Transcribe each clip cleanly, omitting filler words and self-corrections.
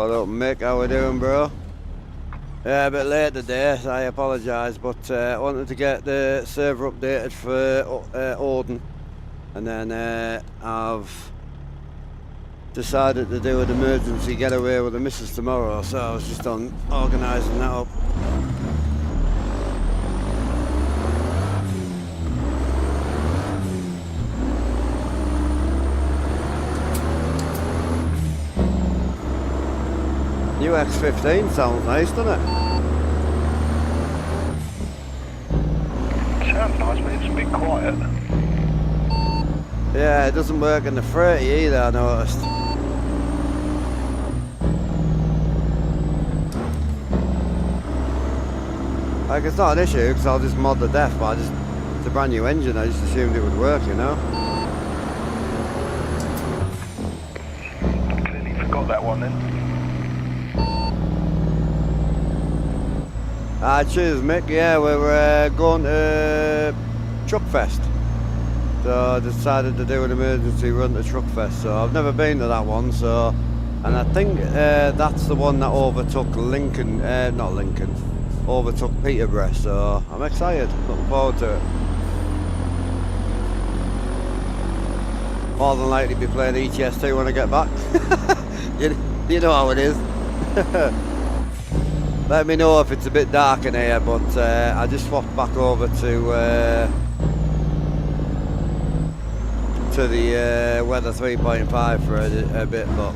What up, Mick? How we doing, bro? Yeah, a bit late today, so I apologise, but I wanted to get the server updated for Odin, and then I've decided to do an emergency getaway with the missus tomorrow, so I was just on organising that up. New X15 sounds nice, doesn't it? Sounds nice, but it's a bit quiet. Yeah, it doesn't work in the 30 either, I noticed. Like, it's not an issue, because I'll just mod the def, but it's a brand new engine, I just assumed it would work, you know? I clearly forgot that one then. Cheers, Mick. Yeah, we're going to Truckfest. So I decided to do an emergency run to Truckfest. So I've never been to that one. So, and I think that's the one that overtook Lincoln. Not Lincoln. Overtook Peterborough. So I'm excited. Looking forward to it. More than likely be playing ETS2 when I get back. you know how it is. Let me know if it's a bit dark in here, but I just swapped back over to the weather 3.5 for a bit, but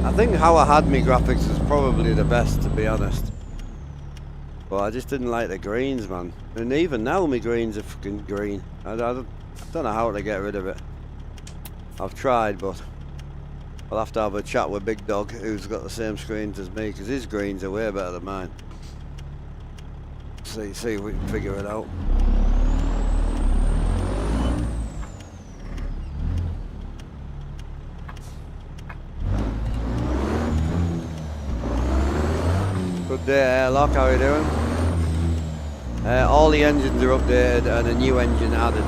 I think how I had my graphics is probably the best, to be honest. But I just didn't like the greens, man. And even now my greens are fucking green. I don't know how to get rid of it. I've tried, but I'll have to have a chat with Big Dog, who's got the same screens as me, because his greens are way better than mine. See if we can figure it out. Good day, Airlock, how are you doing? All the engines are updated and a new engine added.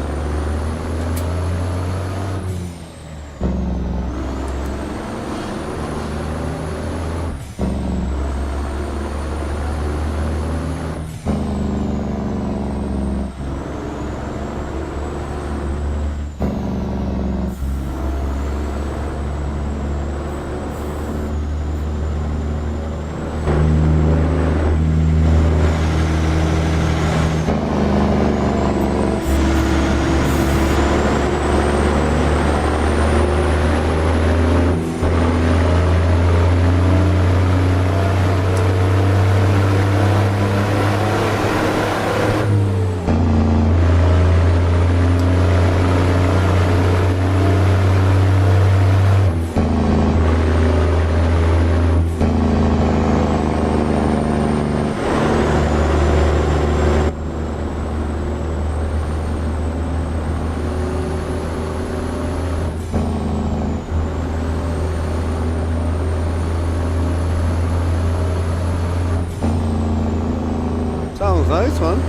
Nice one.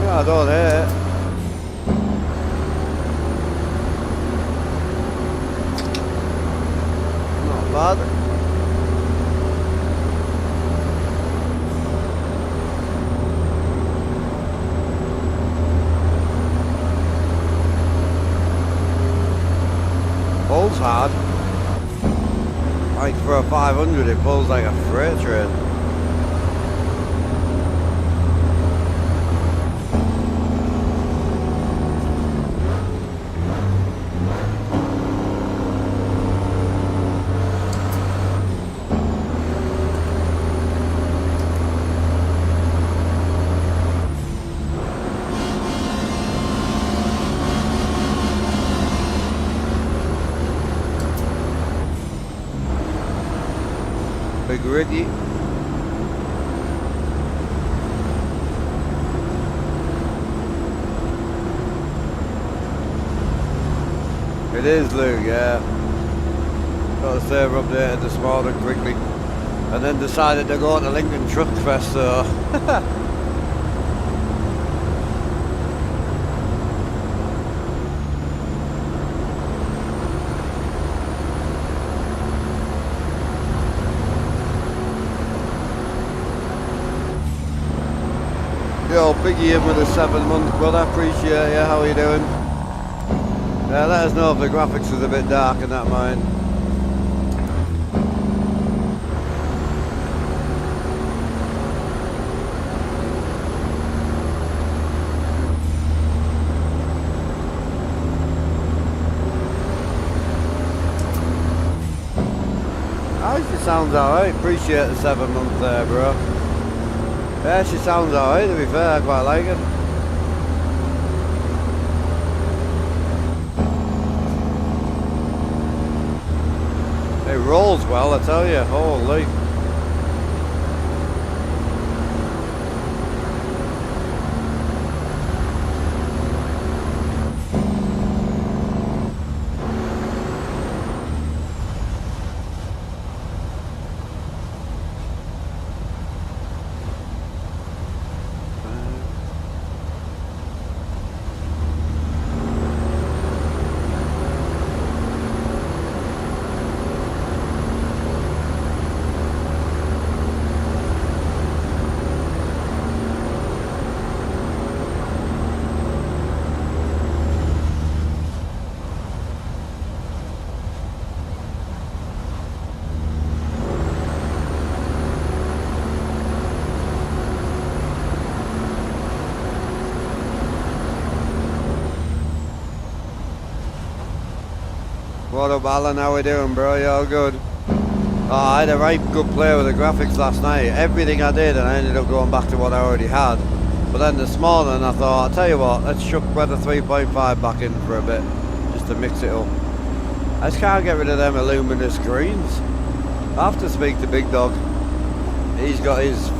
Yeah, I don't hate it. Not bad. Pulls hard. Like for a 500 it pulls like a freight train. Big Ricky. It is, Lou, yeah. Got the server updated this morning quickly. And then decided to go on to Lincoln Truckfest, so... Yo, Biggie in with a 7-month, brother. Appreciate you. How are you doing? Let us know if the graphics was a bit dark in that mine. She sounds alright. Appreciate the 7-month there, bro. Yeah, she sounds alright, to be fair. I quite like it. It rolls well, I tell you. Holy. What up, Alan? How we doing, bro? You all good? Oh, I had a right good play with the graphics last night. Everything I did, and I ended up going back to what I already had. But then this morning, I thought, I'll tell you what, let's chuck Weather 3.5 back in for a bit, just to mix it up. I just can't get rid of them luminous greens. I have to speak to Big Dog. He's got his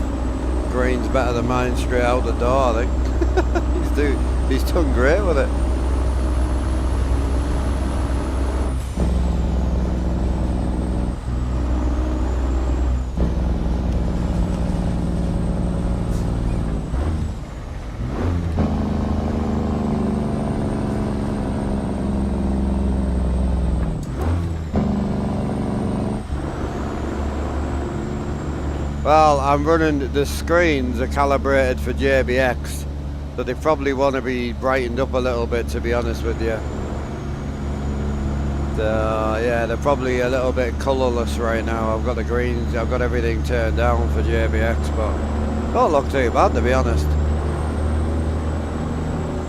greens better than mine straight out the door, I think. he's done great with it. Well, I'm running, the screens are calibrated for JBX, so they probably want to be brightened up a little bit, to be honest with you. Yeah, they're probably a little bit colourless right now. I've got the greens, I've got everything turned down for JBX, but don't look too bad, to be honest.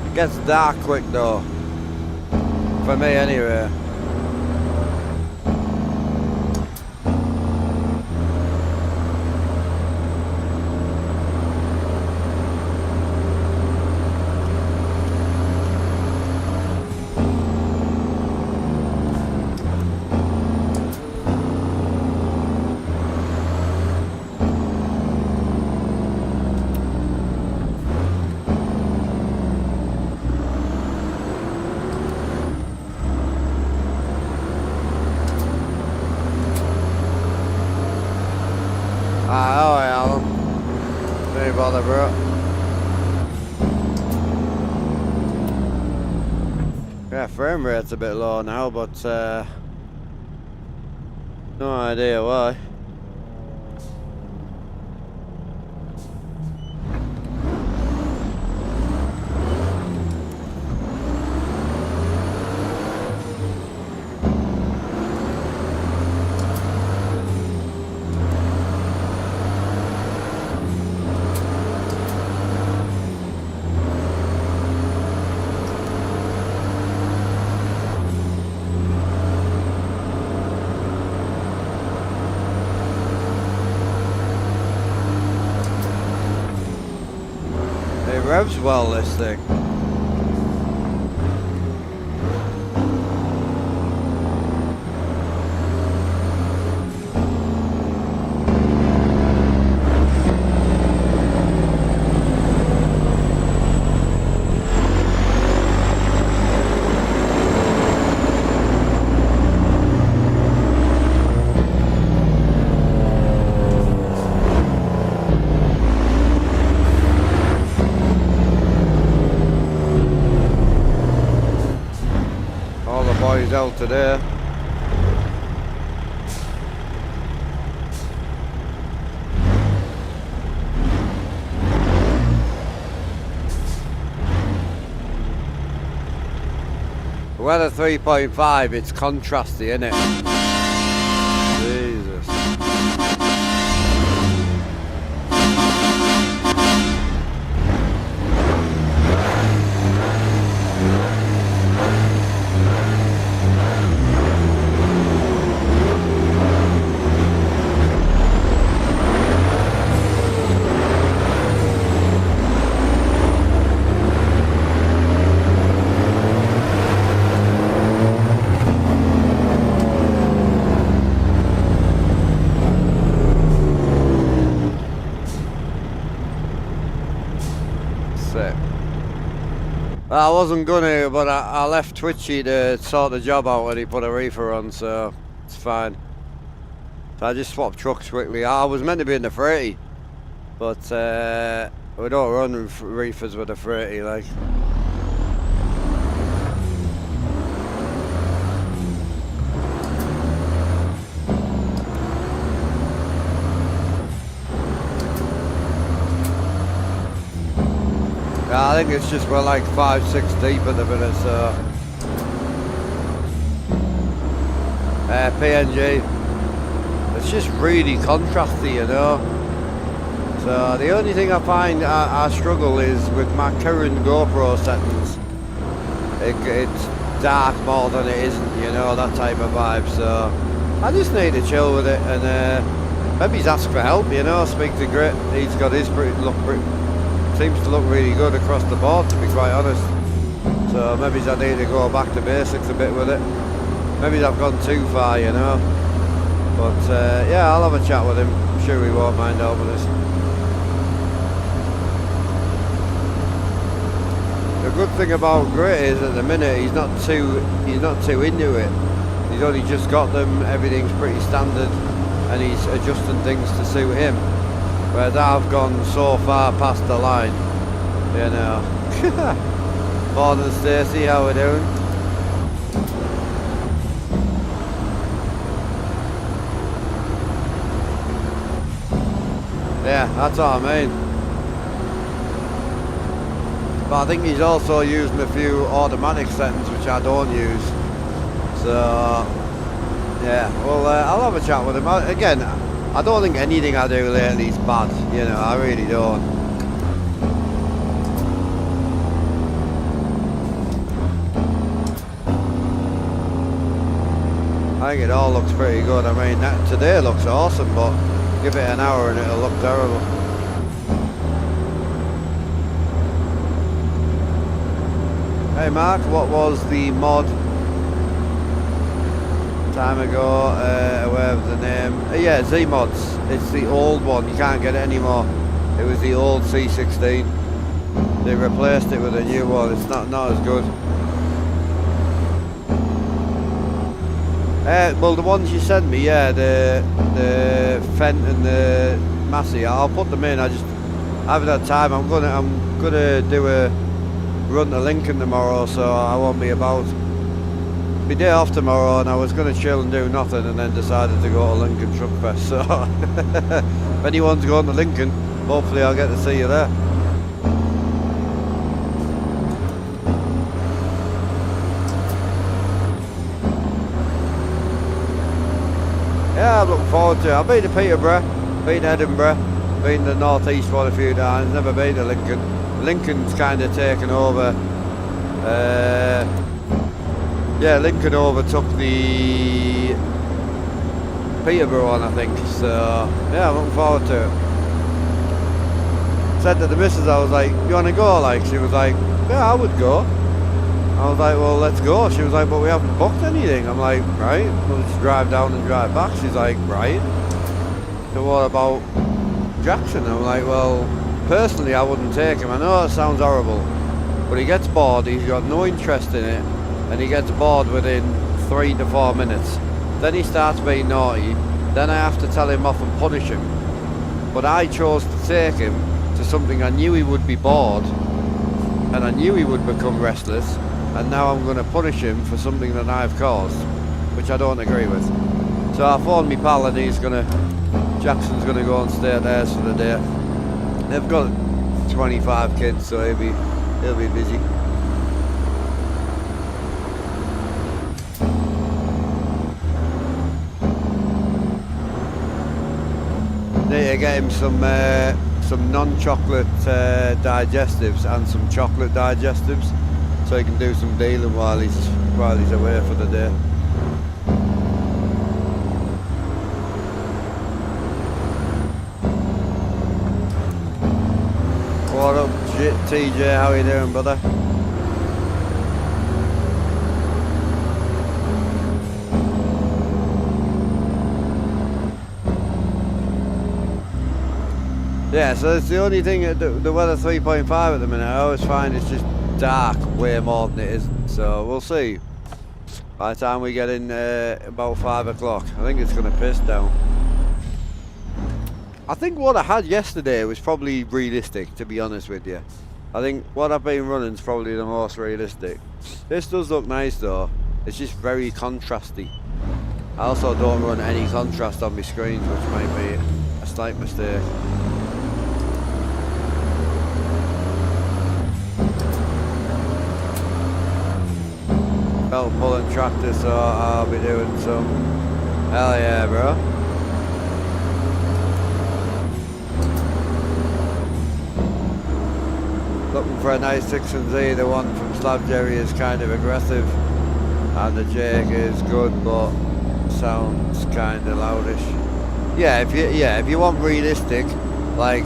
It gets dark quick though, for me anyway. Alright, Alan. Don't bother, bro. Yeah, frame rate's a bit low now, but no idea why. Revs well, this thing. Boys out today. Weather 3.5, it's contrasty, isn't it? Jesus. I wasn't gonna, but I left Twitchy to sort the job out when he put a reefer on, so it's fine. So I just swapped trucks quickly. I was meant to be in the 30, but we don't run reefers with a 30, like. Yeah, I think it's just we're like 5-6 deep at the minute, so PNG. It's just really contrasty, you know. So the only thing I find I struggle is with my current GoPro settings. It's dark more than it isn't, you know, that type of vibe. So I just need to chill with it, and maybe he's asked for help, you know. Speak to Grit. He's got his seems to look really good across the board, to be quite honest. So maybe I need to go back to basics a bit with it. Maybe I've gone too far, you know. But yeah, I'll have a chat with him. I'm sure he won't mind over this. The good thing about Grit is at the minute he's not too into it. He's only just got them. Everything's pretty standard, and he's adjusting things to suit him. Whereas I've gone so far past the line, you know. Morning Stacey, how we doing? Yeah, that's what I mean. But I think he's also using a few automatic settings which I don't use. So, yeah, well, I'll have a chat with him. Again, I don't think anything I do lately is bad, you know, I really don't. I think it all looks pretty good. I mean, today looks awesome, but give it an hour and it'll look terrible. Hey Mark, what was the mod time ago, whatever the name, yeah, Z-Mods, it's the old one, you can't get it anymore. It was the old C16, they replaced it with a new one, it's not as good. Well, the ones you sent me, yeah, the Fent and the Massey, I'll put them in. I haven't had time. I'm gonna do a run to Lincoln tomorrow, so I won't be about. My day off tomorrow, and I was going to chill and do nothing, and then decided to go to Lincoln Truckfest. So if anyone's going to Lincoln, hopefully I'll get to see you there. Yeah, I'm looking forward to it. I've been to Peterborough, been to Edinburgh, been to the North East one a few times, never been to Lincoln. Lincoln's kind of taken over. Yeah, Lincoln overtook the Peterborough one, I think. So, yeah, I'm looking forward to it. Said to the missus, I was like, you want to go? Like, she was like, yeah, I would go. I was like, well, let's go. She was like, but we haven't booked anything. I'm like, right, we'll just drive down and drive back. She's like, right. So what about Jackson? I'm like, well, personally, I wouldn't take him. I know it sounds horrible, but he gets bored, he's got no interest in it, and he gets bored within 3 to 4 minutes. Then he starts being naughty, then I have to tell him off and punish him. But I chose to take him to something I knew he would be bored, and I knew he would become restless, and now I'm going to punish him for something that I've caused, which I don't agree with. So I phoned my pal, and Jackson's going to go and stay at theirs for the day. They've got 25 kids, so he'll be busy. Need to get him some non-chocolate digestives and some chocolate digestives, so he can do some dealing while he's away for the day. What up, TJ? How you doing, brother? Yeah, so it's the only thing, the weather 3.5 at the minute. I always find it's just dark way more than it isn't. So we'll see. By the time we get in about 5 o'clock, I think it's going to piss down. I think what I had yesterday was probably realistic, to be honest with you. I think what I've been running is probably the most realistic. This does look nice though. It's just very contrasty. I also don't run any contrast on my screens, which might be a slight mistake. Belt pulling tractor, so I'll be doing some. Hell yeah, bro. Looking for a nice 6Z. The one from Slab Jerry is kind of aggressive, and the Jake is good, but sounds kind of loudish. Yeah, if you want realistic, like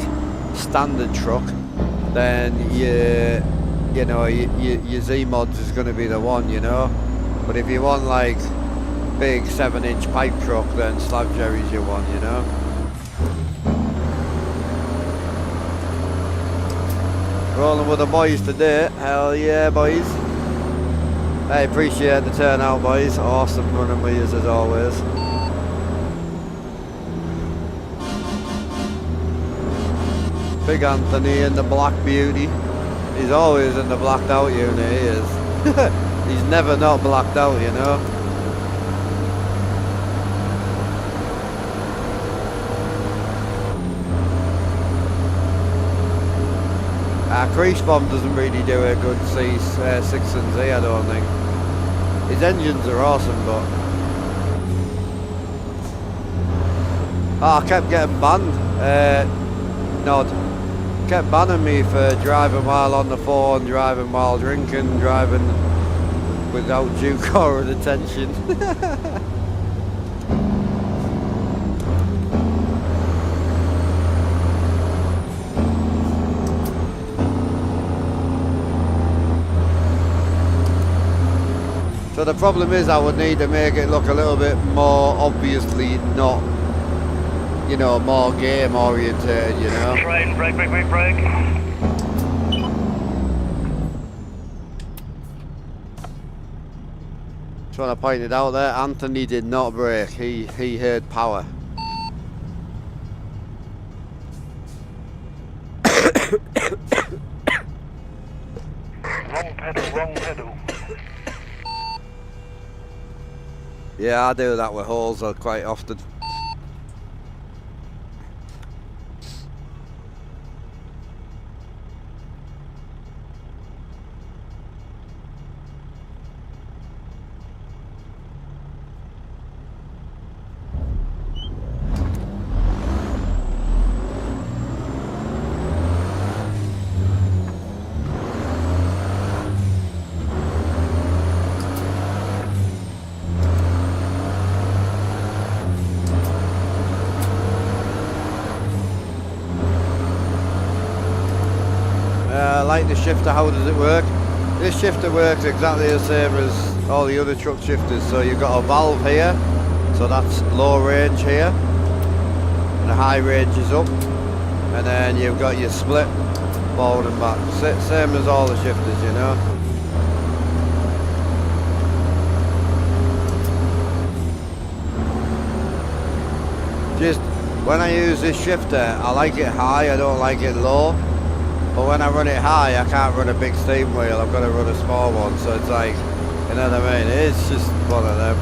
standard truck, then you know, your Z-Mods is going to be the one, you know. But if you want like big 7-inch pipe truck, then Slab Jerry's your one, you know. Rolling with the boys today. Hell yeah, boys. I appreciate the turnout, boys. Awesome running with us as always. Big Anthony and the Black Beauty. He's always in the blacked out unit, he is. He's never not blacked out, you know. Crease Bomb doesn't really do a good C6 and Z, I don't think. His engines are awesome, but... Oh, I kept getting banned. Nod. Kept banning me for driving while on the phone, driving while drinking, driving without due course attention. So the problem is I would need to make it look a little bit more obviously not, you know, more game oriented, you know. Train, brake. Just want to point it out there, Anthony did not brake, he heard power. Wrong pedal. Yeah, I do that with holes quite often. Like the shifter, how does it work? This shifter works exactly the same as all the other truck shifters. So you've got a valve here, so that's low range here, and the high range is up, and then you've got your split forward and back, same as all the shifters, you know. Just when I use this shifter, I like it high, I don't like it low. But when I run it high, I can't run a big steam wheel, I've got to run a small one, so it's like, you know what I mean, it's just one of them.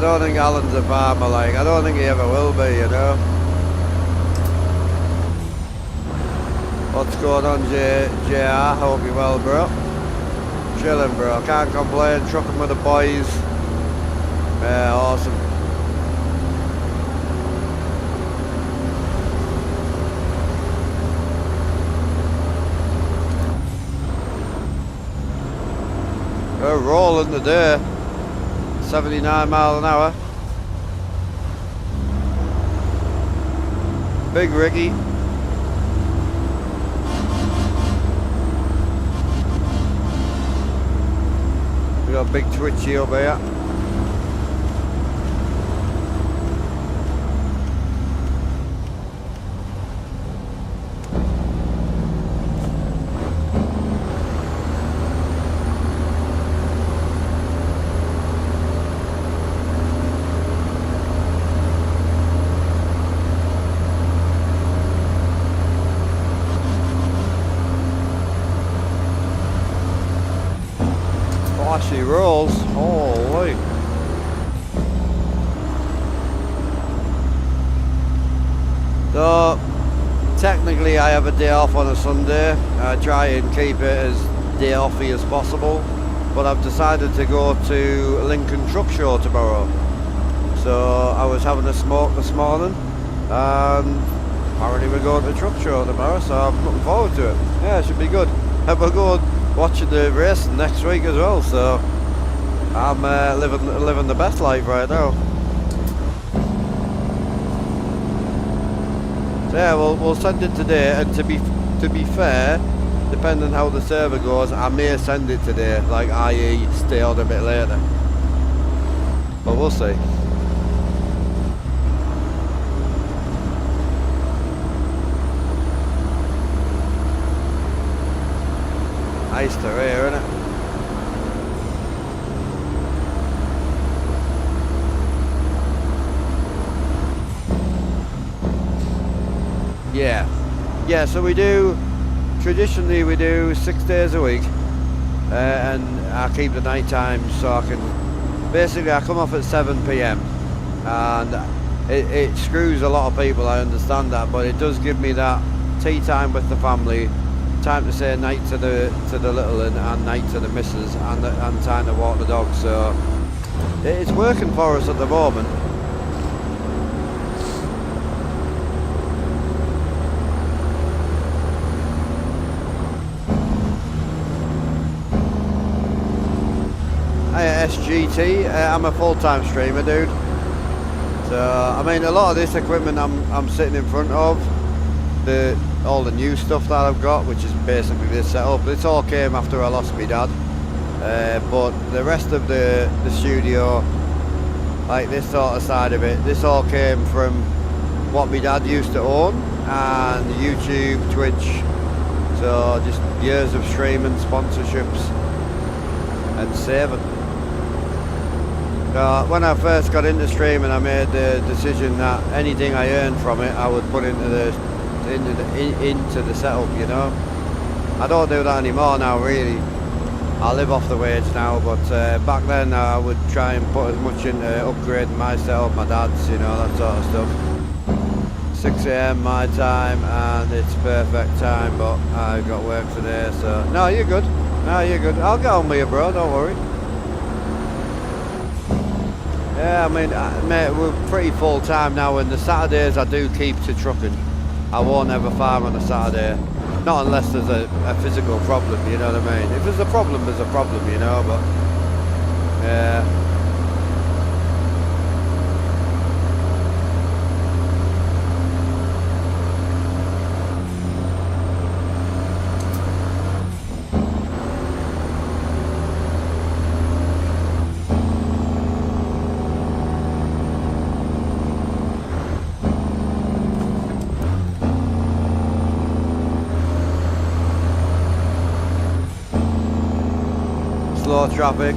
don't think Alan's a farmer, like, I don't think he ever will be, you know. What's going on, JR? Hope you're well, bro. Chilling, bro. Can't complain. Trucking with the boys. Yeah, awesome. We're rolling today. 79 miles an hour. Big Ricky. We got a big Twitchy up here. Flashy rolls, holy. So, technically I have a day off on a Sunday. I try and keep it as day offy as possible. But I've decided to go to Lincoln Truck Show tomorrow. So I was having a smoke this morning and apparently we're going to the truck show tomorrow, so I'm looking forward to it. Yeah, it should be good. And we're going watching the race next week as well, so I'm living the best life right now. So yeah, we'll send it today, and to be fair, depending how the server goes, I may send it today, like i.e. stay on a bit later. But we'll see. Nice to hear, isn't it? Yeah, so traditionally we do 6 days a week, and I keep the night time so I can, basically I come off at 7 PM and it screws a lot of people, I understand that, but it does give me that tea time with the family, time to say night to the little one and night to the missus, and time to walk the dog, so it's working for us at the moment. SGT, I'm a full-time streamer, dude. So I mean, a lot of this equipment I'm sitting in front of, all the new stuff that I've got, which is basically this setup. This all came after I lost my dad, but the rest of the studio, like this sort of side of it, this all came from what my dad used to own, and YouTube, Twitch, so just years of streaming, sponsorships and saving. When I first got into streaming, I made the decision that anything I earned from it, I would put into the setup, you know. I don't do that anymore now, really. I live off the wage now, but back then I would try and put as much into upgrading my setup, my dad's, you know, that sort of stuff. 6 AM my time, and it's perfect time, but I've got work today, so... No, you're good. No, you're good. I'll get on with you, bro, don't worry. Yeah, I mean, mate, we're pretty full time now, and the Saturdays I do keep to trucking. I won't ever farm on a Saturday. Not unless there's a physical problem, you know what I mean? If there's a problem, there's a problem, you know, but... Yeah. Slow traffic.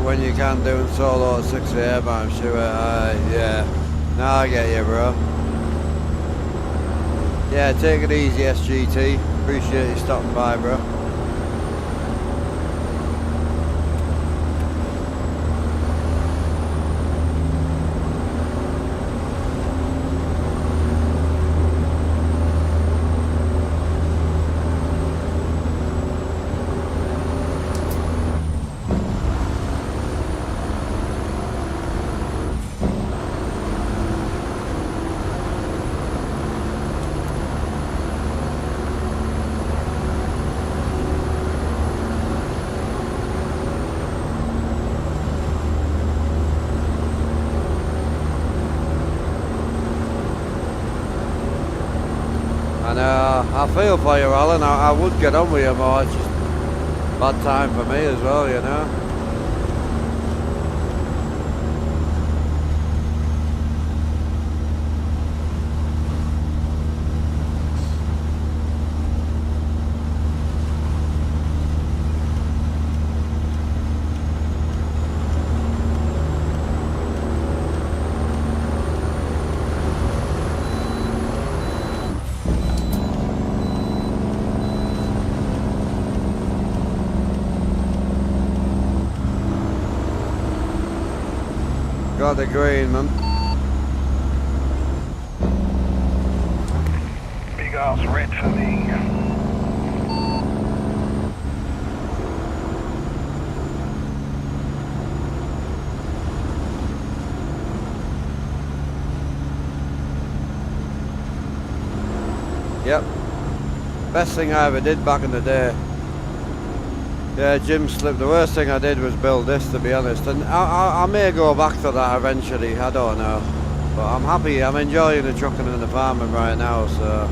when you can doing solo at 6 AM, I'm sure. Yeah. No, I get you, bro. Yeah, take it easy, SGT. Appreciate you stopping by, bro. And I feel for you, Alan. I would get on with you more. It's just bad time for me as well, you know. Got the green, man. Big ass red for me. Yep. Best thing I ever did back in the day. Yeah, gym slip. The worst thing I did was build this, to be honest. And I may go back to that eventually, I don't know. But I'm happy, I'm enjoying the trucking and the farming right now, so.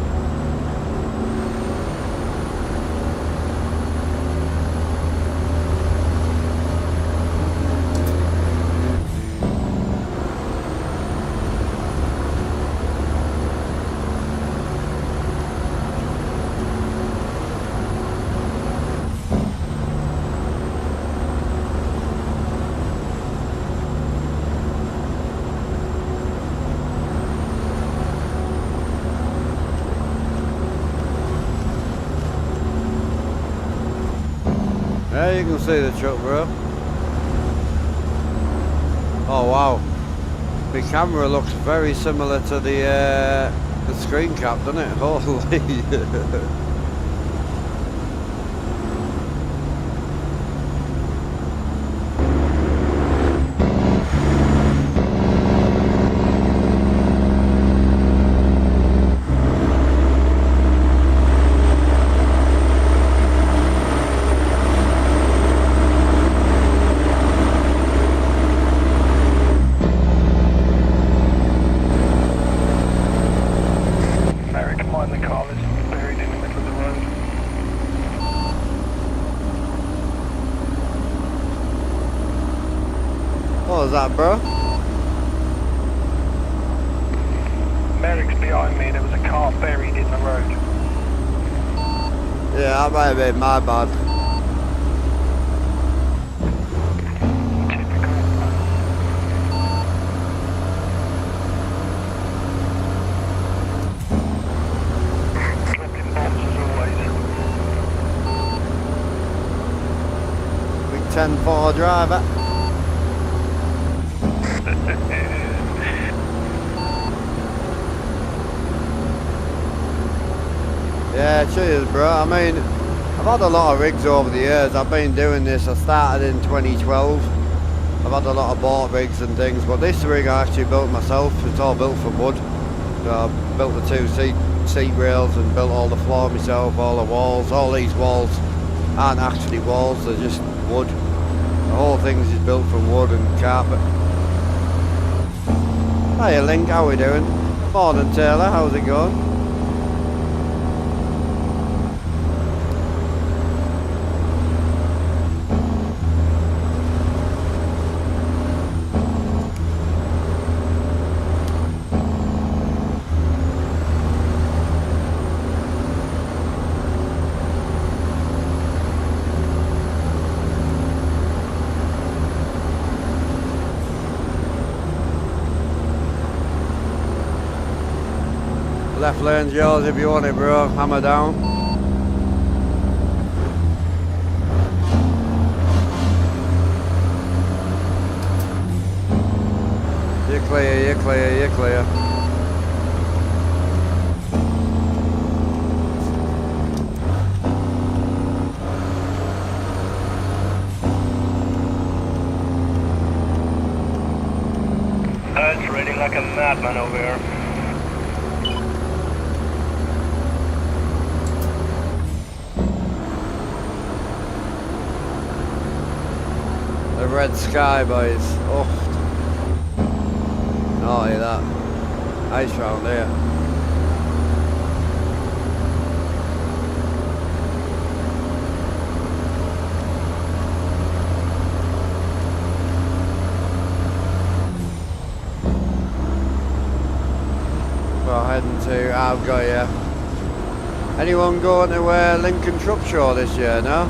Yeah, you can see the truck, bro. Oh wow, the camera looks very similar to the screen cap, doesn't it? Holy. What was that, bro? Merrick's behind me, there was a car buried in the road. Yeah, that might have been my bad. Typical. Slipping bombs as always. Big 10-4 driver. Yeah, cheers, bro. I mean, I've had a lot of rigs over the years. I've been doing this. I started in 2012. I've had a lot of bought rigs and things, but this rig I actually built myself. It's all built from wood. So I built the two seat rails and built all the floor myself, all the walls. All these walls aren't actually walls, they're just wood. The whole thing is just built from wood and carpet. Hiya Link, how we doing? Morning Taylor, how's it going? Left lane's yours if you want it, bro. Hammer down. You're clear, you're clear, you're clear. It's raining like a madman over here. The red sky, boys. Oh. Naughty that. Ice round here. We're heading to, I've got you. Anyone going to Lincoln Truck Show this year, no?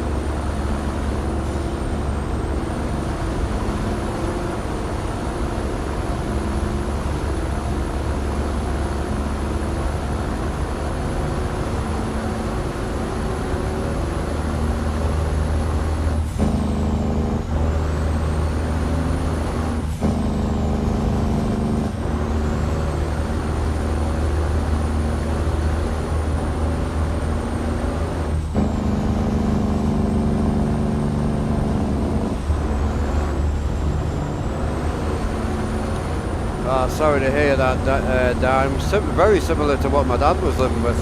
Oh, sorry to hear that, Dime. Very similar to what my dad was living with.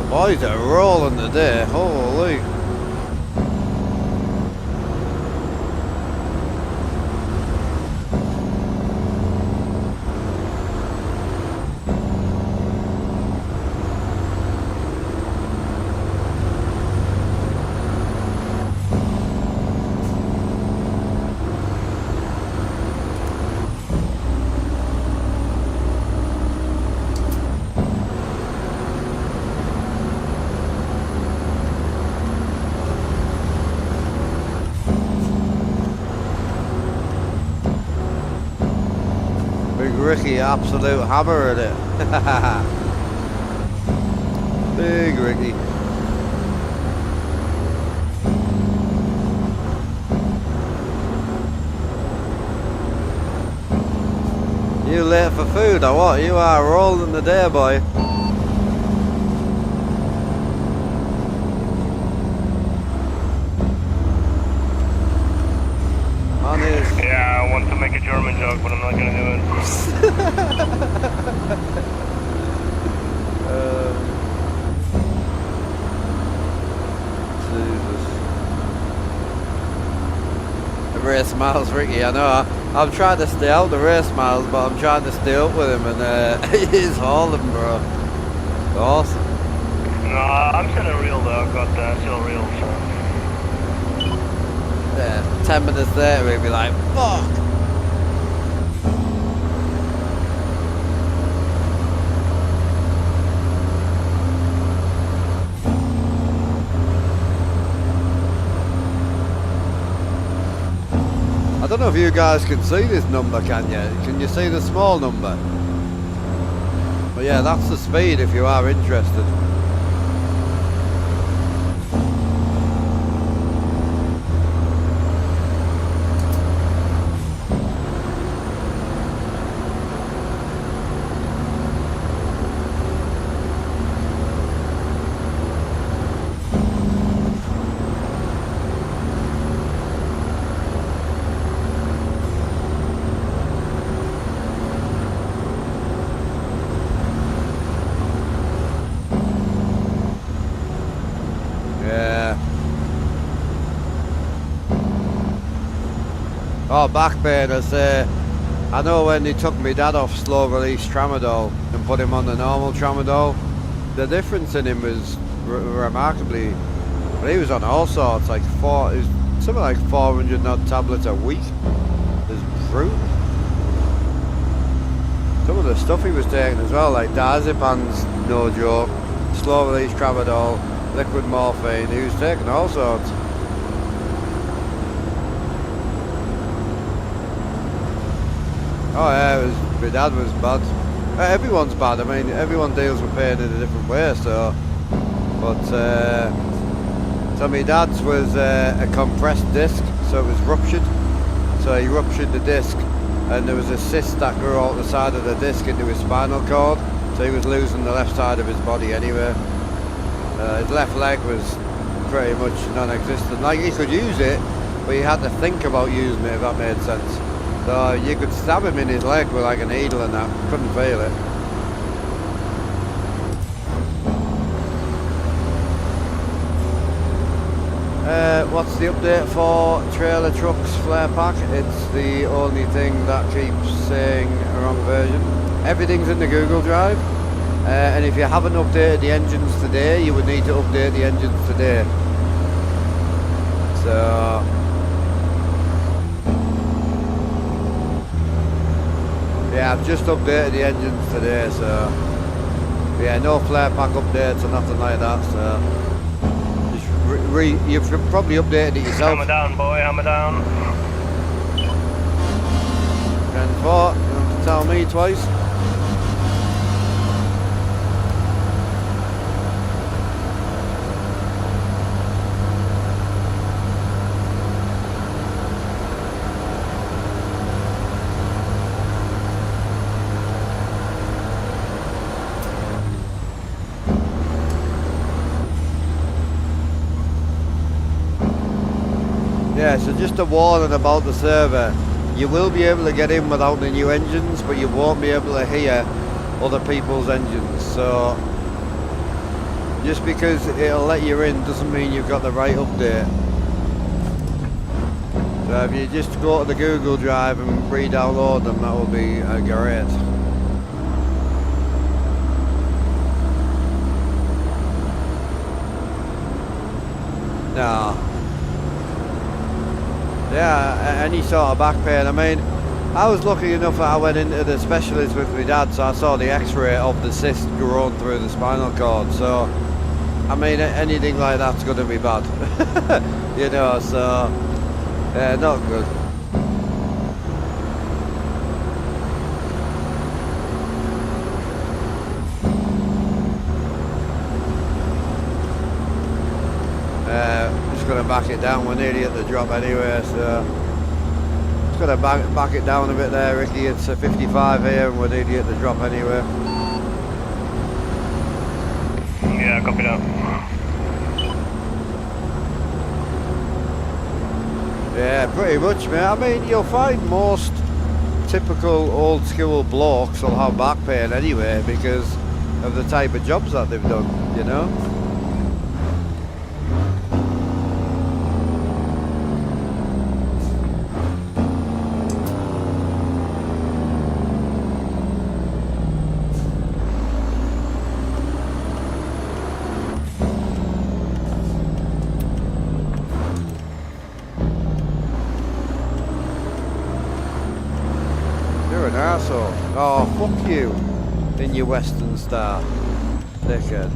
Boys are rolling today, holy. Ricky, absolute hammer at it. Big Ricky. You late for food or what? You are rolling the day, boy. Yeah, I want to make a German joke, but I'm not gonna do it. Jesus. The race miles, Ricky, I know. I'm trying to stay out the race miles, but I'm trying to stay up with him, and he's hauling, bro. Awesome. No, I'm still a real though. I've got still real, so. Yeah, 10 minutes later he'd be like, fuck! I don't know if you guys can see this number, can you? Can you see the small number? But yeah, that's the speed if you are interested. Oh, back pain, I say. I know when they took my dad off slow release tramadol and put him on the normal tramadol, the difference in him was remarkably. But he was on all sorts, like something like 400 odd tablets a week. There's fruit. Some of the stuff he was taking as well, like diazepams, no joke, slow release tramadol, liquid morphine. He was taking all sorts. Oh yeah, my dad was bad. Everyone's bad. I mean, everyone deals with pain in a different way. So, but so my dad's was a compressed disc, so it was ruptured. So he ruptured the disc, and there was a cyst that grew out the side of the disc into his spinal cord. So he was losing the left side of his body anyway. His left leg was pretty much non-existent. Like he could use it, but he had to think about using it, if that made sense. So you could stab him in his leg with like a needle and that, couldn't feel it. What's the update for trailer trucks flare pack? It's the only thing that keeps saying wrong version. Everything's in the Google Drive, and if you haven't updated the engines today, you would need to update the engines today. So yeah, I've just updated the engines today, so yeah, no flare pack updates or nothing like that, so just you've probably updated it yourself. Hammer down, boy, hammer down. 10-4, you have to tell me twice. Yeah, so just a warning about the server. You will be able to get in without the new engines, but you won't be able to hear other people's engines. So just because it'll let you in doesn't mean you've got the right update. So if you just go to the Google Drive and re-download them, that will be great. No. Yeah, any sort of back pain. I mean, I was lucky enough that I went into the specialist with my dad, so I saw the x-ray of the cyst growing through the spinal cord. So, I mean, anything like that's going to be bad. You know, so, yeah, not good. Going to back it down. We're nearly at the drop anyway, so just going to back it down a bit there, Ricky. It's a 55 here and we're nearly at the drop anyway. Yeah, copy that. Yeah, pretty much, mate. I mean, you'll find most typical old school blokes will have back pain anyway because of the type of jobs that they've done, you know. Arsehole. Oh, fuck you in your Western Star, dickhead.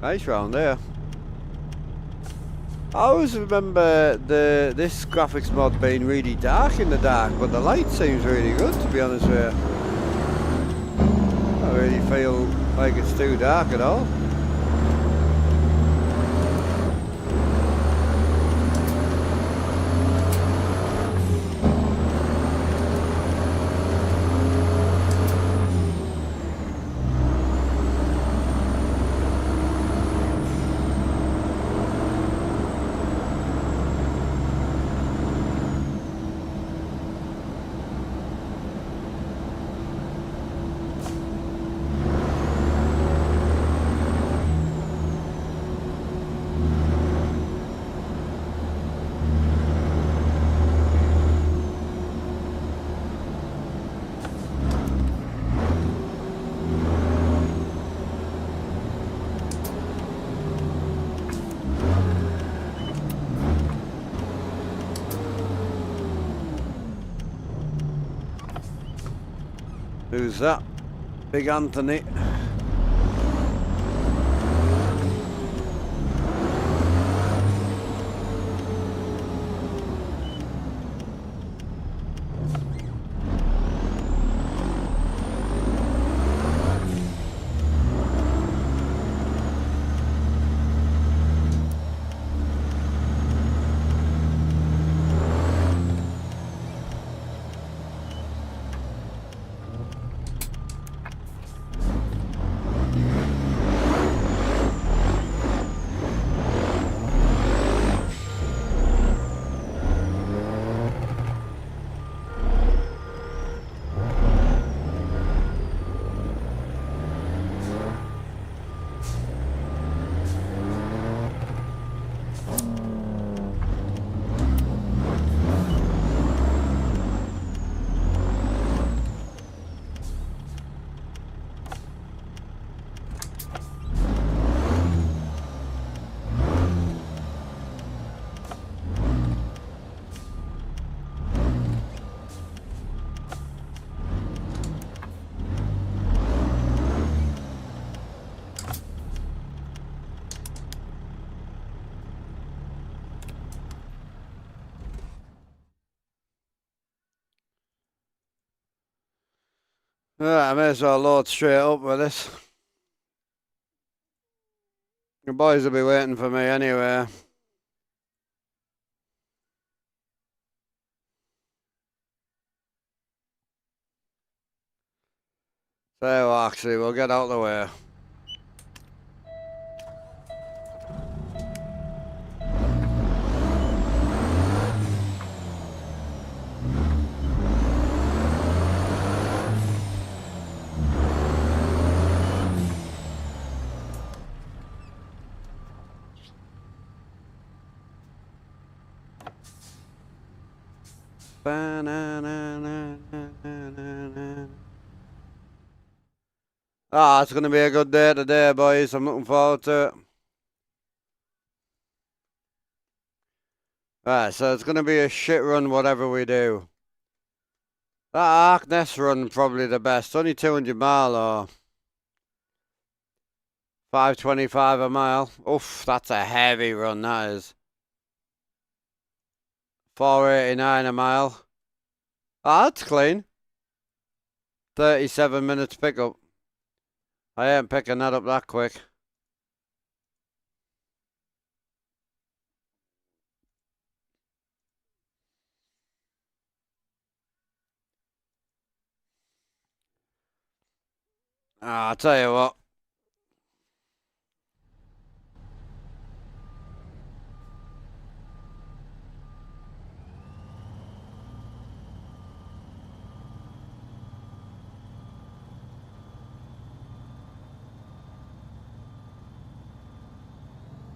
Nice round there. I always remember this graphics mod being really dark in the dark, but the light seems really good, to be honest with you. don't really feel like it's too dark at all. Who's that? Big Anthony. Right, I may as well load straight up with this. The boys will be waiting for me anyway. So actually, we'll get out of the way. Ah, it's going to be a good day today, boys. I'm looking forward to it. Right, so it's going to be a shit run, whatever we do. That Arkness run probably the best. Only 200 mile or 525 a mile. Oof, that's a heavy run, that is. 489 a mile. Ah, that's clean. 37 minutes pickup. I ain't picking that up that quick. Ah, I'll tell you what.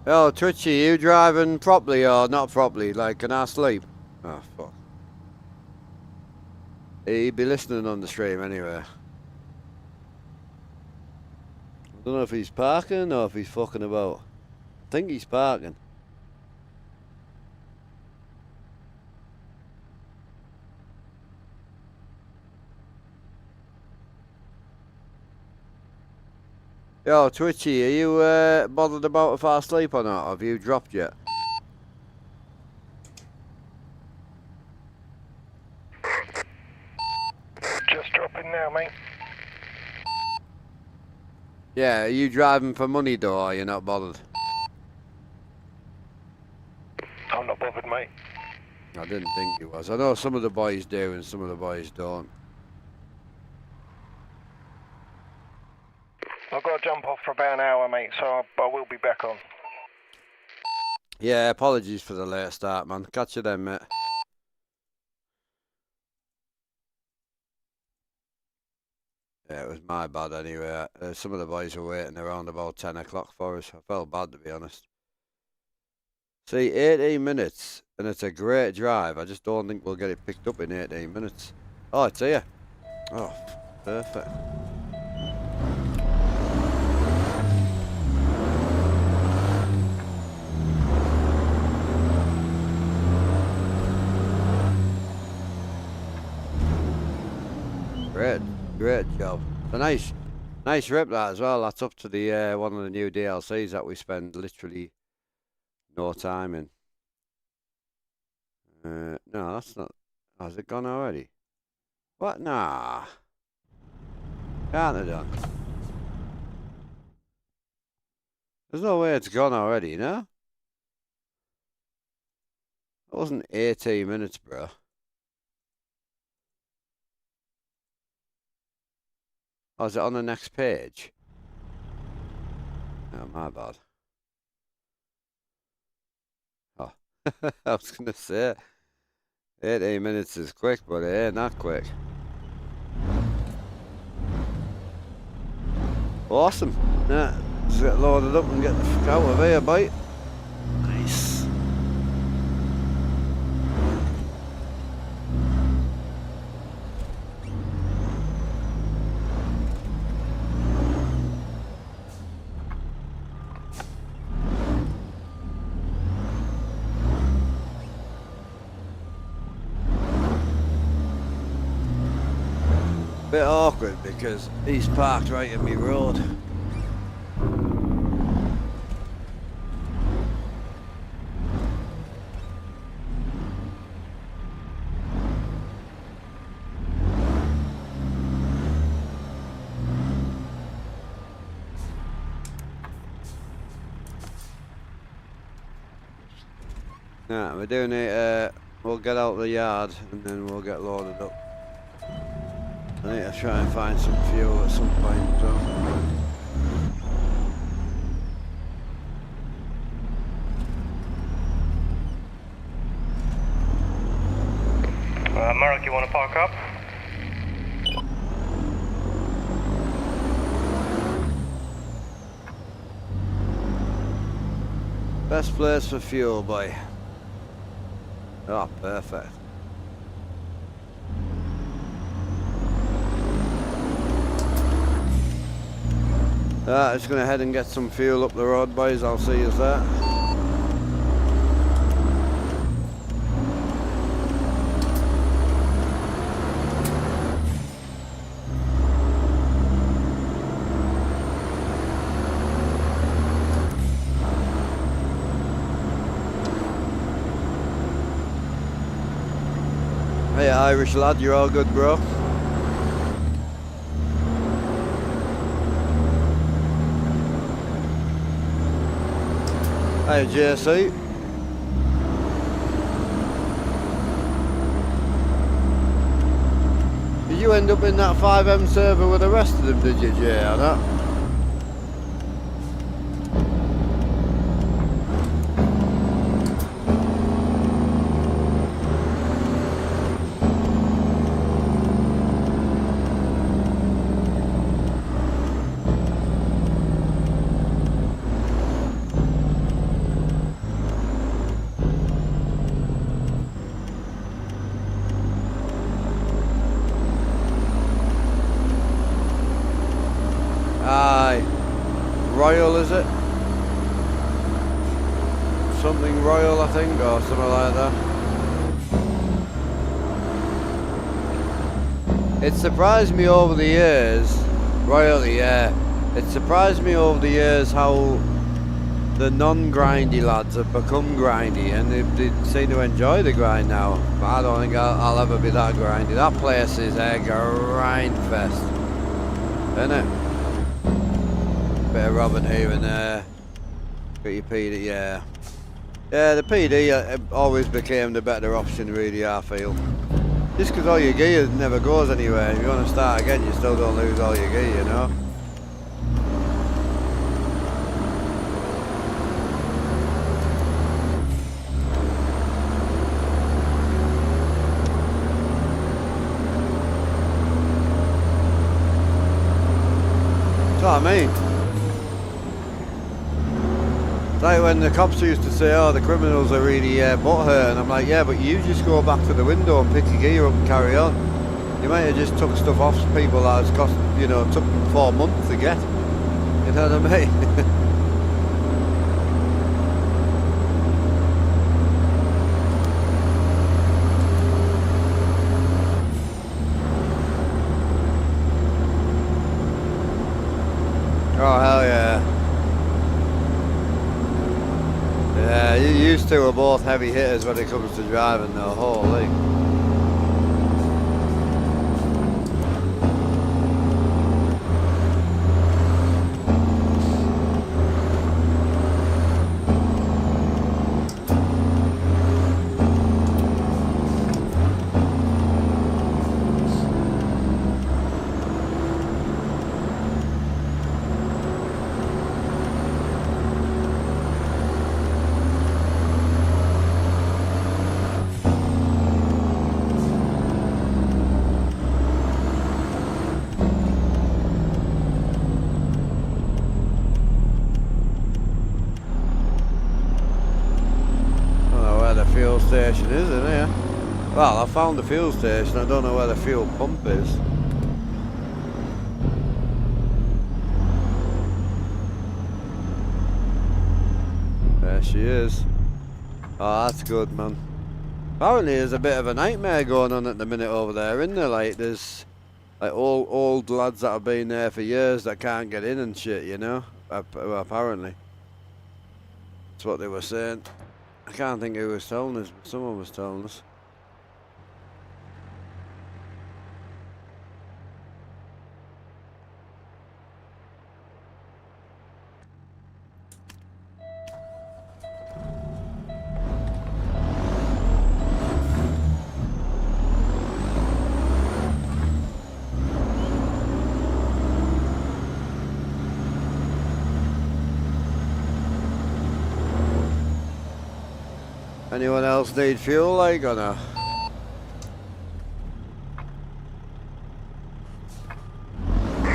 Yo, Twitchy, you driving properly or not properly? Like, can I sleep? Oh, fuck. He'd be listening on the stream anyway. I don't know if he's parking or if he's fucking about. I think he's parking. Yo, Twitchy, are you bothered about if I sleep or not? Have you dropped yet? Just dropping now, mate. Yeah, are you driving for money though, or you're not bothered? I'm not bothered, mate. I didn't think you was. I know some of the boys do and some of the boys don't. I've got to jump off for about an hour, mate, so I will be back on. Yeah, apologies for the late start, man. Catch you then, mate. Yeah, it was my bad anyway. Some of the boys were waiting around about 10 o'clock for us. I felt bad, to be honest. See, 18 minutes, and it's a great drive. I just don't think we'll get it picked up in 18 minutes. Oh, it's here. Oh, perfect. Great job. A nice rip that as well. That's up to the one of the new DLCs that we spend literally no time in. No, that's not. Has it gone already? What? Nah. Can't have done. There's no way it's gone already, no? It wasn't 18 minutes, bro. Oh, is it on the next page? Oh, my bad. Oh, I was going to say, 18 minutes is quick, but it ain't that quick. Awesome. Nah, just get loaded up and get the fuck out of here, mate. Nice. Bit awkward because he's parked right in my road. Nah, we're doing it, we'll get out the yard and then we'll get loaded up. I need to try and find some fuel at some point, so. Mark, you want to park up? Best place for fuel, boy. Oh, perfect. Just gonna head and get some fuel up the road, boys. I'll see you there. Hey, Irish lad, you're all good, bro? Hey, JC. Did you end up in that 5M server with the rest of them, did you, Jay, or not? Royal, is it? Something Royal, I think, or something like that. It surprised me over the years, Royally, yeah. It surprised me over the years how the non-grindy lads have become grindy, and they seem to enjoy the grind now. But I don't think I'll ever be that grindy. That place is a grind fest, isn't it? Bit of robbing here and there. Got your PD, yeah. Yeah, the PD always became the better option, really, I feel. Just because all your gear never goes anywhere. If you want to start again, you still don't lose all your gear, you know? That's what I mean. Like when the cops used to say, oh, the criminals are really butthurt, and I'm like, yeah, but you just go back to the window and pick your gear up and carry on. You might have just took stuff off people that has cost, you know, took them 4 months to get. You know what I mean? Oh, hell yeah. Yeah, you two are both heavy hitters when it comes to driving though, holy. Station is, isn't it? Well, I found the fuel station, I don't know where the fuel pump is. There she is. Oh, that's good, man. Apparently there's a bit of a nightmare going on at the minute over there, isn't there? Like, there's like old lads that have been there for years that can't get in and shit, you know? Apparently. That's what they were saying. I can't think who was telling us, but someone was telling us. Anyone else need fuel, like, or no?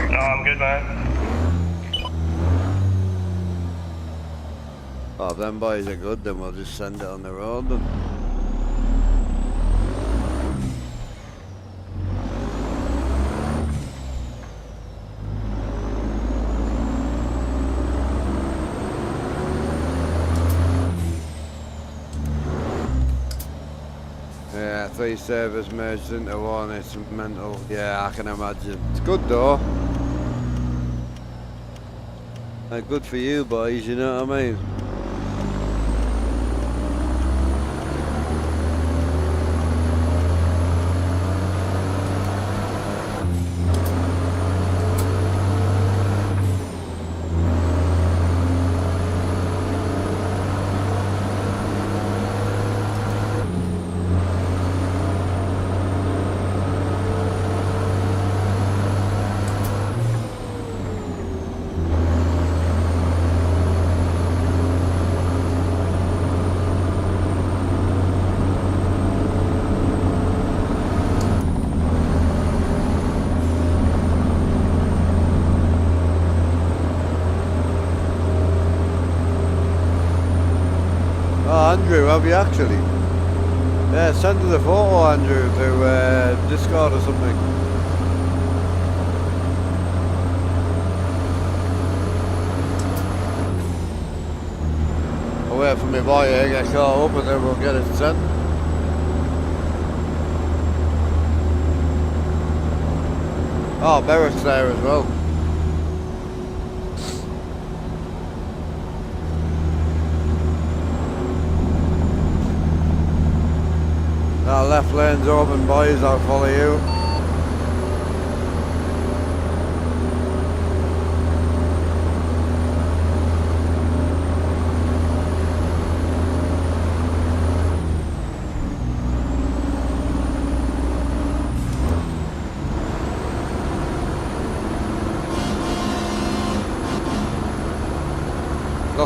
No, I'm good, man. Oh, if them boys are good, then we'll just send it on the road then. Yeah, 3 servers merged into one, it's mental. Yeah, I can imagine. It's good though. Like, good for you boys, you know what I mean? Andrew, have you actually? Yeah, send us a photo, Andrew, to Discord or something. I'll wait for my boy here, get caught up and then we'll get it sent. Oh, Berwick's there as well. That left lane's open, boys, I'll follow you.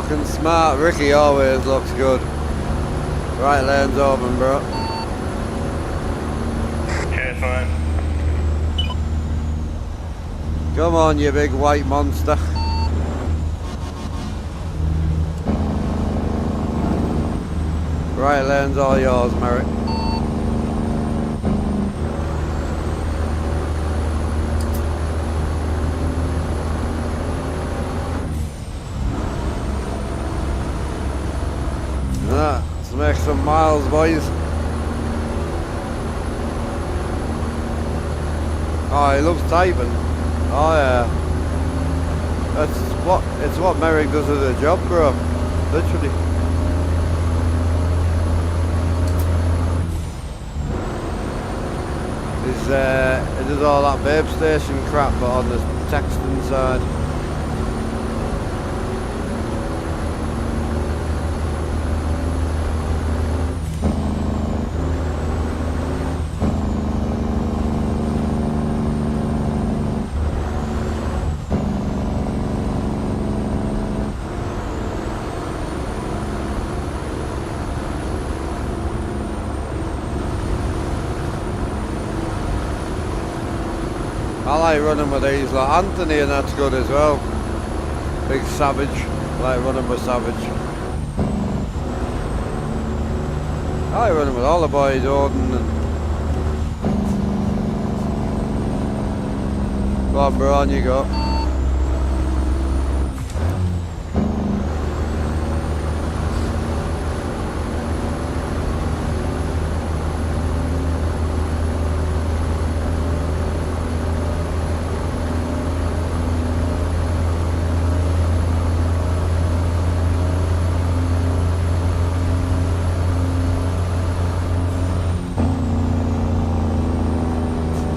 Looking smart. Ricky always looks good. Right lane's open, bro. Cheers, mate. Come on, you big white monster. Right lane's all yours, Merrick. Let's make some miles, boys. Oh, he loves typing. Oh yeah. It's what Merrick does as a job, bro. Literally. He does all that babe station crap, but on the texting side. I like running with these, like Anthony, and that's good as well. Big Savage, I like running with Savage. I like running with all the boys, Odin and... Go on, bro, on you go.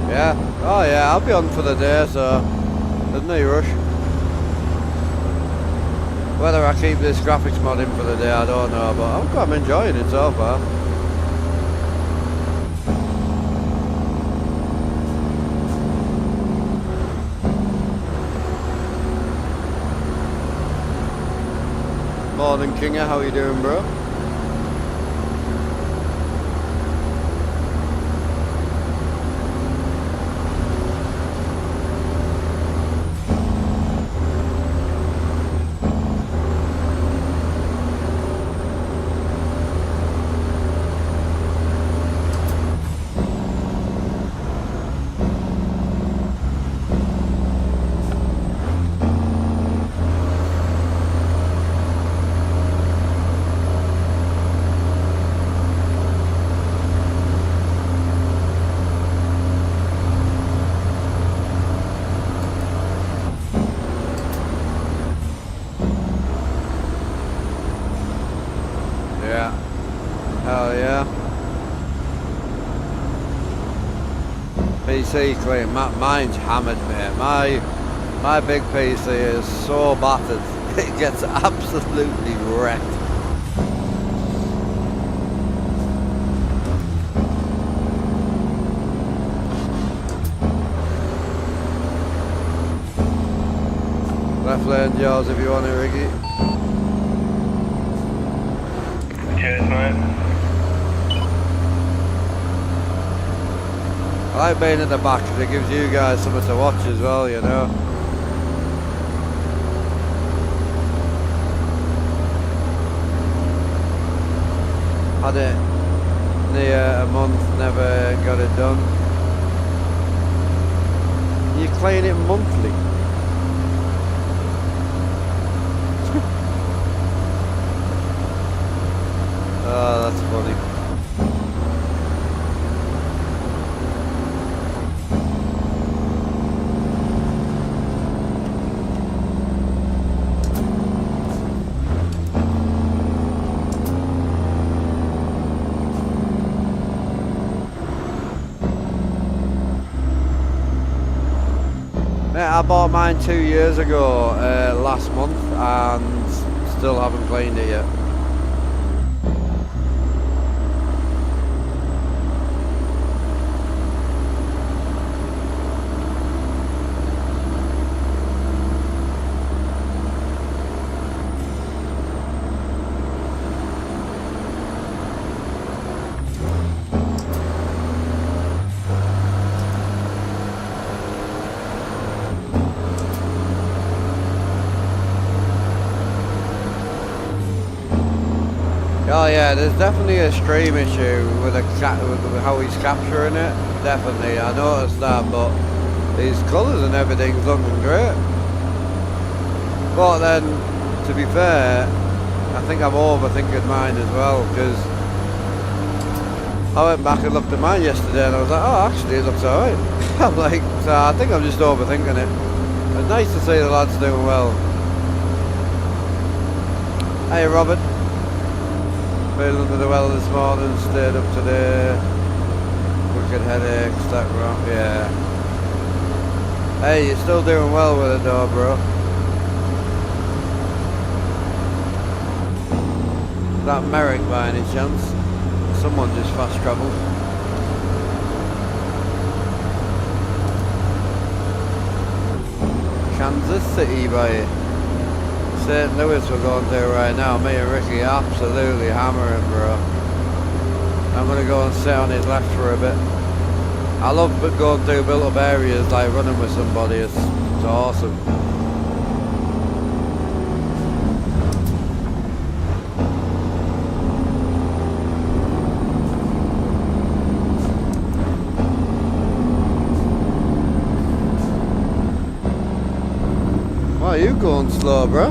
Yeah, oh yeah, I'll be on for the day, so there's no rush. Whether I keep this graphics mod in for the day, I don't know, but I'm enjoying it so far. Morning, Kinger, how you doing, bro? Hell yeah. PC clean. Mine's hammered, mate. My big PC is so battered. It gets absolutely wrecked. Left lane, Jaws, if you want it, Ricky. Cheers, mate. I like being at the back because it gives you guys something to watch as well, you know. Had it near a month, never got it done. You clean it monthly. Oh, that's funny. I bought mine 2 years ago, last month, and still haven't cleaned it yet. Oh yeah, there's definitely a stream issue with, with how he's capturing it. Definitely, I noticed that, but his colours and everything's looking great. But then, to be fair, I think I'm overthinking mine as well, because I went back and looked at mine yesterday and I was like, oh, actually it looks alright. I'm like, so I think I'm just overthinking it. It's nice to see the lads doing well. Hey Robert. Feeling under the weather this morning, stayed up today. Wicked headaches, that wrong, yeah. Hey, you're still doing well with it though, bro. Is that Merrick by any chance? Someone just fast travelled. Kansas City by St. Louis we're going to right now. Me and Ricky absolutely hammering, bro. I'm going to go and sit on his left for a bit. I love going through built up areas, like running with somebody. It's awesome. Why are you going slow, bro?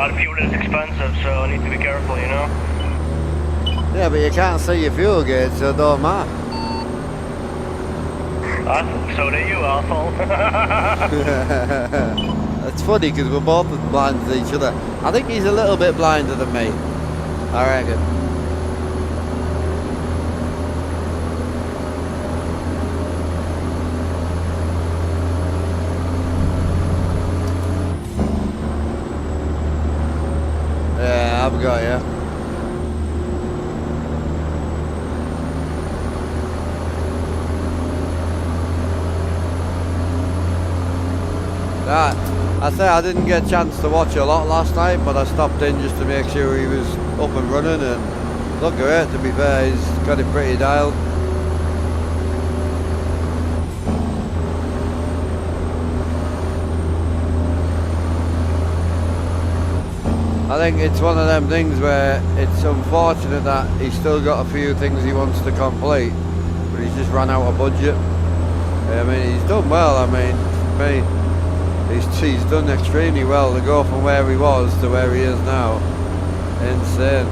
The fuel is expensive, so I need to be careful, you know? Yeah, but you can't see your fuel gauge, so it don't matter. So do you, asshole. It's funny because we're both as blind as each other. I think he's a little bit blinder than me, I reckon. Yeah, I've got you. I say I didn't get a chance to watch a lot last night, but I stopped in just to make sure he was up and running, and looked great, to be fair. He's got it pretty dialed. I think it's one of them things where it's unfortunate that he's still got a few things he wants to complete, but he's just run out of budget. I mean, he's done well. I mean, he's done extremely well to go from where he was to where he is now. Insane.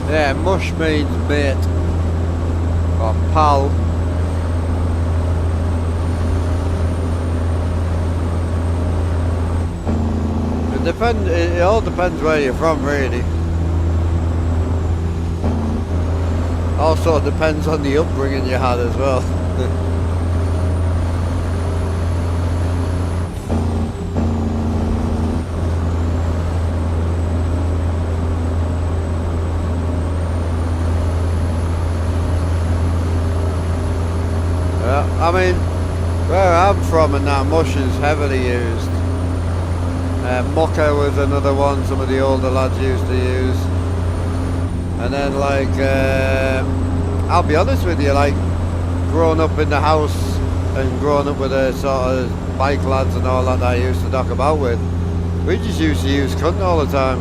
Yeah, mush means mate or pal. It all depends where you're from, really. Also depends on the upbringing you had as well. I mean, Where I'm from and that, mush is heavily used. Mucker was another one some of the older lads used to use. And then like, I'll be honest with you, like growing up in the house and growing up with the sort of bike lads and all that I used to knock about with, we just used to use cunt all the time.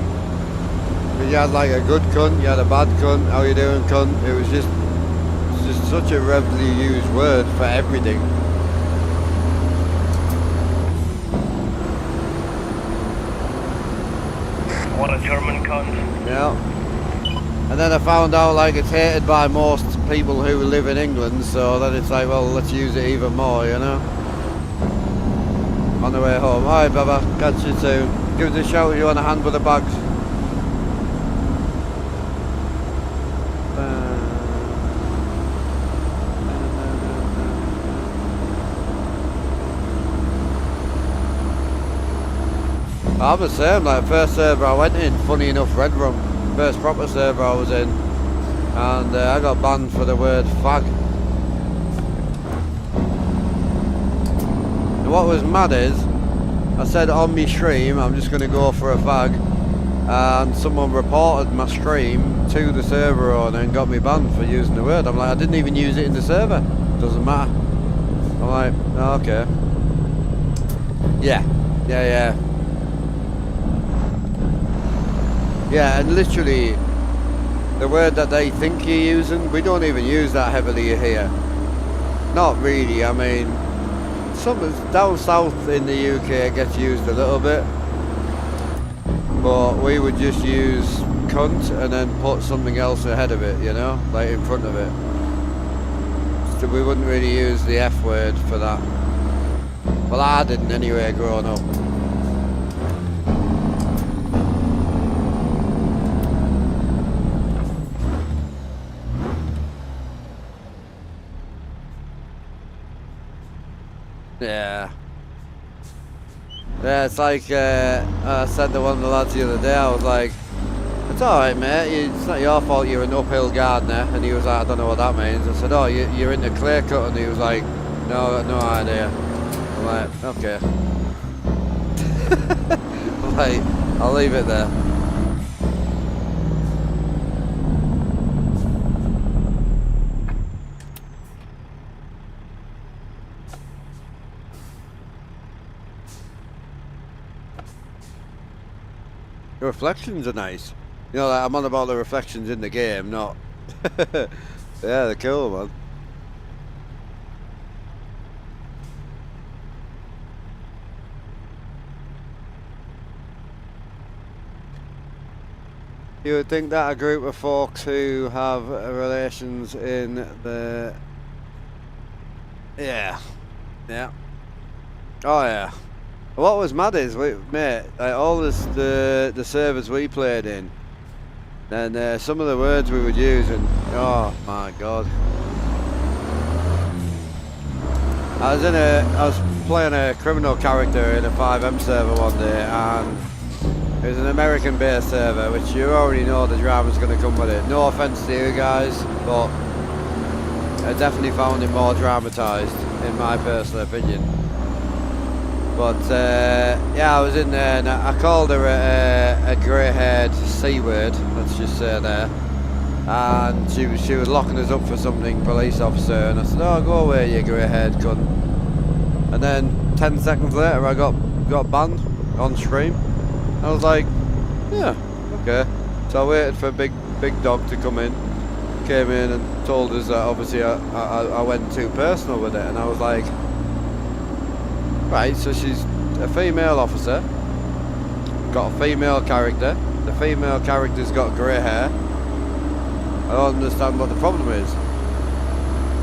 You had like a good cunt, you had a bad cunt, how you doing cunt? It was just such a readily used word for everything. What a German cunt. Yeah. And then I found out like it's hated by most people who live in England, so then it's like, well, let's use it even more, you know? On the way home. Alright, Baba, catch you soon. Give us a shout if you want a hand with the bags. I'm the same, like first server I went in, funny enough, Red Rum. First proper server I was in, and I got banned for the word fag. And what was mad is, I said on my stream I'm just going to go for a fag, and someone reported my stream to the server owner and got me banned for using the word. I'm like, I didn't even use it in the server, doesn't matter. I'm like, oh, okay. Yeah. Yeah, and literally, the word that they think you're using, we don't even use that heavily here. Not really, I mean, some down south in the UK it gets used a little bit, but we would just use cunt and then put something else ahead of it, you know, like in front of it. So we wouldn't really use the F word for that. Well, I didn't anyway growing up. Yeah, it's like I said to one of the lads the other day, I was like, it's alright mate, it's not your fault you're an uphill gardener. And he was like, I don't know what that means. I said, oh, you're into clear cut? And he was like, no, I've got no idea. I'm like, okay. I'm like, I'll leave it there. The reflections are nice. You know, like, I'm on about the reflections in the game, not... Yeah, they're cool, man. You would think that a group of folks who have relations in the... Yeah. Oh yeah. What was mad is, mate, like all the servers we played in, and some of the words we would use, and oh my god. I was playing a criminal character in a 5M server one day, and it was an American-based server, which you already know the drama's going to come with it. No offence to you guys, but I definitely found it more dramatised, in my personal opinion. But yeah, I was in there and I called her a grey-haired C-word, let's just say there. And she was locking us up for something, police officer, and I said, oh, go away, you grey-haired cunt. And then 10 seconds later I got banned on stream. I was like, yeah, okay. So I waited for a big dog to come in. Came in and told us that obviously I went too personal with it, and I was like, right, so she's a female officer, got a female character, the female character's got grey hair. I don't understand what the problem is.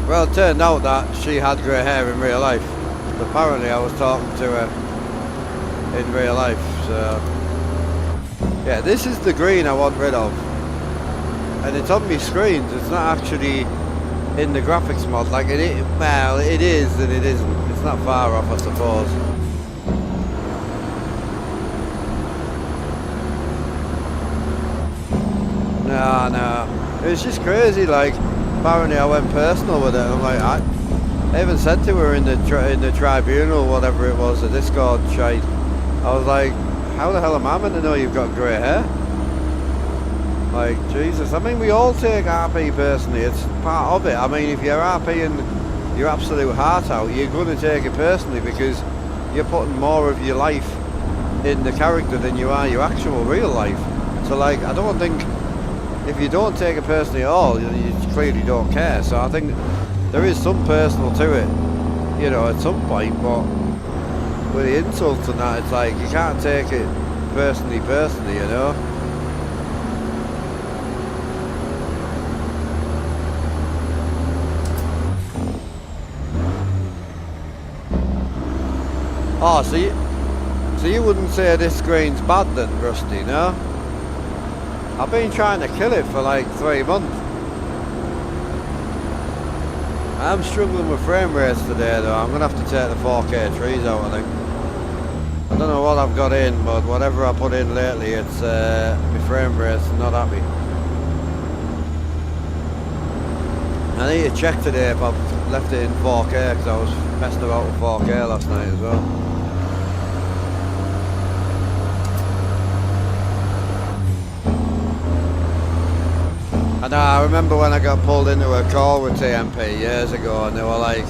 Well, it turned out that she had grey hair in real life. Apparently I was talking to her in real life, so... Yeah, this is the green I want rid of. And it's on my screens, it's not actually in the graphics mod, like well, it is and it isn't. It's not far off, I suppose. No. It was just crazy, like, apparently I went personal with it, and I'm like, I even said to her in the tribunal, whatever it was, the Discord shite, I was like, how the hell am I meant to know you've got grey hair? Like, Jesus, I mean, we all take RP personally, it's part of it. I mean, if you're RPing your absolute heart out, you're going to take it personally because you're putting more of your life in the character than you are your actual real life. So, like, I don't think, if you don't take it personally at all, you clearly don't care. So I think there is some personal to it, you know, at some point, but with the insults and that, it's like, you can't take it personally, you know? Oh, so you wouldn't say this screen's bad then, Rusty, no? I've been trying to kill it for like 3 months. I'm struggling with frame rates today though. I'm gonna have to take the 4K trees out, I think. I don't know what I've got in, but whatever I put in lately, it's my frame rate's not happy. I need to check today if I've left it in 4K because I was messed about with 4K last night as well. And I remember when I got pulled into a call with TMP years ago and they were like,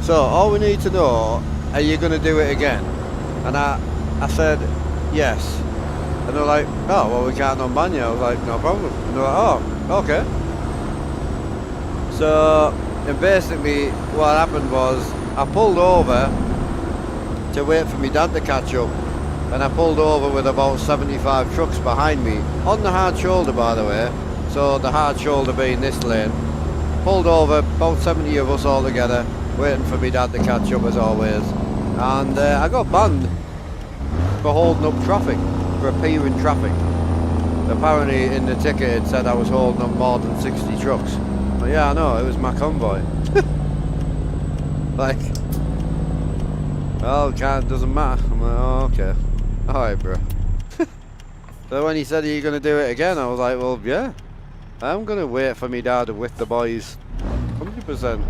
so all we need to know, are you going to do it again? And I said, yes. And they're like, oh, well we can't unban you. I was like, no problem. And they're like, oh, okay. So, and basically what happened was, I pulled over to wait for my dad to catch up. And I pulled over with about 75 trucks behind me, on the hard shoulder by the way. So the hard shoulder being this lane. Pulled over, about 70 of us all together, waiting for my dad to catch up as always. And I got banned for holding up traffic, for appearing traffic. Apparently in the ticket it said I was holding up more than 60 trucks. But yeah, I know, it was my convoy. Like, well, doesn't matter. I'm like, oh, okay. Alright, bro. So when he said, are you going to do it again? I was like, well, yeah. I'm going to wait for me dad with the boys. 100%.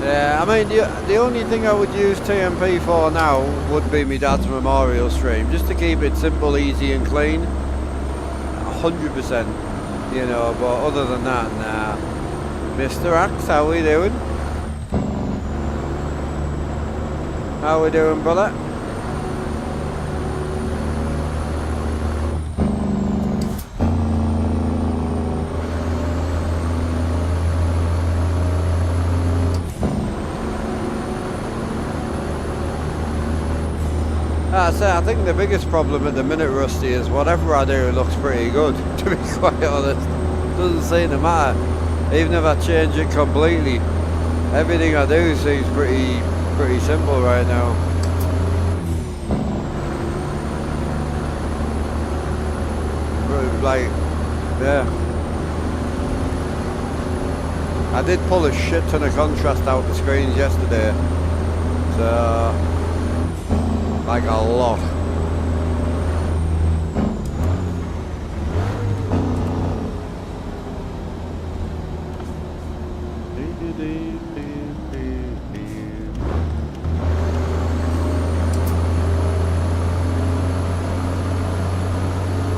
Yeah, I mean, the only thing I would use TMP for now would be my dad's memorial stream, just to keep it simple, easy and clean. 100%, you know, but other than that, nah. Mr. Axe, how we doing? How we doing, brother? I think the biggest problem at the minute, Rusty, is whatever I do looks pretty good, to be quite honest. Doesn't seem to matter. Even if I change it completely, everything I do seems pretty simple right now. Like, yeah. I did pull a shit ton of contrast out the screens yesterday. So, like a lot.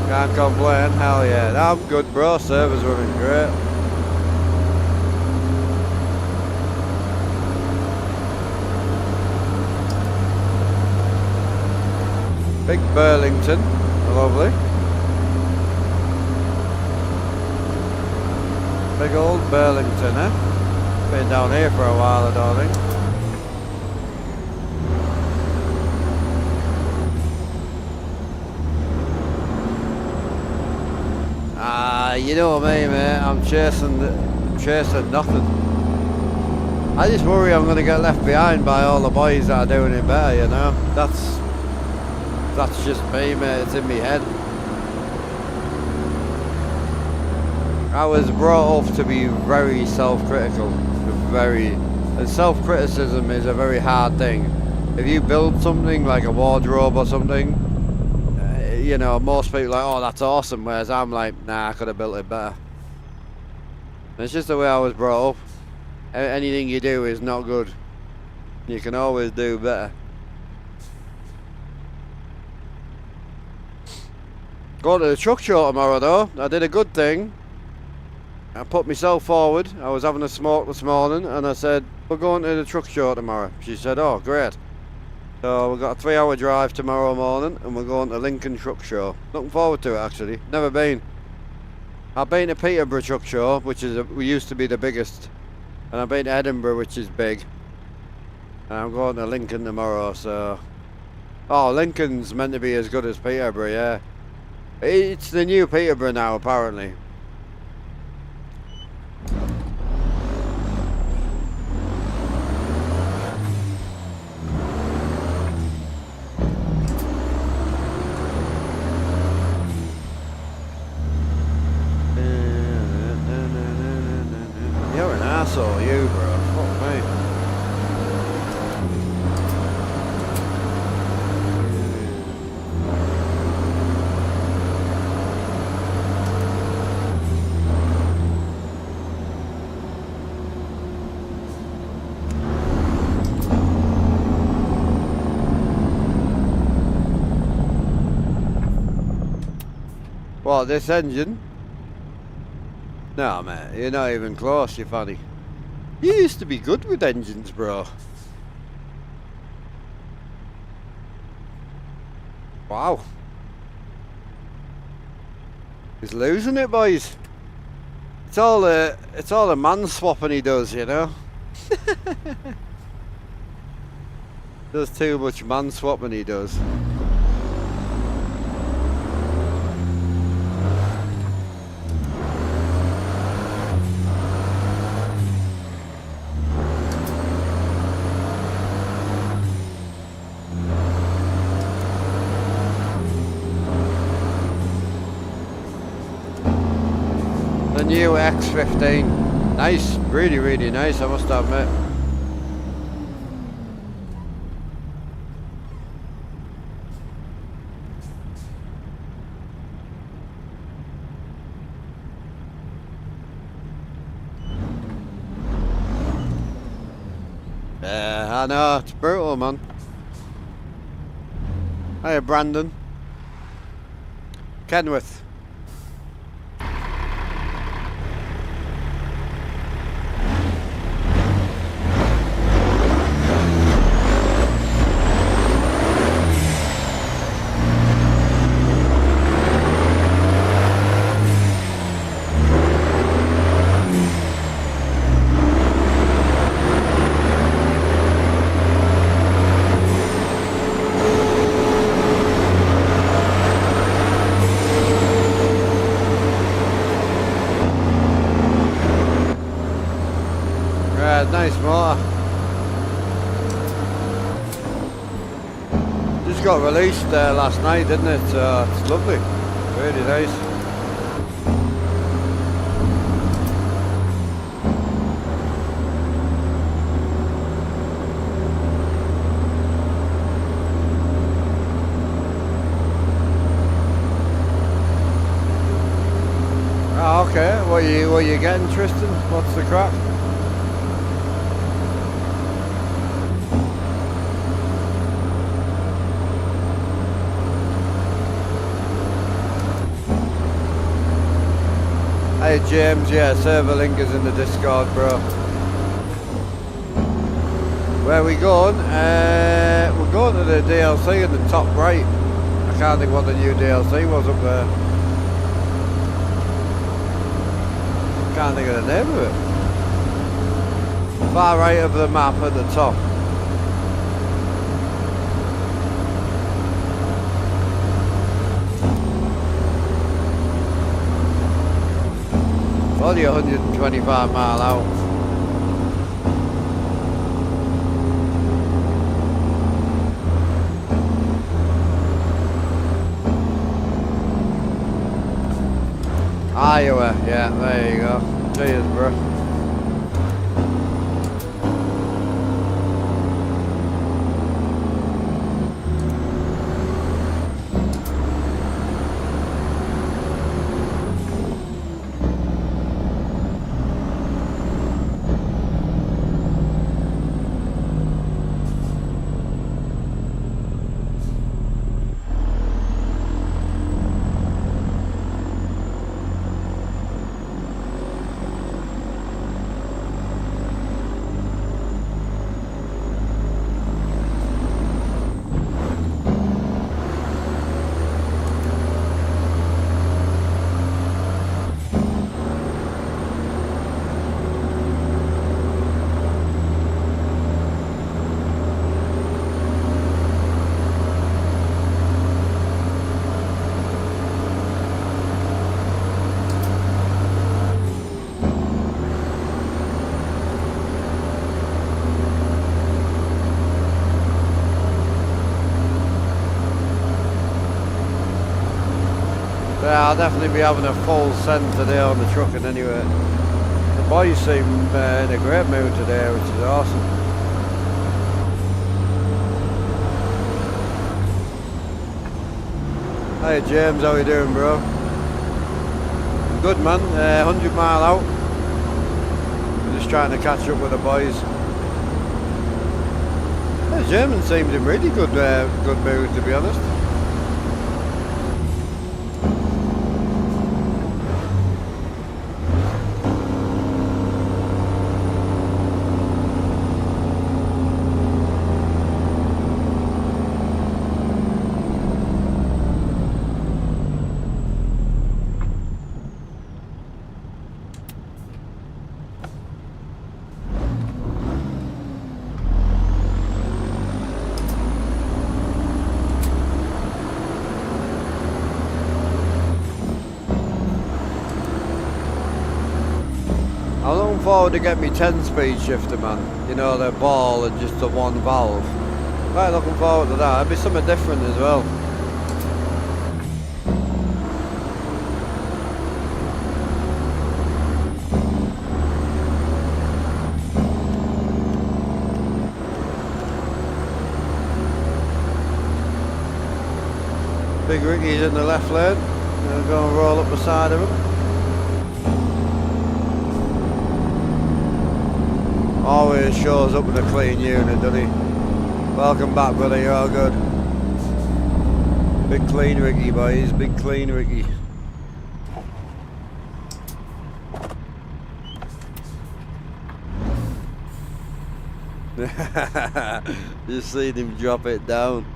Can't complain, hell yeah. I'm good, bro, server's running great. Big Burlington, lovely. Big old Burlington, eh? Been down here for a while, I don't think. You know me, mate. I'm chasing nothing. I just worry I'm going to get left behind by all the boys that are doing it better, you know. That's just me, mate. It's in my head. I was brought up to be very self-critical. And self-criticism is a very hard thing. If you build something like a wardrobe or something, you know, most people are like, oh, that's awesome. Whereas I'm like, nah, I could have built it better. And it's just the way I was brought up. Anything you do is not good. You can always do better. Going to the truck show tomorrow though. I did a good thing. I put myself forward. I was having a smoke this morning and I said, we're going to the truck show tomorrow. She said, oh great. So we've got a 3-hour drive tomorrow morning and we're going to Lincoln Truck Show. Looking forward to it actually. Never been. I've been to Peterborough Truck Show, which used to be the biggest. And I've been to Edinburgh, which is big. And I'm going to Lincoln tomorrow, so... Oh, Lincoln's meant to be as good as Peterborough, yeah. It's the new Peterborough now, apparently. You're an asshole, you, bro. Fuck me. What, this engine? No, mate, you're not even close, you funny. You used to be good with engines, bro. Wow. He's losing it, boys. It's all the man swapping he does, you know. Does too much man swapping he does. The new X15. Nice, really, really nice, I must admit. Yeah, I know, it's brutal, man. Hiya, Brandon. Kenworth. Nice motor. Just got released last night, didn't it? It's lovely. Really nice. Ah, okay. What you getting, Tristan? What's the crack? Hey James, yeah, server link is in the Discord, bro. Where are we going? We're going to the DLC in the top right. I can't think what the new DLC was up there. Can't think of the name of it. Far right of the map at the top. Only 125 mile out. Iowa, yeah, there you go. Cheers, bro. Yeah, I'll definitely be having a full send today on the trucking anyway. The boys seem in a great mood today, which is awesome. Hey James, how you doing, bro? Good man, 100 mile out. Just trying to catch up with the boys. The German seemed in really good mood, to be honest. I'm looking forward to get me 10-speed shifter, man. You know, the ball and just the one valve. Right, looking forward to that. It'll be something different as well. Big Ricky's in the left lane. I'm going to roll up the side of him. Always shows up with a clean unit, doesn't he? Welcome back, brother, you're all good. Big clean Ricky, boys, big clean Ricky. Just seen him drop it down.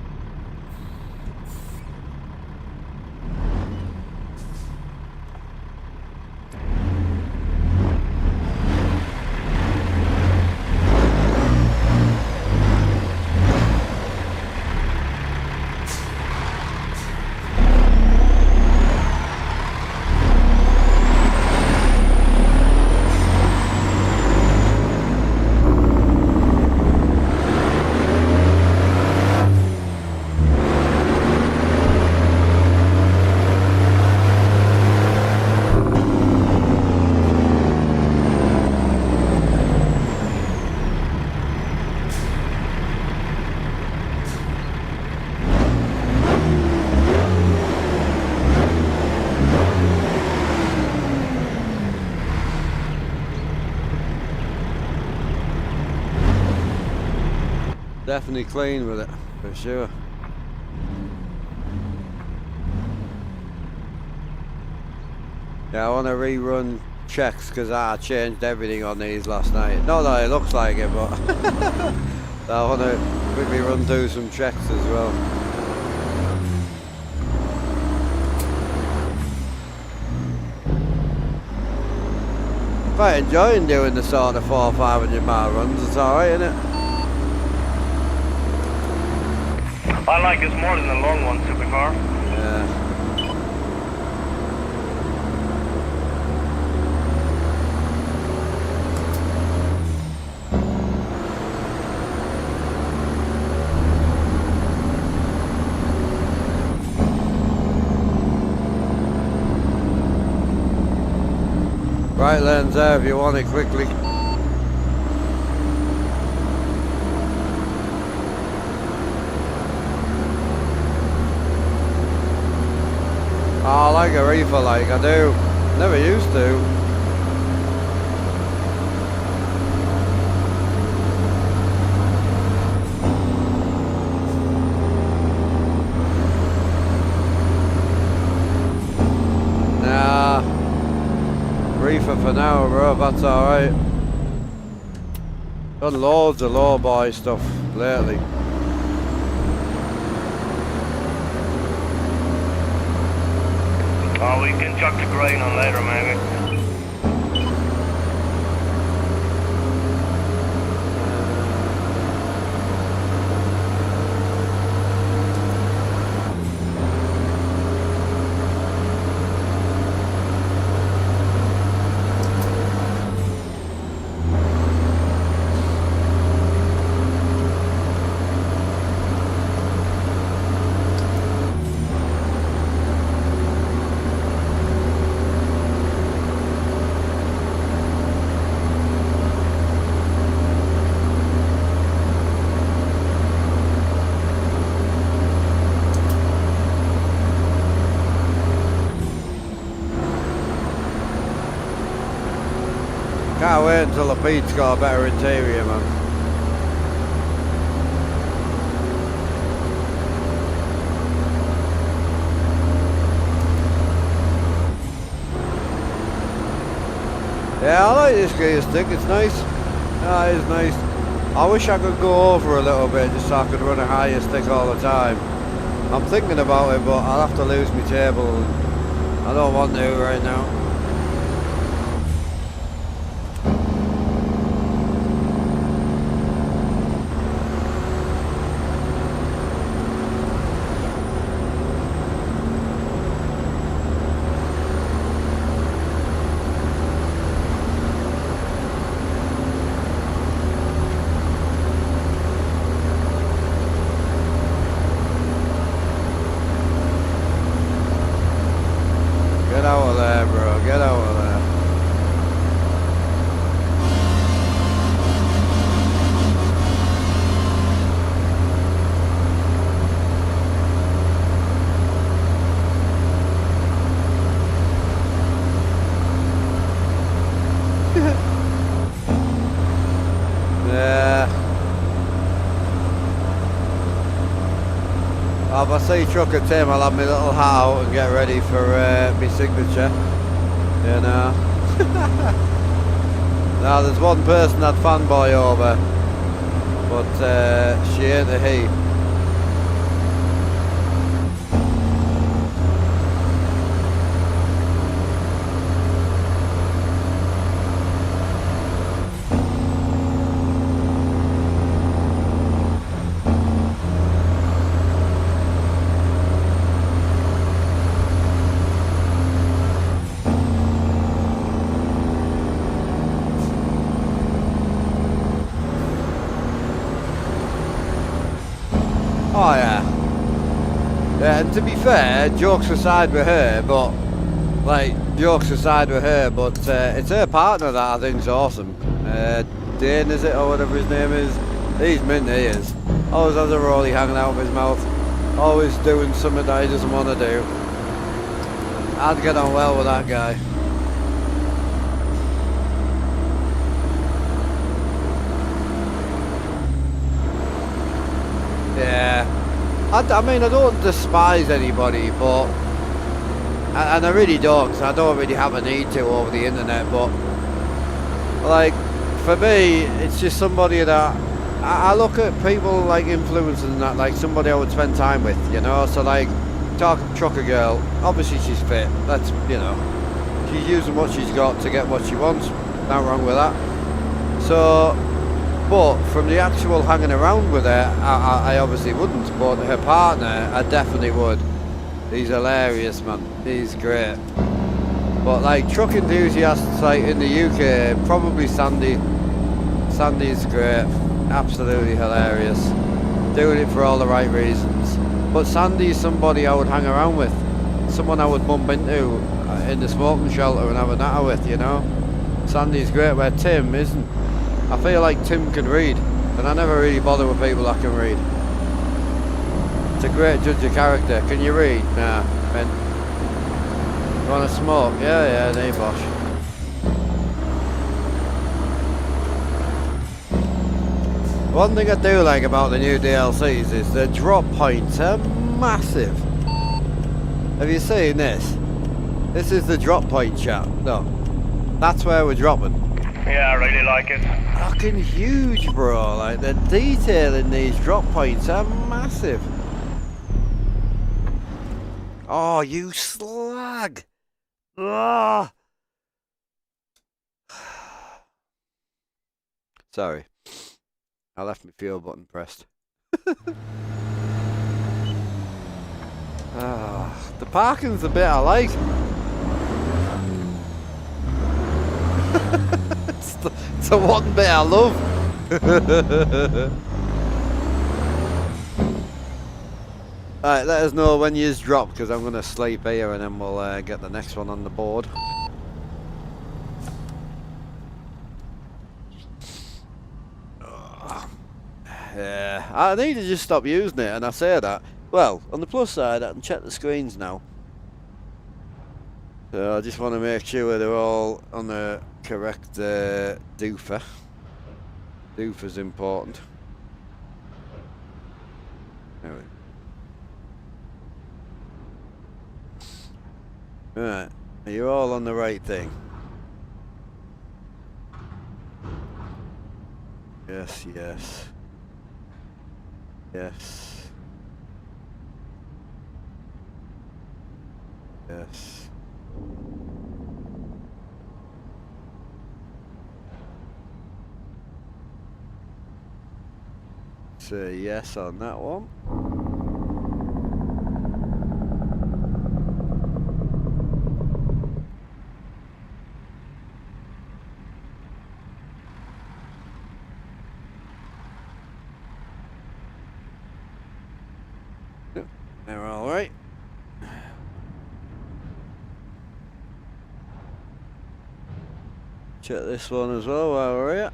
Definitely clean with it, for sure. Yeah, I want to rerun checks because I changed everything on these last night. Not that it looks like it, but I want to quickly run through some checks as well. Quite enjoying doing the sort of 400 or 500 mile runs. It's alright, isn't it? I like this more than the long ones, to be fair. Yeah. Right lane's there if you want it quickly. Oh, I like a reefer, like I do. Never used to. Nah. Reefer for now, bro, that's alright. Done loads of low boy stuff lately. Oh, we can chuck the grain on later, maybe. Can't wait until the Pete's got a better interior, man. Yeah, I like this gear stick, it's nice. Yeah, it is nice. I wish I could go over a little bit just so I could run a higher stick all the time. I'm thinking about it, but I'll have to lose my table. And I don't want to right now. Get out of there, bro. Get out of there. Yeah. If I see Trucker Tim, I'll have my little hat out and get ready for my signature. You know. Now there's one person that fanboy over, but she ain't a he. Oh yeah. Yeah, and to be fair, jokes aside with her, but it's her partner that I think's awesome. Dane, is it, or whatever his name is? He's mint, he is. Always has a rollie hanging out of his mouth. Always doing something that he doesn't want to do. I'd get on well with that guy. Yeah, I mean, I don't despise anybody, but, and I really don't, because I don't really have a need to over the internet, but, like, for me, it's just somebody that, I look at people like influencers and that, like somebody I would spend time with, you know, so like, talking Trucker Girl, obviously she's fit, that's, you know, she's using what she's got to get what she wants, not wrong with that, so, but from the actual hanging around with her, I obviously wouldn't, but her partner, I definitely would. He's hilarious, man, he's great. But like truck enthusiasts like in the UK, probably Sandy. Sandy's great, absolutely hilarious. Doing it for all the right reasons. But Sandy's somebody I would hang around with. Someone I would bump into in the smoking shelter and have a natter with, you know? Sandy's great where Tim isn't. I feel like Tim can read, and I never really bother with people that can read. It's a great judge of character. Can you read? Nah, man. You wanna smoke? Yeah, nay bosh. One thing I do like about the new DLCs is the drop points are massive. Have you seen this? This is the drop point, chat. No. That's where we're dropping. Yeah, I really like it. Fucking huge, bro. Like, the detail in these drop points are massive. Oh, you slag. Ah. Sorry. I left my fuel button pressed. The parking's the bit I like. It's the one bit I love. Alright, let us know when you's drop, because I'm going to sleep here and then we'll get the next one on the board. Yeah, I need to just stop using it, and I say that. Well, on the plus side, I can check the screens now. So I just want to make sure they're all on the correct doofer. Doofer's important. Anyway. Right, you're all on the right thing. Yes, yes. Yes. Yes. Say yes on that one. They're all right. Check this one as well while we're here.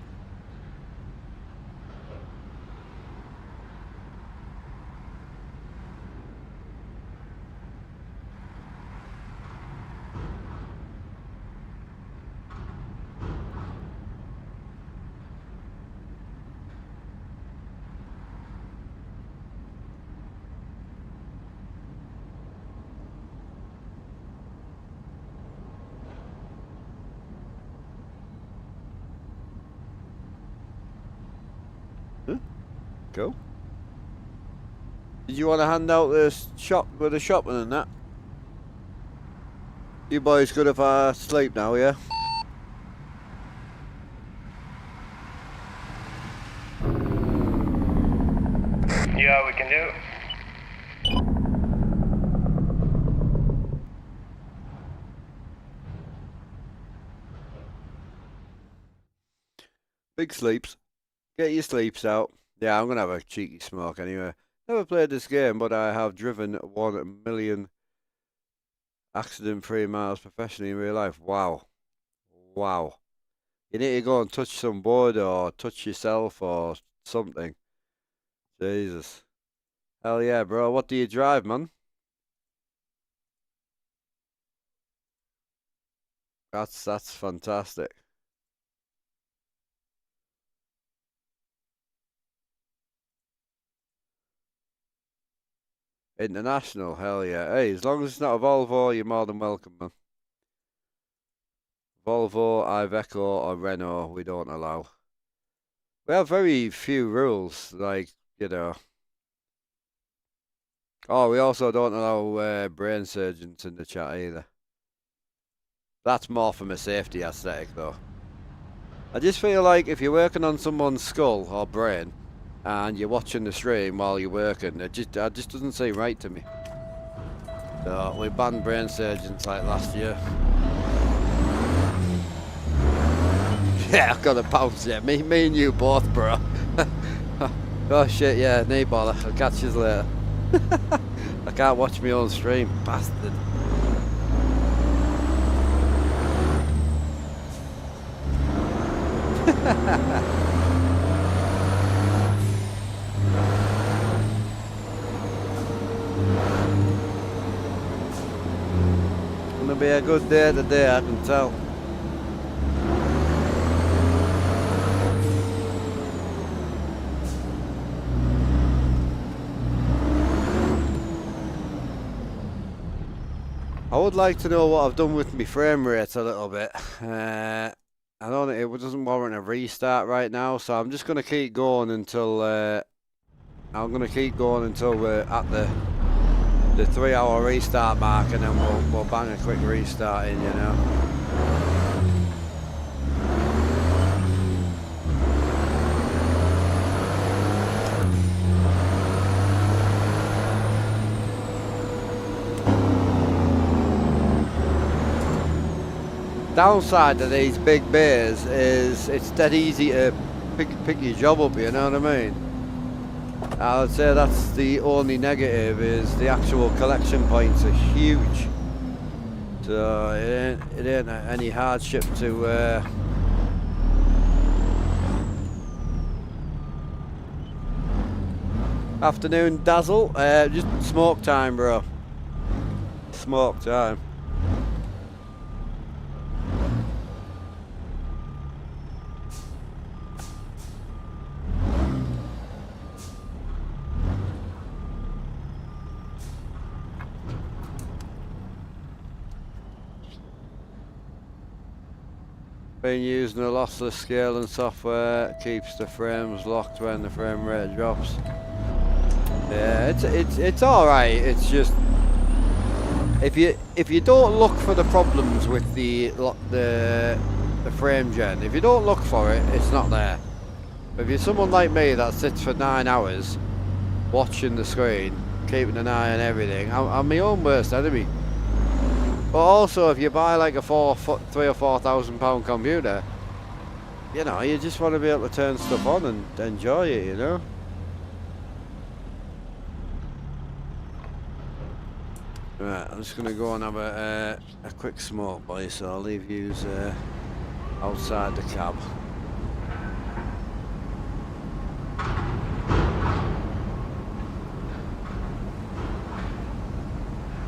Cool. Did you want to hand out the shop with the shopping and that? You boys good if I sleep now, yeah? Yeah, we can do it. Big sleeps. Get your sleeps out. Yeah, I'm going to have a cheeky smoke anyway. Never played this game, but I have driven 1 million accident-free miles professionally in real life. Wow. Wow. You need to go and touch some board or touch yourself or something. Jesus. Hell yeah, bro. What do you drive, man? That's fantastic. International, hell yeah. Hey, as long as it's not a Volvo, you're more than welcome, man. Volvo, Iveco, or Renault, we don't allow. We have very few rules, like, you know. Oh, we also don't allow brain surgeons in the chat either. That's more from a safety aesthetic, though. I just feel like if you're working on someone's skull or brain, and you're watching the stream while you're working, it just doesn't seem right to me. So we banned brain surgeons like last year. Yeah, I've got a bounce, yeah. Me and you both, bro. Oh shit, yeah, knee baller. I'll catch you later. I can't watch me on stream, bastard. Gonna be a good day today, I can tell. I would like to know what I've done with my frame rate a little bit. I don't think it doesn't warrant a restart right now, so I'm just gonna keep going until we're at the 3 hour restart mark, and then we'll bang a quick restart in, you know. Downside to these big bays is it's dead easy to pick your job up, you know what I mean? I would say that's the only negative, is the actual collection points are huge. So it ain't any hardship to Afternoon Dazzle, just smoke time, bro. Smoke time. Been using a lossless scaling software, keeps the frames locked when the frame rate drops. Yeah, it's all right. It's just if you don't look for the problems with the frame gen, if you don't look for it, it's not there. If you're someone like me that sits for 9 hours watching the screen, keeping an eye on everything, I'm my own worst enemy. But also, if you buy like a £3,000 or £4,000 computer, you know, you just want to be able to turn stuff on and enjoy it, you know. Right, I'm just gonna go and have a quick smoke, boys. So I'll leave yous outside the cab.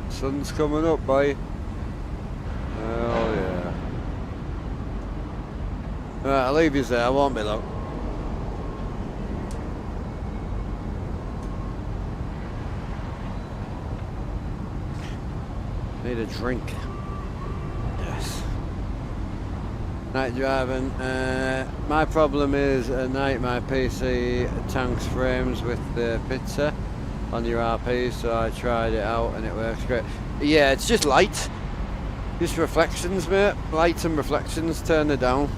Sun's coming up, boy. Oh yeah. Right, I'll leave you there, I won't be long. Need a drink. Yes. Night driving. My problem is at night my PC tanks frames with the pizza on your RP, so I tried it out and it works great. Yeah, it's just light. Just reflections, mate. Light and reflections, turn it down.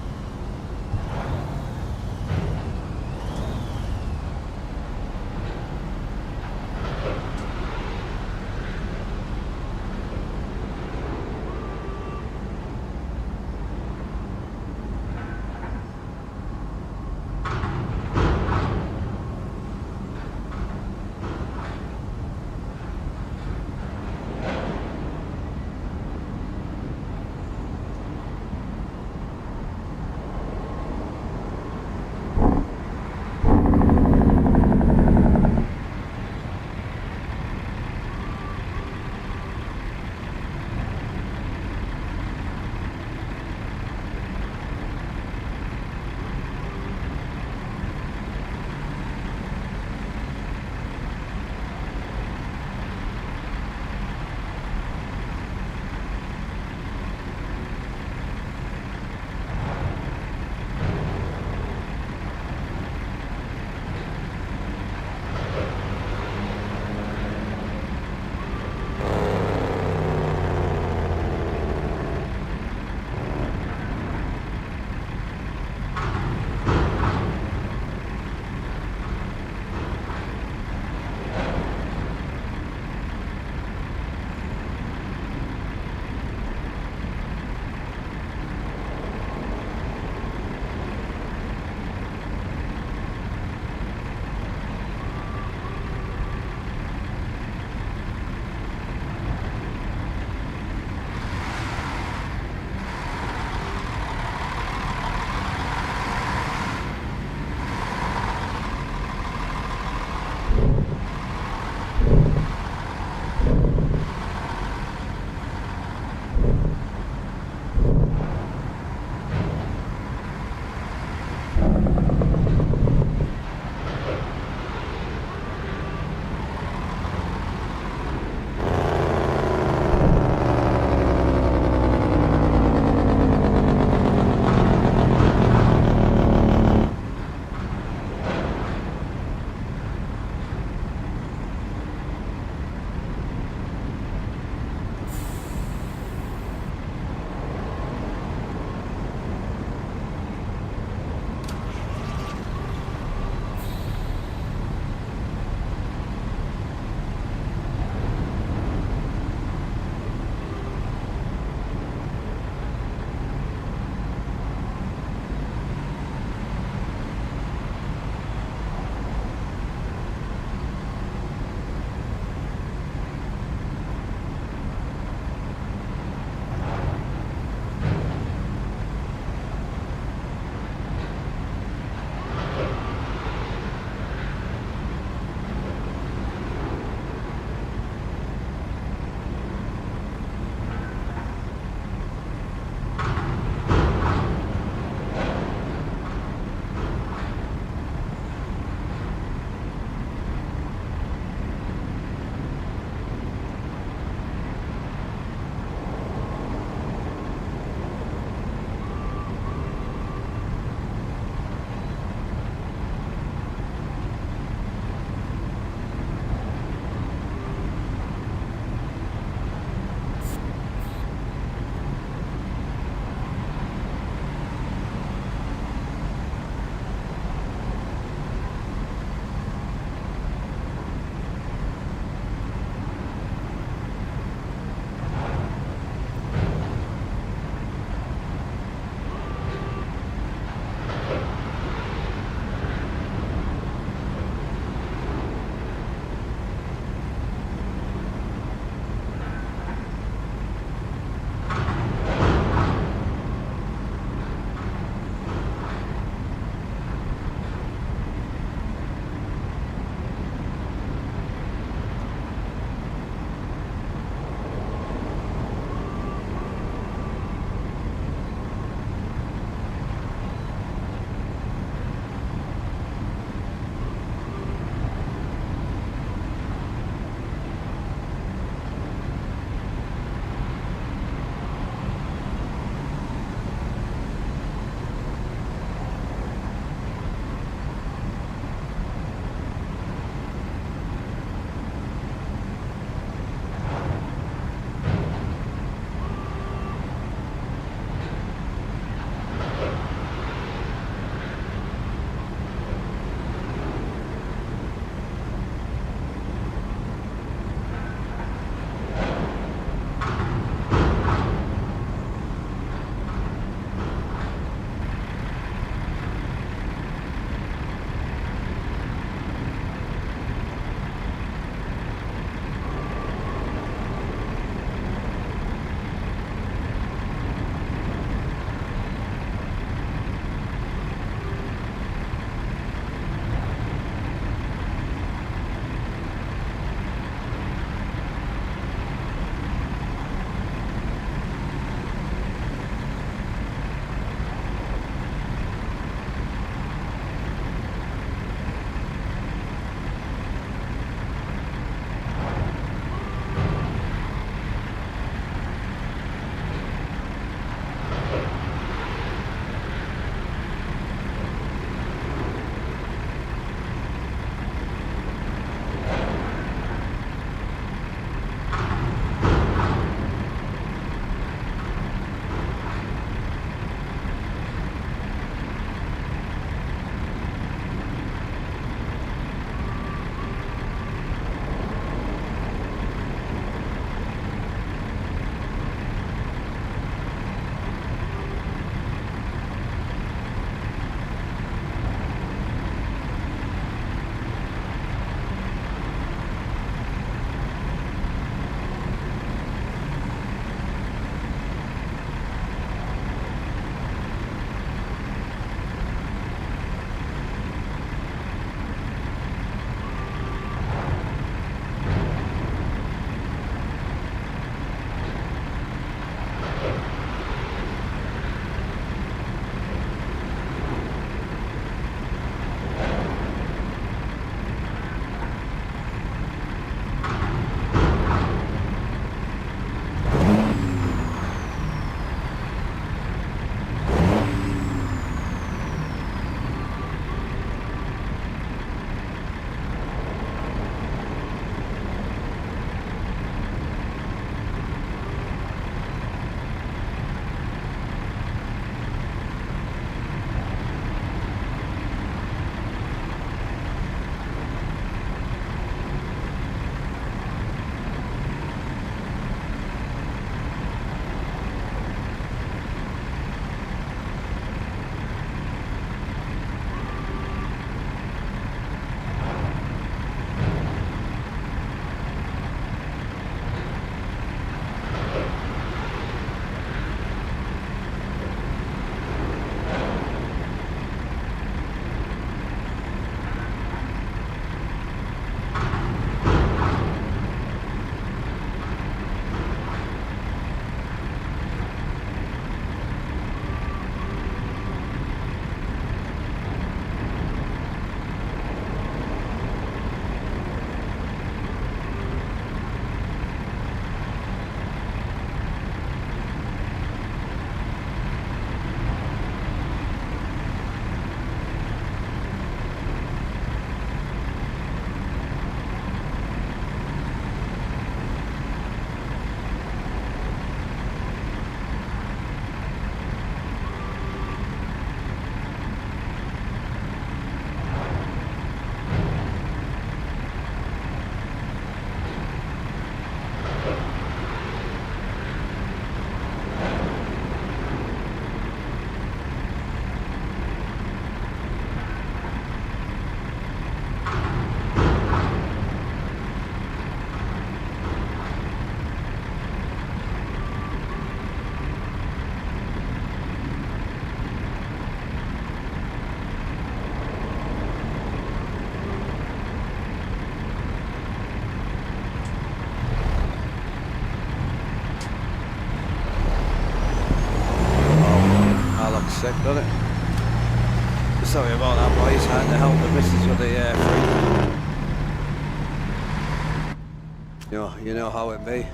You know how it be.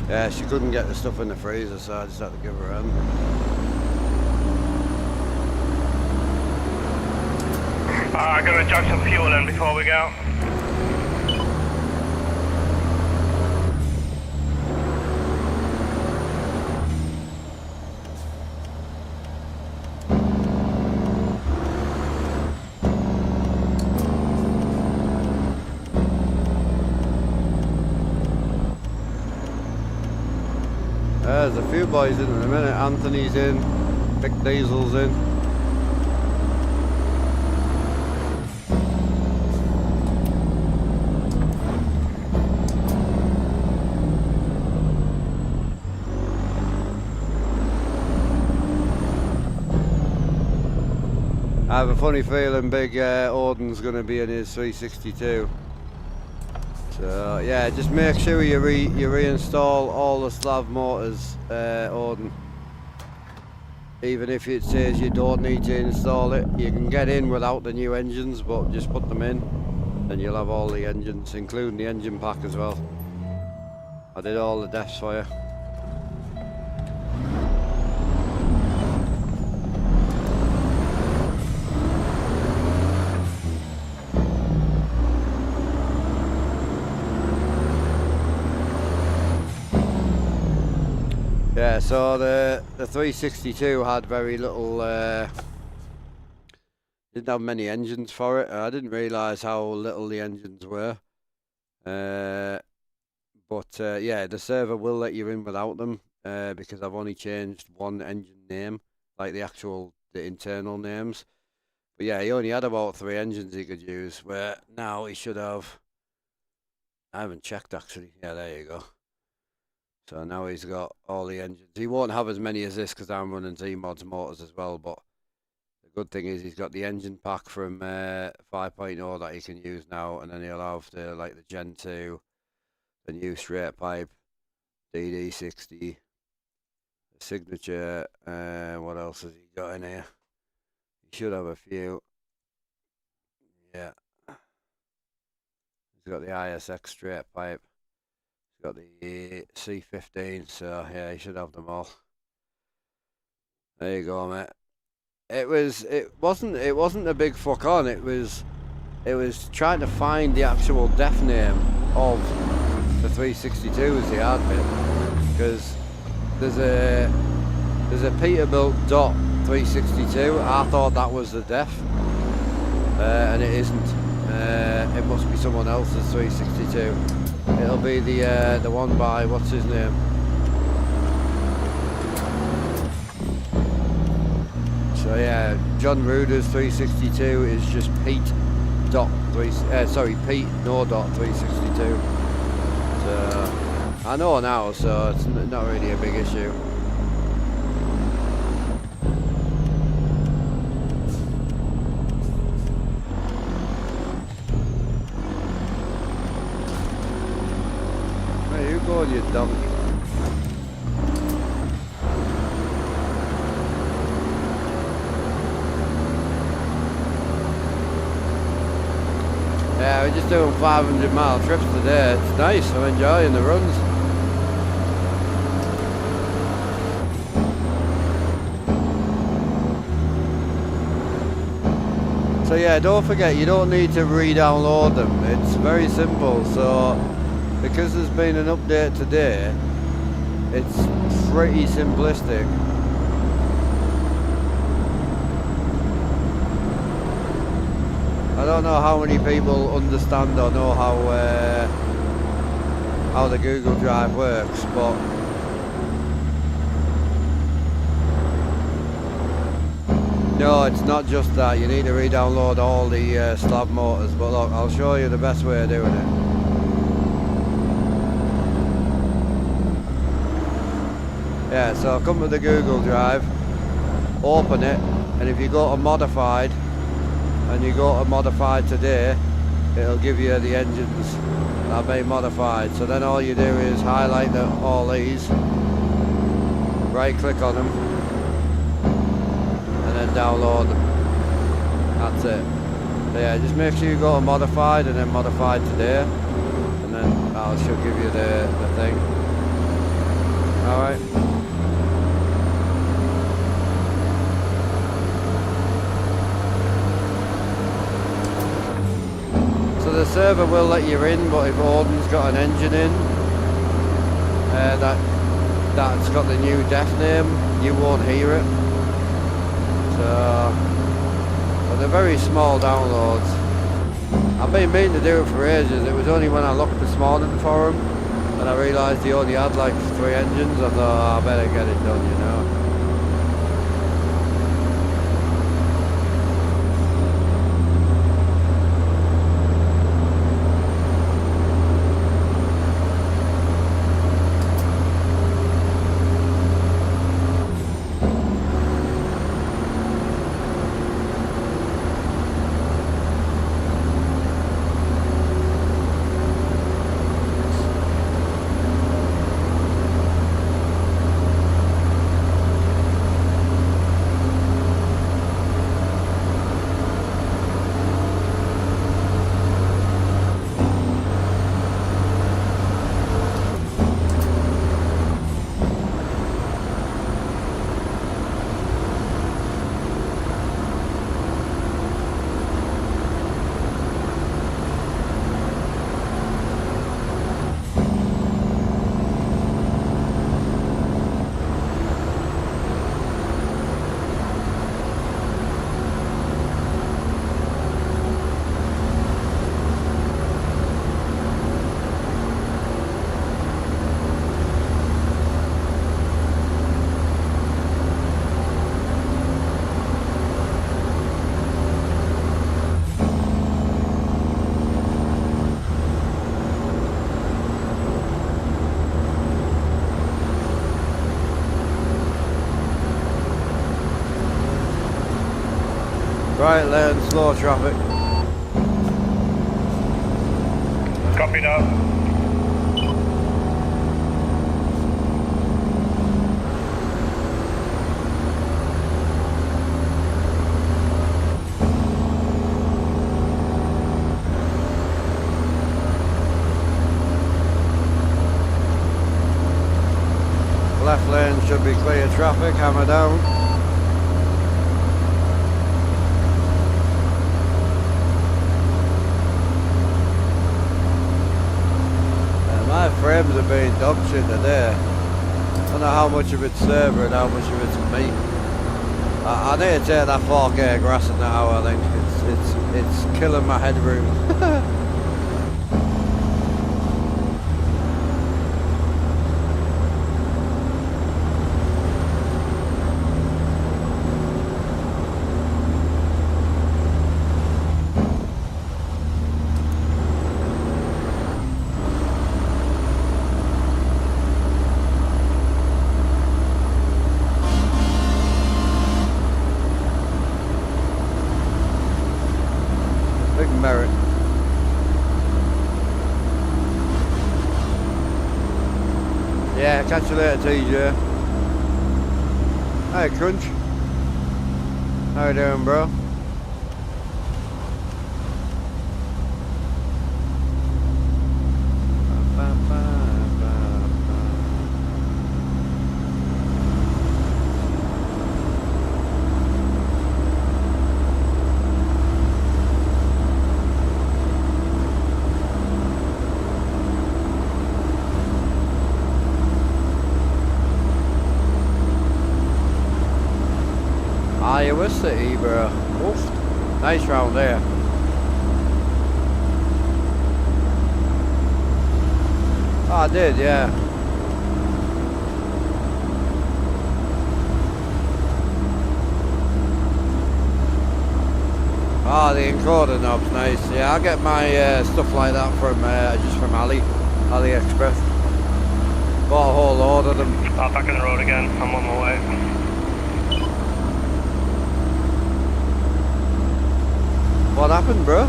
Yeah, she couldn't get the stuff in the freezer, so I just had to give her a hand. I'm gonna jug some fuel in before we go. There's a few boys in a minute. Anthony's in, Big Diesel's in. I have a funny feeling Big Odin's going to be in his 362. So yeah, just make sure you reinstall all the Slav motors, Odin. Even if it says you don't need to install it, you can get in without the new engines, but just put them in and you'll have all the engines, including the engine pack as well. I did all the defs for you. Yeah, so the 362 had very little, didn't have many engines for it. I didn't realise how little the engines were. But yeah, the server will let you in without them, because I've only changed one engine name, like the internal names. But yeah, he only had about 3 engines he could use, where now he should have, I haven't checked actually. Yeah, there you go. So now he's got all the engines. He won't have as many as this because I'm running Z-Mods motors as well, but the good thing is he's got the engine pack from 5.0 that he can use now, and then he'll have the Gen 2, the new straight pipe, DD60, the signature, what else has he got in here? He should have a few. Yeah. He's got the ISX straight pipe. Got the C15, so yeah, you should have them all. There you go, mate. It wasn't a big fuck on. It was trying to find the actual def name of the 362 as the hard bit, because there's a Peterbilt dot 362. I thought that was the def, and it isn't. It must be someone else's 362. It'll be the one by, what's his name? So yeah, John Ruder's 362 is just Pete dot Pete no dot 362. So I know now, so it's not really a big issue. You go, you donkey. Yeah, we're just doing 500-mile trips today. It's nice, I'm enjoying the runs. So yeah, don't forget, you don't need to re-download them. It's very simple, so because there's been an update today, it's pretty simplistic. I don't know how many people understand or know how the Google Drive works, but no, it's not just that. You need to re-download all the slab motors, but look, I'll show you the best way of doing it. Yeah, so come to the Google Drive, open it, and if you go to Modified, and you go to Modified today, it'll give you the engines I've been modified. So then all you do is highlight all these, right click on them, and then download them. That's it. So yeah, just make sure you go to modified and then modified today, and then that should give you the thing. Alright. So the server will let you in, but if Odin's got an engine in that's got the new death name, you won't hear it. So, but they're very small downloads. I've been meaning to do it for ages. It was only when I looked this morning for them and I realised he only had like 3 engines. I thought, oh, I better get it done, you know. Right lane, slow traffic. Copy that. Left lane should be clear traffic, hammer down. My frames are being dog shit today. I don't know how much of it's server and how much of it's me. I need to take that 4K grass in the hour. I think it's killing my headroom. Merit. Yeah, catch you later, TJ. Hey, Crunch. How you doing, bro? Iowa City, bro. Oof. Nice round there. Oh, I did, yeah. Oh, the encoder knob's nice. Yeah, I get my stuff like that from just from AliExpress. Bought a whole load of them. Back on the road again. I'm on my way. What happened, bro?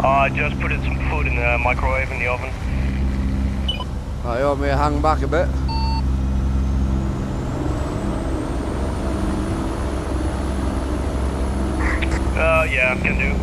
I just put some food in the microwave in the oven. Right, you want me to hang back a bit? Yeah, can do.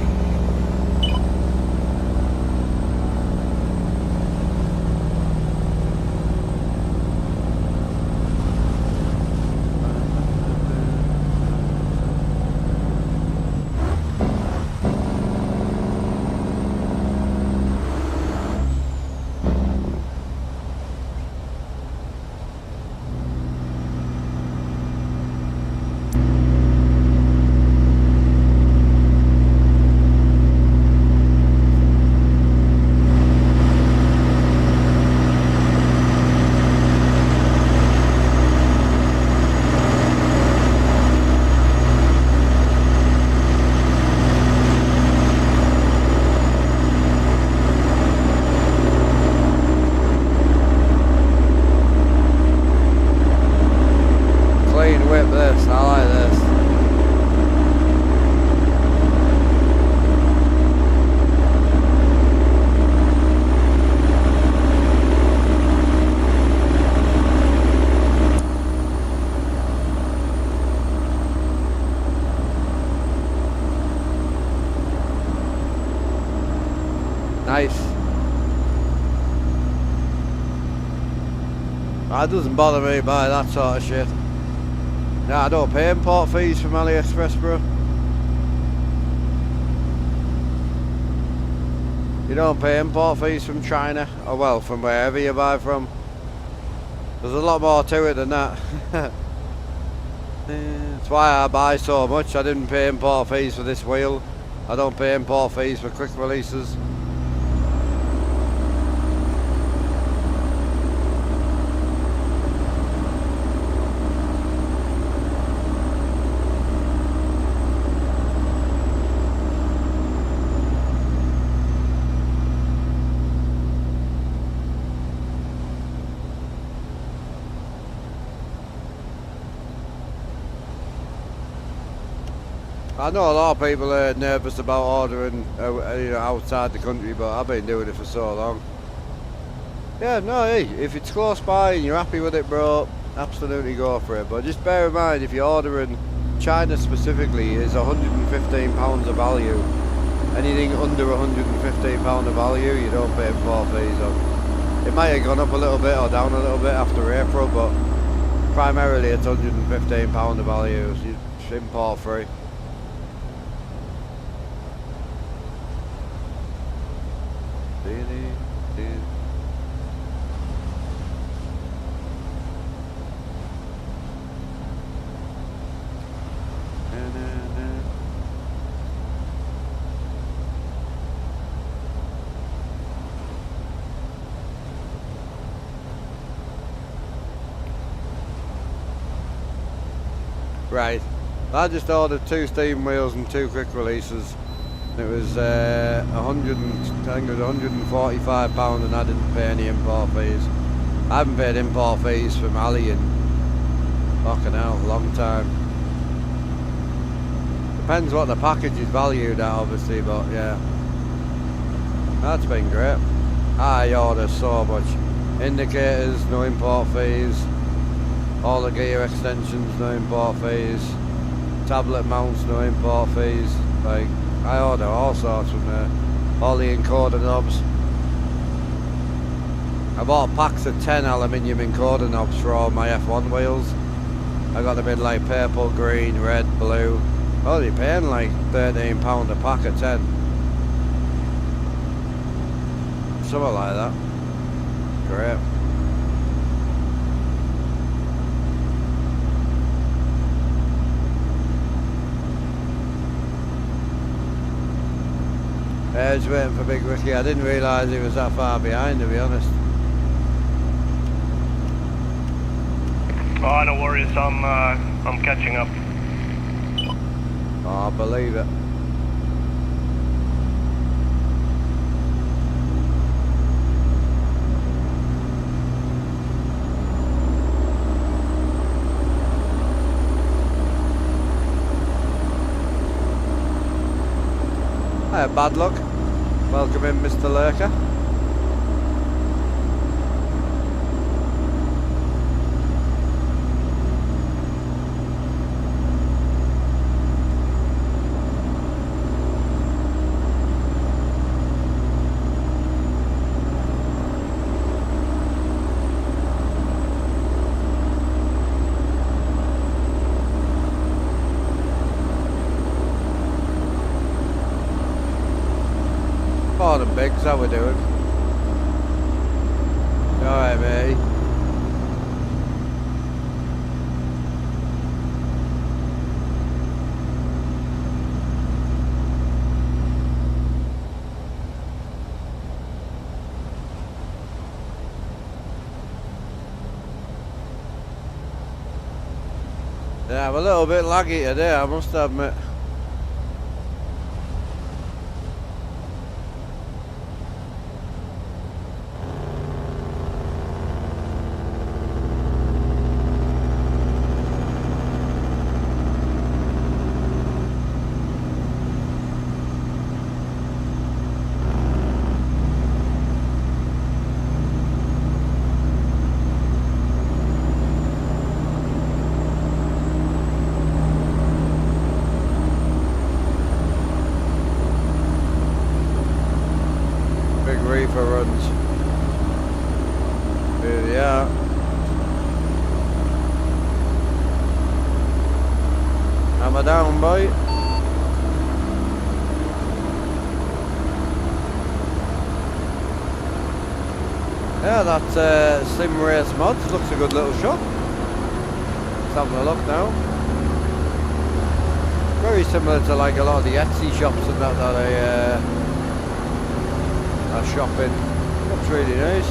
Clean whip this, I like this. Nice. That doesn't bother me by that sort of shit. Nah, I don't pay import fees from AliExpress, bro. You don't pay import fees from China, or well, from wherever you buy from. There's a lot more to it than that. That's why I buy so much. I didn't pay import fees for this wheel. I don't pay import fees for quick releases. I know a lot of people are nervous about ordering outside the country, but I've been doing it for so long. Yeah, no, hey, if it's close by and you're happy with it, bro, absolutely go for it. But just bear in mind, if you're ordering China specifically, is £115 of value. Anything under £115 of value, you don't pay import fees on. It might have gone up a little bit or down a little bit after April, but primarily it's £115 of value. It's import free. Right, I just ordered 2 steam wheels and 2 quick releases. It was I think it was £145 and I didn't pay any import fees. I haven't paid import fees from Ali in fucking hell, a long time. Depends what the package is valued at, obviously, but yeah. That's been great. I order so much. Indicators, no import fees. All the gear extensions, no import fees. Tablet mounts, no import fees. Like, I order all sorts from there. All the encoder knobs. I bought packs of 10 aluminium encoder knobs for all my F1 wheels. I got them in like purple, green, red, blue. Oh, they're paying like £13 a pack of 10. Something like that. Great. I was waiting for Big Ricky. I didn't realise he was that far behind, to be honest. Oh, no worries. I'm catching up. Oh, I believe it. I had bad luck. Welcome in, Mr. Lurker. Morning, Biggs, how we doing? You alright, mate? Yeah, I'm a little bit laggy today, I must admit. Reefer runs. Here they are. Hammer down, boy. Yeah, that Sim Race Mods looks a good little shop. Just having a look now. Very similar to like a lot of the Etsy shops and that I shop in. Looks really nice.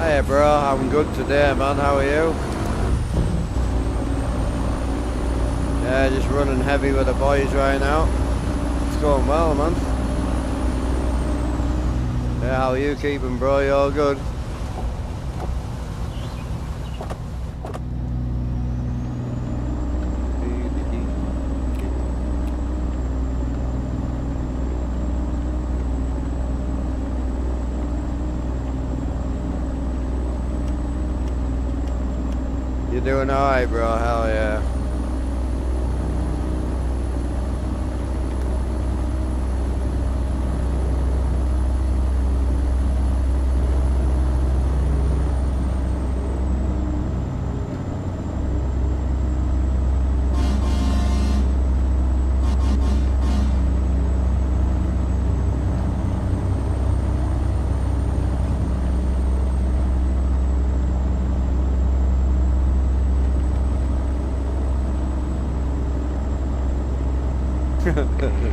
Hey bro, I'm good today man, how are you? Yeah, just running heavy with the boys right now. It's going well man. Yeah, how are you keeping bro, you all good? You doing alright bro, hell yeah.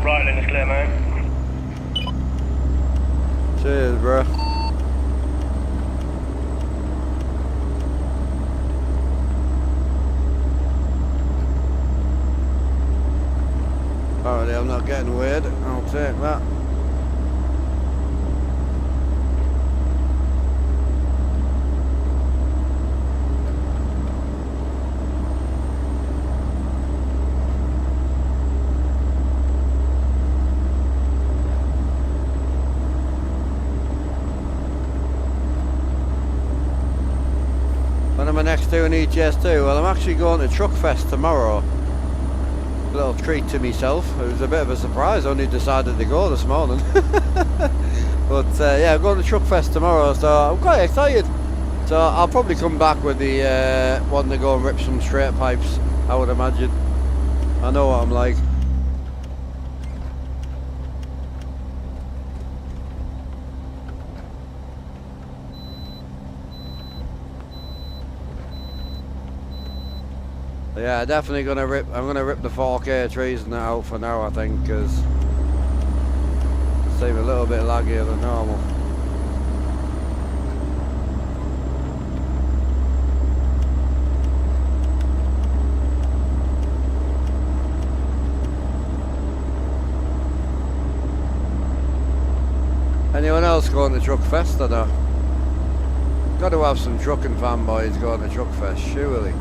Right, then it's clear, mate. Cheers bro. Alright, I'm not getting weird, I'll take that. When am I next doing doing ETS2? Well, I'm actually going to Truckfest tomorrow. A little treat to myself. It was a bit of a surprise. I only decided to go this morning. But yeah, I'm going to Truckfest tomorrow, so I'm quite excited. So I'll probably come back with the one to go and rip some straight pipes, I would imagine. I know what I'm like. Yeah, definitely gonna rip. I'm gonna rip the 4K trees and that out for now, I think, because it seems a little bit laggier than normal. Anyone else going to Truckfest or not? Got to have some trucking fanboys going to Truckfest, surely.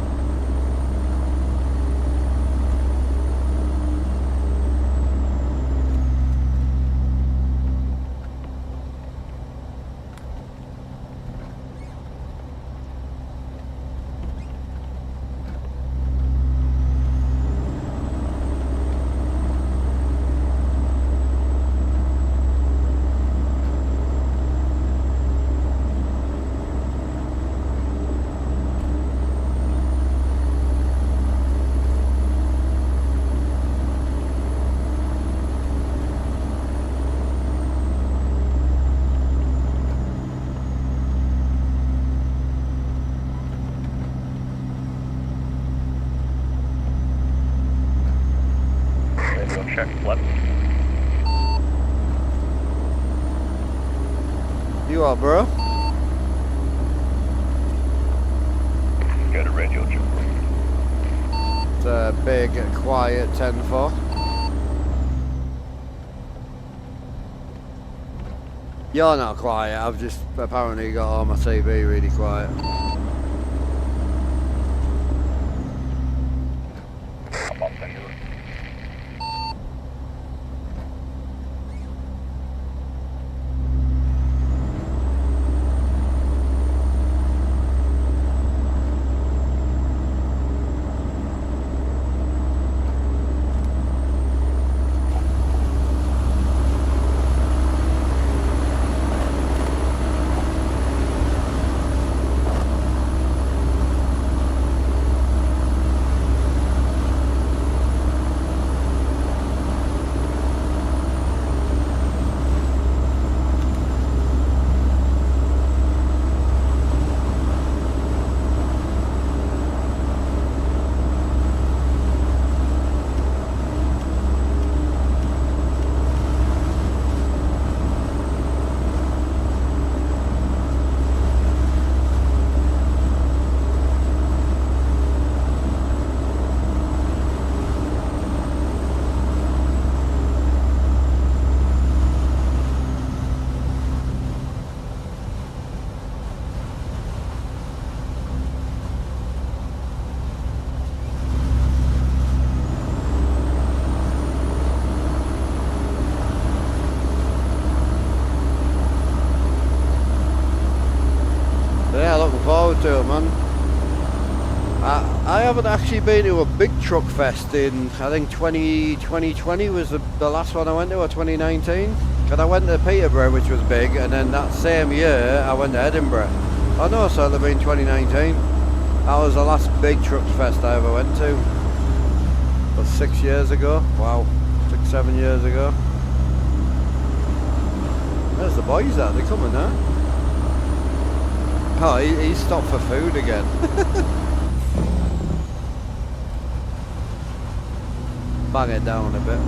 Check left. You are, bro? Got a radio check. It's a big, quiet 10-4. You're not quiet. I've just apparently got all my TV really quiet. I'm up anyway. Forward to it, man. I haven't actually been to a big truck fest in, I think 2020 was the last one I went to, or 2019. Because I went to Peterborough, which was big, and then that same year I went to Edinburgh. Oh no, so it'll have been 2019. That was the last big truck fest I ever went to. It was 6 years ago. Wow, 6, 7 years ago. There's the boys out, they're coming now. Oh, he stopped for food again. Bang it down a bit.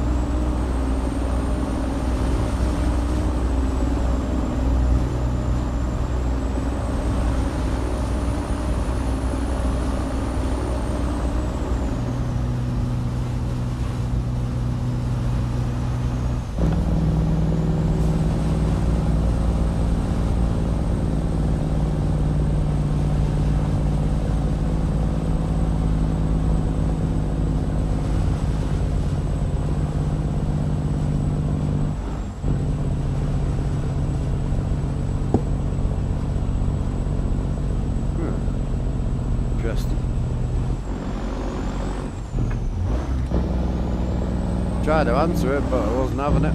tried to answer it, but I wasn't having it.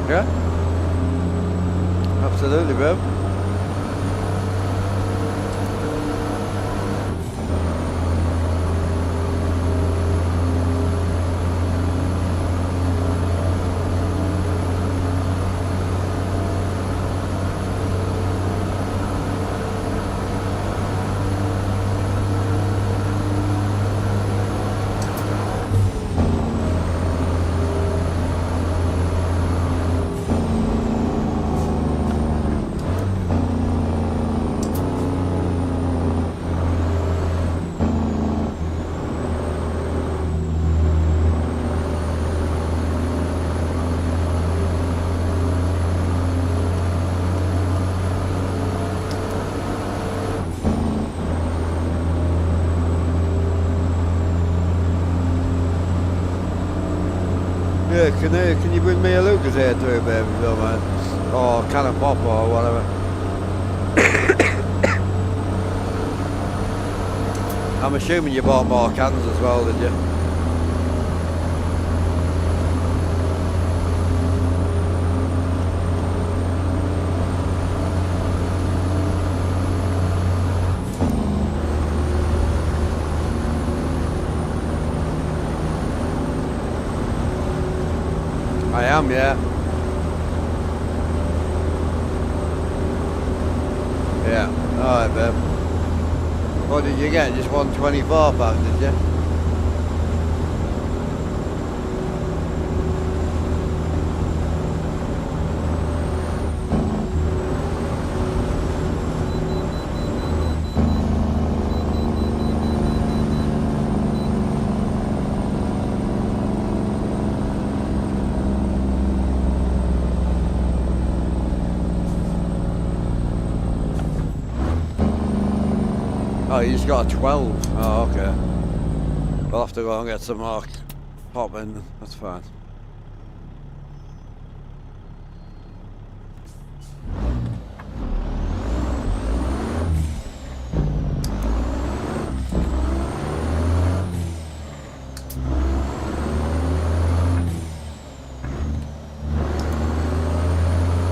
Yeah, absolutely, bro. Yeah, can you bring me a Lucas here through, baby, if you don't mind? Or can of pop or whatever. I'm assuming you bought more cans as well, did you? I am, yeah. Yeah, alright, babe. What did you get? Just 124 pack, did you? Oh, you just got a 12. Oh, okay. We'll have to go and get some more pop in. That's fine.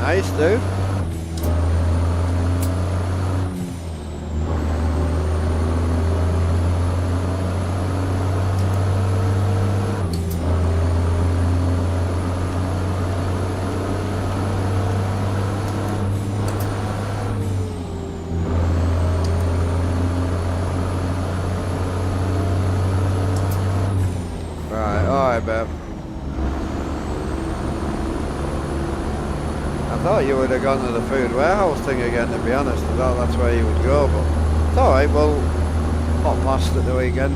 Nice, dude. Alright, babe. I thought you would have gone to the food warehouse thing again, to be honest. I thought that's where you would go, but it's alright, we'll pop past at the weekend.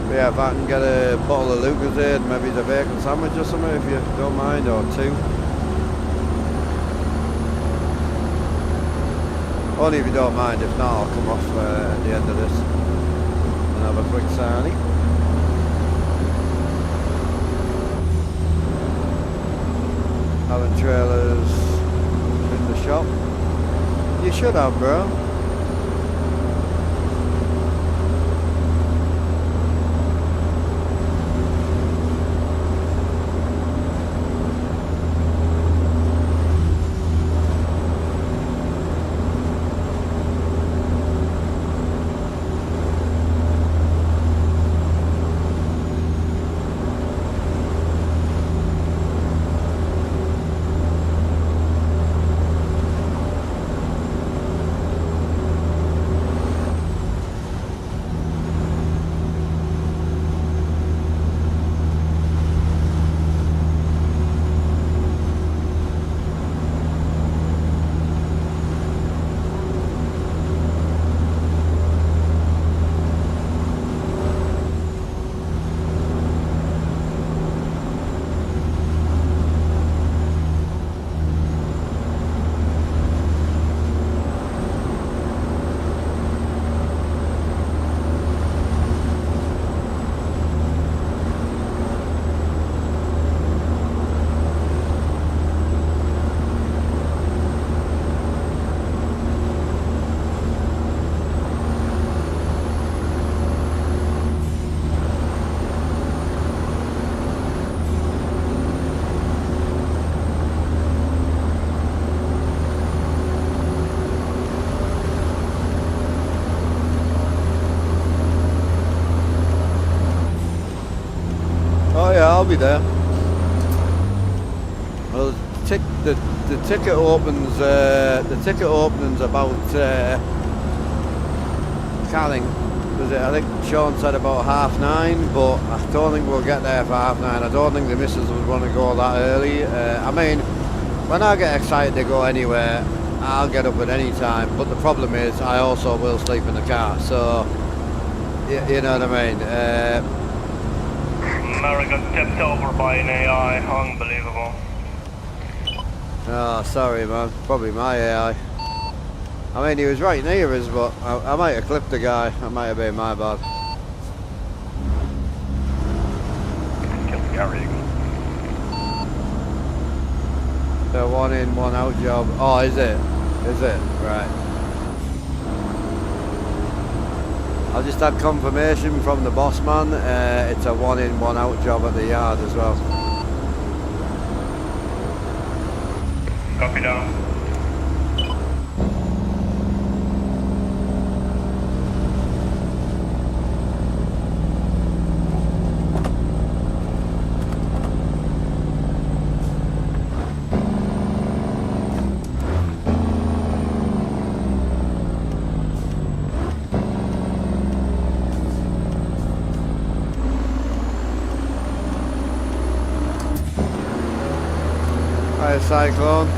But yeah, if I can get a bottle of Lucozade, maybe the bacon sandwich or something, if you don't mind, or two. Only if you don't mind, if not I'll come off at the end of this and have a quick sarnie. Having trailers in the shop. You should have, bro. be there. Well, the ticket opens. The ticket opens about. Can't think. Was it? I think Sean said about 9:30, but I don't think we'll get there for 9:30. I don't think the missus would want to go that early. I mean, when I get excited to go anywhere, I'll get up at any time. But the problem is, I also will sleep in the car. So, you know what I mean. America tipped over by an AI. Unbelievable. Oh, sorry, man. Probably my AI. I mean, he was right near us, but I might have clipped the guy. That might have been my bad. Kill the Gary Eagle. The 1 in, 1 out job. Oh, is it? Is it? Right. I just had confirmation from the boss man. It's a 1 in, 1 out job at the yard as well. Copy down. Hi, Cyclone.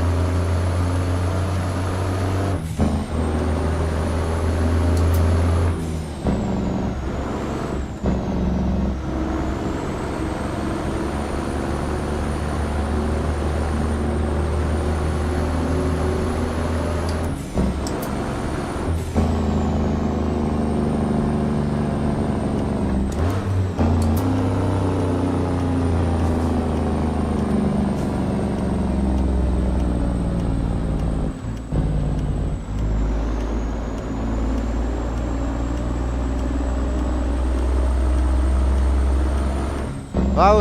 I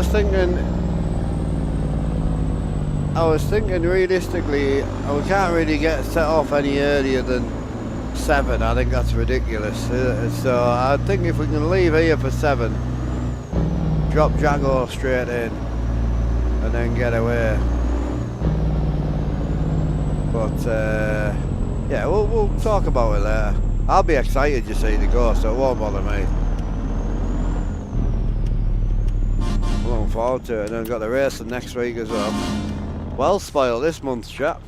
was thinking realistically, we can't really get set off any earlier than 7. I think that's ridiculous. So I think if we can leave here for 7, drop Django straight in, and then get away. But yeah, we'll talk about it later. I'll be excited, you see, to go, so it won't bother me. Looking forward to it, and then got the racing next week as well. Well spoiled this month, chap.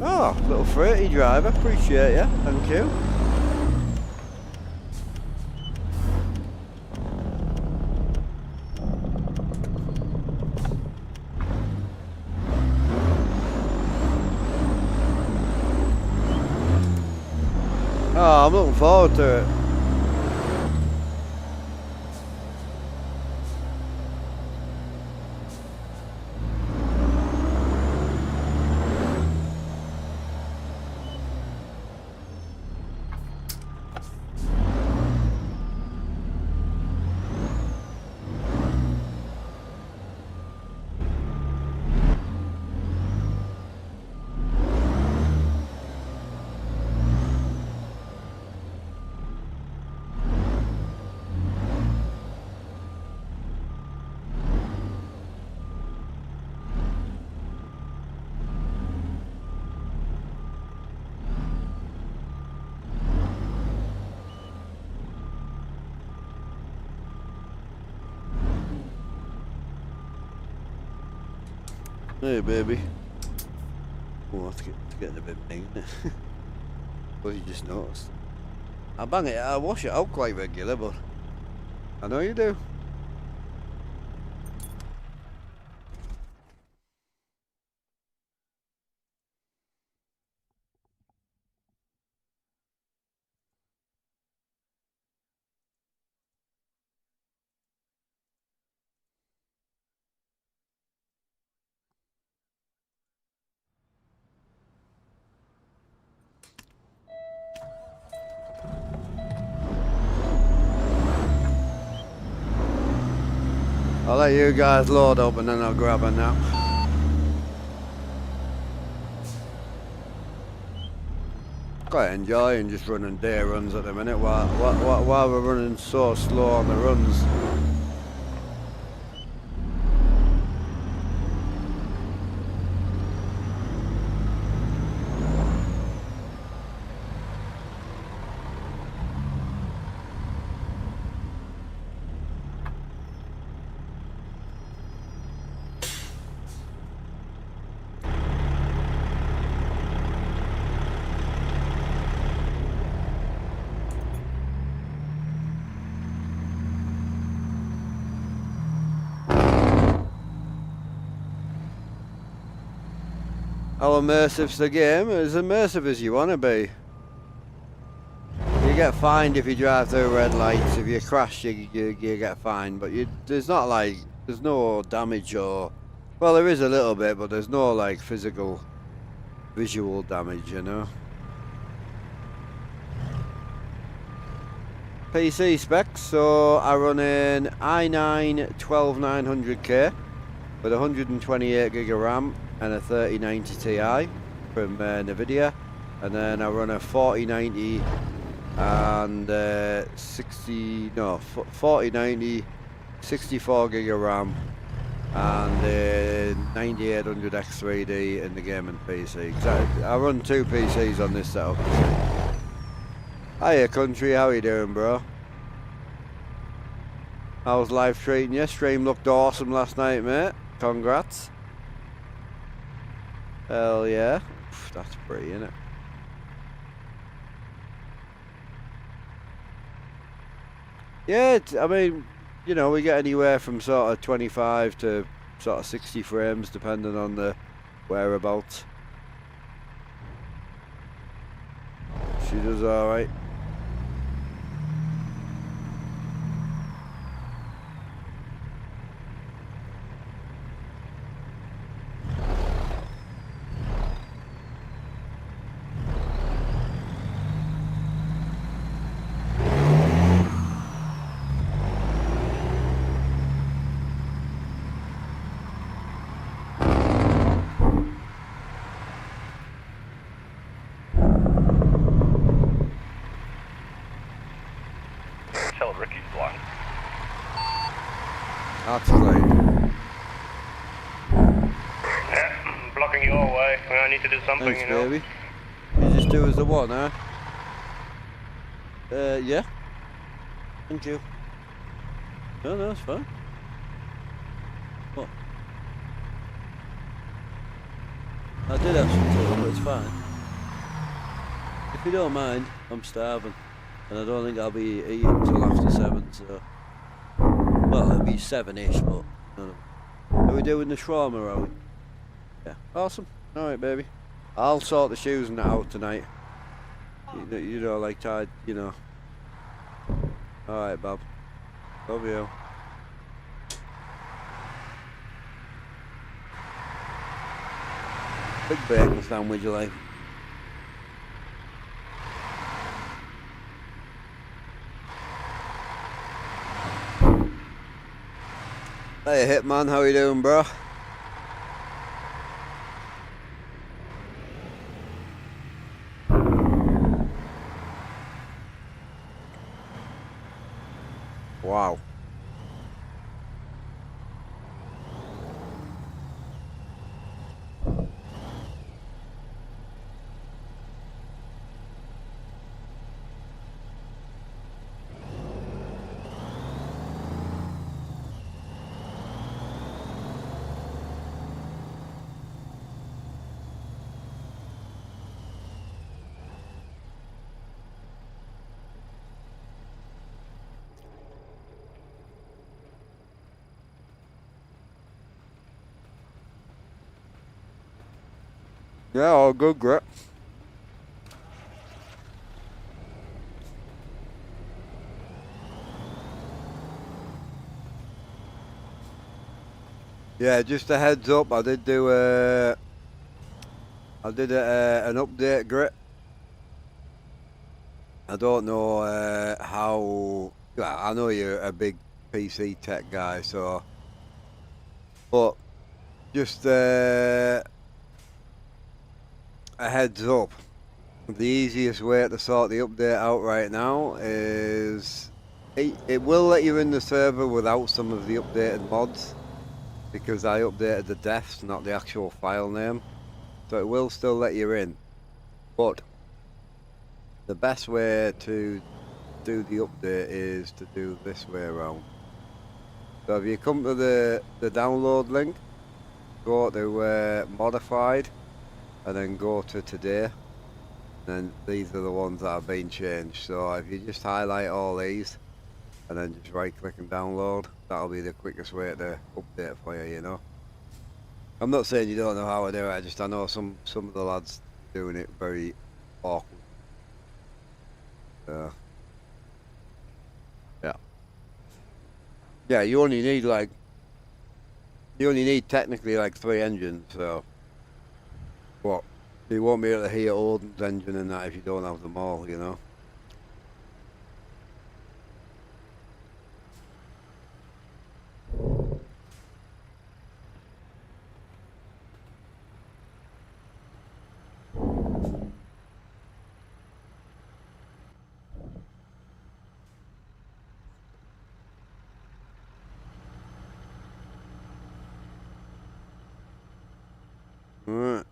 Oh, little freighty driver, appreciate you, thank you. Oh, I'm looking forward to it. Hey baby. Oh, it's getting a bit mean. Well, you just noticed. I bang it, I wash it out quite regular, but I know you do. I'll let you guys load up and then I'll grab a nap. Quite enjoying just running day runs at the minute while we're running so slow on the runs. How immersive's the game? As immersive as you want to be. You get fined if you drive through red lights. If you crash, you get fined. But there's not like, there's no damage or... Well, there is a little bit, but there's no like physical, visual damage, you know. PC specs, so I run an i9 12900K with 128 gig of RAM and a 3090 Ti from Nvidia, and then I run a 4090 and 4090 64 gig of RAM and 9800 X3D in the gaming PC. I run two PCs on this setup. Hiya country, how you doing, bro? How's life treating you? Stream looked awesome last night, mate. Congrats. Hell yeah. That's pretty, innit? Yeah, I mean, you know, we get anywhere from sort of 25 to sort of 60 frames depending on the whereabouts. She does alright. That's great. Yeah, blocking your way. I need to do something, Thanks, you know. baby. You just do as the one, huh? Yeah. Thank you. No, it's fine. What? I did have some tea, but it's fine. If you don't mind, I'm starving. And I don't think I'll be eating until after 7, so... Well, it'll be 7-ish, but... No. Are we doing the shawarma, are we? Yeah. Awesome. Alright, baby. I'll sort the shoes and that out tonight. You know, like tied, you know. Alright, Bob. Love you. Big bacon sandwich, you like? Hey Hitman, how you doing, bro? Wow. Yeah, all good, Grit. Yeah, just a heads up, I did do an update, Grit. I don't know how. Well, I know you're a big PC tech guy, so. But just a heads up. The easiest way to sort the update out right now is it will let you in the server without some of the updated mods, because I updated the defs, not the actual file name. So it will still let you in, but the best way to do the update is to do this way around. So if you come to the download link, go to modified, and then go to today. Then these are the ones that have been changed. So if you just highlight all these, and then just right click and download, that'll be the quickest way to update for you, you know. I'm not saying you don't know how to do it. I know some of the lads doing it very awkward. Yeah, yeah. You only need technically like 3 engines. So what? You won't be able to hear Odin's engine and that if you don't have them all. You know. All right.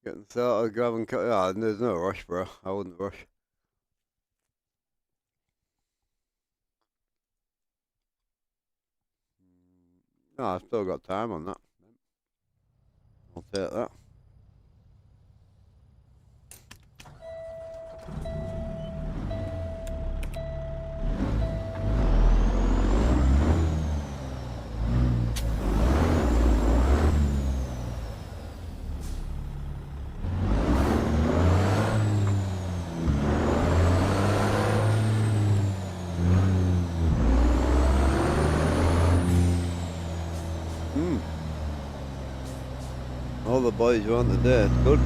Getting started, grabbing cut. Ah, there's no rush, bro. I wouldn't rush. No, I've still got time on that. I'll take that. All the boys are on the day. It's good.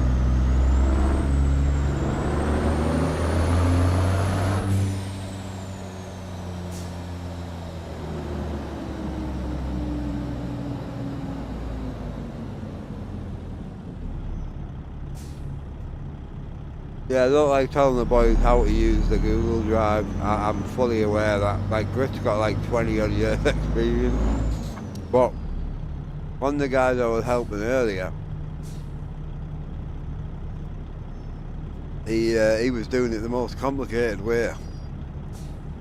Yeah, I don't like telling the boys how to use the Google Drive. I'm fully aware that, like, Grit's got like 20 odd years experience. But one of the guys I was helping earlier, he was doing it the most complicated way.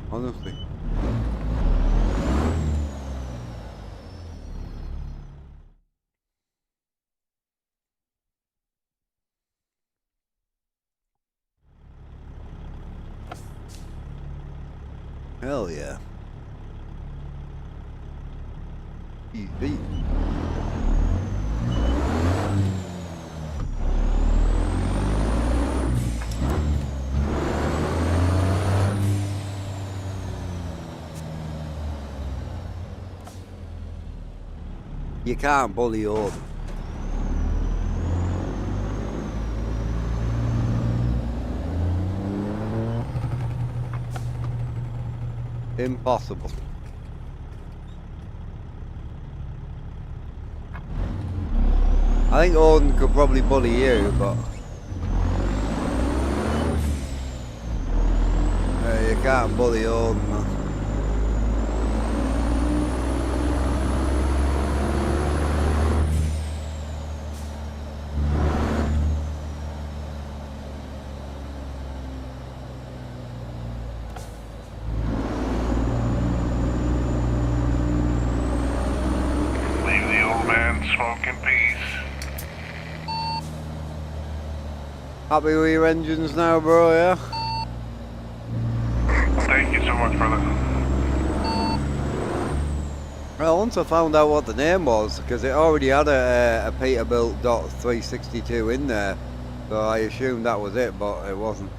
Honestly. Hell yeah. Easy. You can't bully Odin. Impossible. I think Odin could probably bully you, but you can't bully Odin, man. Leave the old man smoke in peace. Happy with your engines now, bro, yeah? Thank you so much, brother. Well, once I found out what the name was, because it already had a Peterbilt .362 in there, so I assumed that was it, but it wasn't.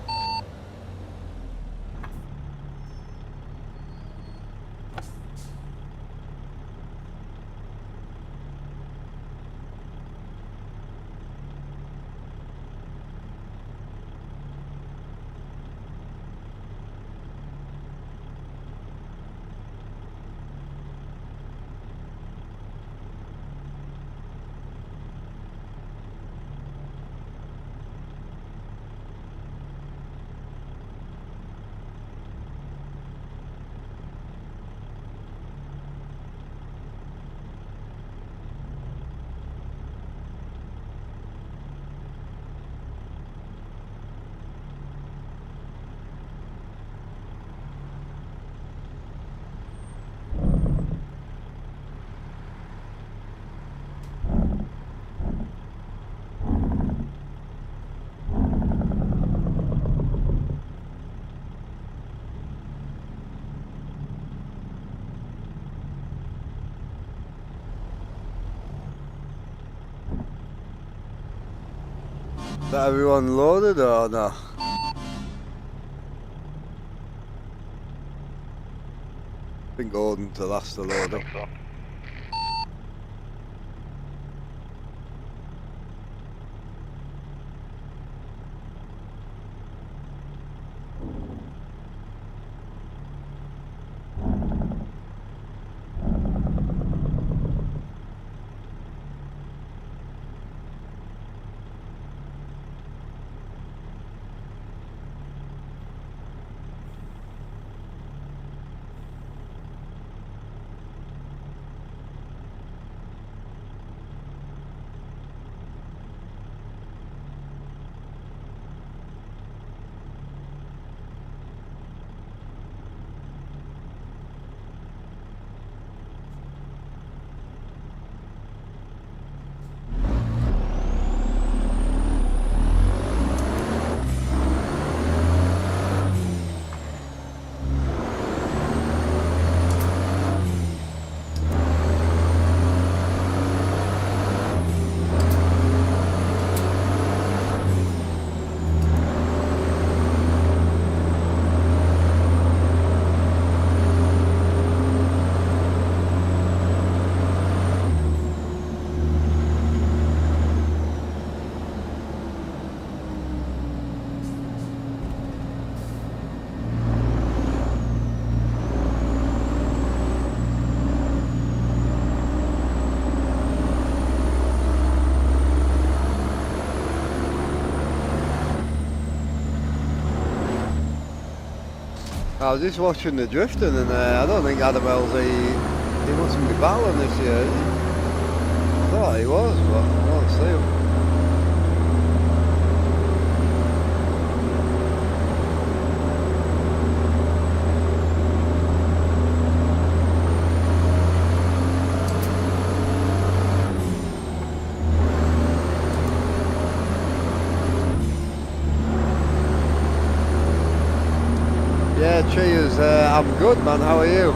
Got everyone loaded or no? I think Gordon's the last to load up. So. I was just watching the drifting and I don't think Adam LZ, he mustn't be battling this year, is he? I thought he was, but I don't see him. Yeah, cheers. I'm good, man. How are you?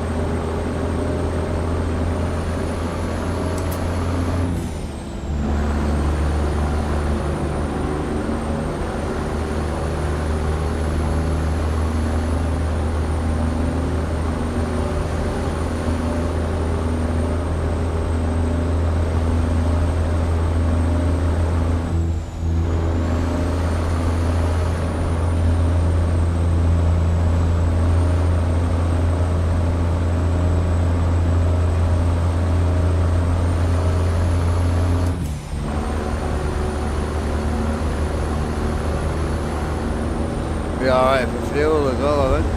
Be alright for fuel as well, I think.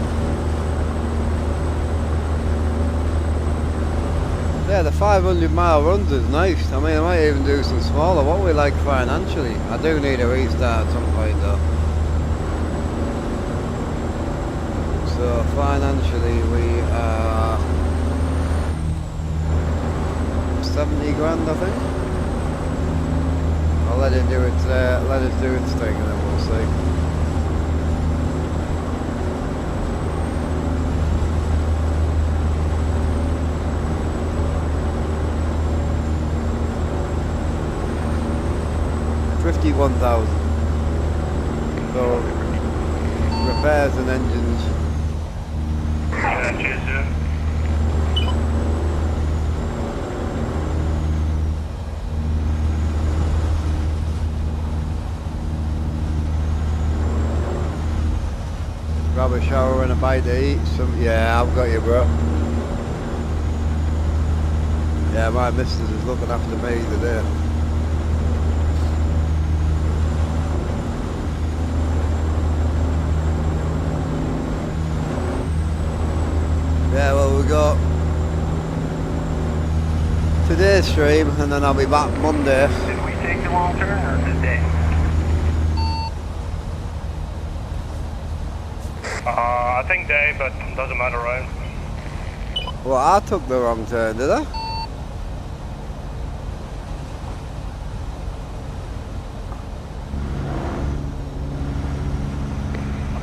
Yeah, the 500-mile runs is nice. I mean, I might even do some smaller. What we like financially? I do need a restart at some point though. So financially we are 70 grand, I think. I'll let it do its thing and then we'll see. $51,000. So repairs and engines. Yeah, cheers, yeah. Grab a shower and a bite to eat. Yeah, I've got you, bro. Yeah, my missus is looking after me today. Yeah, well, we got today's stream and then I'll be back Monday. Did we take the wrong turn or today? I think day, but doesn't matter, right? Well, I took the wrong turn, did I?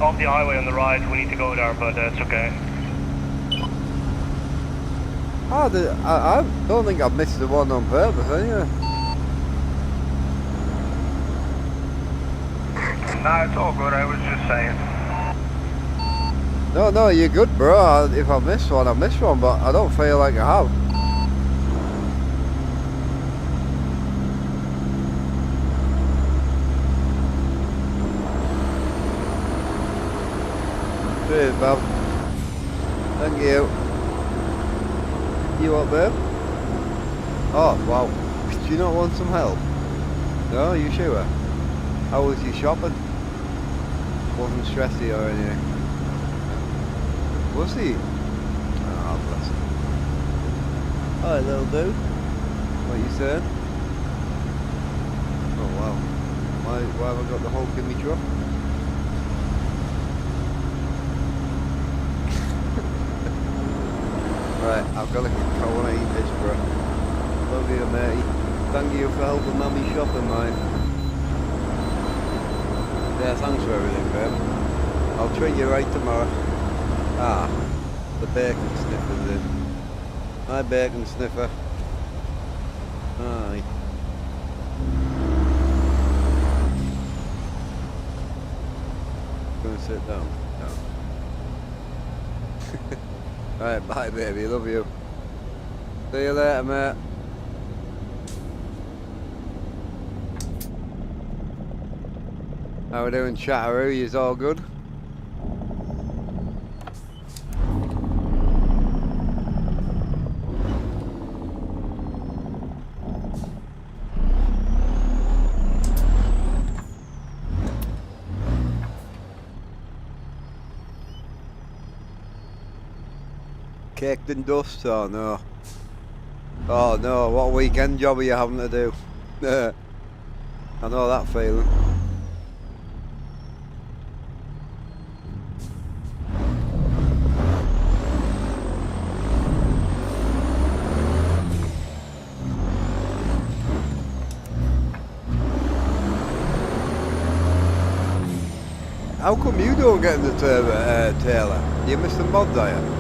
Off the highway on the right, we need to go there, but it's okay. I don't think I've missed the one on purpose, anyway. No, it's all good. I was just saying. No, you're good, bro. If I miss one, I miss one, but I don't feel like I have. Cheers, Bob. Thank you. You up, babe? Oh, wow. Do you not want some help? No, you sure? How was your shopping? Wasn't stressy or anything? Was he? Oh, bless him. Alright, little dude. What you saying? Oh, wow. Why have I got the Hulk in my truck? Right, I want to eat this, bro. Love you, matey. Thank you for helping Mummy shopping, mate. Yeah, thanks for everything, babe. I'll treat you right tomorrow. Ah, the bacon sniffer's in. Hi, bacon sniffer. Hi. Gonna sit down? No. Alright, bye, baby. Love you. See you later, mate. How we doing, Chatteroo? You's all good? Caked in dust? Oh no. Oh no, what weekend job are you having to do? I know that feeling. How come you don't get in the turbo, Taylor? You miss the mods, are you?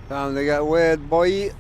Time to get weird, boy.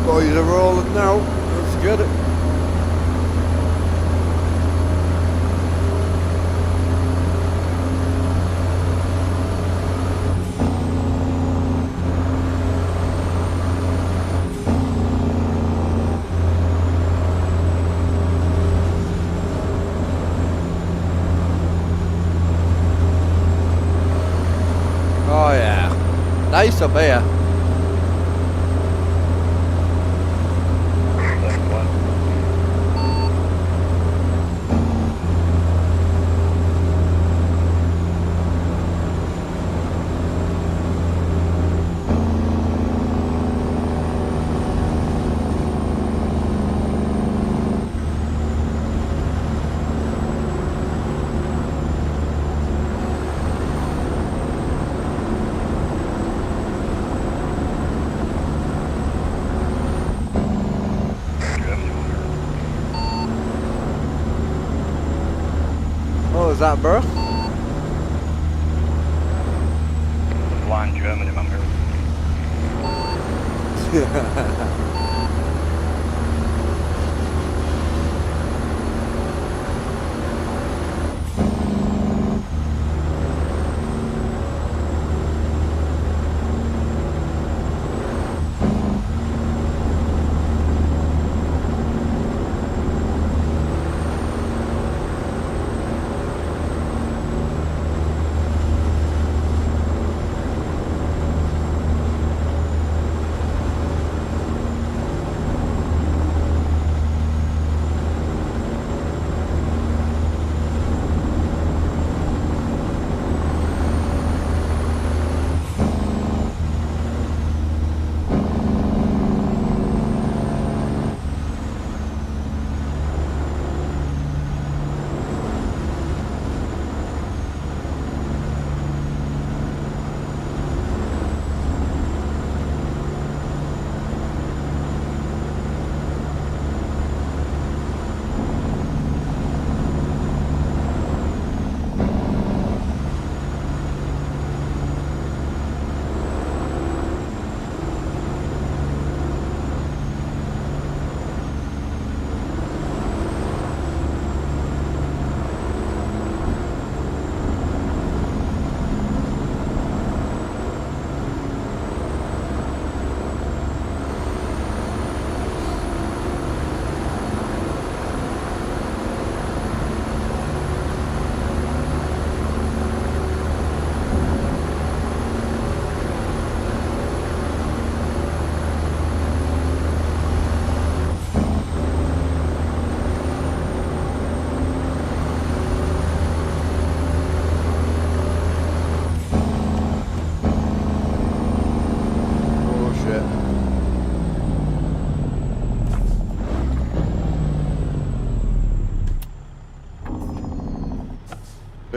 Boys are rolling now. That's good. Oh yeah. Nice up here. What was that, bro? Blind German in my mirror.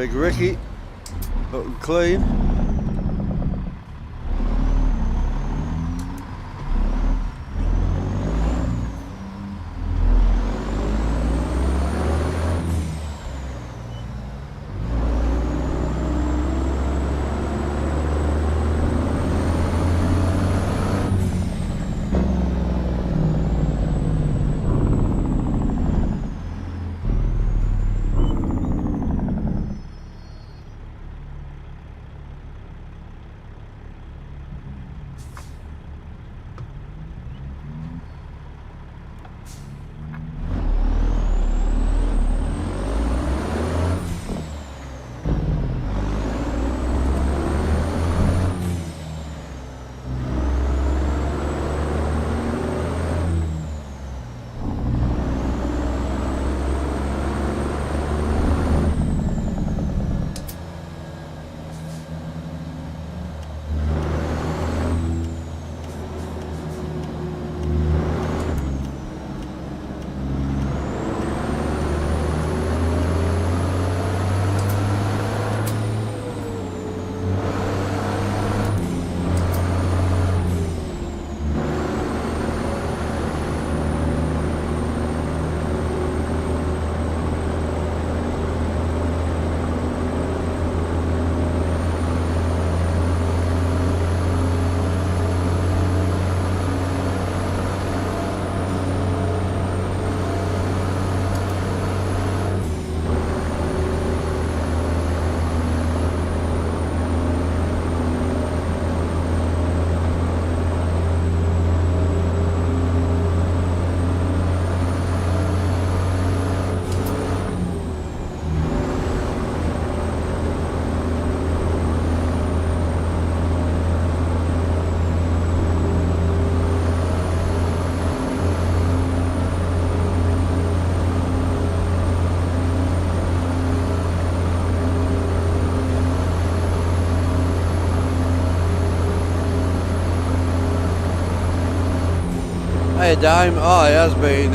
Big Ricky, looking clean. Hey Dime, oh it has been,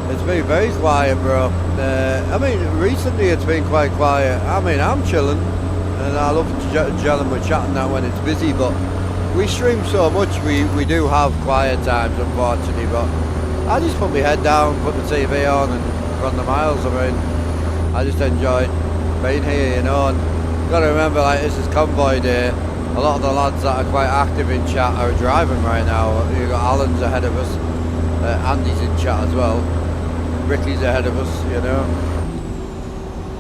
it's been very quiet bro. I mean recently it's been quite quiet. I mean I'm chilling and I love gelling with chatting that when it's busy, but we stream so much we do have quiet times unfortunately, but I just put my head down, put the TV on and run the miles. I mean I just enjoy being here, you know, and you gotta remember like this is convoy day. A lot of the lads that are quite active in chat are driving right now. You've got Alan's ahead of us, Andy's in chat as well, Ricky's ahead of us, you know.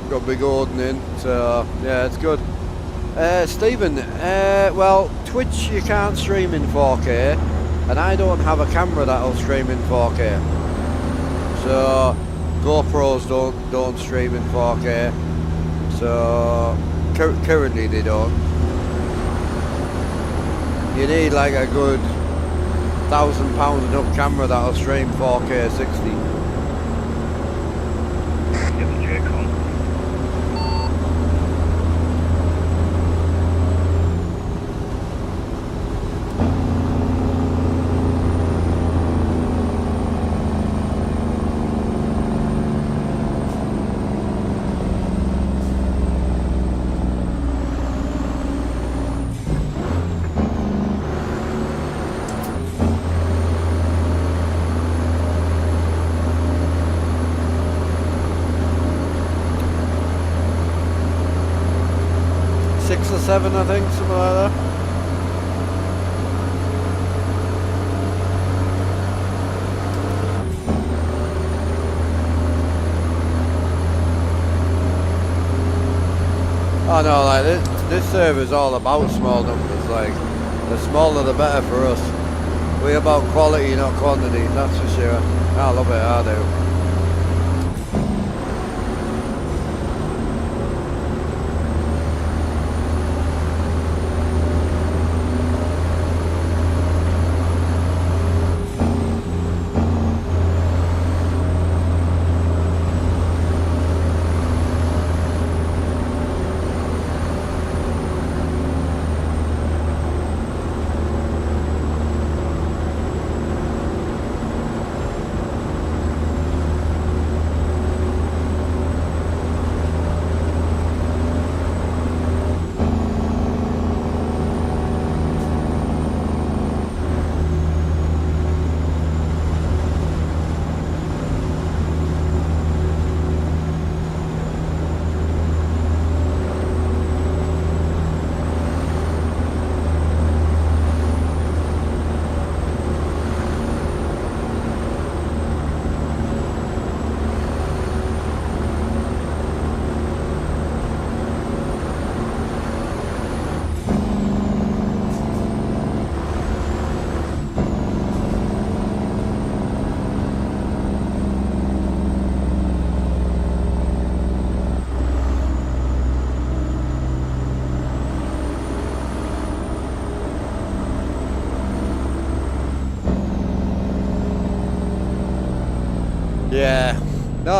Got Big Gordon in, so yeah, it's good. Stephen, well, Twitch you can't stream in 4K, and I don't have a camera that'll stream in 4K. So GoPros don't stream in 4K, so currently they don't. You need like a good £1,000 and up camera that'll stream 4K 60. Get the jerk on. Or 7 I think, something like that. Oh no, like this server's all about small numbers, like the smaller the better for us. We're about quality not quantity, that's for sure. I love it, I do.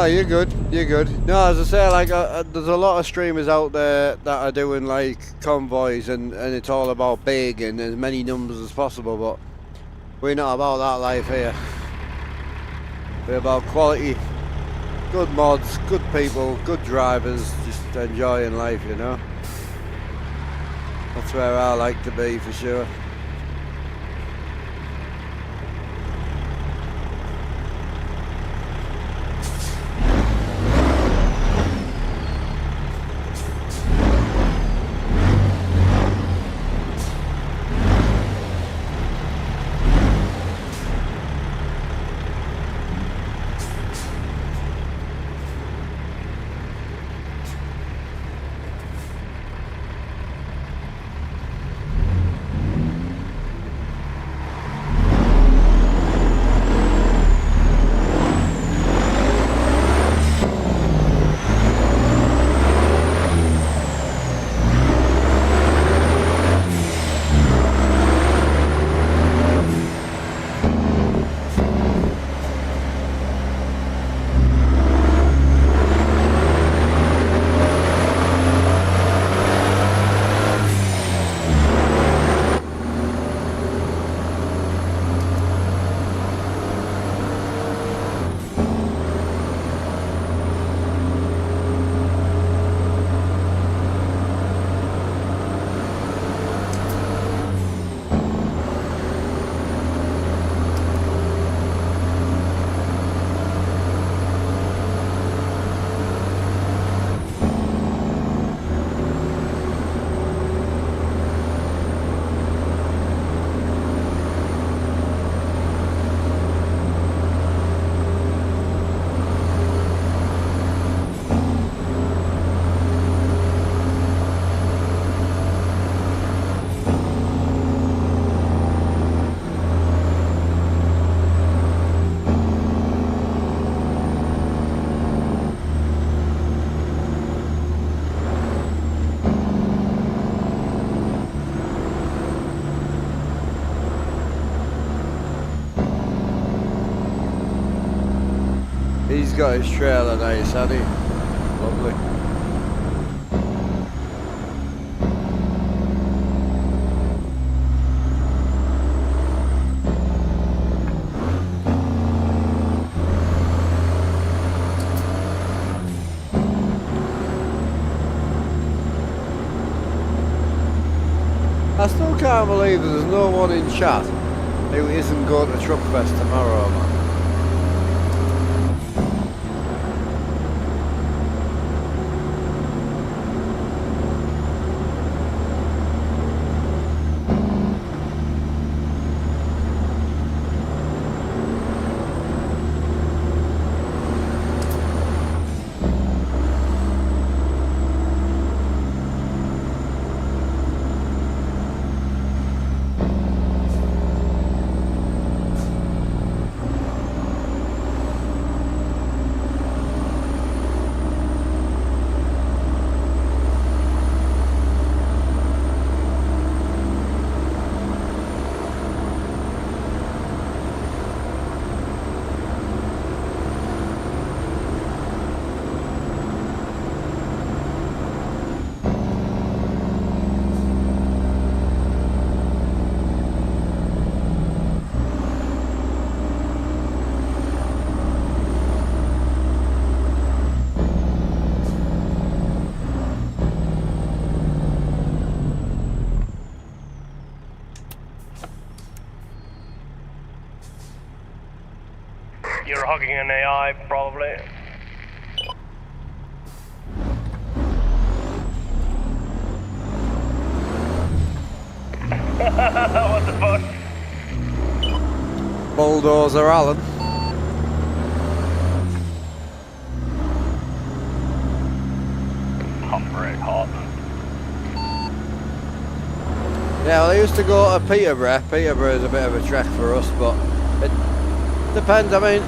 No, you're good. You're good. No, as I say, like there's a lot of streamers out there that are doing like convoys, and it's all about big and as many numbers as possible. But we're not about that life here. We're about quality, good mods, good people, good drivers, just enjoying life, you know. That's where I like to be for sure. He's got his trailer nice, hasn't he? Lovely. I still can't believe that there's no one in chat who isn't going to Truckfest tomorrow, man. You're hugging an AI, probably. What the fuck? Bulldozer Alan. Humbrick hot. Yeah, well, I used to go to Peterborough. Peterborough is a bit of a trek for us, but it depends. I mean,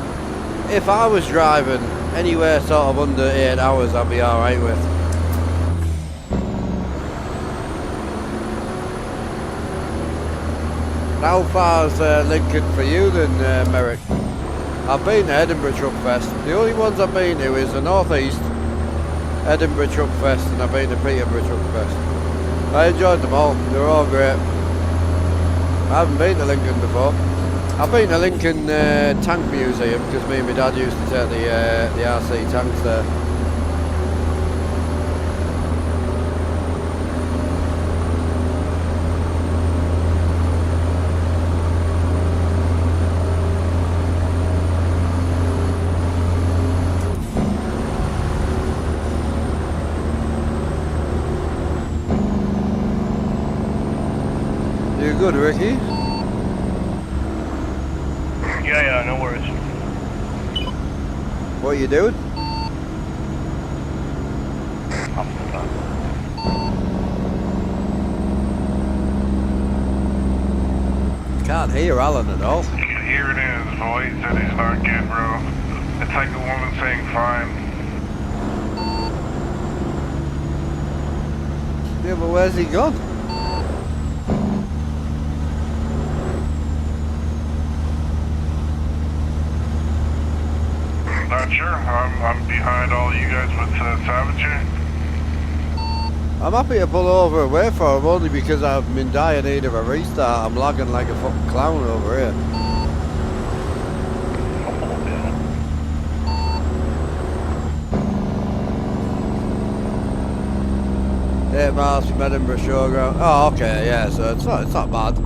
if I was driving anywhere sort of under 8 hours, I'd be alright with. How far's Lincoln for you then, Merrick? I've been to Edinburgh Truckfest. The only ones I've been to is the North East, Edinburgh Truckfest, and I've been to Peterborough Truckfest. I enjoyed them all. They were all great. I haven't been to Lincoln before. I've been to Lincoln Tank Museum because me and my dad used to take the RC tanks there. You good, Ricky? Yeah, no worries. What are you doing? Can't hear Alan at all. Here it is, boys. It is not getting rough. It's like a woman saying fine. Yeah, but where's he gone? Not sure. I'm behind all you guys with Savager. I'm happy to pull over and wait for him only because I'm in dire need of a restart. I'm lagging like a fucking clown over here. 8 miles from Edinburgh Showground. Oh, okay, yeah. So it's not bad.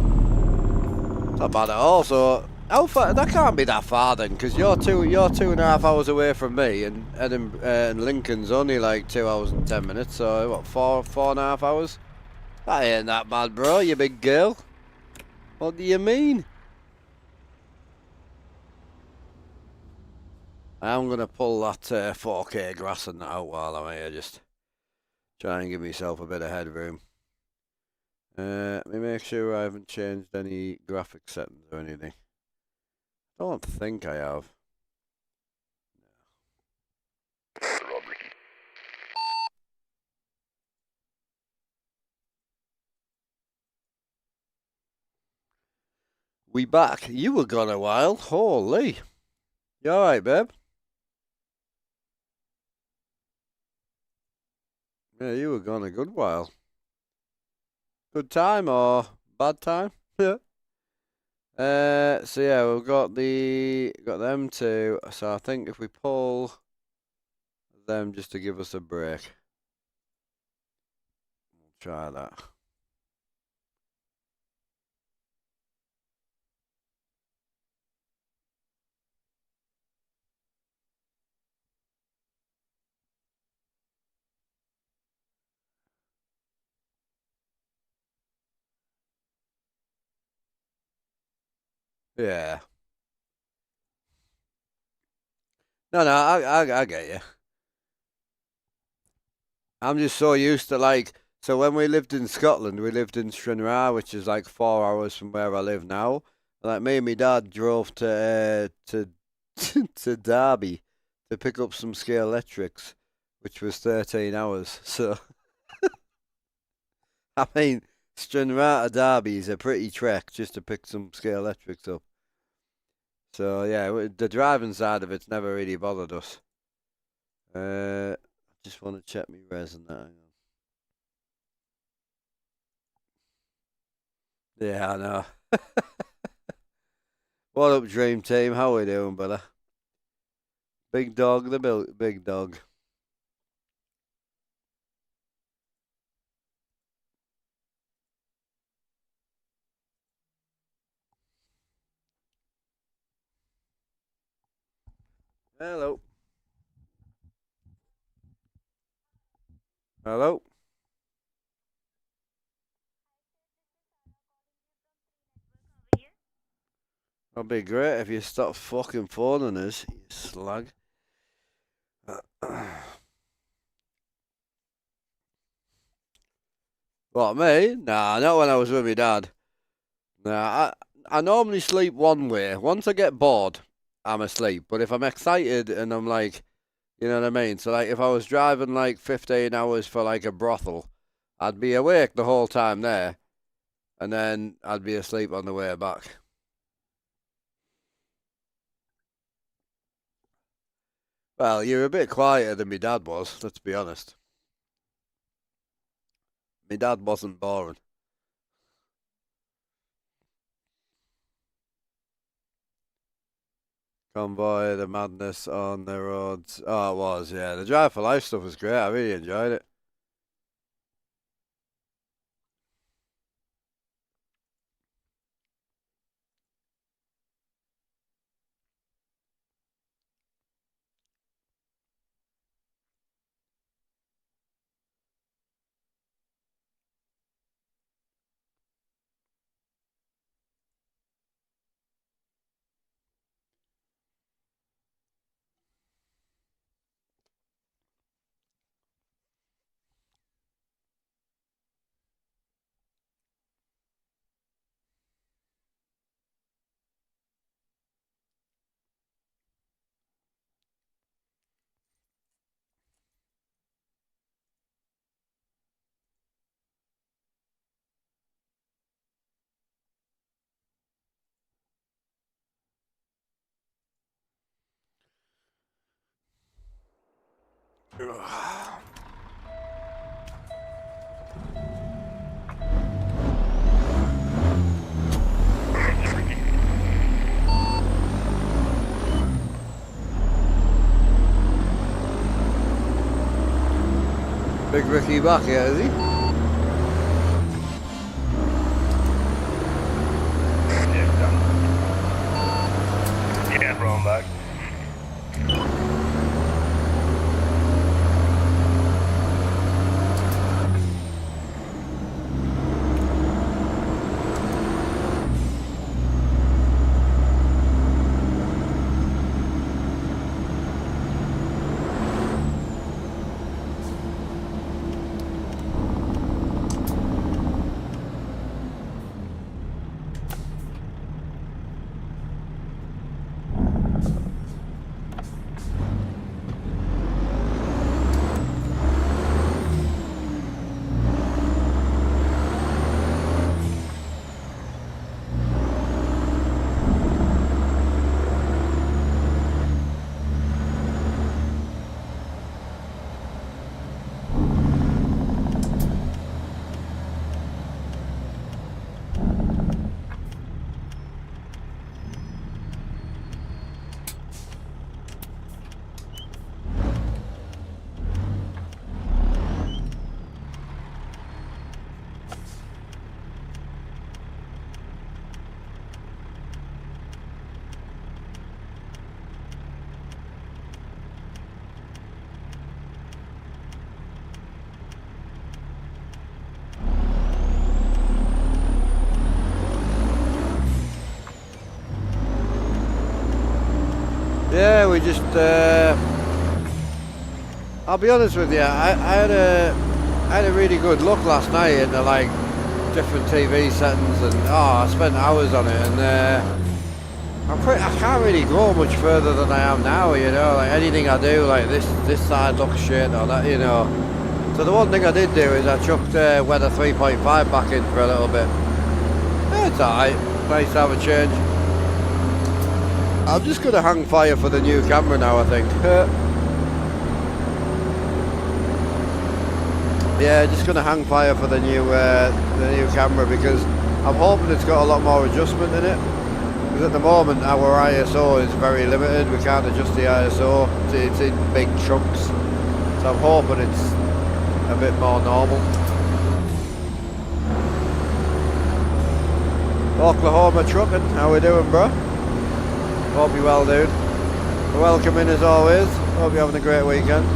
It's not bad at all. So how far? That can't be that far then, because you're 2.5 hours away from me, and and Lincoln's only like 2 hours and 10 minutes. So what, 4.5 hours? That ain't that bad, bro. You big girl. What do you mean? I'm gonna pull that 4K grass and that out while I'm here. Just try and give myself a bit of headroom. Let me make sure I haven't changed any graphic settings or anything. I don't think I have. We back. You were gone a while. Holy. You alright, babe? Yeah, you were gone a good while. Good time or bad time? Yeah. So yeah, we've got them two. So I think if we pull them just to give us a break, we'll try that. Yeah. No, I get you. I'm just so used to like. So when we lived in Scotland, we lived in Stranraer, which is like 4 hours from where I live now. Like me and my dad drove to to Derby to pick up some scale electrics, which was 13 hours. So I mean, Stranraer to Derby is a pretty trek just to pick some scale electrics up. So yeah, the driving side of it's never really bothered us. I just want to check my res and that. Hang on. Yeah, I know. What up, Dream Team? How we doing, brother? Big dog, big dog. Hello. Hello. That'd be great if you stop fucking phoning us, you slag. What, me? Nah, not when I was with my dad. Nah, I normally sleep one way. Once I get bored, I'm asleep. But if I'm excited and I'm like, you know what I mean? So like if I was driving like 15 hours for like a brothel, I'd be awake the whole time there. And then I'd be asleep on the way back. Well, you're a bit quieter than my dad was, let's be honest. My dad wasn't boring. Convoy, the madness on the roads. Oh, it was, yeah. The Drive for Life stuff was great. I really enjoyed it. Big Ricky back here, is he? Yeah, done. Yeah, wrong back. Yeah, we just. I'll be honest with you. I had a really good look last night into like different TV settings, and I spent hours on it, and I can't really go much further than I am now. You know, like anything I do, like this side looks shit or that. You know. So the one thing I did do is I chucked weather 3.5 back in for a little bit. Yeah, it's alright. Nice to have a change. I'm just going to hang fire for the new camera now, I think. Yeah, just going to hang fire for the new camera because I'm hoping it's got a lot more adjustment in it. Because at the moment our ISO is very limited. We can't adjust the ISO. It's in big chunks. So I'm hoping it's a bit more normal. Oklahoma Trucking, how we doing, bro? Hope you're well, dude. Welcome in as always. Hope you're having a great weekend.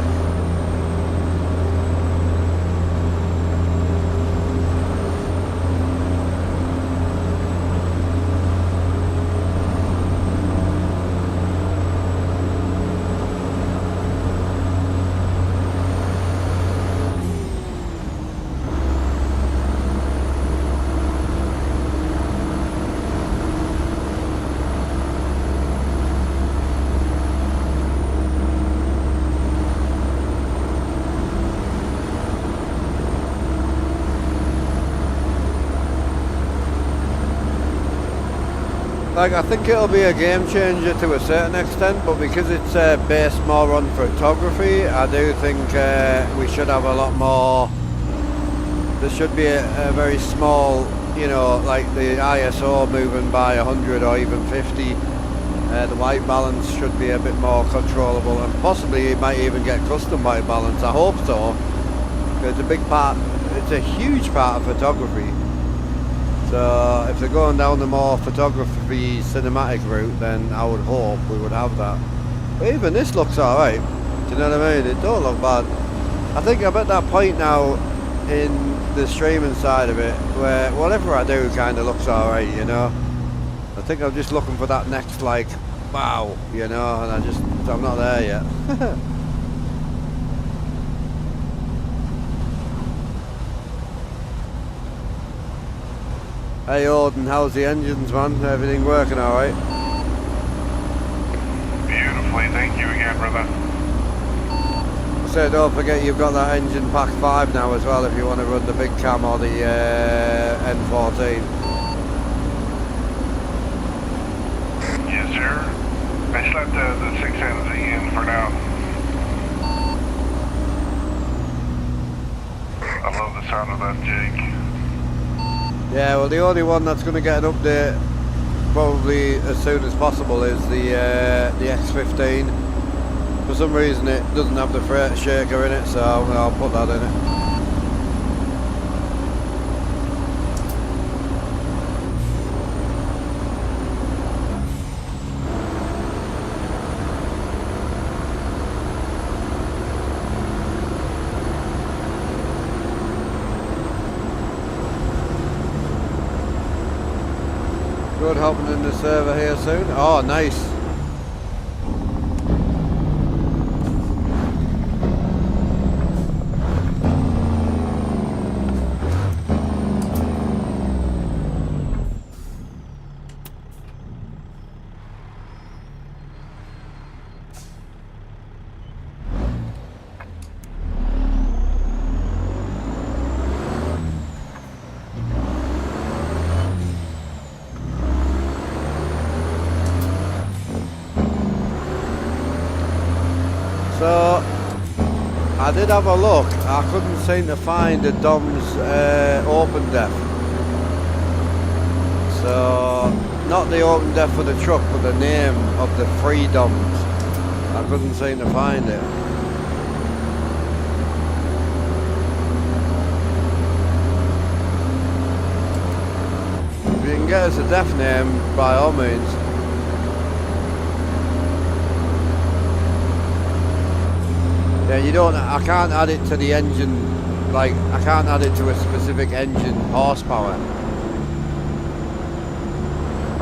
Like, I think it'll be a game changer to a certain extent, but because it's based more on photography, I do think we should have a lot more. There should be a very small, you know, like the ISO moving by 100 or even 50. The white balance should be a bit more controllable, and possibly it might even get custom white balance. I hope so. It's a big part, it's a huge part of photography. So if they're going down the more photography cinematic route, then I would hope we would have that. But even this looks alright. Do you know what I mean? It don't look bad. I think I'm at that point now in the streaming side of it where whatever I do kind of looks alright, you know. I think I'm just looking for that next, like, wow, you know, and I'm not there yet. Hey Odin, how's the engines, man? Everything working alright? Beautifully, thank you again, brother. So don't forget you've got that engine pack 5 now as well if you want to run the big cam or the N14. Yes, sir. I slept the 6NZ in for now. I love the sound of that jig. Yeah, well the only one that's going to get an update probably as soon as possible is the X15. For some reason it doesn't have the freight shaker in it, so I'll put that in it. Good, hopping in the server here soon. Oh, nice. So, I did have a look. I couldn't seem to find the DOM's open def. So, not the open def for the truck, but the name of the free DOMs. I couldn't seem to find it. If you can get us a def name, by all means. Yeah, you don't, I can't add it to the engine, like, I can't add it to a specific engine horsepower.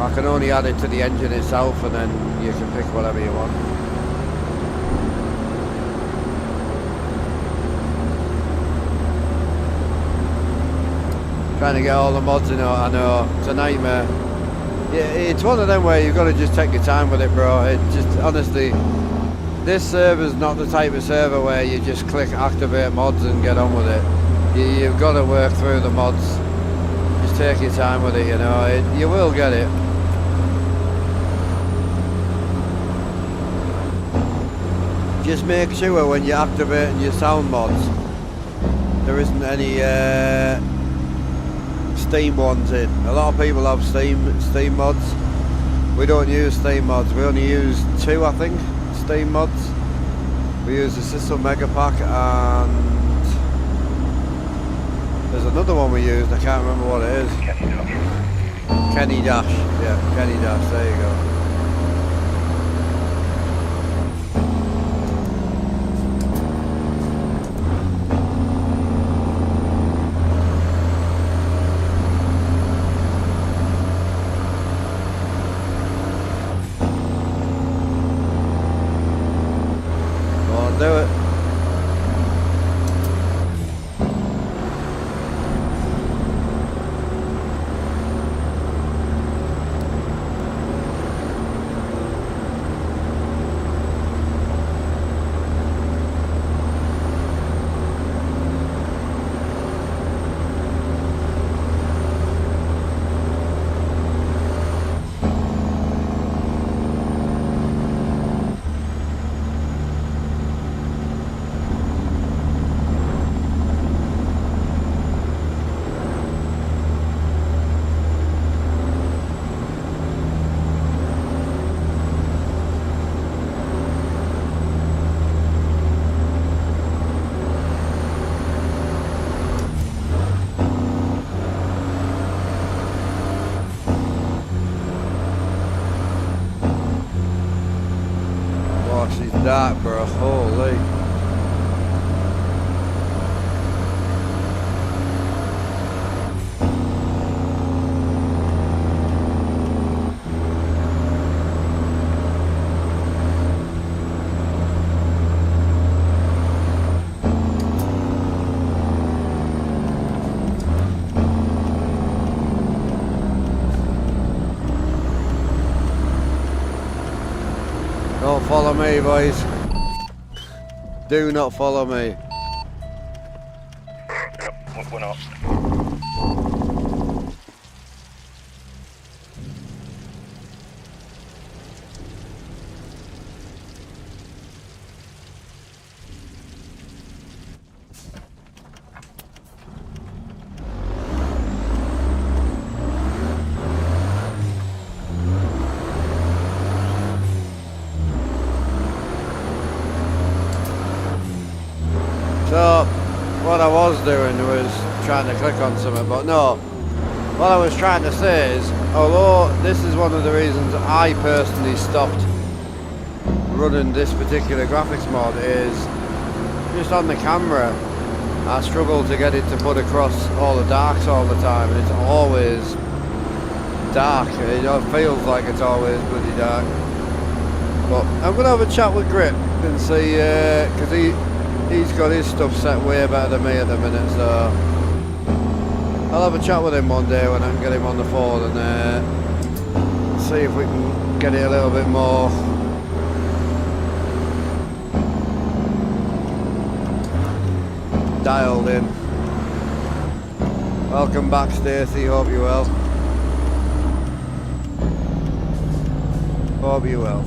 I can only add it to the engine itself, and then you can pick whatever you want. Trying to get all the mods in, I know, it's a nightmare. Yeah, it's one of them where you've got to just take your time with it, bro. It just, honestly, this server's not the type of server where you just click activate mods and get on with it. You've got to work through the mods. Just take your time with it, you know. You will get it. Just make sure when you're activating your sound mods, there isn't any Steam ones in. A lot of people have Steam mods. We don't use Steam mods. We only use 2, I think. Steam mods. We use the System Mega Pack, and there's another one we used, I can't remember what it is. Kenny Dash. Yeah, Kenny Dash, there you go. Do it. dark, bro. Holy. Don't follow me, boys. Do not follow me. Yep, we're not. So, what I was doing was trying to click on something, but no. What I was trying to say is, although this is one of the reasons I personally stopped running this particular graphics mod, is just on the camera I struggle to get it to put across all the darks all the time, and it's always dark. It feels like it's always bloody dark. But I'm going to have a chat with Grip and see, because he's got his stuff set way better than me at the minute, so I'll have a chat with him one day when I can get him on the phone and see if we can get it a little bit more dialed in. Welcome back, Stacey. Hope you're well. Hope you're well.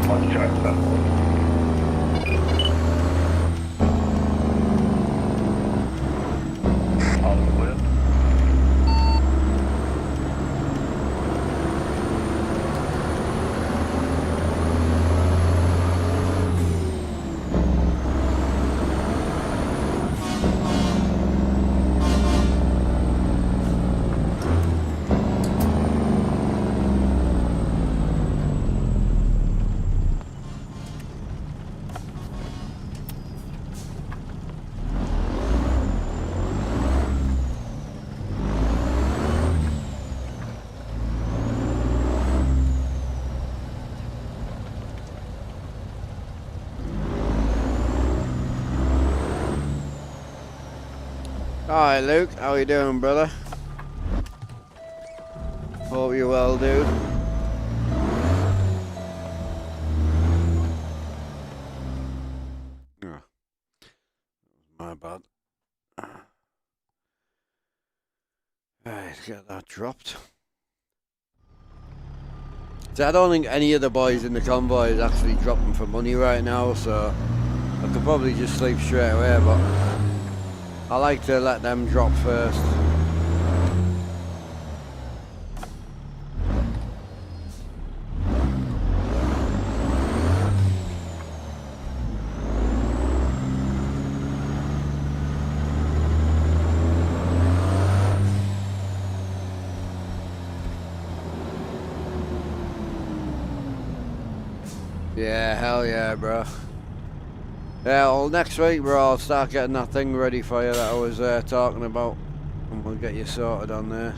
Let's check that. All clear. Alright, Luke, how you doing, brother? Hope you're well, dude. Oh, my bad. Right, get that dropped. So I don't think any of the boys in the convoy is actually dropping for money right now, so I could probably just sleep straight away, but I like to let them drop first. Yeah, hell yeah, bro. Yeah, well, next week, bro, I'll start getting that thing ready for you that I was talking about, and we'll get you sorted on there.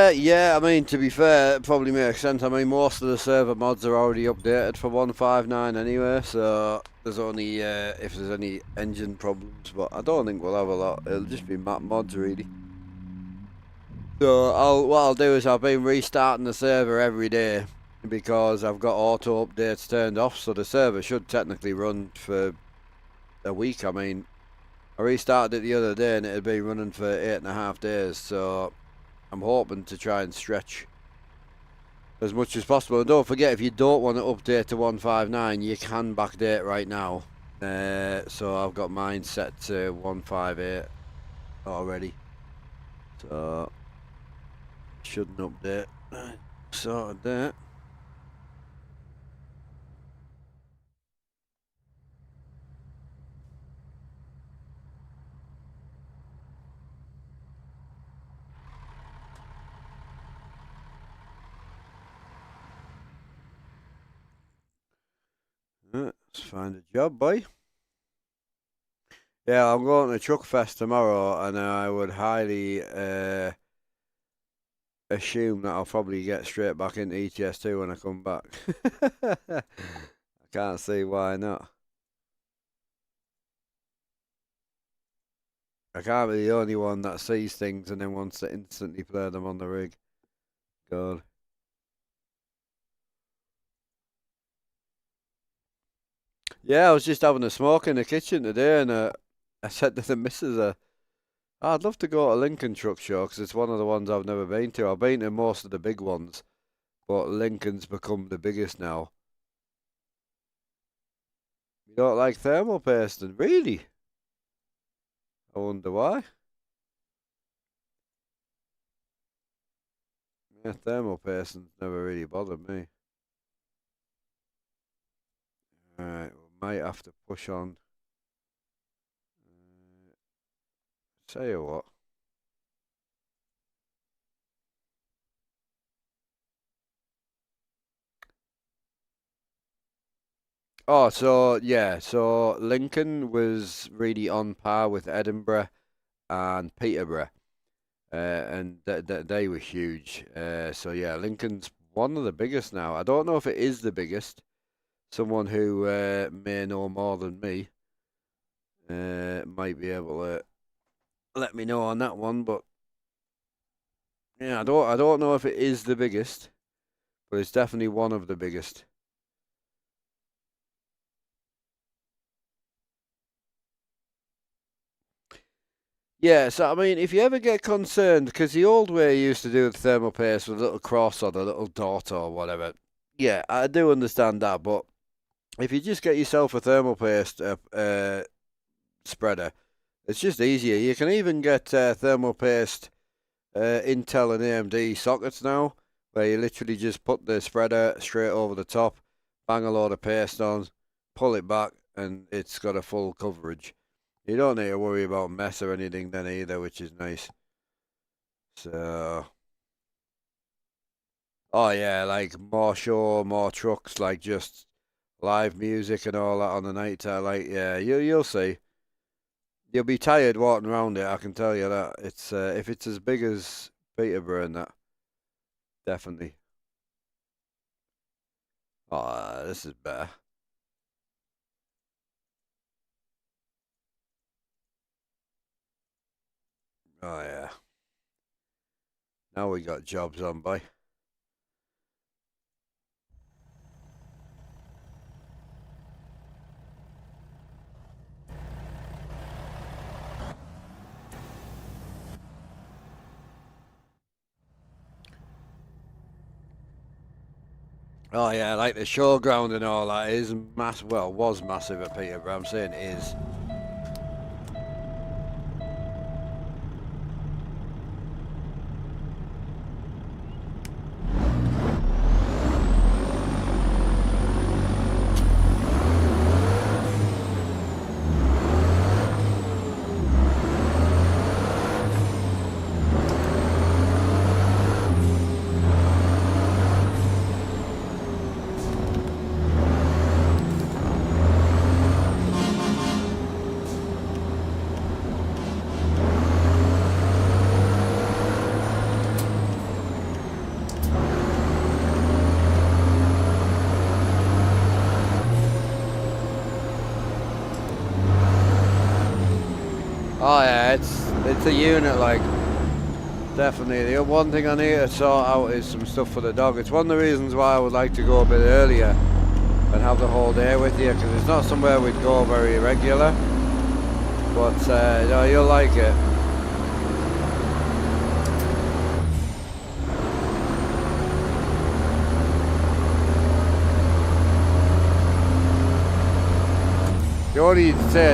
Yeah, I mean, to be fair, it probably makes sense. I mean, most of the server mods are already updated for 1.5.9 anyway, so there's only, if there's any engine problems, but I don't think we'll have a lot. It'll just be map mods, really. So, what I'll do is I've been restarting the server every day, because I've got auto updates turned off, so the server should technically run for a week. I mean, I restarted it the other day and it had been running for 8.5 days, so I'm hoping to try and stretch as much as possible. And don't forget, if you don't want to update to 159, you can backdate right now. So I've got mine set to 158 already, so shouldn't update. Sorted that. Let's find a job, boy. Yeah, I'm going to Truckfest tomorrow, and I would highly assume that I'll probably get straight back into ETS2 when I come back. I can't see why not. I can't be the only one that sees things and then wants to instantly play them on the rig. God. Yeah, I was just having a smoke in the kitchen today, and I said to the missus, I'd love to go to Lincoln Truck Show because it's one of the ones I've never been to. I've been to most of the big ones, but Lincoln's become the biggest now. You don't like thermal pasting? Really? I wonder why. Yeah, thermal pasting's never really bothered me. Alright, we might have to push on. Tell you what. Oh, so yeah, so Lincoln was really on par with Edinburgh and Peterborough, and they were huge. So yeah, Lincoln's one of the biggest now. I don't know if it is the biggest. Someone who may know more than me might be able to let me know on that one, but yeah, I don't know if it is the biggest, but it's definitely one of the biggest. Yeah, so I mean, if you ever get concerned, because the old way you used to do the thermal paste with a little cross or the little dot or whatever, yeah, I do understand that, but if you just get yourself a thermal paste spreader, it's just easier. You can even get thermal paste Intel and AMD sockets now, where you literally just put the spreader straight over the top, bang a load of paste on, pull it back, and it's got a full coverage. You don't need to worry about mess or anything then either, which is nice. So, oh yeah, like more show, more trucks, like just live music and all that on the night time. Like, yeah, you'll see. You'll be tired walking around it, I can tell you that. It's if it's as big as Peterborough and that, definitely. Oh, this is better. Oh yeah. Now we got jobs on, boy. Oh yeah, like the showground and all that is massive. Well, was massive at Peterborough. I'm saying it is. Oh yeah, it's a unit, like, definitely. The one thing I need to sort out is some stuff for the dog. It's one of the reasons why I would like to go a bit earlier and have the whole day with you, because it's not somewhere we'd go very regular. But no, you'll like it.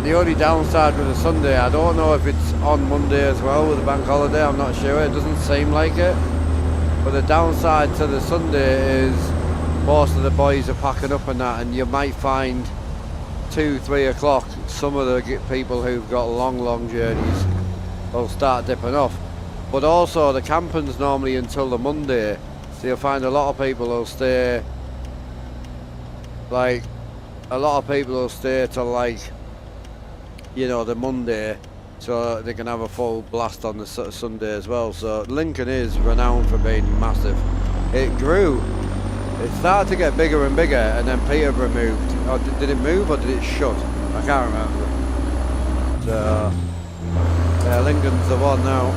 The only downside with the Sunday, I don't know if it's on Monday as well with the bank holiday, I'm not sure, it doesn't seem like it. But the downside to the Sunday is most of the boys are packing up and that, and you might find 2-3 o'clock some of the people who've got long journeys will start dipping off. But also the camping's normally until the Monday, so you'll find a lot of people will stay, like, a lot of people will stay till, like, you know, the Monday, so they can have a full blast on the Sunday as well. So Lincoln is renowned for being massive. It grew. It started to get bigger and bigger, and then Peterborough moved. Oh, did it move or did it shut? I can't remember. So, yeah, Lincoln's the one now.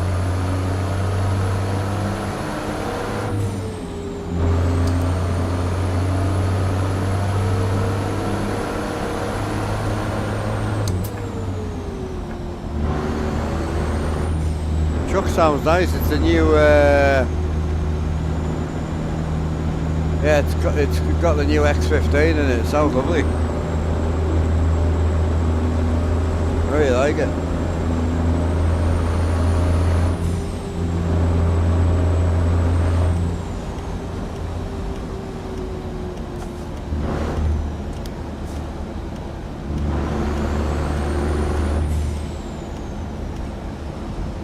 Truck sounds nice. It's a new, yeah, it's got the new X15 in it. It sounds lovely. I really like it.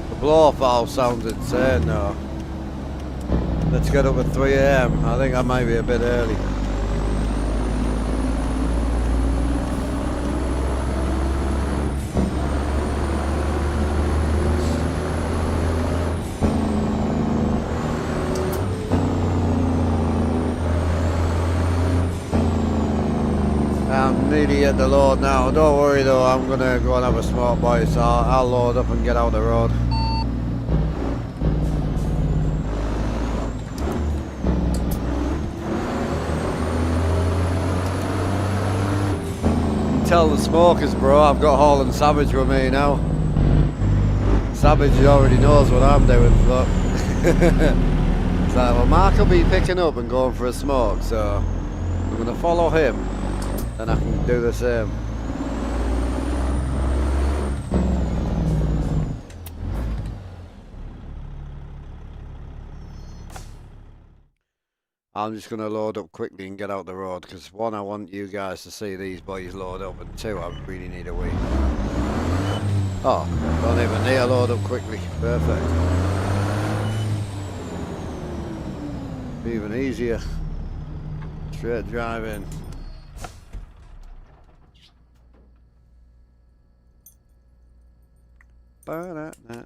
The blow-off valve sounds insane now. Let's get up at 3 AM. I think I might be a bit early. I'm nearly at the load now. Don't worry though, I'm gonna go and have a smoke, boys, so I'll load up and get out the road. Tell the smokers, bro, I've got Hall and Savage with me now. Savage already knows what I'm doing, but so, well, Mark will be picking up and going for a smoke, so I'm gonna follow him, and I can do the same. I'm just going to load up quickly and get out the road, because one, I want you guys to see these boys load up, and two, I really need a wee. Oh, don't even need to load up quickly. Perfect. Even easier. Straight drive in. Ba-da-da.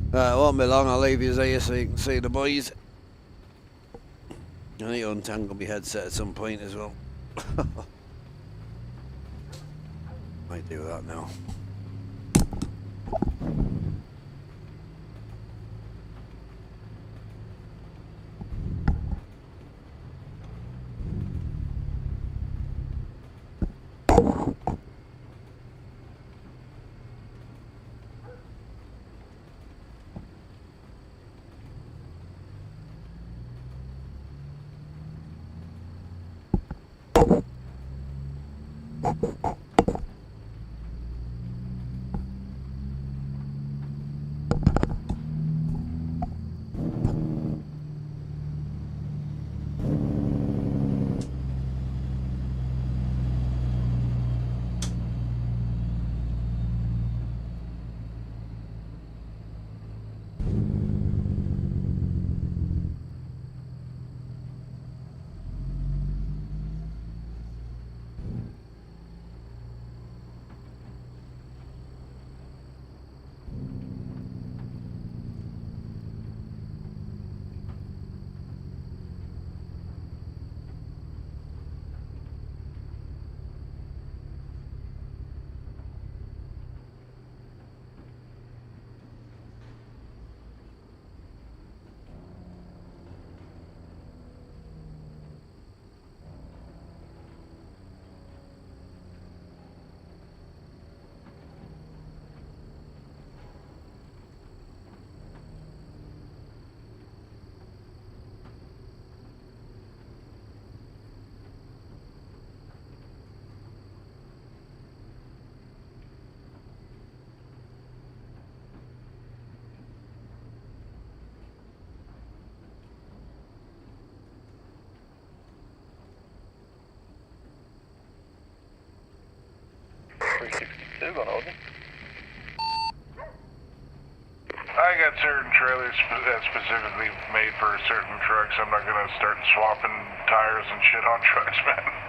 Right, it won't be long, I'll leave you here so you can see the boys. I need to untangle my headset at some point as well. Might do that now. 362 on Odin. I got certain trailers specifically made for certain trucks. I'm not gonna start swapping tires and shit on trucks, man.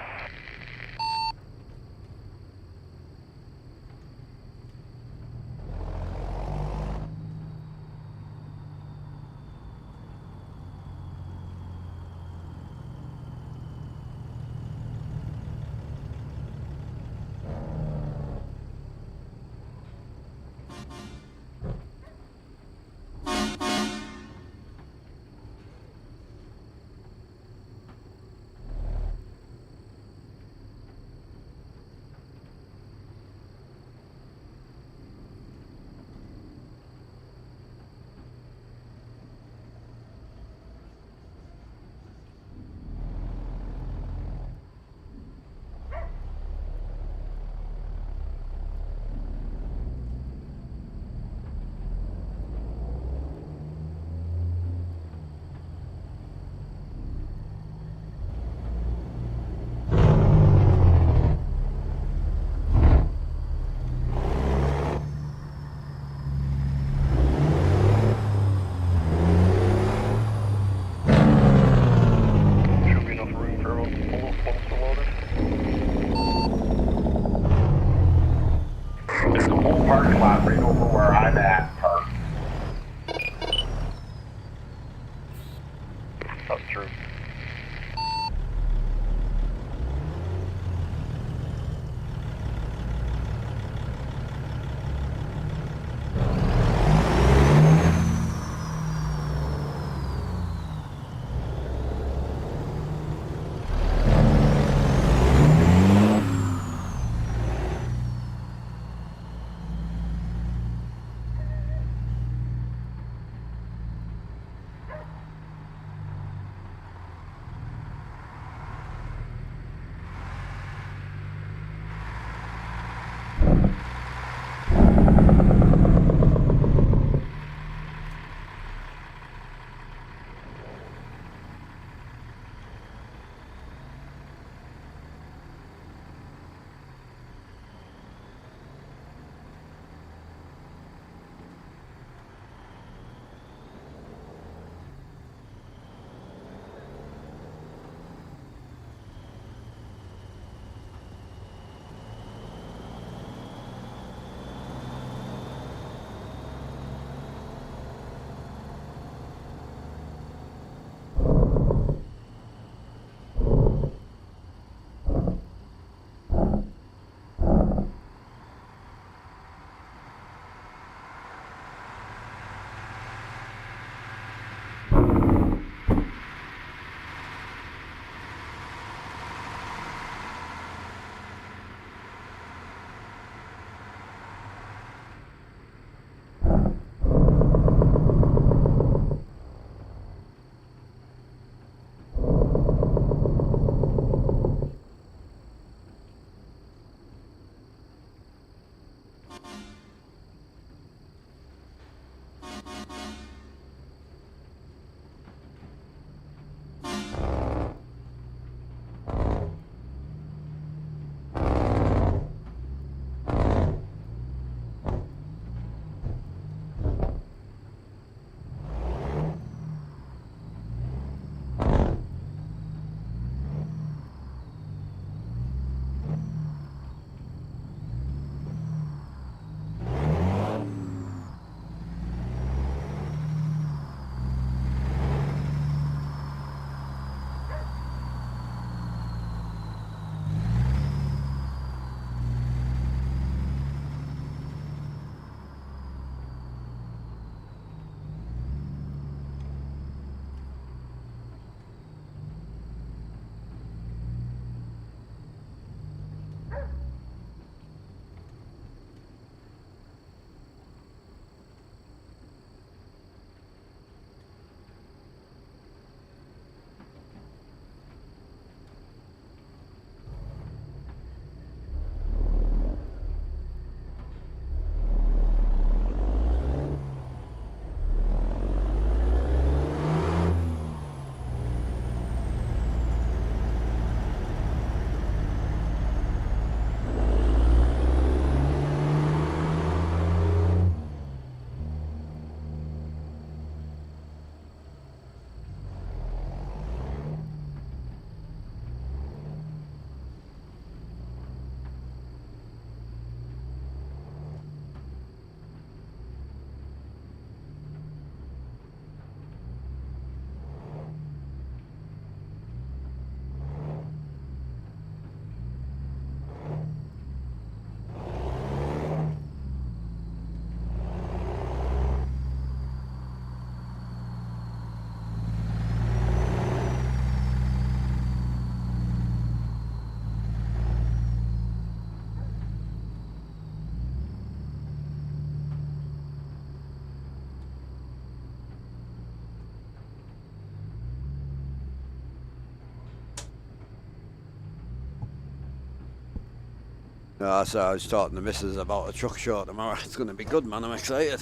No, so I was talking to Mrs. about a truck show tomorrow. It's going to be good, man. I'm excited.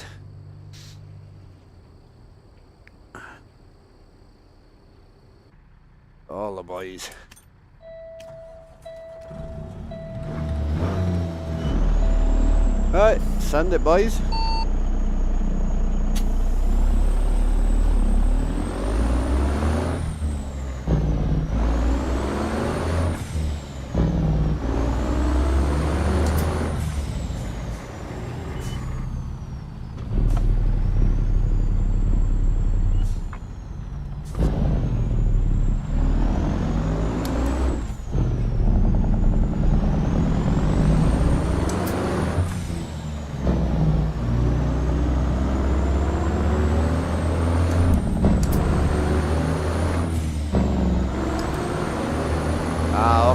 All the boys. Right, send it, boys.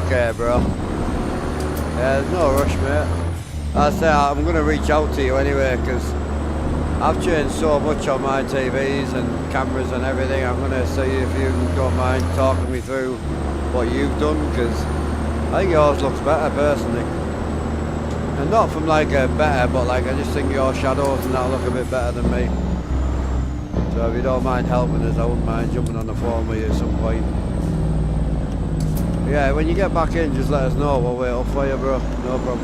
Okay, bro. Yeah, there's no rush, mate. I say I'm going to reach out to you anyway, because I've changed so much on my TVs and cameras and everything. I'm going to see if you don't mind talking me through what you've done, because I think yours looks better personally. And not from like a better, but like I just think your shadows and that look a bit better than me. So if you don't mind helping us, I wouldn't mind jumping on the phone with you at some point. Yeah, when you get back in, just let us know. We'll wait up for you, bro. No problem.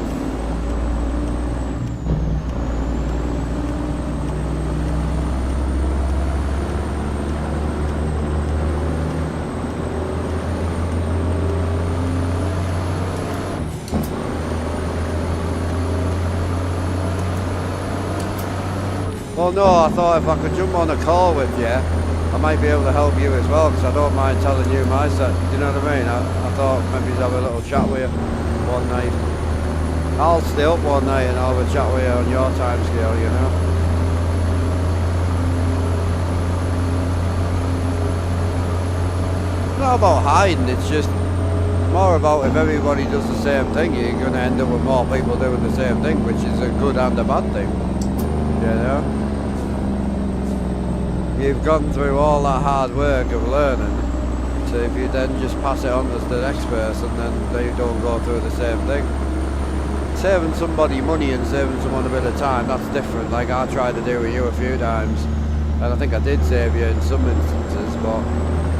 Well, no, I thought if I could jump on a call with you, I might be able to help you as well, because I don't mind telling you my set. Do you know what I mean? I thought maybe have a little chat with you one night. I'll stay up one night and I'll have a chat with you on your time scale, you know? It's not about hiding, it's just more about if everybody does the same thing, you're going to end up with more people doing the same thing, which is a good and a bad thing, you know? You've gone through all that hard work of learning, so if you then just pass it on to the next person, then they don't go through the same thing. Saving somebody money and saving someone a bit of time, that's different. Like I tried to do with you a few times, and I think I did save you in some instances, but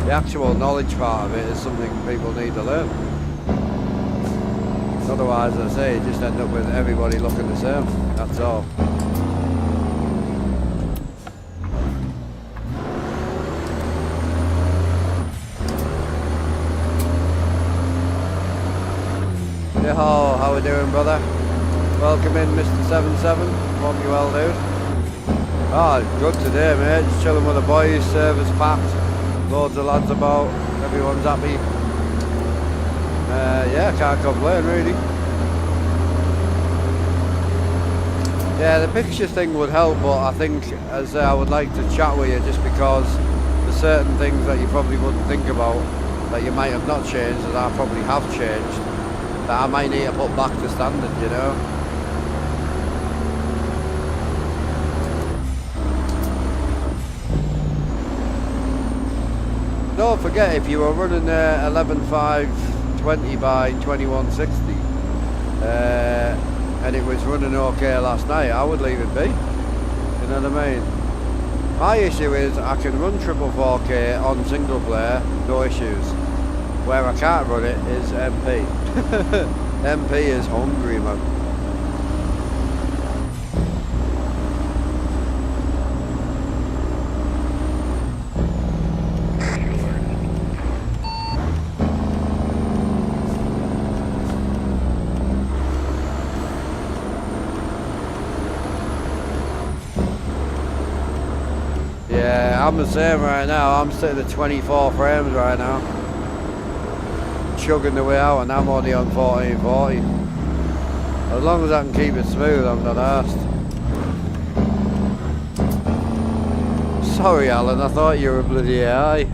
the actual knowledge part of it is something people need to learn. Otherwise, as I say, you just end up with everybody looking the same, that's all. How we doing, brother? Welcome in, Mr. 77. Hope you well, dude. Oh, good today, mate. Just chilling with the boys. Servers packed. Loads of lads about. Everyone's happy. Yeah, can't complain, really. Yeah, the picture thing would help, but I think as I would like to chat with you just because there's certain things that you probably wouldn't think about that you might have not changed, that I probably have changed, that I might need to put back to standard, you know. Don't forget, if you were running 11.520 by 2160 and it was running okay last night, I would leave it be. You know what I mean? My issue is I can run triple 4K on single player, no issues. Where I can't run it is MP. MP is hungry, man. Yeah, I'm the same right now. I'm sitting at 24 frames right now. Chugging the way out, and I'm only on 1440. As long as I can keep it smooth, I'm not arsed. Sorry, Alan, I thought you were a bloody AI.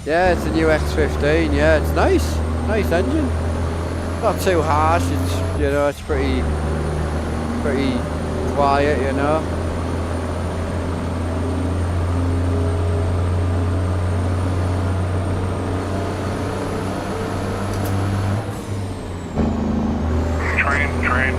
Yeah, it's a new X15. Yeah, it's nice. Nice engine. Not too harsh. It's, you know, it's pretty pretty quiet, you know. Train.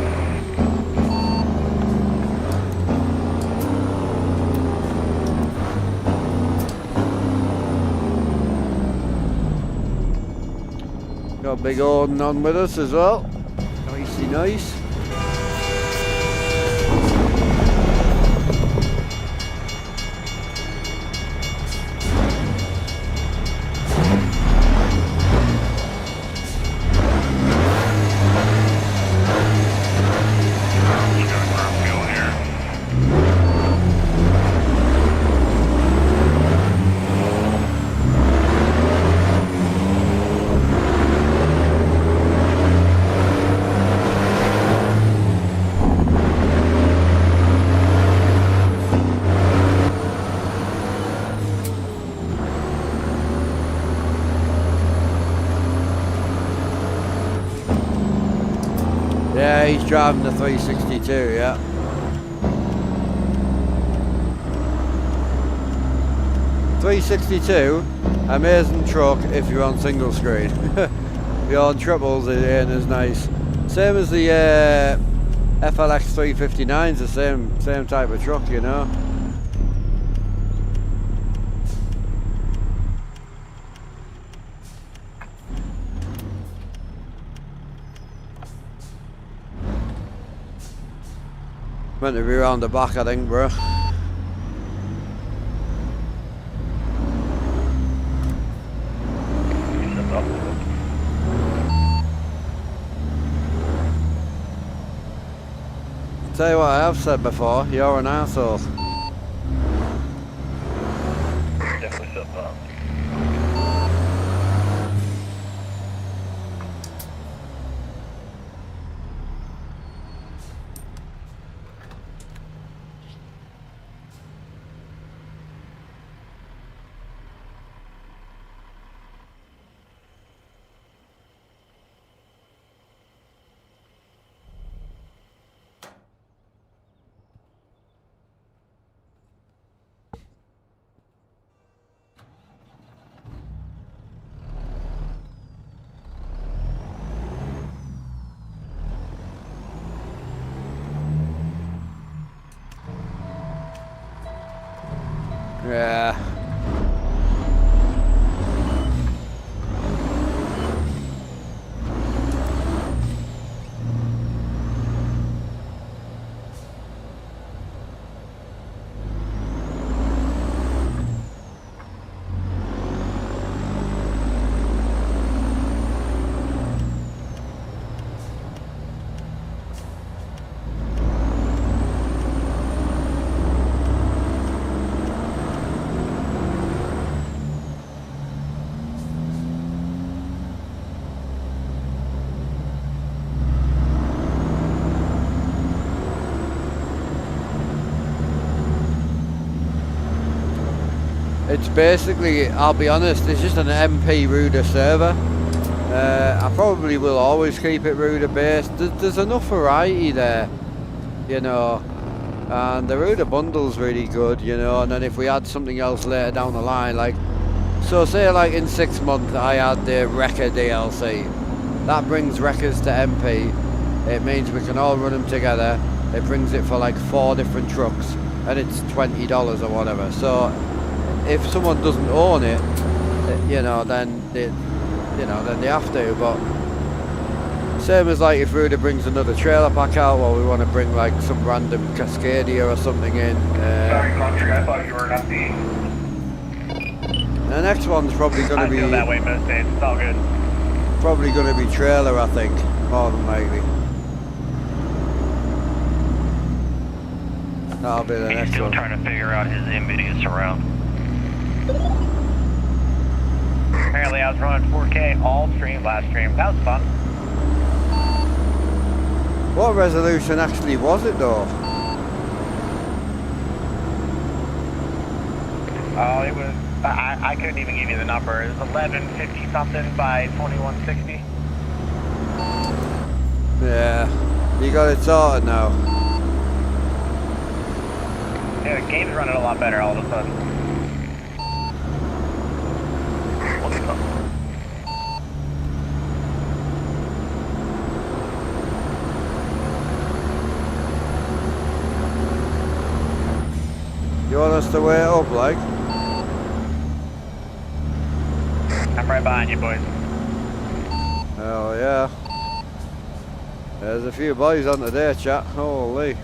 Got Big Odin on with us as well. Nicey nice. Just gonna grab fuel here. Yeah, he's driving the 362, yeah. .362, amazing truck if you're on single screen. If you're on triples, it ain't as nice. Same as the FLX 359's the same type of truck, you know. Meant to be round the back, I think, bro. Tell you what I have said before, you're an arsehole. Definitely feel that. Yeah. It's basically, I'll be honest, it's just an MP Ruder server. I probably will always keep it Ruder based. There's enough variety there, you know, and the Ruder bundle's really good, you know, and then if we add something else later down the line, like, so say like in 6 months I add the Wrecker DLC, that brings Wreckers to MP, it means we can all run them together, it brings it for like 4 different trucks, and it's $20 or whatever, so if someone doesn't own it, you know, then they have to. But same as like if Ruder brings another trailer pack out, or we want to bring like some random Cascadia or something in. Sorry, country, I thought you were an FD. The next one's probably going to be. I feel that way most days. It's all good. Probably going to be trailer, I think, more than likely. That'll be the next still one. trying to figure out his NVIDIA surround. Apparently I was running 4K all stream last stream. That was fun. What resolution actually was it though? Oh, it was, I couldn't even give you the number. It was 1150 something by 2160. Yeah, you got it sorted now. Yeah, the game's running a lot better all of a sudden. What's up? You want us to wait up, like? I'm right behind you, boys. Oh yeah. There's a few boys on today, chat. Holy.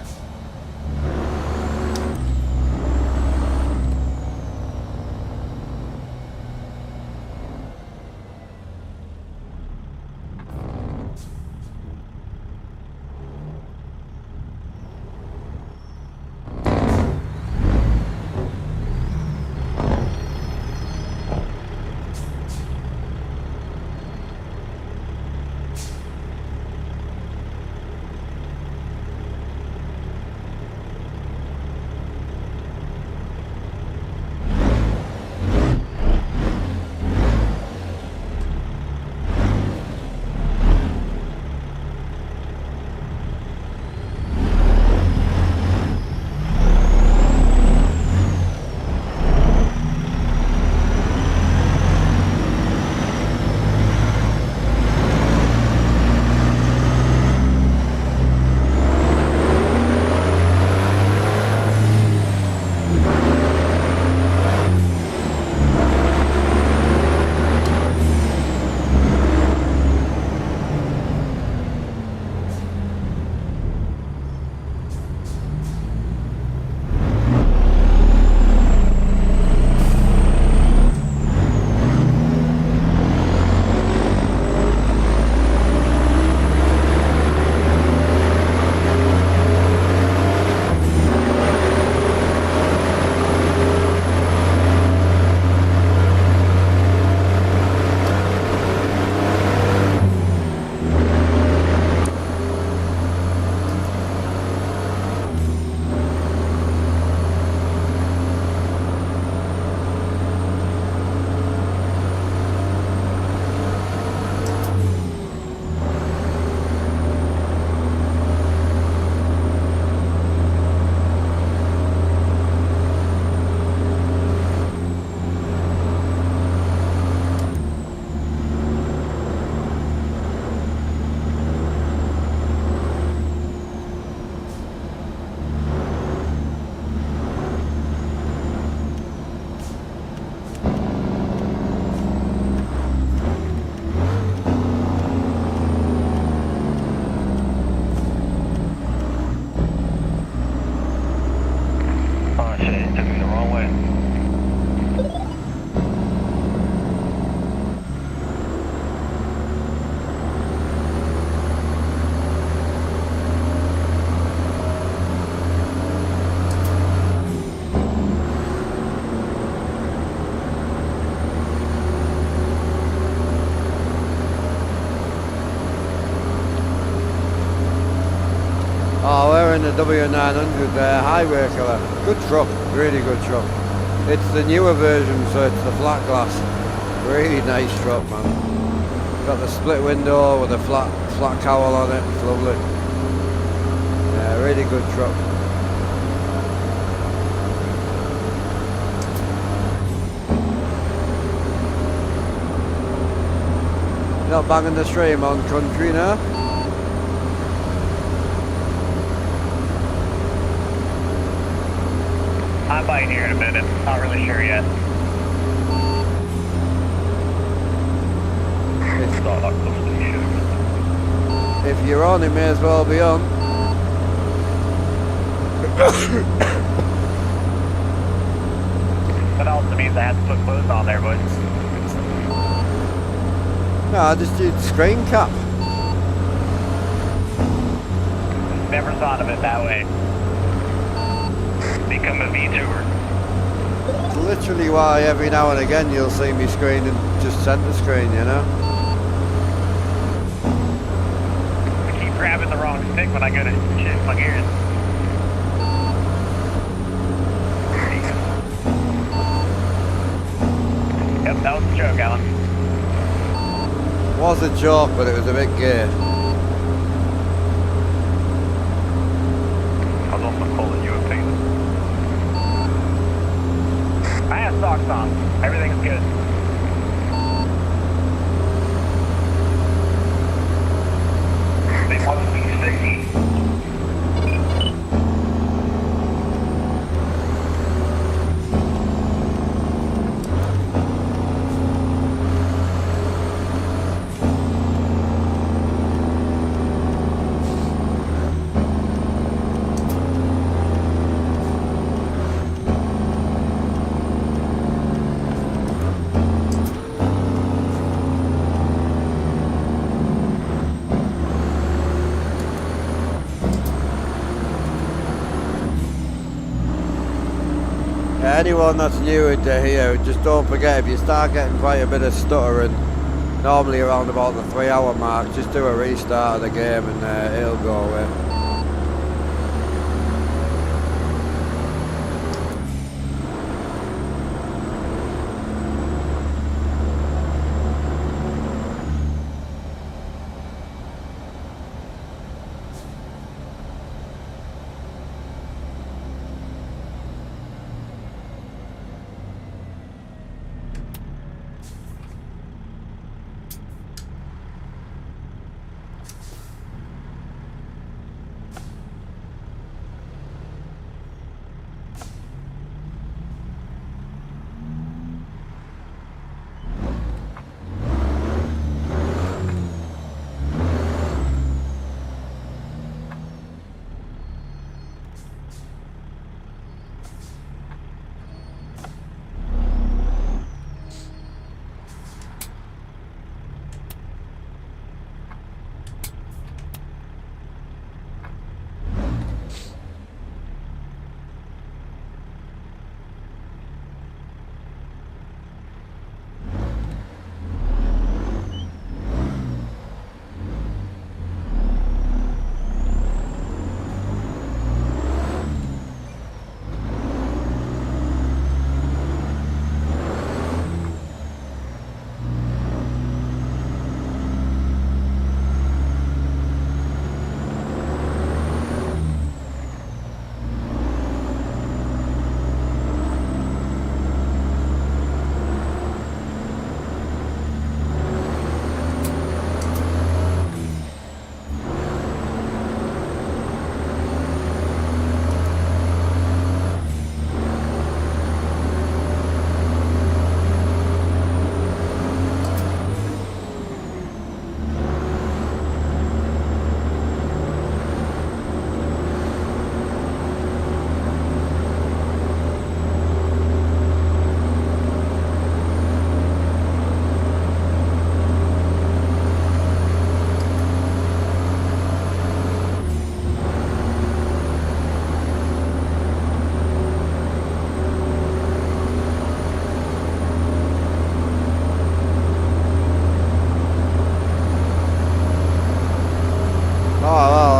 Oh, we're in the W900 there, highway killer. Good truck, really good truck. It's the newer version, so it's the flat glass. Really nice truck, man. Got the split window with a flat cowl on it, it's lovely. Yeah, really good truck. Not banging the stream on country now. I might here in a minute. Not really sure yet. It's not up close to the show. If you're on, it may as well be on. That also means I have to put clothes on there, boys. No, I just did screen cap. Never thought of it that way. Become a VTuber. It's literally why every now and again you'll see me screen and just center screen, you know? I keep grabbing the wrong stick when I go to shift my gears. Yep, that was a joke, Alan. Was a joke, but it was a bit gay. I was also calling you a penis. on. Everything's good. They want to be sticky. Anyone that's new into here, just don't forget, if you start getting quite a bit of stuttering, normally around about the 3 hour mark, just do a restart of the game and it'll go away.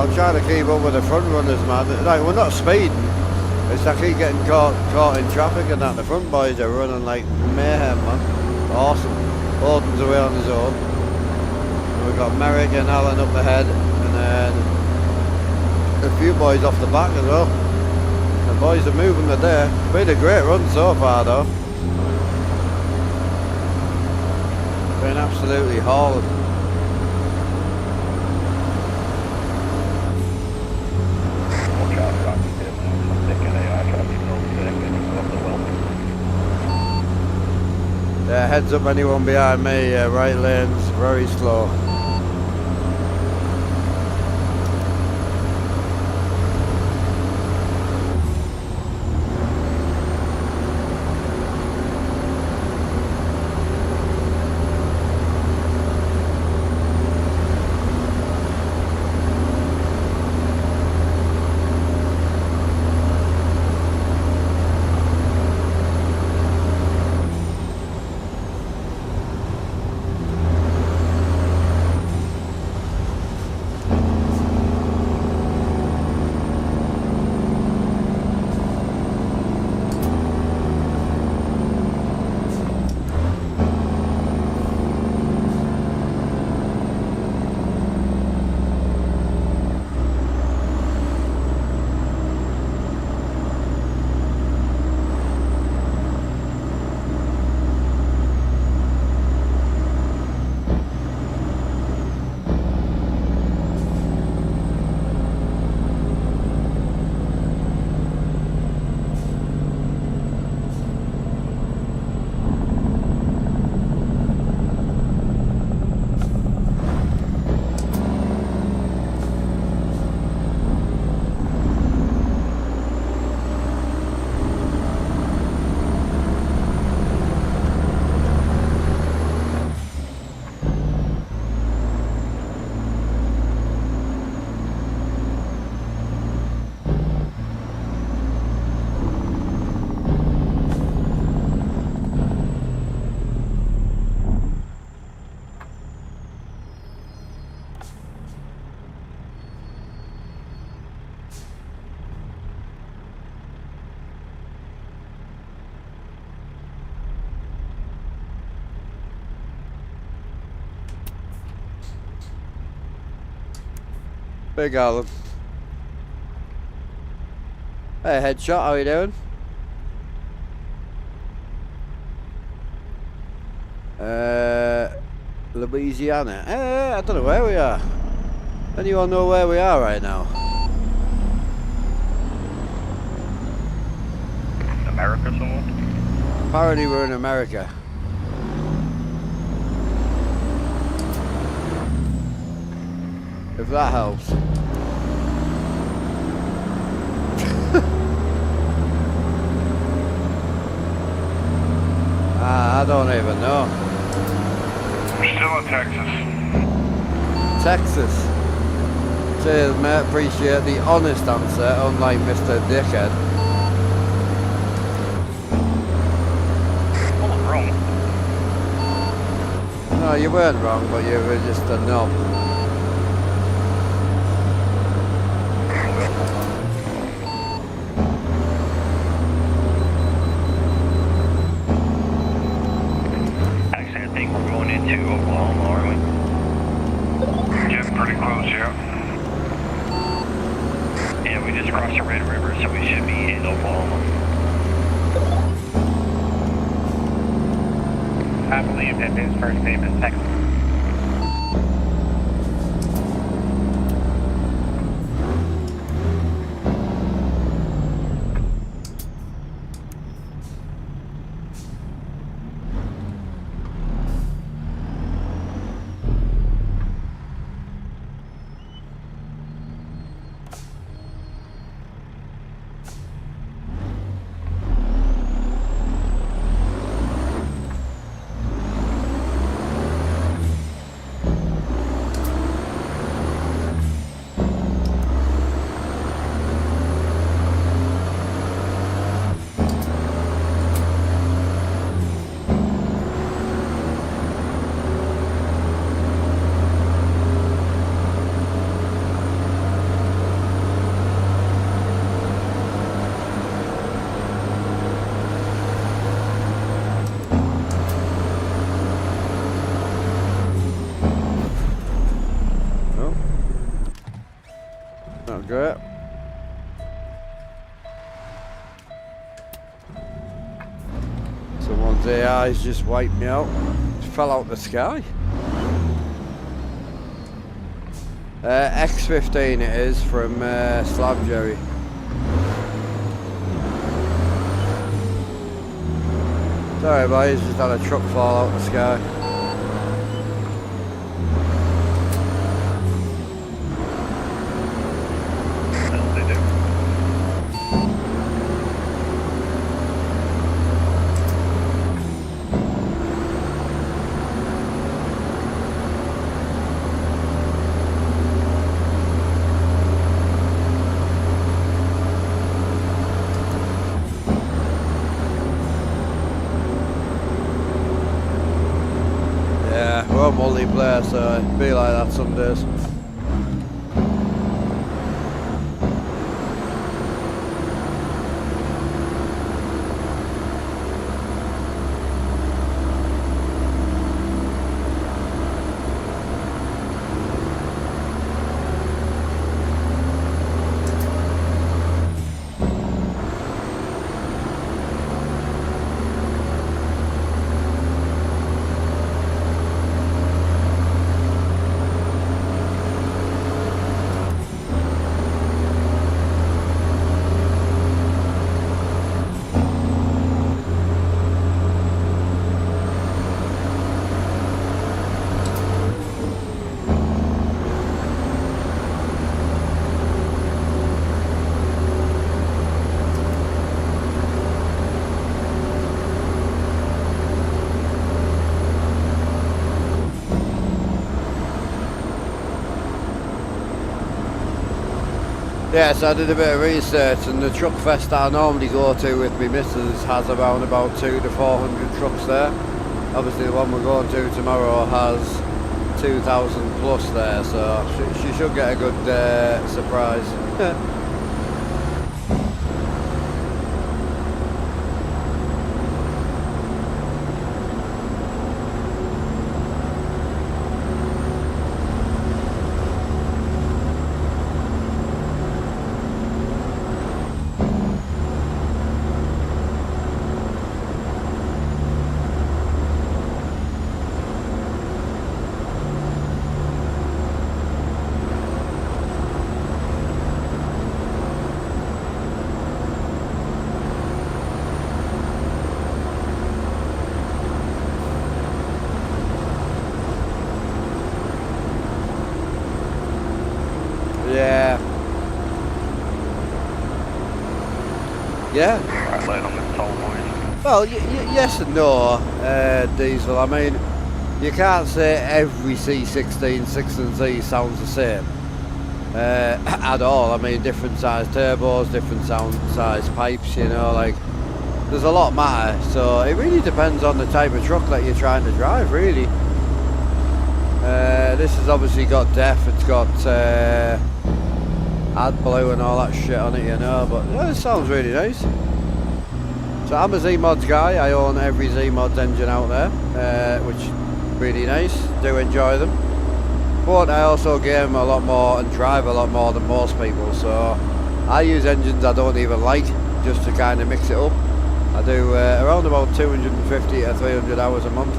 I'm trying to keep up with the front runners, man. Like, we're not speeding. It's I keep getting caught in traffic and that. The front boys are running like mayhem, man. Awesome. Alden's away on his own. And we've got Merrick and Alan up ahead, and then a few boys off the back as well. The boys are moving today. Been a great run so far, though. Been absolutely hauling. Yeah, heads up anyone behind me, right lane's very slow. Big Alan. Hey, Headshot, how you doing? Louisiana. I don't know where we are. Anyone know where we are right now? America somewhere? Apparently we're in America. If that helps. I don't even know. We're still in Texas. Texas. Cheers, mate. Appreciate the honest answer, unlike Mr. Dickhead. I was wrong. No, you weren't wrong, but you were just a knob. Actually, I think we're going into Oklahoma, aren't we? Getting pretty close, yeah. Yeah, we just crossed the Red River, so we should be in Oklahoma. I believe that his first name is Texas. Not great. Someone's AI's just wiped me out. Just fell out the sky. X15 it is from Slab Jerry. Sorry boys, just had a truck fall out the sky. We're multiplayer, so it'd be like that some days. Yes, I did a bit of research, and the Truckfest that I normally go to with my missus has around about 200 to 400 trucks there. Obviously the one we're going to tomorrow has 2,000 plus there, so she should get a good surprise. Yeah. Right, let them install boys. Well, yes and no, Diesel. I mean, you can't say every C16 6C sounds the same at all. I mean, different size turbos, different size pipes, you know, like, there's a lot matter. So it really depends on the type of truck that you're trying to drive, really. This has obviously got DEF, it's got AdBlue and all that shit on it, you know, but yeah, it sounds really nice. So I'm a Z-Mods guy, I own every Z-Mods engine out there, which is really nice, do enjoy them. But I also game a lot more and drive a lot more than most people, so I use engines I don't even like, just to kind of mix it up. I do around about 250 to 300 hours a month.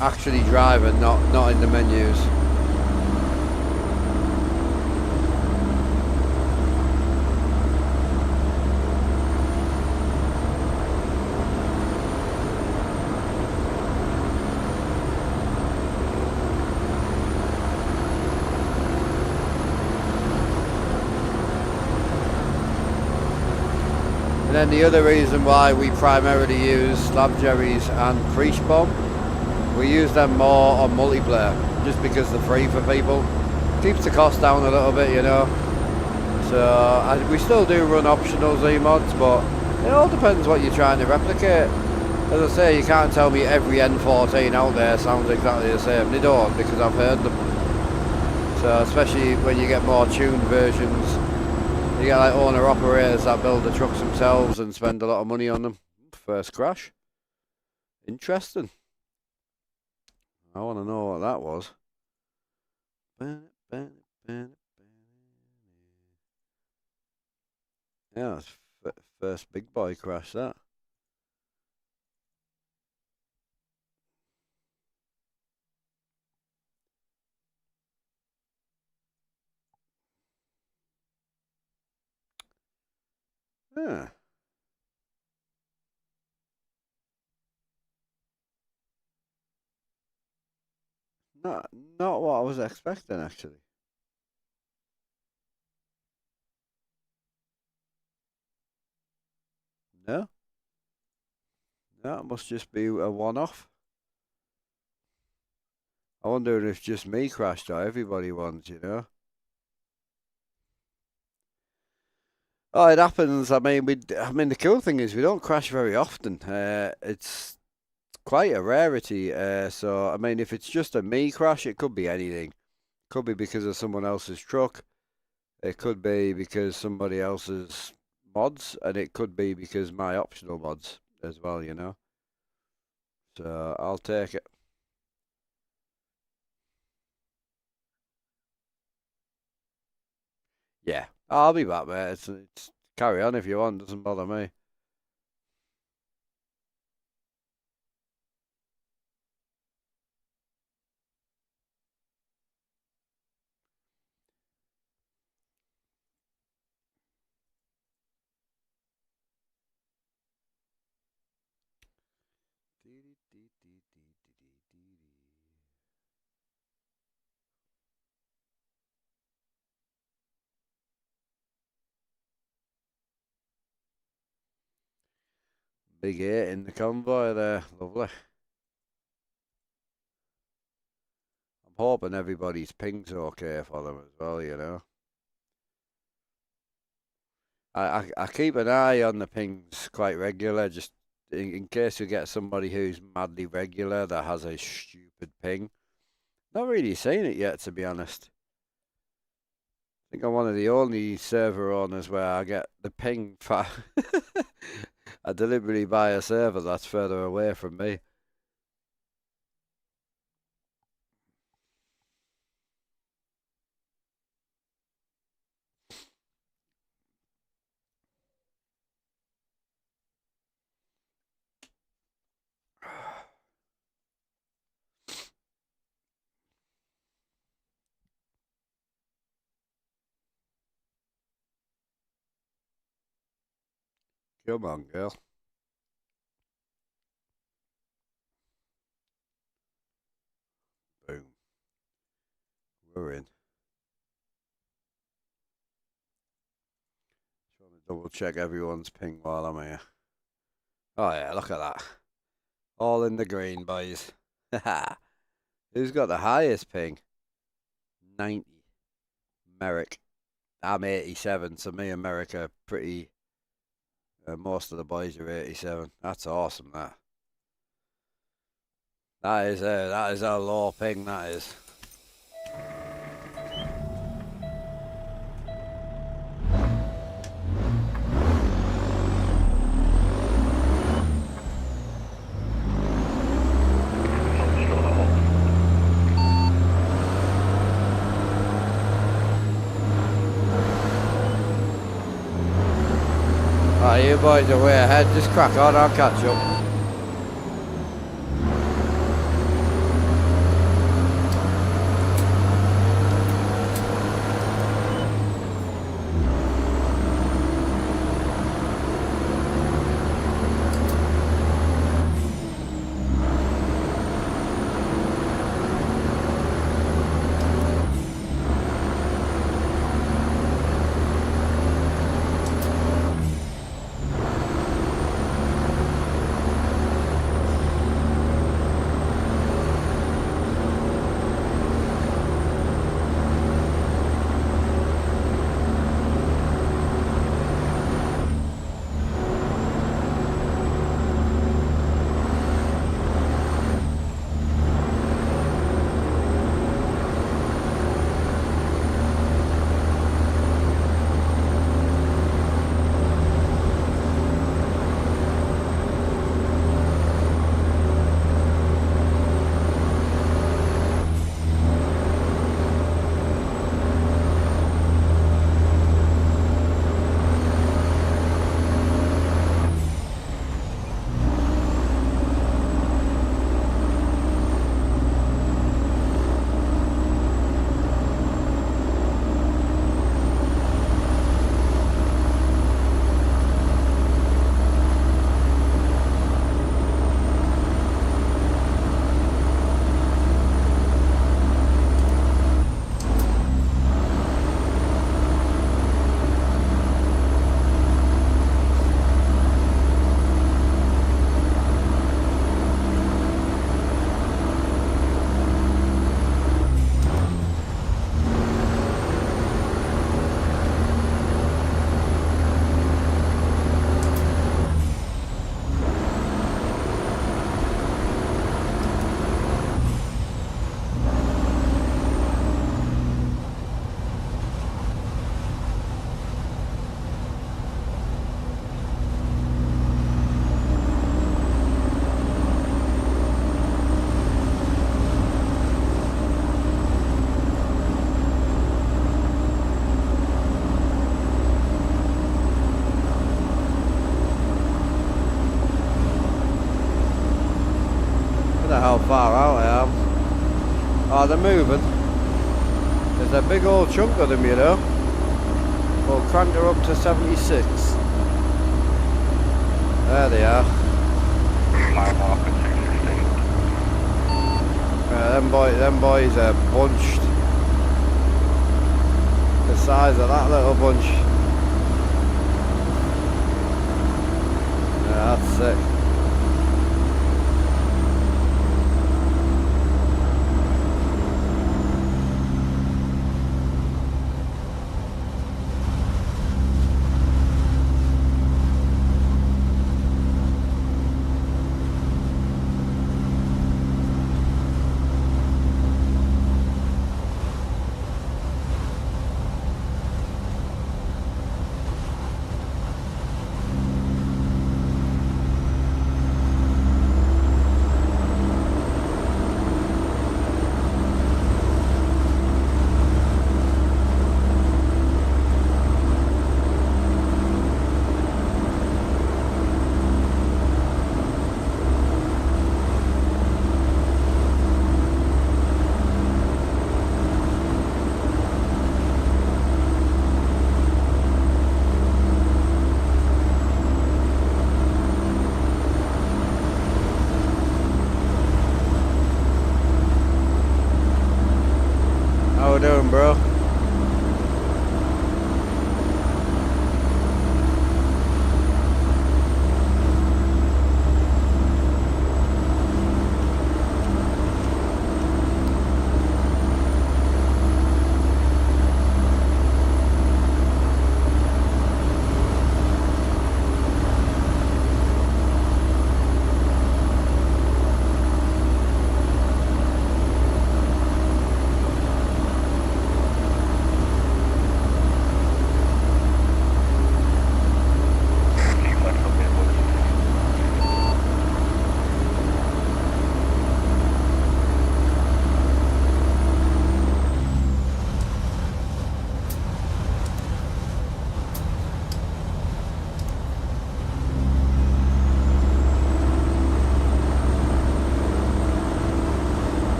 Actually driving, not in the menus. And then the other reason why we primarily use slab jerrys and preach bomb, we use them more on multiplayer, just because they're free for people. Keeps the cost down a little bit, you know. So we still do run optional Z-Mods, but it all depends what you're trying to replicate. As I say, you can't tell me every N14 out there sounds exactly the same. They don't, because I've heard them. So especially when you get more tuned versions, you get like owner-operators that build the trucks themselves and spend a lot of money on them. First crash. Interesting. I want to know what that was. Yeah, it's first big boy crash, that. Yeah. Not what I was expecting, actually. No? No, it must just be a one-off. I wonder if just me crashed or everybody wants, you know? Oh, it happens. I mean, the cool thing is we don't crash very often. It's quite a rarity. So, I mean, if it's just a me crash, it could be anything. Could be because of someone else's truck. It could be because somebody else's mods, and it could be because my optional mods as well, you know? So, I'll take it. Yeah, I'll be back, mate. It's carry on if you want. Doesn't bother me. Big 8 in the convoy there. Lovely. I'm hoping everybody's ping's okay for them as well, you know. I keep an eye on the pings quite regular, just in case you get somebody who's madly regular that has a stupid ping. Not really seen it yet, to be honest. I think I'm one of the only server owners where I get the ping for. I deliberately buy a server that's further away from me. Come on, girl. Boom. We're in. Double check everyone's ping while I'm here. Oh yeah, look at that. All in the green, boys. Who's got the highest ping? 90. Merrick. I'm 87, so me and Merrick are pretty... most of the boys are 87. That's awesome, that. That is a low ping, that is. Alright, you boys are way ahead. Just crack on, I'll catch up. How far out I am. Oh, they're moving. There's a big old chunk of them, you know. We'll crank her up to 76. There they are. Climb off at 616. Them boys are bunched. The size of that little bunch. Yeah, that's sick. How we doing, bro?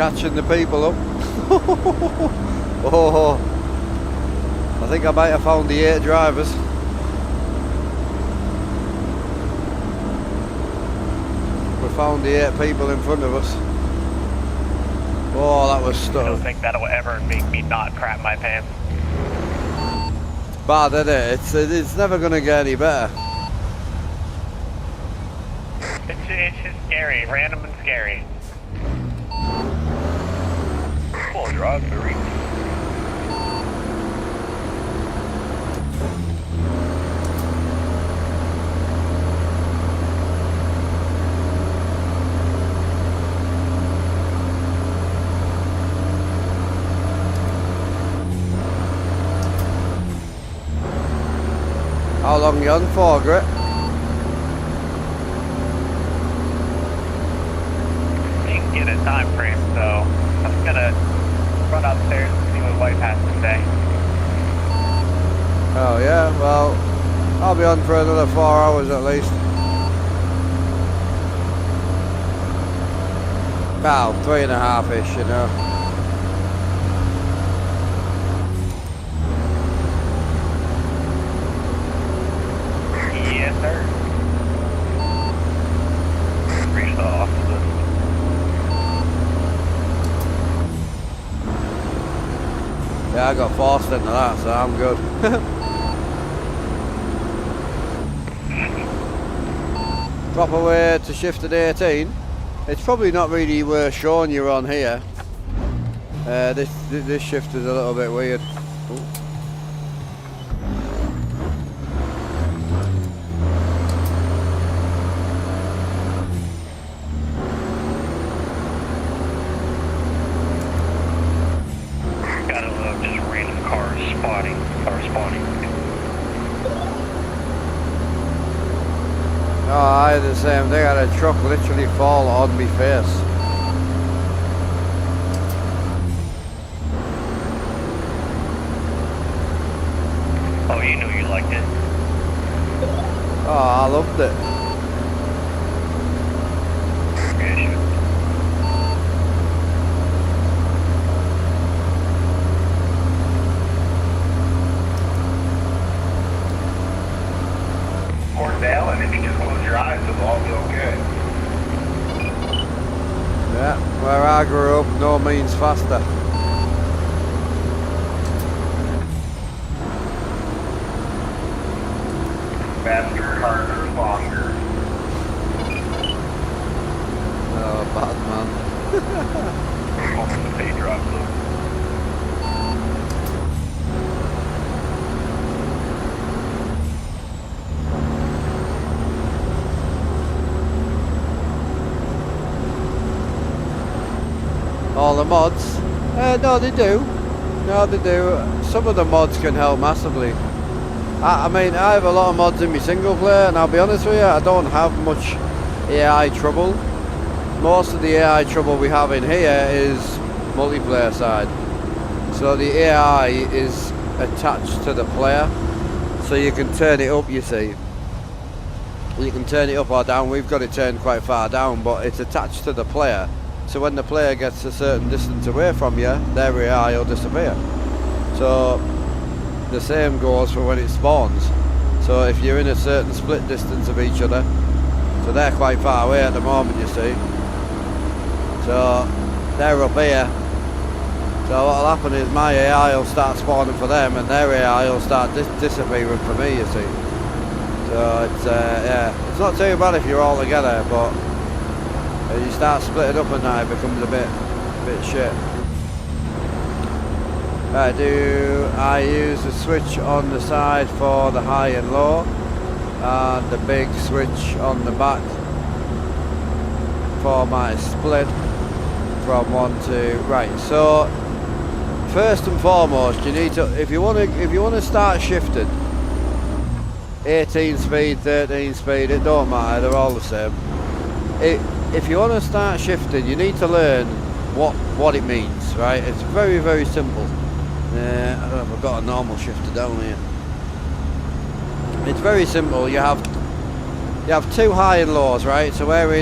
catching the people up. Oh, I think I might have found the 8 drivers. We found the 8 people in front of us. Oh, that was I stuck. don't think that'll ever make me not crap my pants. Bad, isn't it? It's never going to get any better. It's just scary, random and scary. Full drug, Marie. How long you on for, Grit? Didn't get a time frame, so I'm just gonna run upstairs and see what wife has to say. Oh yeah, well, I'll be on for another 4 hours at least. About 3.5-ish, you know. Yes, sir. Reach the office. Yeah, I got forced into that, so I'm good. Proper way to shift at 18. It's probably not really worth showing you on here. This shift is a little bit weird. Ooh. Gotta love just random cars spawning. Oh, I had the same thing. I had a truck literally fall on my face. Oh, you knew you liked it. Oh, I loved it. Yeah, shoot. Or down, and if you just close your eyes, it'll all be okay. Yeah, where I grew up, no means faster. Faster, harder, longer. Oh, bad man. Almost a pay drop, though. All the mods? No, they do. No, they do. Some of the mods can help massively. I mean, I have a lot of mods in my single player, and I'll be honest with you, I don't have much AI trouble. Most of the AI trouble we have in here is multiplayer side. So the AI is attached to the player, so you can turn it up, you see. You can turn it up or down. We've got it turned quite far down, but it's attached to the player. So when the player gets a certain distance away from you, their AI will disappear. So the same goes for when it spawns. So if you're in a certain split distance of each other, so they're quite far away at the moment, you see. So they're up here. So what'll happen is my AI will start spawning for them, and their AI will start disappearing for me, you see. So it's yeah, it's not too bad if you're all together, but you start splitting up and that, it becomes a bit shit. I use the switch on the side for the high and low, and the big switch on the back for my split from 1 to right. So first and foremost, you need to, if you want to start shifting, 18 speed, 13 speed, it don't matter, they're all the same. If you want to start shifting, you need to learn what it means, right? It's very, very simple. I don't know if I've got a normal shifter down here. It's very simple. You have 2 high and lows, right? So we're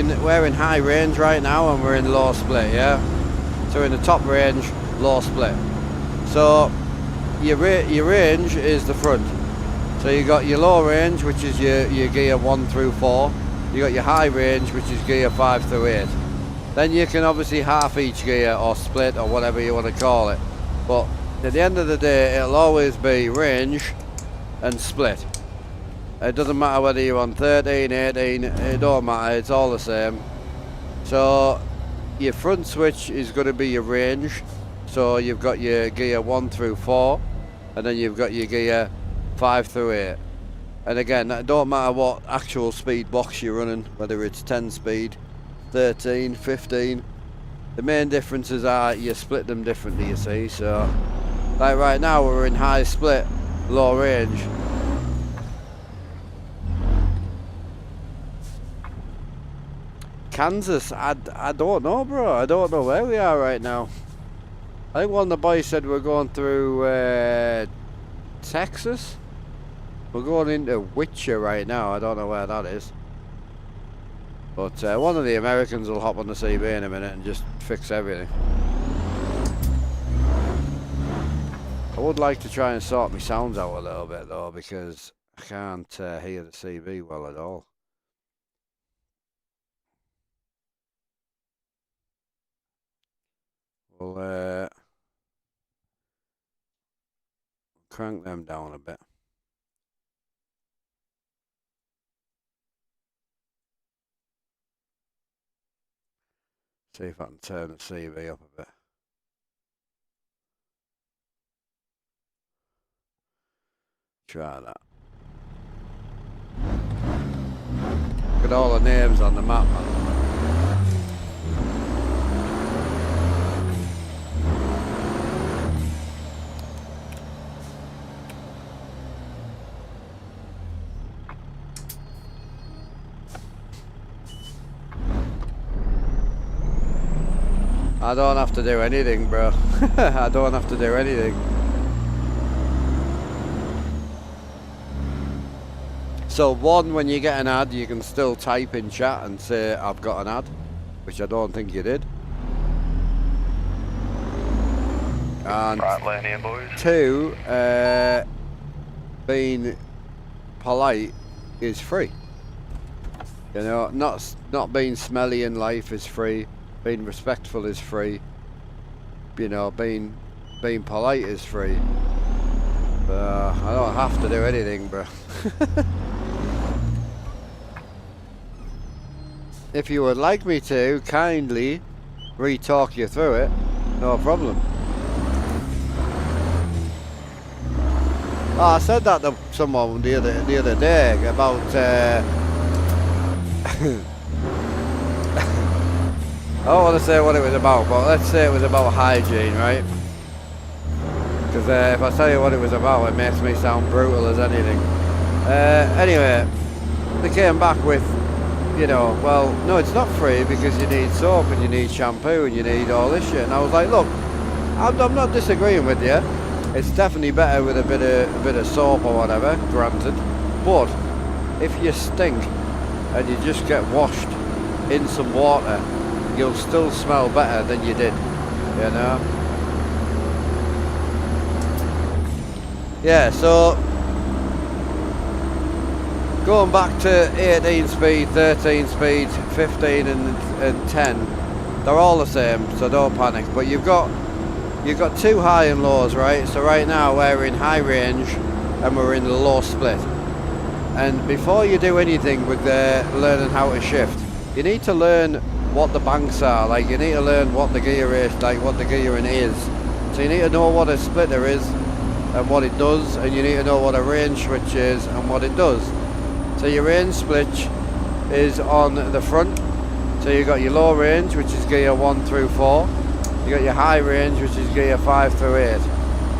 in high range right now, and we're in low split, yeah. So in the top range, low split. So your range is the front. So you got your low range, which is your gear 1 through 4. You got your high range, which is gear 5 through 8. Then you can obviously half each gear or split or whatever you want to call it. But at the end of the day, it'll always be range and split. It doesn't matter whether you're on 13, 18, it don't matter, it's all the same. So your front switch is going to be your range. So you've got your gear 1 through 4, and then you've got your gear 5 through 8. And again, that don't matter what actual speed box you're running, whether it's 10 speed, 13, 15. The main differences are you split them differently, you see. So like right now we're in high split, low range. Kansas, I don't know, bro. I don't know where we are right now. I think one of the boys said we're going through Texas. We're going into Witcher right now. I don't know where that is. But one of the Americans will hop on the CB in a minute and just fix everything. I would like to try and sort my sounds out a little bit though, because I can't hear the CB well at all. We'll crank them down a bit. See if I can turn the CV up a bit. Try that. Look at all the names on the map, man. I don't have to do anything, bro. I don't have to do anything. So one, when you get an ad, you can still type in chat and say, I've got an ad, which I don't think you did. And two, being polite is free. You know, not being smelly in life is free. Being respectful is free. You know, being polite is free. I don't have to do anything, bro. If you would like me to, kindly re-talk you through it. No problem. Oh, I said that to someone the other day about. I don't want to say what it was about, but let's say it was about hygiene, right? Because if I tell you what it was about, it makes me sound brutal as anything. Anyway, they came back with, you know, well, no, it's not free because you need soap and you need shampoo and you need all this shit. And I was like, look, I'm not disagreeing with you. It's definitely better with a bit of soap or whatever, granted. But if you stink and you just get washed in some water, you'll still smell better than you did, you know? Yeah, so going back to 18 speed, 13 speed, 15 and 10, they're all the same, so don't panic. But you've got two high and lows, right? So right now we're in high range and we're in the low split. And before you do anything with learning how to shift, you need to learn what the banks are. Like, you need to learn what the gear is, like what the gearing is. So you need to know what a splitter is and what it does, and you need to know what a range switch is and what it does. So your range switch is on the front. So you've got your low range, which is gear 1 through 4. You got your high range, which is gear 5 through 8.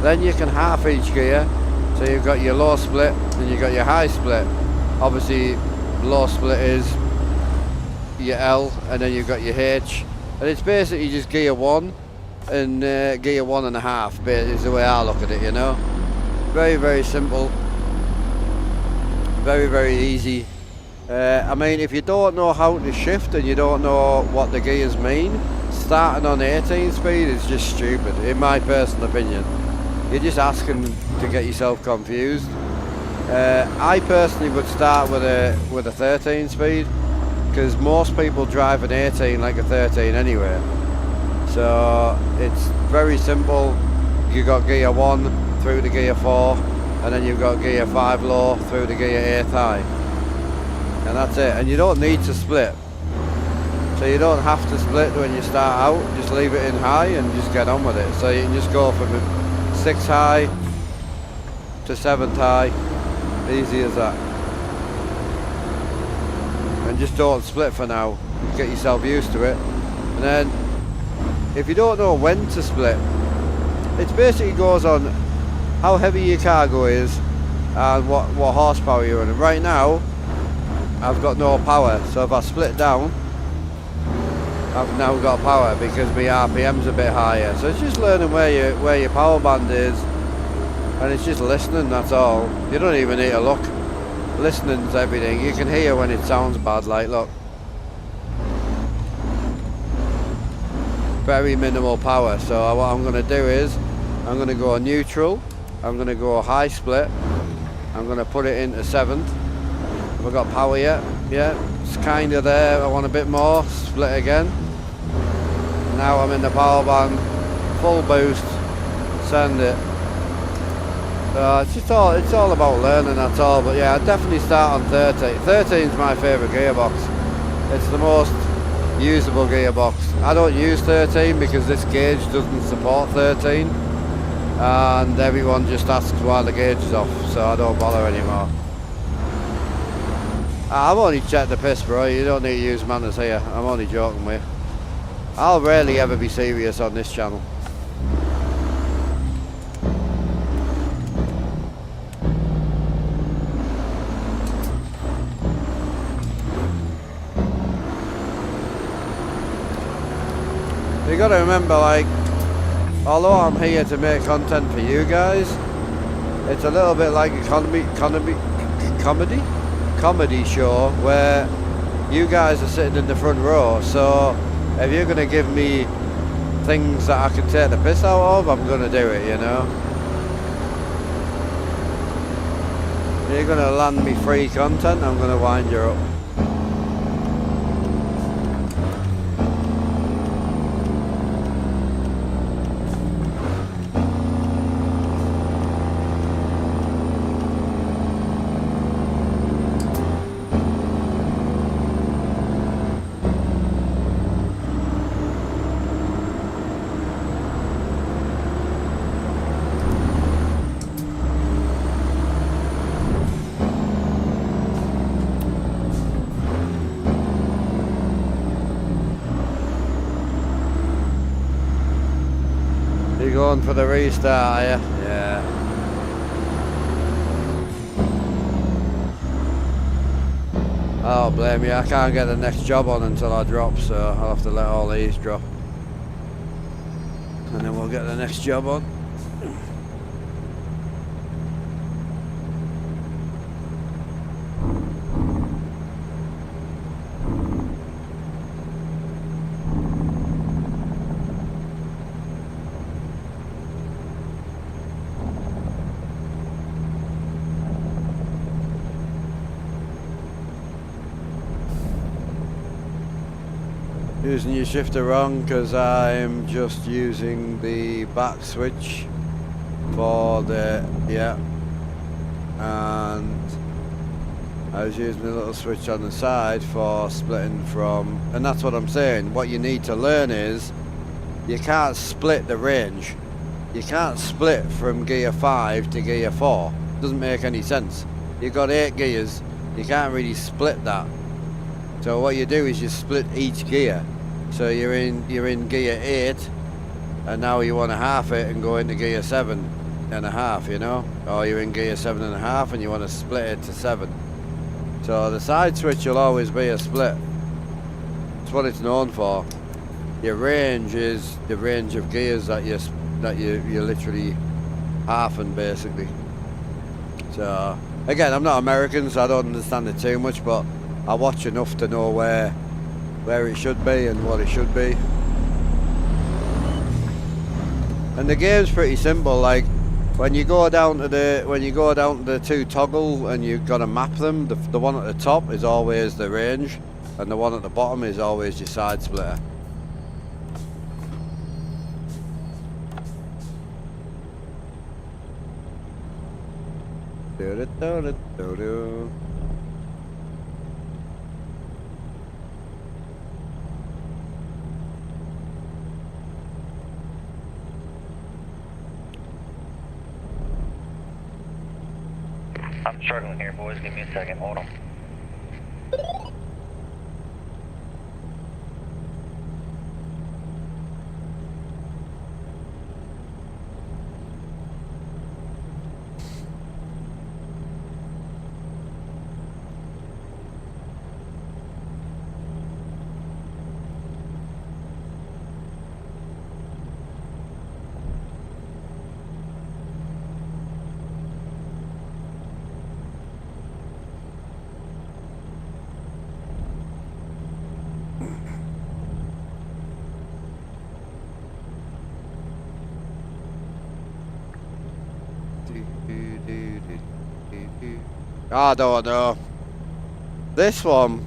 Then you can half each gear. So you've got your low split and you've got your high split. Obviously, low split is your L, and then you've got your H, and it's basically just gear 1 and gear 1.5 is the way I look at it, you know. Very, very simple, very, very easy. I mean, if you don't know how to shift and you don't know what the gears mean, starting on 18 speed is just stupid, in my personal opinion. You're just asking to get yourself confused. I personally would start with a 13 speed, because most people drive an 18 like a 13 anyway. So it's very simple. You got gear 1 through to gear 4, and then you've got gear 5 low through to gear 8 high, and that's it. And you don't need to split, so you don't have to split when you start out. Just leave it in high and just get on with it. So you can just go from 6 high to 7th high, easy as that. And just don't split for now, get yourself used to it. And then if you don't know when to split, it basically goes on how heavy your cargo is and what horsepower you're running. Right now I've got no power, so if I split down, I've now got power because my RPM's a bit higher. So it's just learning where your power band is, and it's just listening, that's all. You don't even need to look. Listening's everything. You can hear when it sounds bad, like look. Very minimal power. So what I'm going to do is I'm going to go neutral, I'm going to go high split, I'm going to put it into 7th. Have I got power yet? Yeah, it's kind of there. I want a bit more. Split again. Now I'm in the power band, full boost, send it. So it's all about learning, that's all. But yeah, I'd definitely start on 13. 13 is my favourite gearbox. It's the most usable gearbox. I don't use 13 because this gauge doesn't support 13, and everyone just asks why the gauge is off, so I don't bother anymore. I've only checked the piss, bro. You don't need to use manners here. I'm only joking with you. I'll rarely ever be serious on this channel. You gotta remember, like, although I'm here to make content for you guys, it's a little bit like a comedy show where you guys are sitting in the front row. So if you're gonna give me things that I can take the piss out of, I'm gonna do it, you know. You're gonna land me free content, I'm gonna wind you up. Going for the restart, are you? Yeah. I don't blame you. I can't get the next job on until I drop, so I'll have to let all these drop. And then we'll get the next job on. Using your shifter wrong because I'm just using the back switch for the, yeah, and I was using the little switch on the side for splitting from, and that's what I'm saying. What you need to learn is you can't split the range. You can't split from gear 5 to gear 4. Doesn't make any sense. You've got 8 gears, you can't really split that. So what you do is you split each gear. So you're in gear 8, and now you want to half it and go into gear 7.5, you know, or you're in gear 7.5 and you want to split it to 7. So the side switch will always be a split. It's what it's known for. Your range is the range of gears that you literally halving basically. So again, I'm not American, so I don't understand it too much, but I watch enough to know where it should be and what it should be. And the game's pretty simple. Like when you go down to the two toggle and you've got to map them, the one at the top is always the range, and the one at the bottom is always your side splitter. Do-do-do-do-do-do. I'm struggling here, boys. Give me a second. Hold on. I don't know. This one,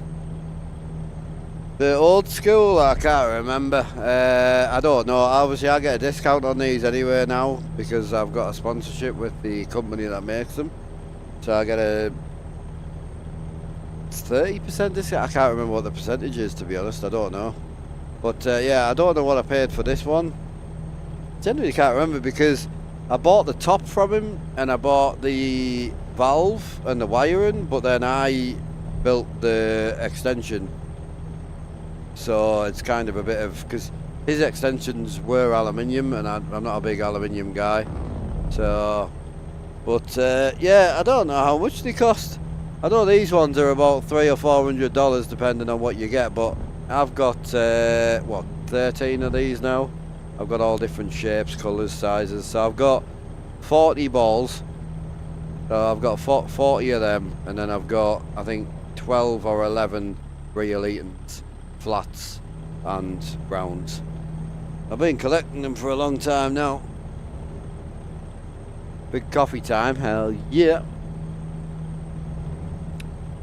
the old school, I can't remember. I don't know. Obviously, I get a discount on these anyway now because I've got a sponsorship with the company that makes them. So I get a 30% discount. I can't remember what the percentage is, to be honest. I don't know. But yeah, I don't know what I paid for this one. Genuinely can't remember because I bought the top from him and I bought the valve and the wiring, but then I built the extension. So it's kind of a bit of, because his extensions were aluminium and I'm not a big aluminium guy. So, but yeah, I don't know how much they cost. I know these ones are about $300 or $400 depending on what you get, but I've got what, 13 of these now. I've got all different shapes, colours, sizes. So I've got 40 balls. So I've got 40 of them, and then I've got, I think, 12 or 11 real Eatons, flats and rounds. I've been collecting them for a long time now. Big coffee time, hell yeah.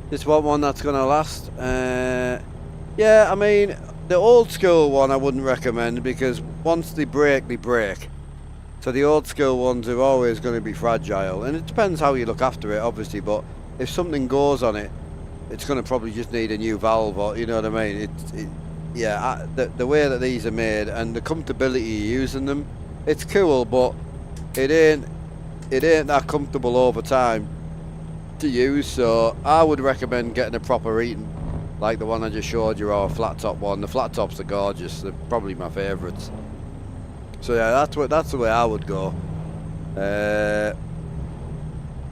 Just want one that's gonna last. Yeah, I mean, the old school one I wouldn't recommend because once they break, they break. So the old school ones are always going to be fragile, and it depends how you look after it, obviously. But if something goes on it, it's going to probably just need a new valve, or you know what I mean. Yeah, the way that these are made and the comfortability using them, it's cool, but it ain't that comfortable over time to use. So I would recommend getting a proper Eaton, like the one I just showed you, or a flat top one. The flat tops are gorgeous. They're probably my favourites. So yeah, that's the way I would go.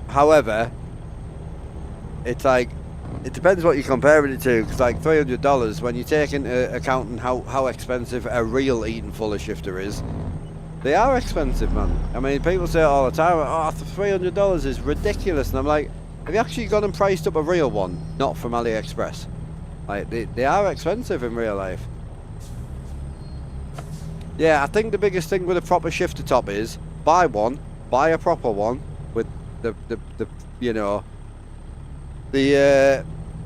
However, it's like, it depends what you're comparing it to. Because like $300, when you take into account how expensive a real Eaton Fuller shifter is, they are expensive, man. I mean, people say it all the time, oh, $300 is ridiculous. And I'm like, have you actually gone and priced up a real one? Not from AliExpress. Like, they are expensive in real life. Yeah, I think the biggest thing with a proper shifter top is buy a proper one with the you know, the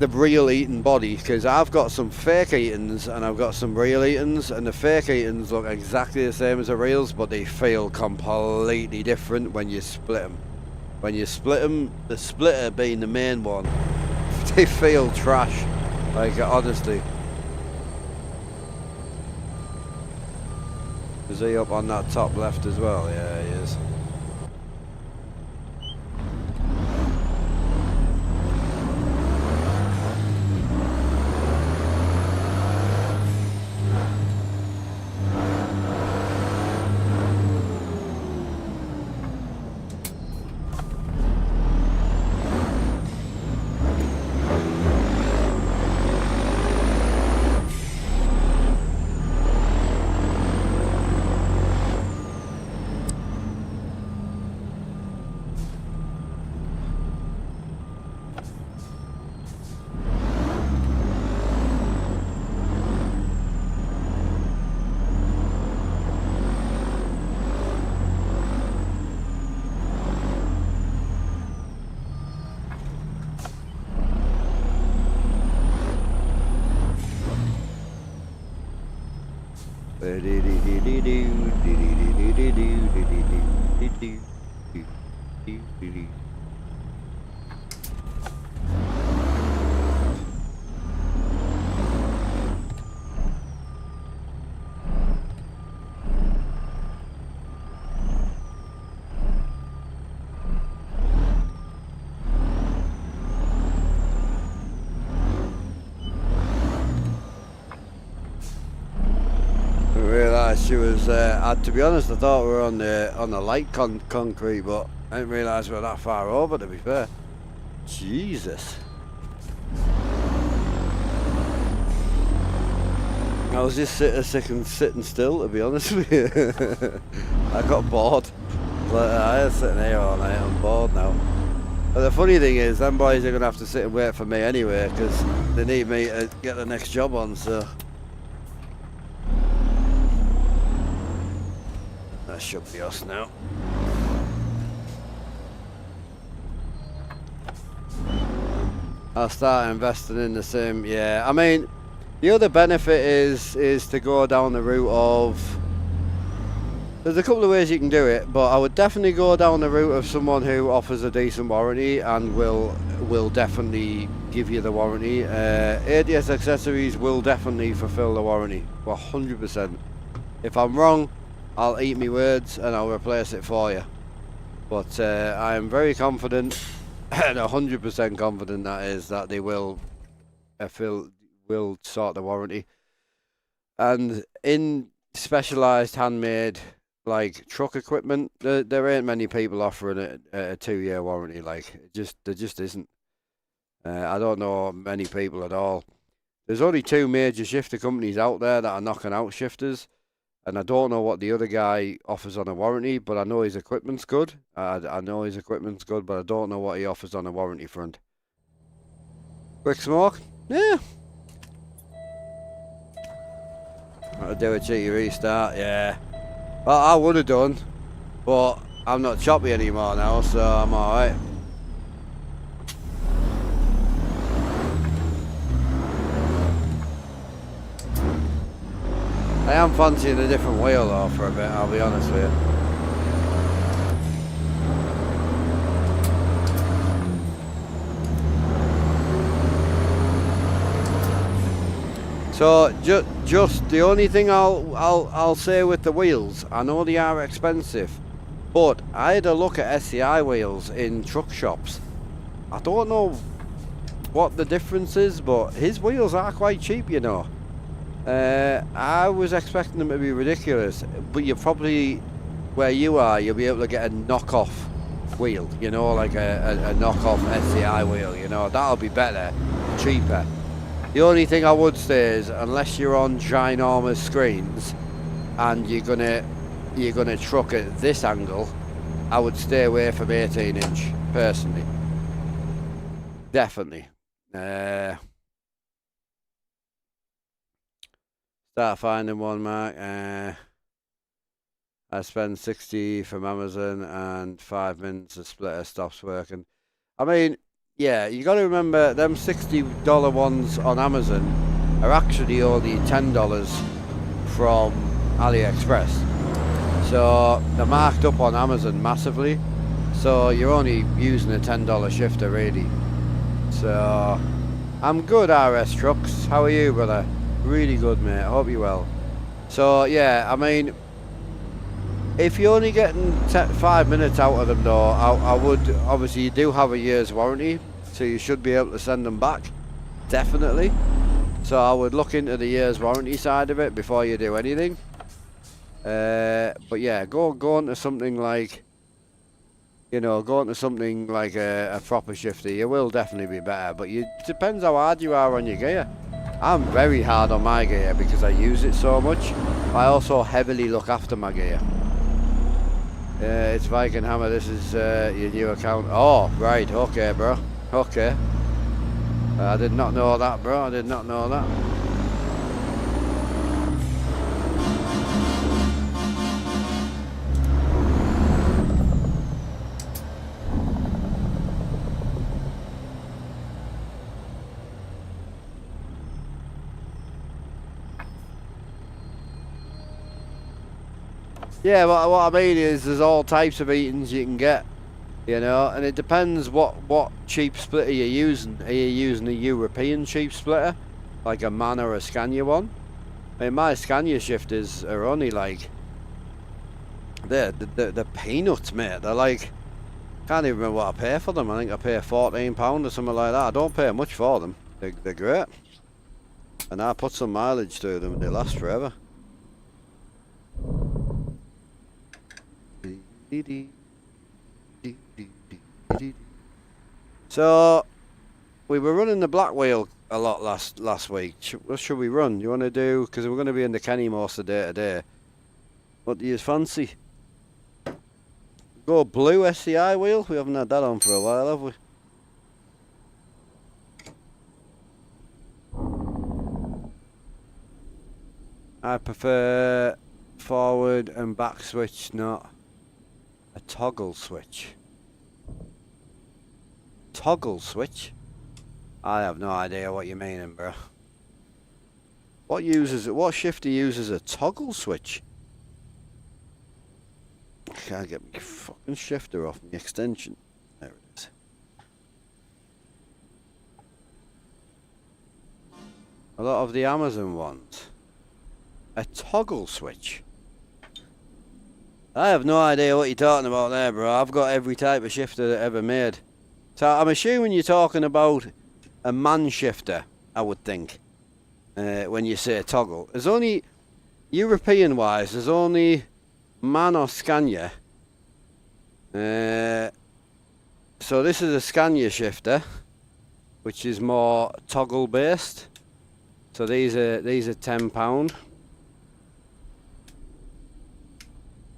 real Eaton body, because I've got some fake Eatons and I've got some real Eatons, and the fake Eatons look exactly the same as the reals, but they feel completely different when you split them. When you split them, the splitter being the main one, they feel trash, like honestly. Is he up on that top left as well? Yeah, he is. Realised she was. To be honest, I thought we were on the light concrete, but I didn't realise we were that far over. To be fair, Jesus. I was just sitting still, to be honest with you. I got bored. I was sitting here all night. I'm bored now. But the funny thing is, them boys are gonna have to sit and wait for me anyway, because they need me to get the next job on. So. That should be us now. I'll start investing in the sim. Yeah, I mean, the other benefit is to go down the route of. There's a couple of ways you can do it, but I would definitely go down the route of someone who offers a decent warranty and will definitely give you the warranty. ADS Accessories will definitely fulfill the warranty, 100%. If I'm wrong, I'll eat me words and I'll replace it for you. But I am very confident, and 100% confident that they will sort the warranty. And in specialised handmade like truck equipment, there ain't many people offering a 2-year warranty. Like there just isn't. I don't know many people at all. There's only 2 major shifter companies out there that are knocking out shifters. And I don't know what the other guy offers on a warranty, but I know his equipment's good. I know his equipment's good, but I don't know what he offers on a warranty front. Quick smoke? Yeah. I'll do a cheeky restart, yeah. Well, I would have done, but I'm not choppy anymore now, so I'm alright. I am fancying a different wheel though for a bit, I'll be honest with you. So just the only thing I'll say with the wheels, I know they are expensive, but I had a look at SCI wheels in truck shops. I don't know what the difference is, but his wheels are quite cheap, you know. I was expecting them to be ridiculous, but you probably, where you are, you'll be able to get a knockoff wheel, you know, like a knockoff SCI wheel, you know, that'll be better, cheaper. The only thing I would say is, unless you're on ginormous screens and you're gonna truck at this angle, I would stay away from 18-inch personally. Definitely. Start finding one, Mark. I spend 60 from Amazon and 5 minutes the splitter stops working. I mean, yeah, you got to remember them $60 ones on Amazon are actually only $10 from AliExpress. So they're marked up on Amazon massively. So you're only using a $10 shifter really. So I'm good, RS Trucks. How are you, brother? Really good, mate. I hope you're well. So yeah, I mean, if you're only getting 5 minutes out of them though, I would, obviously you do have a year's warranty, so you should be able to send them back, definitely. So I would look into the year's warranty side of it before you do anything. But yeah, go into something like, you know, go into something like a proper shifter. You will definitely be better, but it depends how hard you are on your gear. I'm very hard on my gear because I use it so much. I also heavily look after my gear. It's Viking Hammer, this is your new account. Oh, right, okay, bro. Okay. I did not know that, bro. I did not know that. Yeah, what I mean is there's all types of Eatons you can get, you know, and it depends what cheap splitter you're using. Are you using a European cheap splitter, like a MAN or a Scania one? I mean, my Scania shifters are only like, they're peanuts, mate. They're like, can't even remember what I pay for them. I think I pay £14 or something like that. I don't pay much for them. They're great. And I put some mileage through them and they last forever. So, we were running the black wheel a lot last week. What should we run? You want to do, because we're going to be in the Kenny most of the day today. What do you fancy? Go blue SCI wheel? We haven't had that on for a while, have we? I prefer forward and back switch, not a toggle switch. Toggle switch? I have no idea what you're meaning, bro. What shifter uses a toggle switch? I can't get my fucking shifter off my extension. There it is. A lot of the Amazon ones. A toggle switch. I have no idea what you're talking about there, bro. I've got every type of shifter that ever made. So I'm assuming you're talking about a MAN shifter, I would think, when you say toggle. There's only, European-wise, there's only MAN or Scania. So this is a Scania shifter, which is more toggle-based. So these are £10.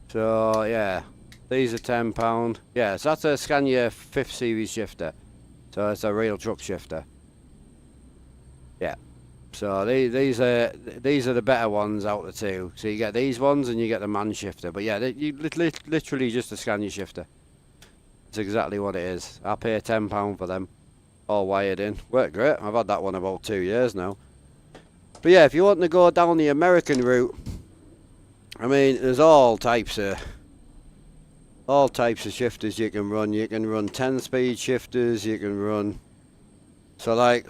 So yeah, these are £10. Yeah, so that's a Scania 5th series shifter. So it's a real truck shifter. Yeah. So these are the better ones out of the two. So you get these ones and you get the MAN shifter. But yeah, you literally just a Scania shifter. It's exactly what it is. I pay £10 for them, all wired in. Worked great. I've had that one about 2 years now. But yeah, if you want to go down the American route, I mean, there's all types of shifters you can run. You can run 10-speed shifters. You can run. So like,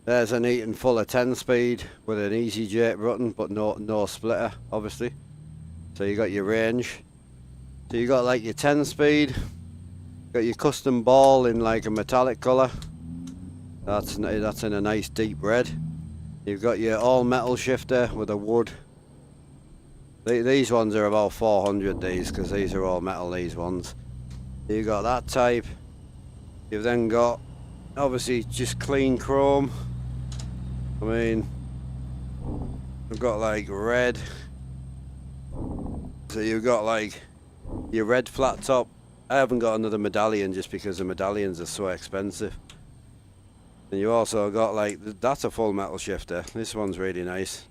there's an Eaton full of 10-speed with an easy J button, but no splitter, obviously. So you got your range. So you got like your 10-speed. Got your custom ball in like a metallic colour. That's in a nice deep red. You've got your all metal shifter with a wood. These ones are about 400, these, because these are all metal, these ones. You got that type. You've then got, obviously, just clean chrome. I mean, we've got like red. So you've got like your red flat top. I haven't got another medallion just because the medallions are so expensive. And you also got like, that's a full metal shifter. This one's really nice.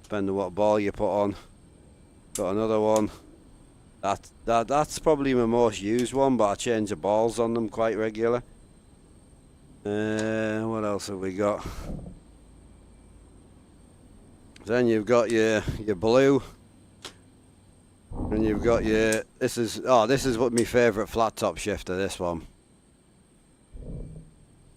Depending on what ball you put on. Got another one. That's probably my most used one, but I change the balls on them quite regular. What else have we got? Then you've got your blue, and you've got your, this is what my favourite flat top shifter, this one.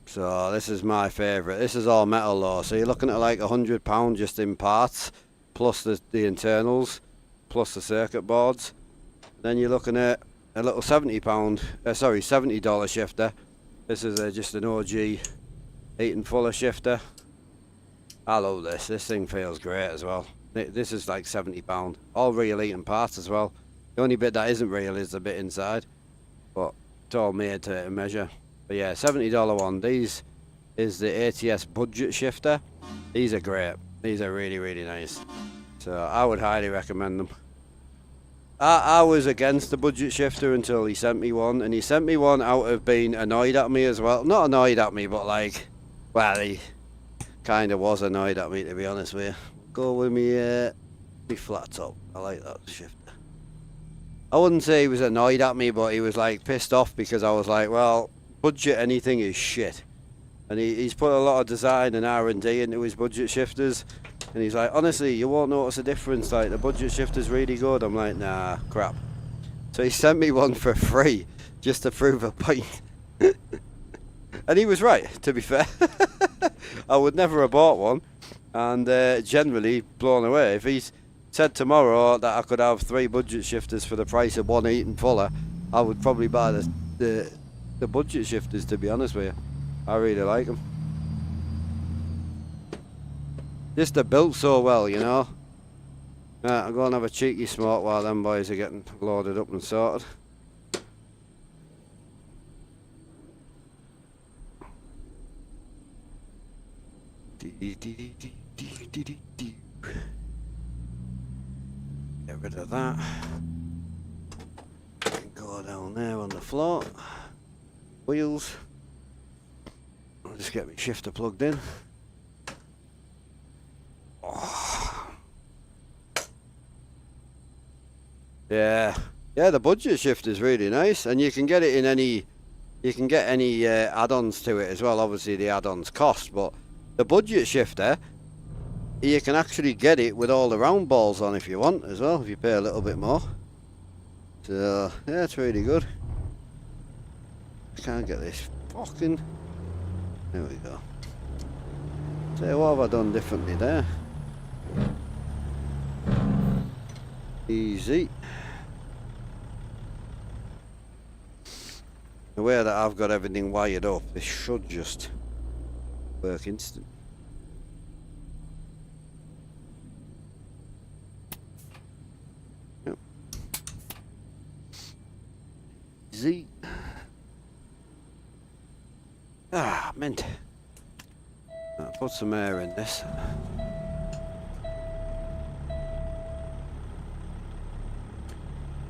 So this is my favourite. This is all metal though, so you're looking at like £100 just in parts, plus the internals, plus the circuit boards. Then you're looking at a little $70 shifter. This is just an OG Eaton Fuller shifter. I love this. This thing feels great as well. This is like £70. All real Eaton parts as well. The only bit that isn't real is the bit inside, but it's all made to measure. But yeah, $70 one. These is the ATS budget shifter. These are great. These are really, really nice. So I would highly recommend them. I was against the budget shifter until he sent me one, and he sent me one out of being annoyed at me as well. Not annoyed at me, but like, well, he kind of was annoyed at me, to be honest with you. Go with me flat top. I like that shifter. I wouldn't say he was annoyed at me, but he was like pissed off because I was like, well, budget anything is shit. And he's put a lot of design and R&D into his budget shifters. And he's like, honestly, you won't notice a difference, like the budget shifter's really good. I'm like, nah, crap. So he sent me one for free, just to prove a point. And he was right, to be fair. I would never have bought one, and generally blown away. If he's said tomorrow that I could have 3 budget shifters for the price of 1 Eaton Fuller, I would probably buy the budget shifters, to be honest with you. I really like them. Just they're built so well, you know. Right, I'll go and have a cheeky smoke while them boys are getting loaded up and sorted. Get rid of that. Go down there on the floor. Wheels. I'll just get my shifter plugged in. Oh. Yeah, the budget shifter is really nice, and you can get it in any. You can get any add-ons to it as well. Obviously, the add-ons cost, but the budget shifter, you can actually get it with all the round balls on if you want as well. If you pay a little bit more. So yeah, it's really good. I can't get this fucking. There we go. So what have I done differently there? Easy. The way that I've got everything wired up, this should just work instant. Yep. Easy. Ah, mint. I'll put some air in this.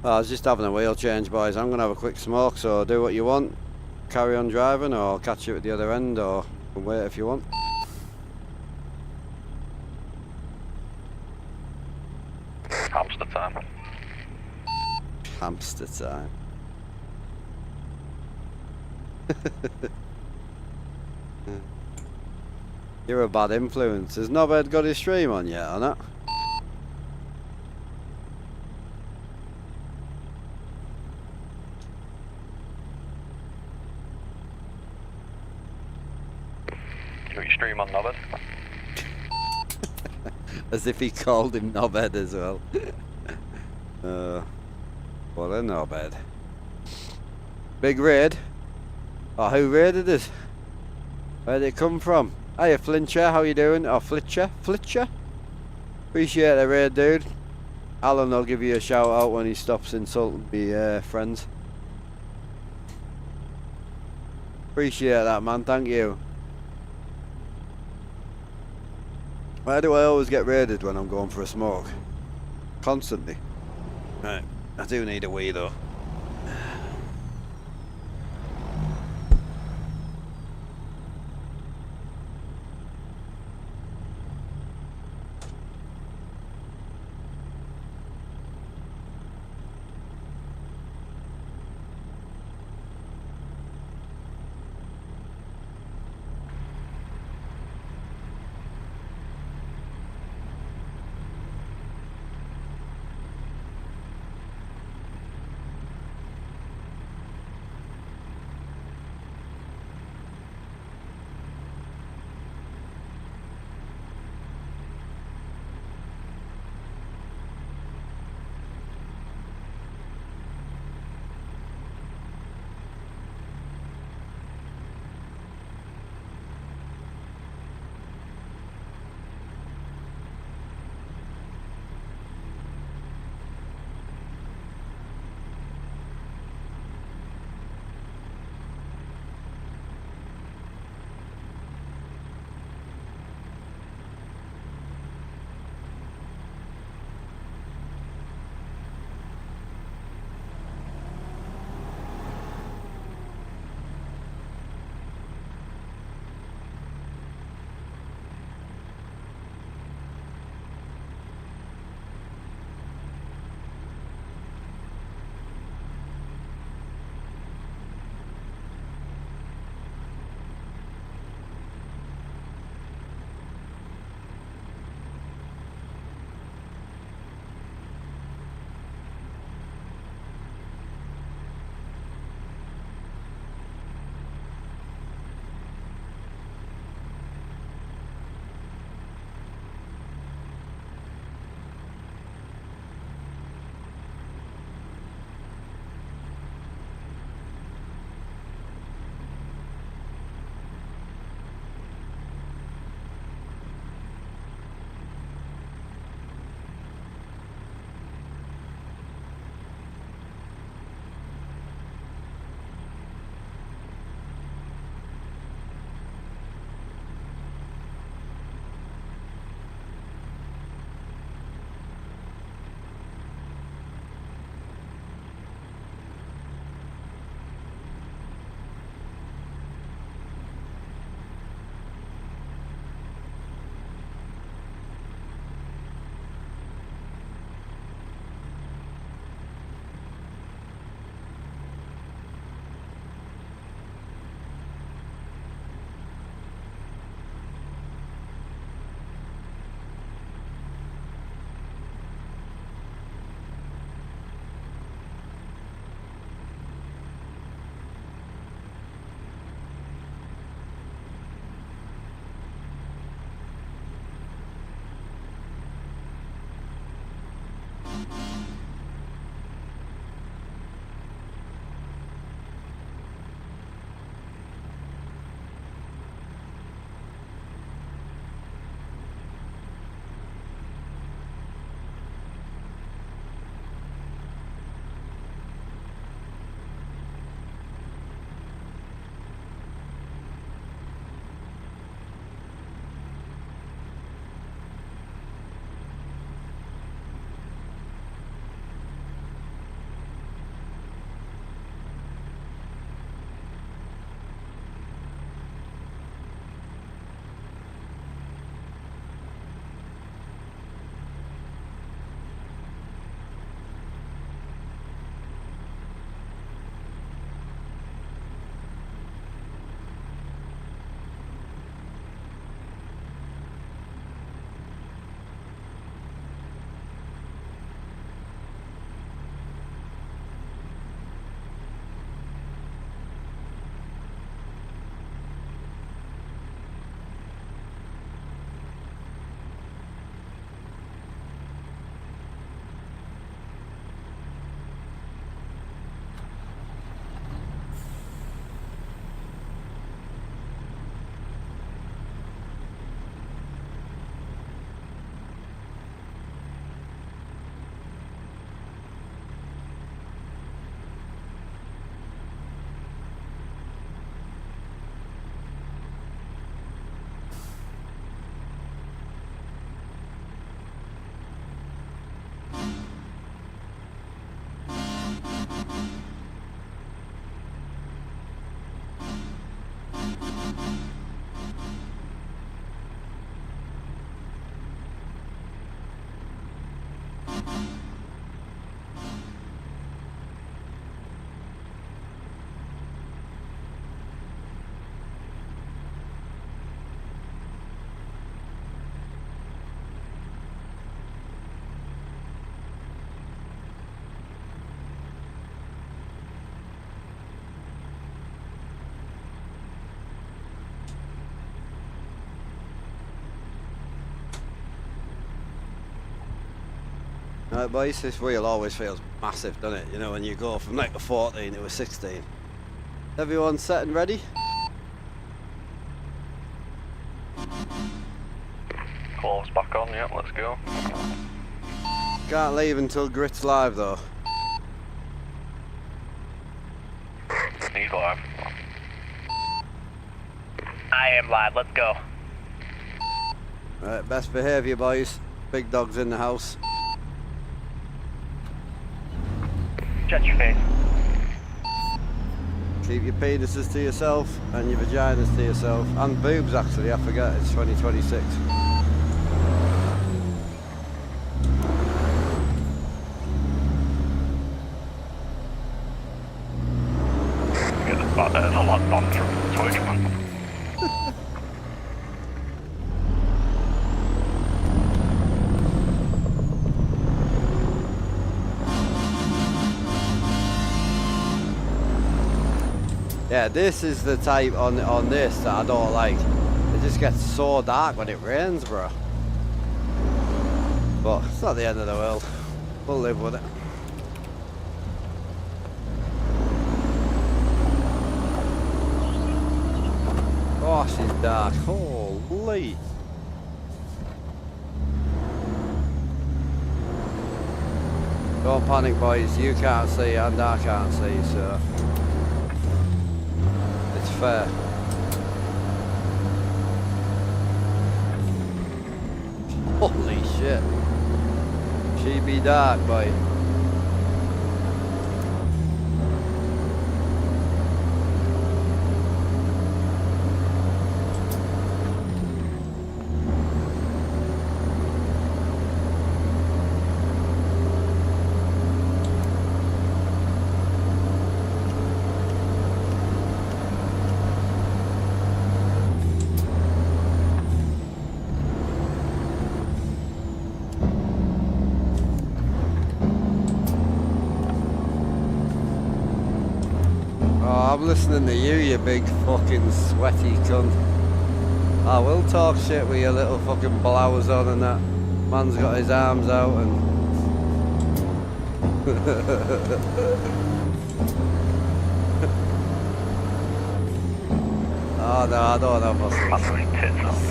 Well, I was just having a wheel change, boys. I'm going to have a quick smoke, so do what you want. Carry on driving, or catch you at the other end, or wait if you want. Hamster time. Hamster time. You're a bad influence. Has Nobed got his stream on yet, or not? You got your stream on, Nobed? As if he called him Nobed as well. What a Nobed. Big raid. Oh, who raided us? Where did it come from? Hiya Flincher, how you doing? Oh, Flitcher? Appreciate the raid, dude. Alan will give you a shout out when he stops insulting me friends. Appreciate that, man, thank you. Why do I always get raided when I'm going for a smoke? Constantly. Right, I do need a wee though. Right, boys, this wheel always feels massive, doesn't it? You know, when you go from like a 14 to a 16. Everyone set and ready? Close back on, yeah, let's go. Can't leave until Grit's live though. He's live. I am live, let's go. Right, best behaviour, boys. Big dog's in the house. Shut your face. Keep your penises to yourself and your vaginas to yourself. And boobs, actually, I forget, it's 2026. Get the spot there, there's a lot on from Twitch, man. Yeah, this is the type on this that I don't like. It just gets so dark when it rains, bro. But it's not the end of the world. We'll live with it. Oh, she's dark. Holy. Don't panic, boys. You can't see and I can't see, so it's fair. Holy shit. She be dark, boy. I'm listening to you, you big fucking sweaty cunt. I will talk shit with your little fucking blouse on and that. Man's got his arms out and Oh no, I don't have muscles. Muscly tits off.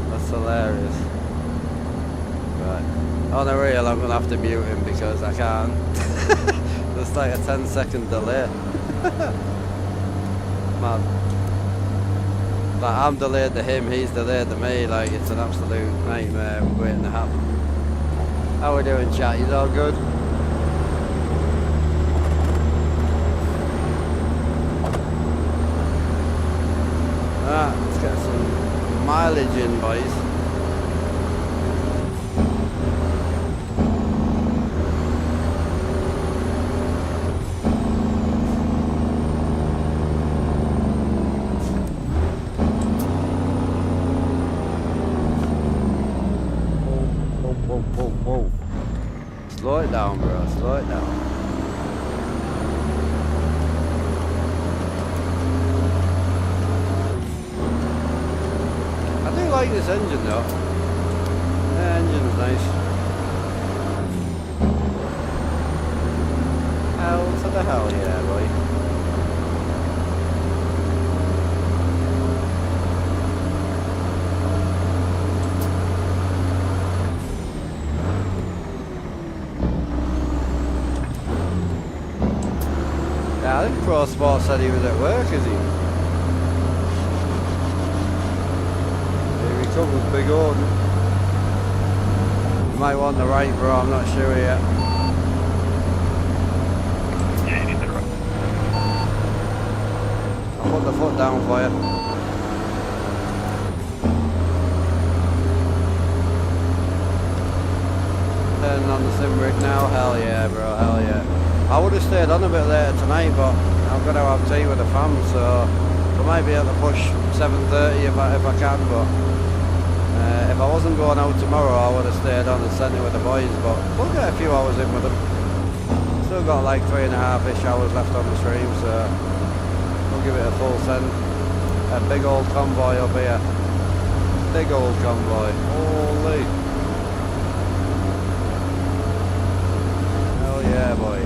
That's hilarious. Right. On a real, I'm gonna have to mute him because I can't. There's like a 10-second delay. Man. Like I'm delayed to him, he's delayed to me. Like it's an absolute nightmare waiting to happen. How we doing, chat? You all good? Let's get some mileage in, boys. Whoa. Slow it down, bro. Slow it down. I do like this engine though. The engine's nice. Hell to the hell yeah, boy. Yeah, I think Pro Sport said he was at work, is he? Here he comes, big on. You might want the right, bro, I'm not sure yet. Yeah, you need the right. I'll put the foot down for you. Turning on the sim rig now, hell yeah, bro, hell yeah. I would have stayed on a bit later tonight, but I'm going to have tea with the fam, so I might be able to push 7:30 if I can, but if I wasn't going out tomorrow, I would have stayed on and sent it with the boys, but we'll get a few hours in with them. Still got like 3.5-ish hours left on the stream, so we'll give it a full send. A big old convoy up here. Big old convoy. Holy. Hell yeah, boy.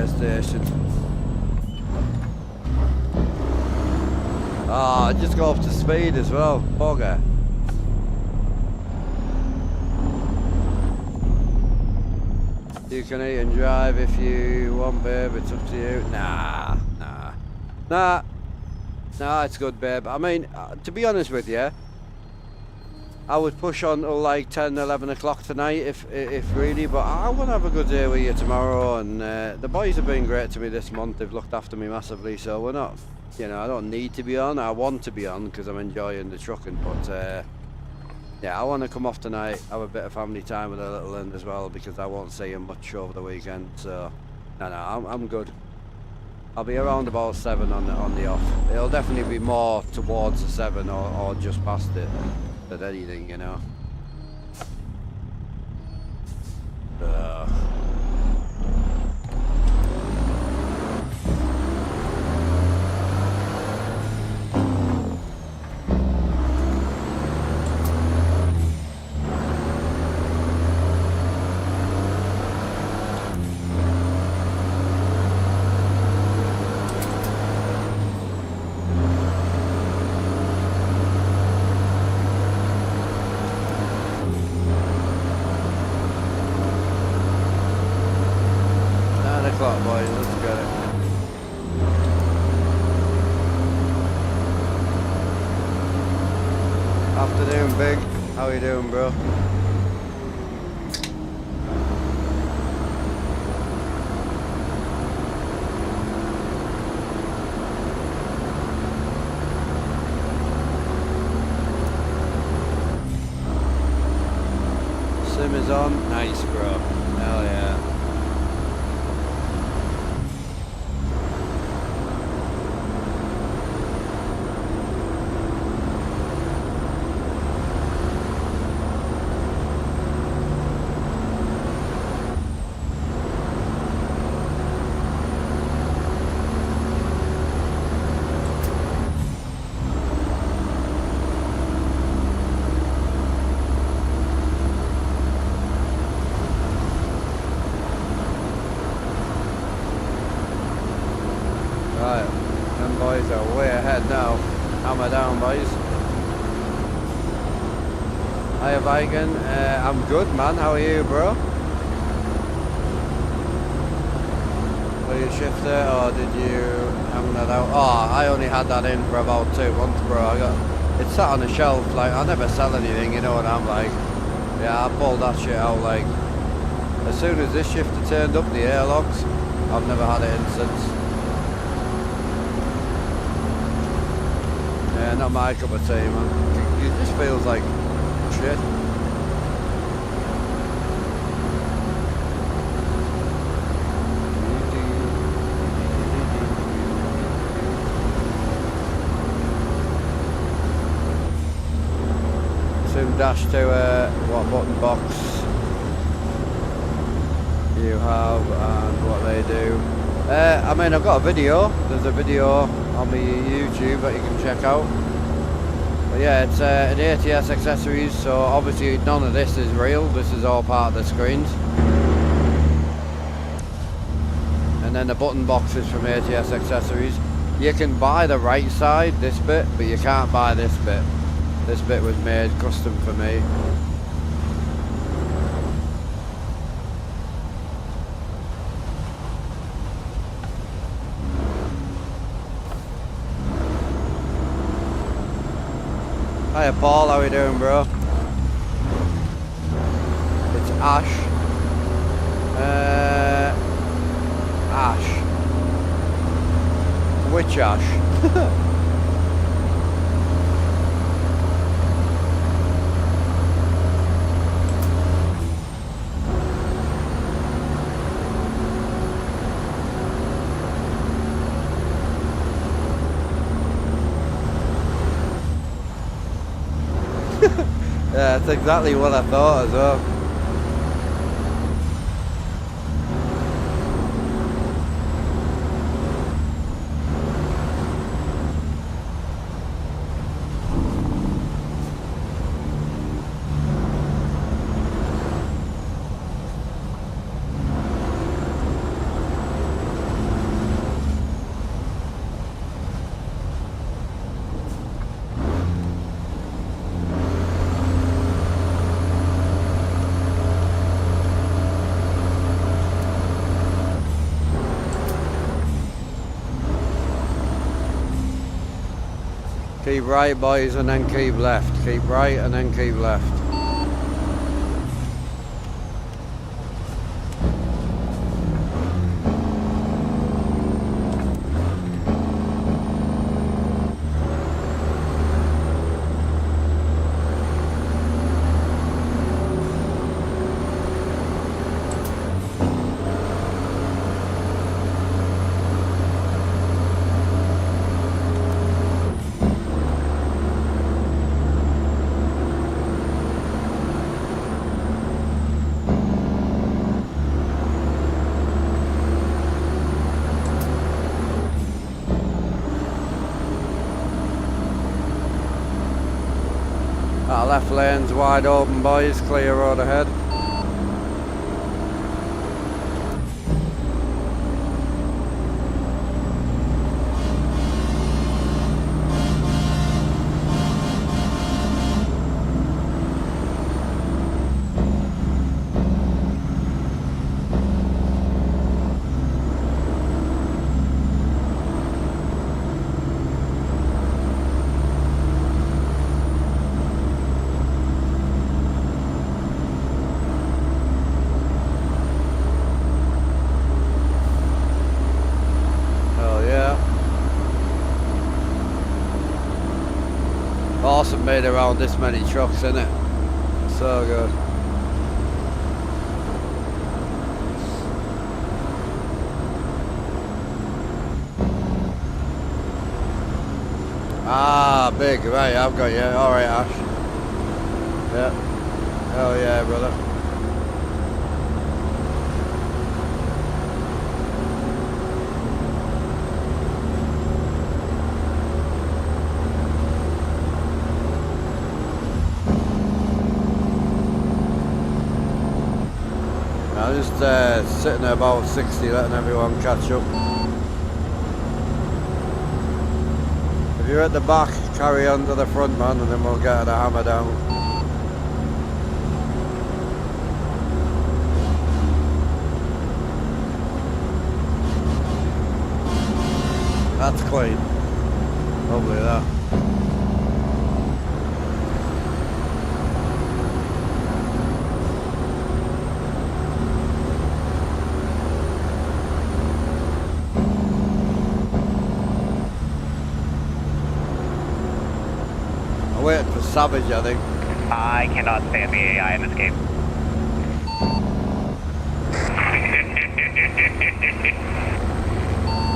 Station. Ah, just go up to speed as well, bugger. You can eat and drive if you want, babe, it's up to you. Nah, it's good, babe. I mean, to be honest with you, I would push on till like 10, 11 o'clock tonight if really, but I want to have a good day with you tomorrow, and the boys have been great to me this month. They've looked after me massively, so we're not, you know, I don't need to be on. I want to be on because I'm enjoying the trucking, but yeah, I want to come off tonight, have a bit of family time with the little one as well, because I won't see him much over the weekend, so no, I'm good. I'll be around about 7 on the off. It'll definitely be more towards the 7 or just past it than anything, you know. o'clock, boys. Let's get it. Afternoon, Big. How you doing, bro? Sim is on. Nice, bro. Hell yeah. Right, them boys are way ahead now. Hammer down, boys. Hiya, Vigan. I'm good, man. How are you, bro? Were you a shifter or did you hang that out? Oh, I only had that in for about 2 months, bro. It sat on a shelf. Like, I never sell anything, you know what I'm like. Yeah, I pulled that shit out. Like, as soon as this shifter turned up, the airlocks, I've never had it in since. Yeah, not my cup of tea, man. It just feels like shit. Soon dash to what button box you have and what they do. I mean, I've got a video. There's a video on my YouTube that you can check out. But yeah, it's an ATS accessories, so obviously none of this is real. This is all part of the screens. And then the button boxes from ATS accessories. You can buy the right side, this bit, but you can't buy this bit. This bit was made custom for me. Hiya Paul, how you doing, bro? It's Ash. Ash. Which Ash? Yeah, that's exactly what I thought as well. Keep right, boys, and then keep left. Keep right and then keep left. That left lane's wide open, boys. Clear road ahead. spawn this many trucks in it. So good. Ah, big, right, I've got you. Alright, Ash. Yeah. Oh yeah, brother. I'm just sitting at about 60, letting everyone catch up. If you're at the back, carry on to the front, man, and then we'll get the hammer down. That's clean. Lovely that. I'm waiting for Savage, I think. I cannot stand the AI in this game.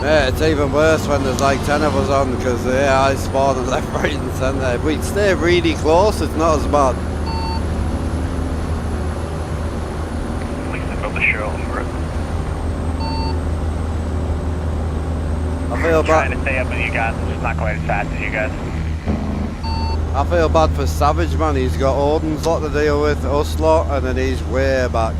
Yeah, it's even worse when there's like 10 of us on because the AI spawn left, right and centre. If we stay really close, it's not as bad. At least I built the show over it. I feel Trying bad. to stay up with you guys, it's just not quite as fast as you guys. I feel bad for Savage, man. He's got Odin's lot to deal with, us lot, and then he's way back.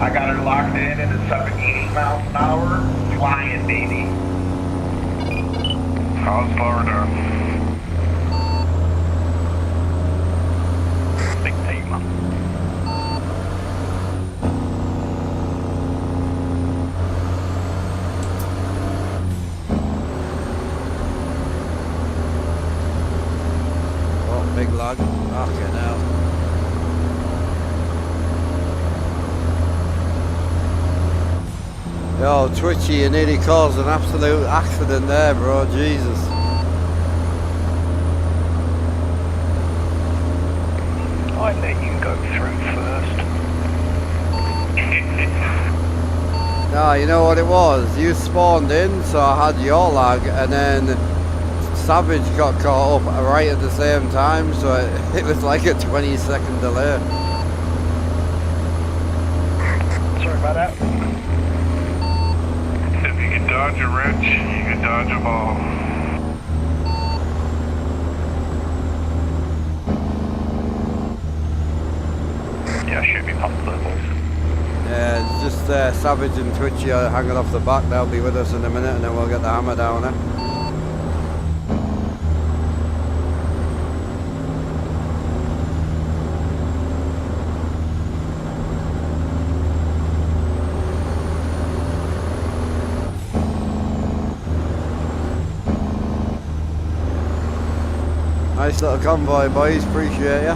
I got her locked in and it's up at 80 miles an hour, flying, baby. How's Florida? Big team. Oh, big lag. Okay, now. Yo, Twitchy, you nearly caused an absolute accident there, bro. Jesus. I let you go through first. No, you know what it was? You spawned in, so I had your lag, and then Savage got caught up right at the same time, so it was like a 20-second delay. Sorry about that. If you can dodge a wrench, you can dodge a ball. Yeah, should be pumped for the boys. Yeah, it's just Savage and Twitchy are hanging off the back. They'll be with us in a minute, and then we'll get the hammer down, eh? Nice little convoy, boys. Appreciate ya.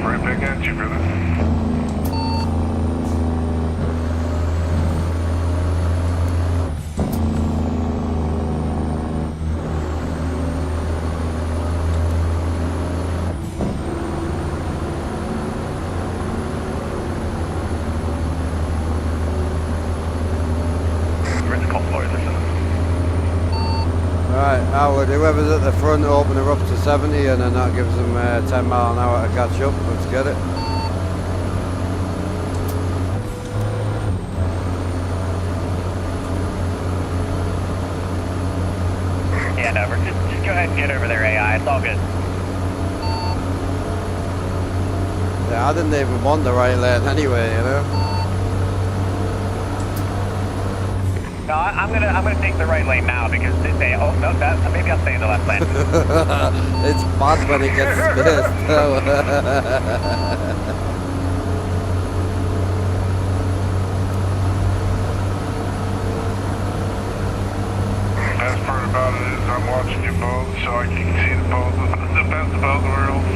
Right back at you, brother. We're in the convoy, listen. Right, Howard, whoever's at the front, open her up to 70, and then that gives them 10 mile an hour to catch up. Let's get it. Yeah, no, just go ahead and get over there, AI. It's all good. Yeah, I didn't even want the right lane anyway, you know. No, I'm gonna take the right lane now because they say, oh no, maybe I'll stay in the left lane. It's bad when it gets spaced. Best part about it is I'm watching you both, so I can see the best of both worlds.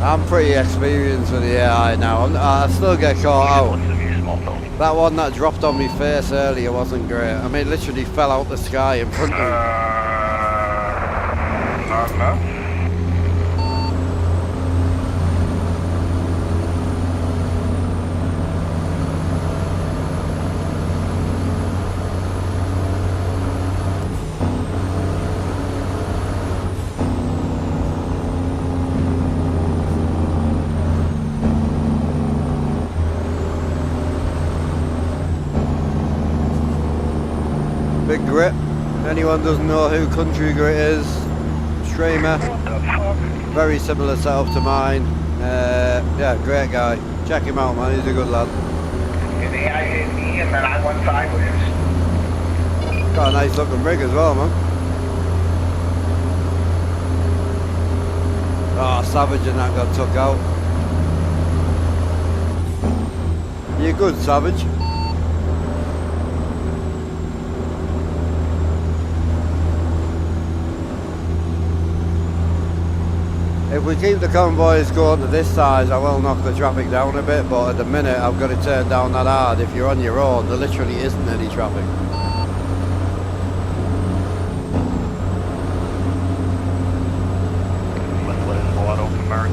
I'm pretty experienced with the AI now. I still get caught out. What's the view, small film? That one that dropped on me face earlier wasn't great. I mean, it literally fell out the sky in front of me. Not enough. Big Grit. Anyone doesn't know who Country Grit is, streamer. What the fuck? Very similar setup to mine. Yeah, great guy. Check him out, man. He's a good lad. And the AI hit me and then I went sideways. Got a nice looking rig as well, man. Oh, Savage and that got took out. You good, Savage? If we keep the convoys going to this size, I will knock the traffic down a bit, but at the minute I've got it turned down that hard. If you're on your own, there literally isn't any traffic.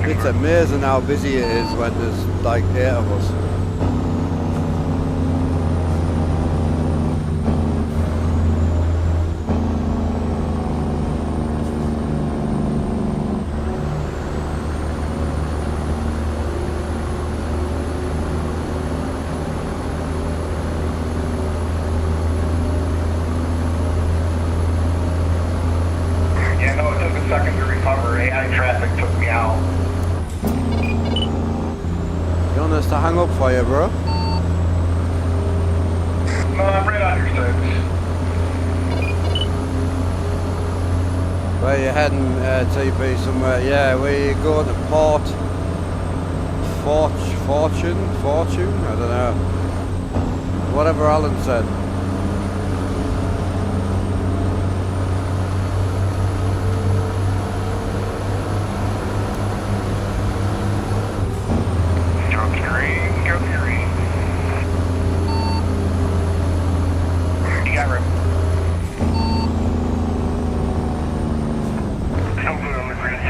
It's amazing how busy it is when there's like 8 of us. Yeah, no, it took a second to recover. AI traffic took me out. You want us to hang up for you, bro? No, I'm right on your six. Where you heading, TP, somewhere? Yeah, we're going to Port... Fortune? I don't know. Whatever Alan said. Go green. You got room. I'm good on the green.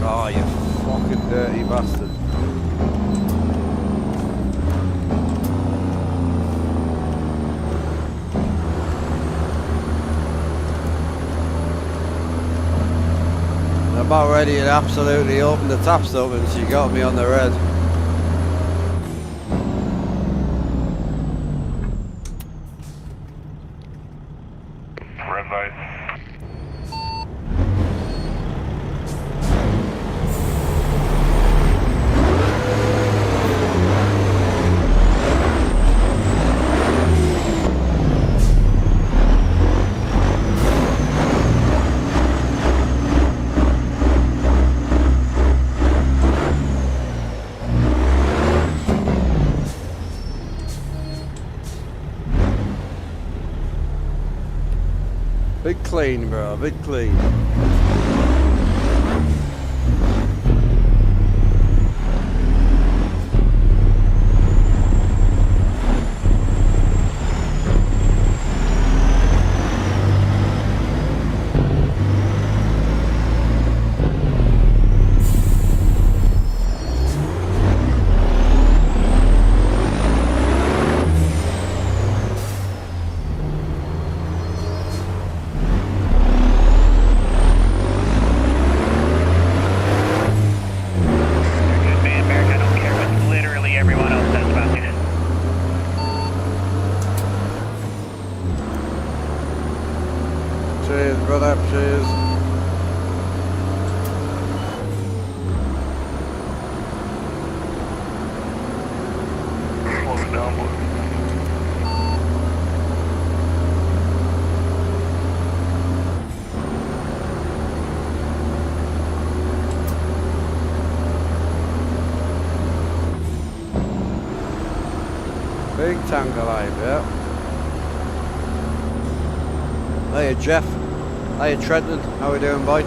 Oh, you fucking dirty bastard. I'm about ready to absolutely open the taps up and she got me on the red. Red light. Big clean, bro, big clean. Good man, Merrick. I don't care what literally everyone else says about you. Cheers, brother, cheers. Slow it down, boy. tank alive, yeah. Hiya Jeff. Hiya Trenton. How we doing, boy?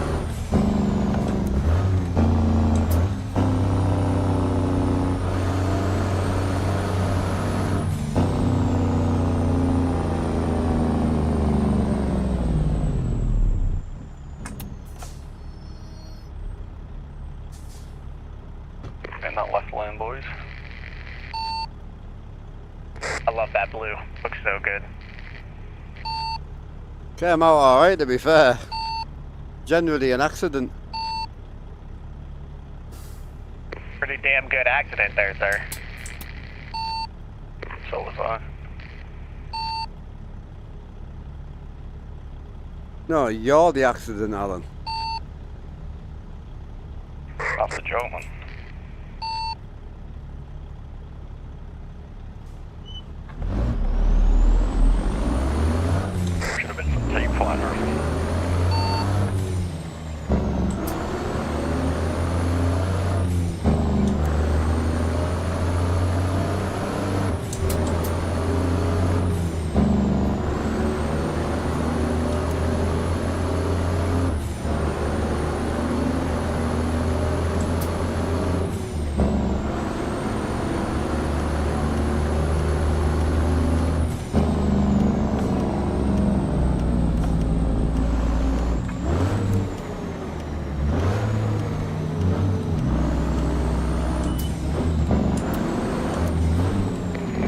In that left lane, boys. I love that blue. Looks so good. Came out alright, to be fair. Generally an accident. Pretty damn good accident there, sir. So was I. No, you're the accident, Alan. Off the Jolman. Should have been some tape flying around.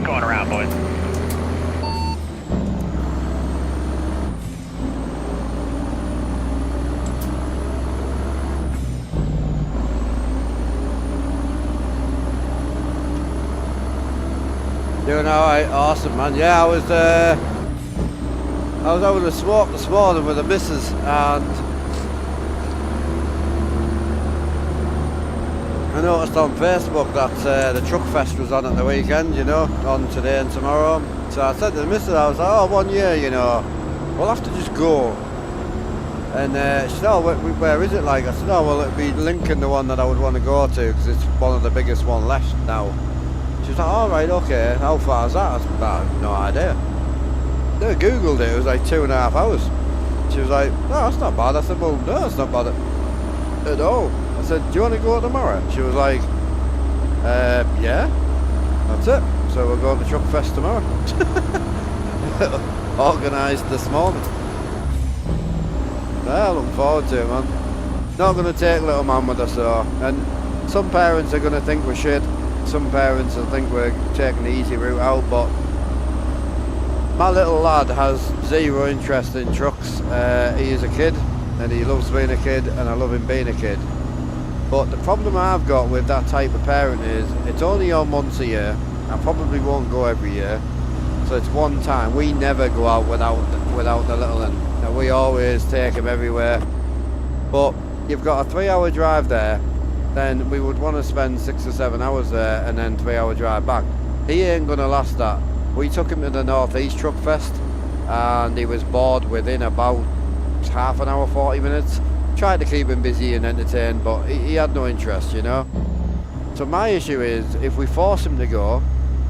Going around, boys. Doing alright, awesome man. Yeah, I was out with a smoke this morning with the missus, and I noticed on Facebook that the Truckfest was on at the weekend, you know, on today and tomorrow. So I said to the missus, I was like, oh, 1 year, you know, we'll have to just go. And she said, oh, where is it like? I said, oh, well, it'd be Lincoln, the one that I would want to go to, because it's one of the biggest one left now. She was like, all right, okay, how far is that? I said, I have no idea. I googled it, it was like 2.5 hours. She was like, no, that's not bad. I said, well, no, it's not bad at all. I said, do you want to go tomorrow? She was like, yeah, that's it. So we're going to Truckfest tomorrow. Organised this morning. Yeah, looking forward to it, man. Not going to take little man with us though. And some parents are going to think we're shit. Some parents will think we're taking the easy route out, but my little lad has zero interest in trucks. He is a kid, and he loves being a kid, and I love him being a kid. But the problem I've got with that type of parent is, it's only on once a year. I probably won't go every year. So it's one time. We never go out without the little one. And we always take him everywhere. But you've got a 3-hour drive there, then we would want to spend 6 or 7 hours there and then 3-hour drive back. He ain't gonna last that. We took him to the Northeast Truckfest and he was bored within about half an hour, 40 minutes. Tried to keep him busy and entertained, but he had no interest, you know. So my issue is, if we force him to go,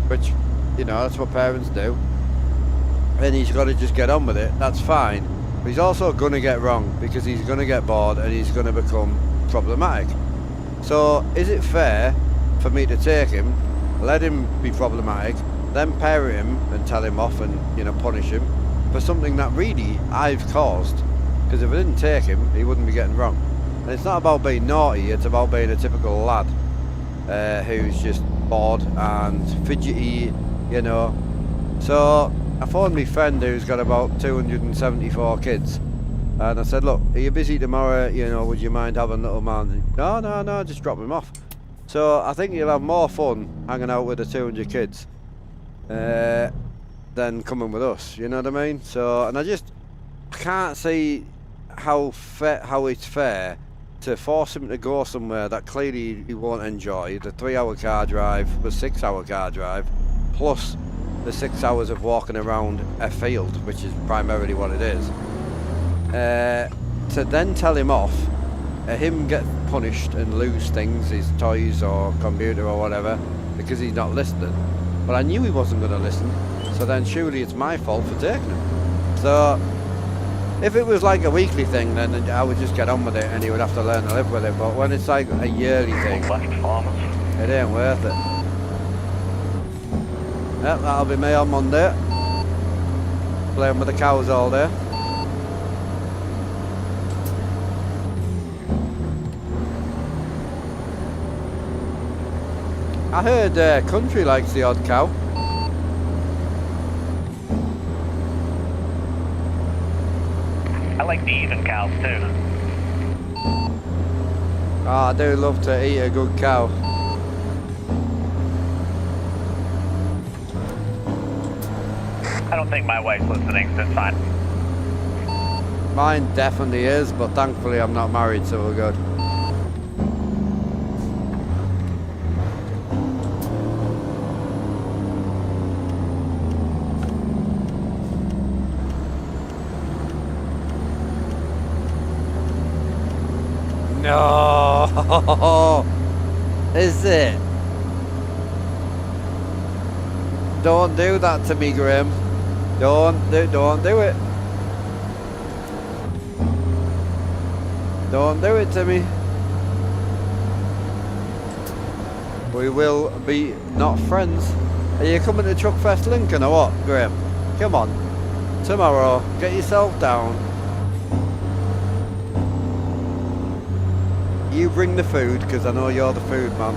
which, you know, that's what parents do, and he's got to just get on with it, that's fine. But he's also going to get wrong, because he's going to get bored and he's going to become problematic. So is it fair for me to take him, let him be problematic, then parent him and tell him off and, you know, punish him for something that really I've caused? Because if I didn't take him, he wouldn't be getting wrong. And it's not about being naughty, it's about being a typical lad who's just bored and fidgety, you know. So I phoned my friend who's got about 274 kids, and I said, look, are you busy tomorrow, you know, would you mind having little man? No, just drop him off. So I think you'll have more fun hanging out with the 200 kids than coming with us, you know what I mean? So, and I can't see how it's fair to force him to go somewhere that clearly he won't enjoy. The 3-hour car drive, the 6-hour car drive, plus the 6 hours of walking around a field, which is primarily what it is. To then tell him off, him get punished and lose things, his toys or computer or whatever, because he's not listening. But I knew he wasn't going to listen, so then surely it's my fault for taking him. So if it was like a weekly thing, then I would just get on with it and he would have to learn to live with it. But when it's like a yearly thing, it ain't worth it. Yep, that'll be me on Monday. Playing with the cows all day. I heard country likes the odd cow. I like the even cows too. Oh, I do love to eat a good cow. I don't think my wife's listening, so it's fine. Mine definitely is, but thankfully I'm not married, so we're good. No, is it? Don't do that to me, Graham. Don't do it. Don't do it to me. We will be not friends. Are you coming to Truckfest Lincoln or what, Graham? Come on. Tomorrow, get yourself down. You bring the food, because I know you're the food man.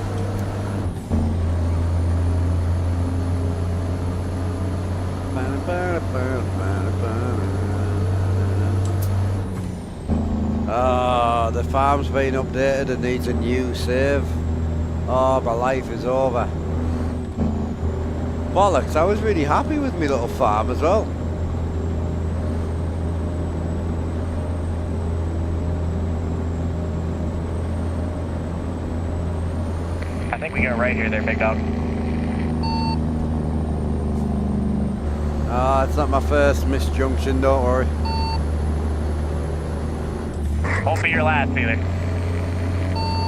Ah, the farm's been updated and needs a new save. Oh, my life is over. Bollocks, I was really happy with my little farm as well. I think we got right here there, big dog. Ah, it's not my first misjunction, don't worry. Won't be your last either.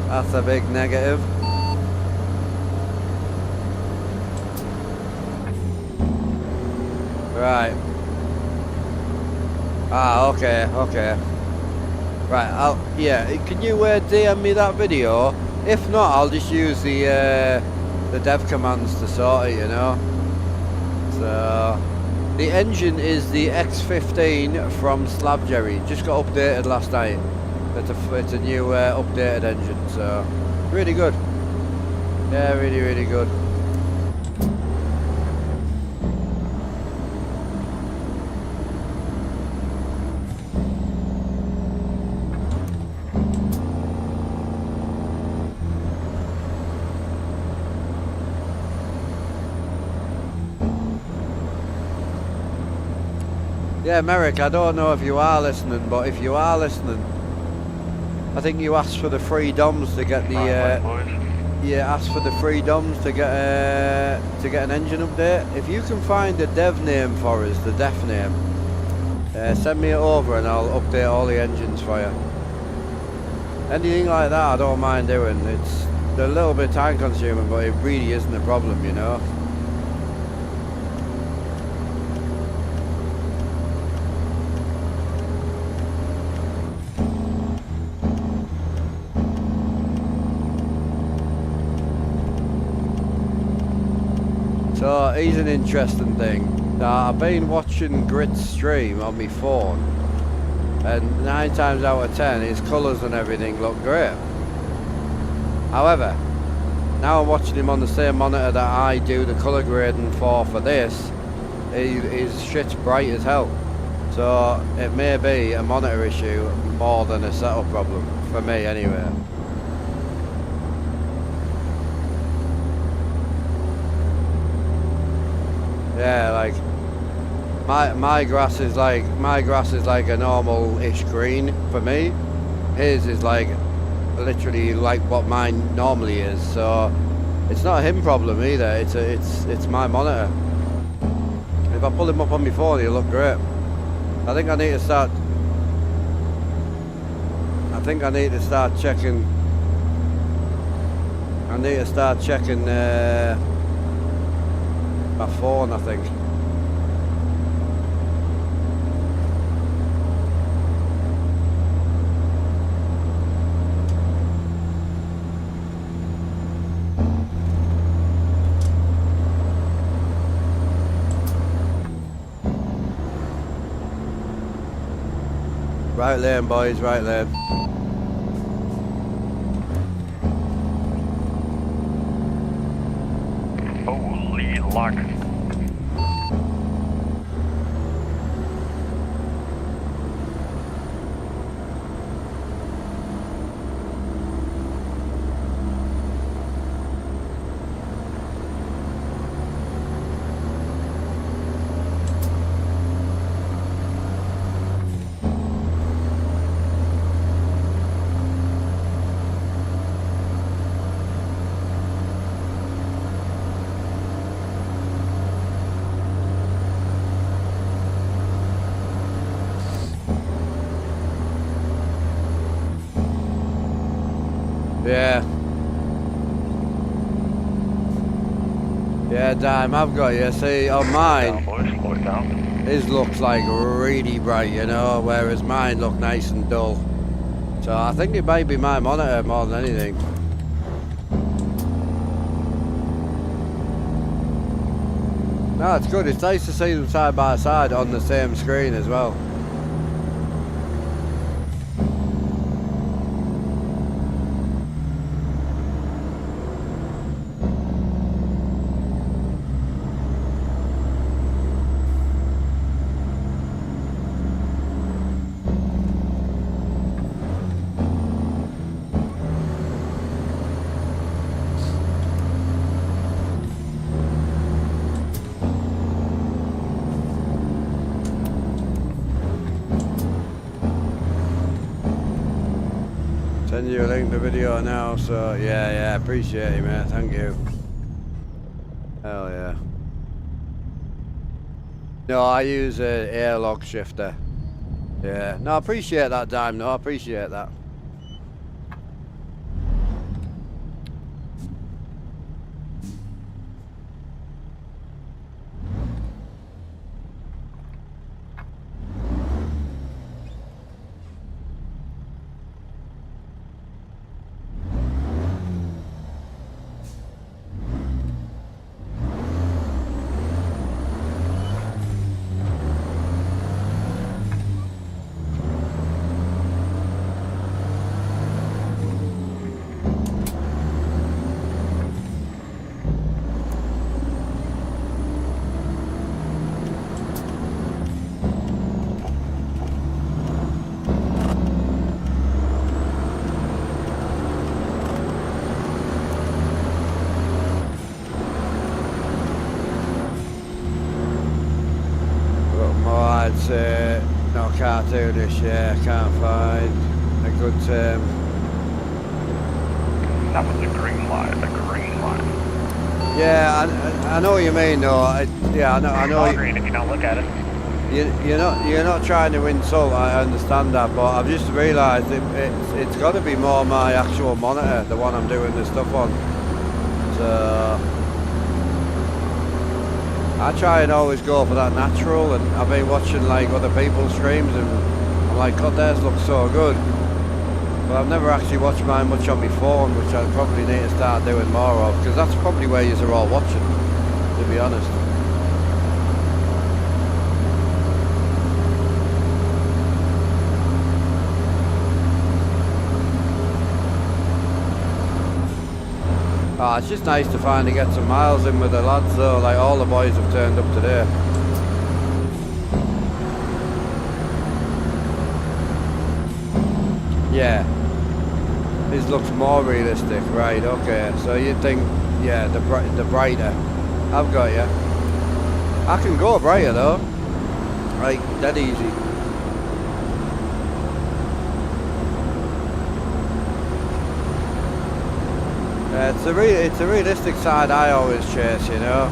That's a big negative. Right. Ah, okay. Right, can you DM me that video? If not, I'll just use the dev commands to sort it, you know. So, the engine is the X15 from Slab Jerry. Just got updated last night. It's a new updated engine, so really good. Yeah, really good. Yeah, Merrick, I don't know if you are listening, but if you are listening, I think you asked for the free DOMs to get the asked for the free DOMs to get an engine update. If you can find the dev name for us, the def name, send me it over and I'll update all the engines for you. Anything like that, I don't mind doing. It's a little bit time consuming, but it really isn't a problem, you know. So here's an interesting thing. Now, I've been watching Grit's stream on my phone, and 9 times out of 10 his colours and everything look great. However, now I'm watching him on the same monitor that I do the colour grading for this. His shit's bright as hell. So it may be a monitor issue more than a setup problem, for me anyway. Yeah, like my grass is like a normal-ish green for me. His is like literally like what mine normally is. So it's not a him problem either. It's my monitor. If I pull him up on my phone, he'll look great. I think I need to start checking. My phone, I think. Right lane, boys, right lane. Holy luck. Yeah. Yeah, Dime, I've got you. See, on mine, Boys, slow it down. his looks like really bright, you know, whereas mine look nice and dull. So I think it might be my monitor more than anything. No, it's good. It's nice to see them side by side on the same screen as well. Send you a link to the video now, so yeah, appreciate it, mate. Thank you. Hell yeah. No, I use a airlock shifter. Yeah, no, I appreciate that, Dime. No, I appreciate that. I'd say no cartoonish, yeah, can't find a good term. That was a green light, Yeah, I know what you mean though. Yeah, I know. All green if you don't look at it. You're not trying to insult, I understand that, but I've just realised it's got to be more my actual monitor, the one I'm doing the stuff on. So I try and always go for that natural, and I've been watching like other people's streams and I'm like, God, theirs looks so good. But I've never actually watched mine much on my phone, which I probably need to start doing more of, because that's probably where you're all watching, to be honest. Oh, it's just nice to finally get some miles in with the lads though, like all the boys have turned up today. Yeah, this looks more realistic, right, okay, so you'd think, yeah, the brighter, I've got you. I can go brighter though, like, dead easy. It's a realistic side I always chase, you know.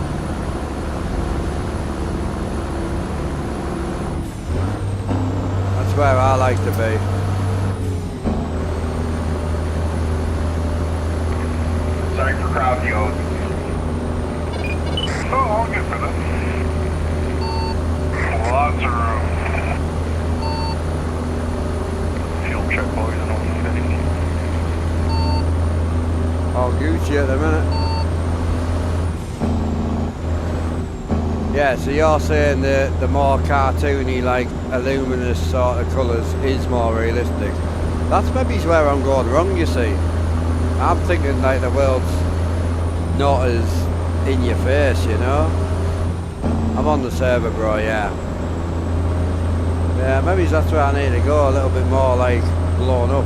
That's where I like to be. Sorry for crowd, yo. Oh, I'll get for that. Lots of room. Fuel check, boys, and all finished. All Gucci at the minute. Yeah, so you're saying that the more cartoony, like luminous sort of colours is more realistic. That's maybe where I'm going wrong, you see. I'm thinking like the world's not as in your face, you know. I'm on the server, bro, yeah. Yeah, maybe that's where I need to go, a little bit more like blown up.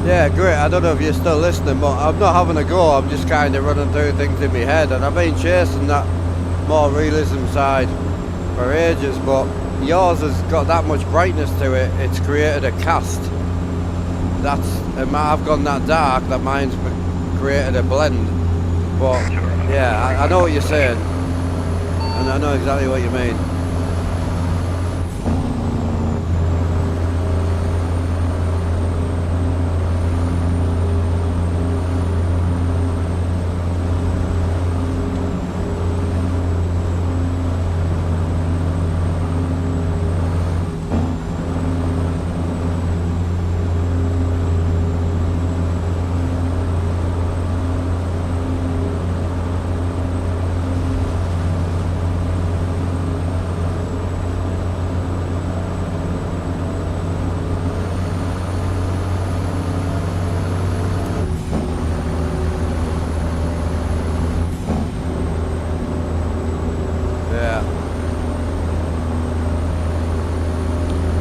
Yeah, great. I don't know if you're still listening, but I'm not having a go. I'm just kind of running through things in my head, and I've been chasing that more realism side for ages, but yours has got that much brightness to it. It's created a cast. I've gone that dark, that mine's created a blend. But yeah, I know what you're saying, and I know exactly what you mean.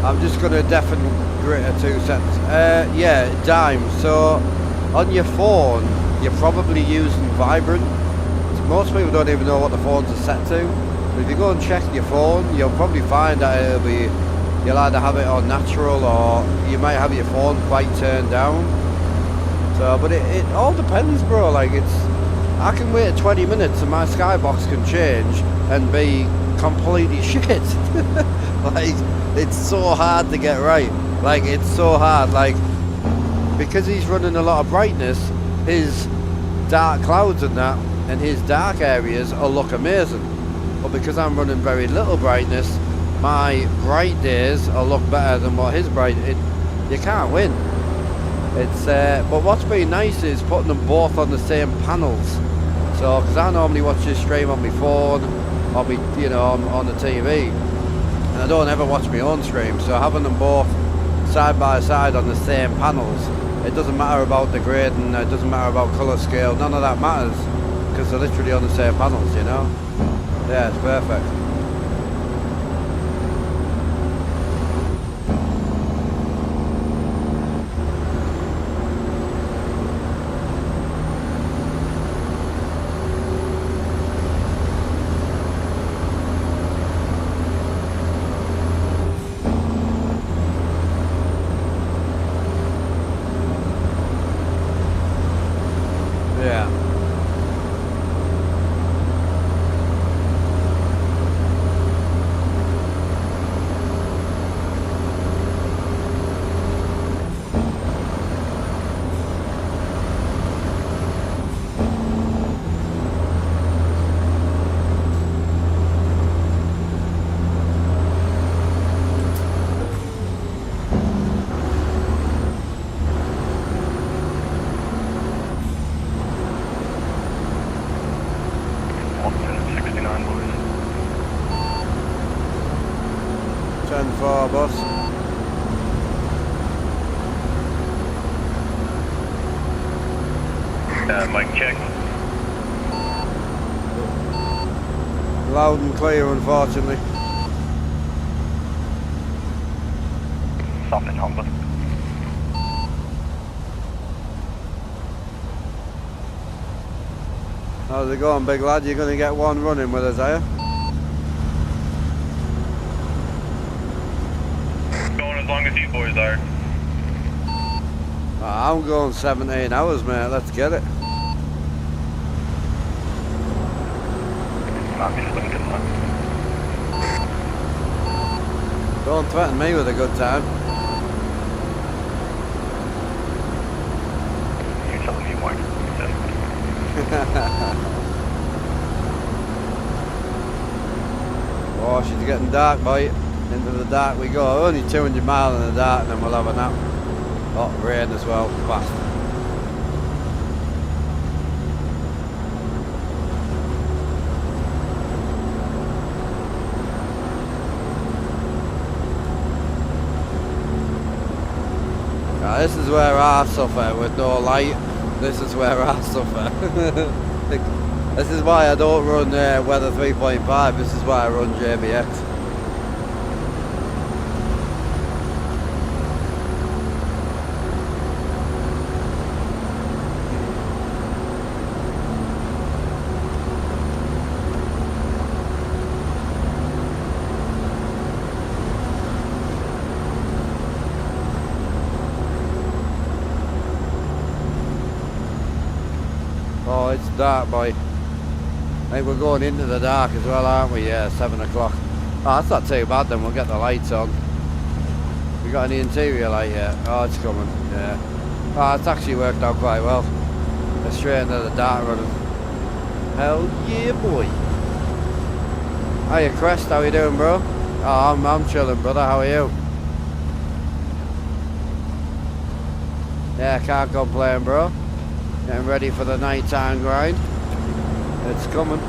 I'm just going to deafen Gritter 2 seconds. Yeah, Dime. So on your phone, you're probably using Vibrant. So most people don't even know what the phones are set to. But if you go and check your phone, you'll probably find that you'll either have it on natural or you might have your phone quite turned down. So, but it all depends, bro. Like I can wait 20 minutes and my skybox can change and be completely shit. Like, it's so hard to get right. Like, it's so hard. Like, because he's running a lot of brightness, his dark clouds and that, and his dark areas will look amazing. But because I'm running very little brightness, my bright days will look better than what his bright. You can't win. It's but what's been nice is putting them both on the same panels. So, because I normally watch this stream on my phone, on me, you know, on the TV, and I don't ever watch my own stream. So having them both side by side on the same panels, it doesn't matter about the grading, it doesn't matter about colour scale, none of that matters because they're literally on the same panels, you know. Yeah, it's perfect. 4 bus. Mike check. Loud and clear, unfortunately. Something humble. How's it going, big lad? You're going to get one running with us, are you? Going as long as you boys are. I'm going 17 hours, mate. Let's get it. Not me Lincoln, huh? Don't threaten me with a good time. You're telling me why? Oh, she's getting dark, boy. Into the dark we go. Only 200 miles in the dark and then we'll have a nap. Oh, rain as well, fast. Now, this is where I suffer with no light. This is where I suffer. This is why I don't run Weather 3.5. This is why I run JBX. Oh, it's dark, boy. I think we're going into the dark as well, aren't we? Yeah, 7 o'clock. Oh, that's not too bad then, we'll get the lights on. We got any interior light yet? Oh, it's coming, yeah. Oh, it's actually worked out quite well. They're straight into the dark running. Hell yeah, boy. Hiya, Crest, how you doing, bro? Oh, I'm chilling, brother, how are you? Yeah, can't complain, bro. Getting ready for the nighttime grind. It's coming.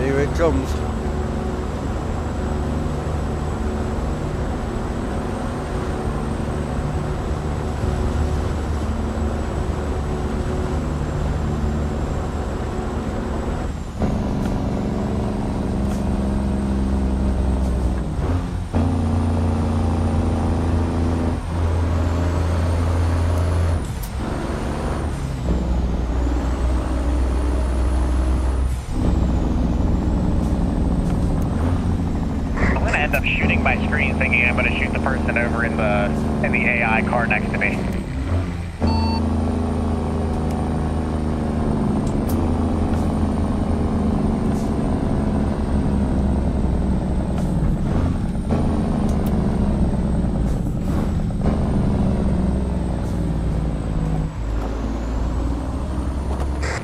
Here it comes. Shooting my screen thinking I'm going to shoot the person over in the AI car next to me.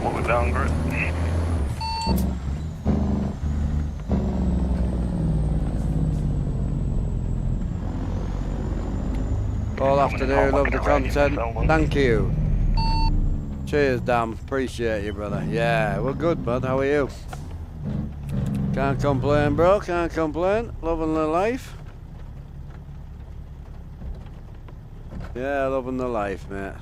What was down, Grit? All afternoon, love the content. Thank you. Cheers, Dan. Appreciate you, brother. Yeah, we're good, bud. How are you? Can't complain, bro. Can't complain. Loving the life. Yeah, loving the life, mate.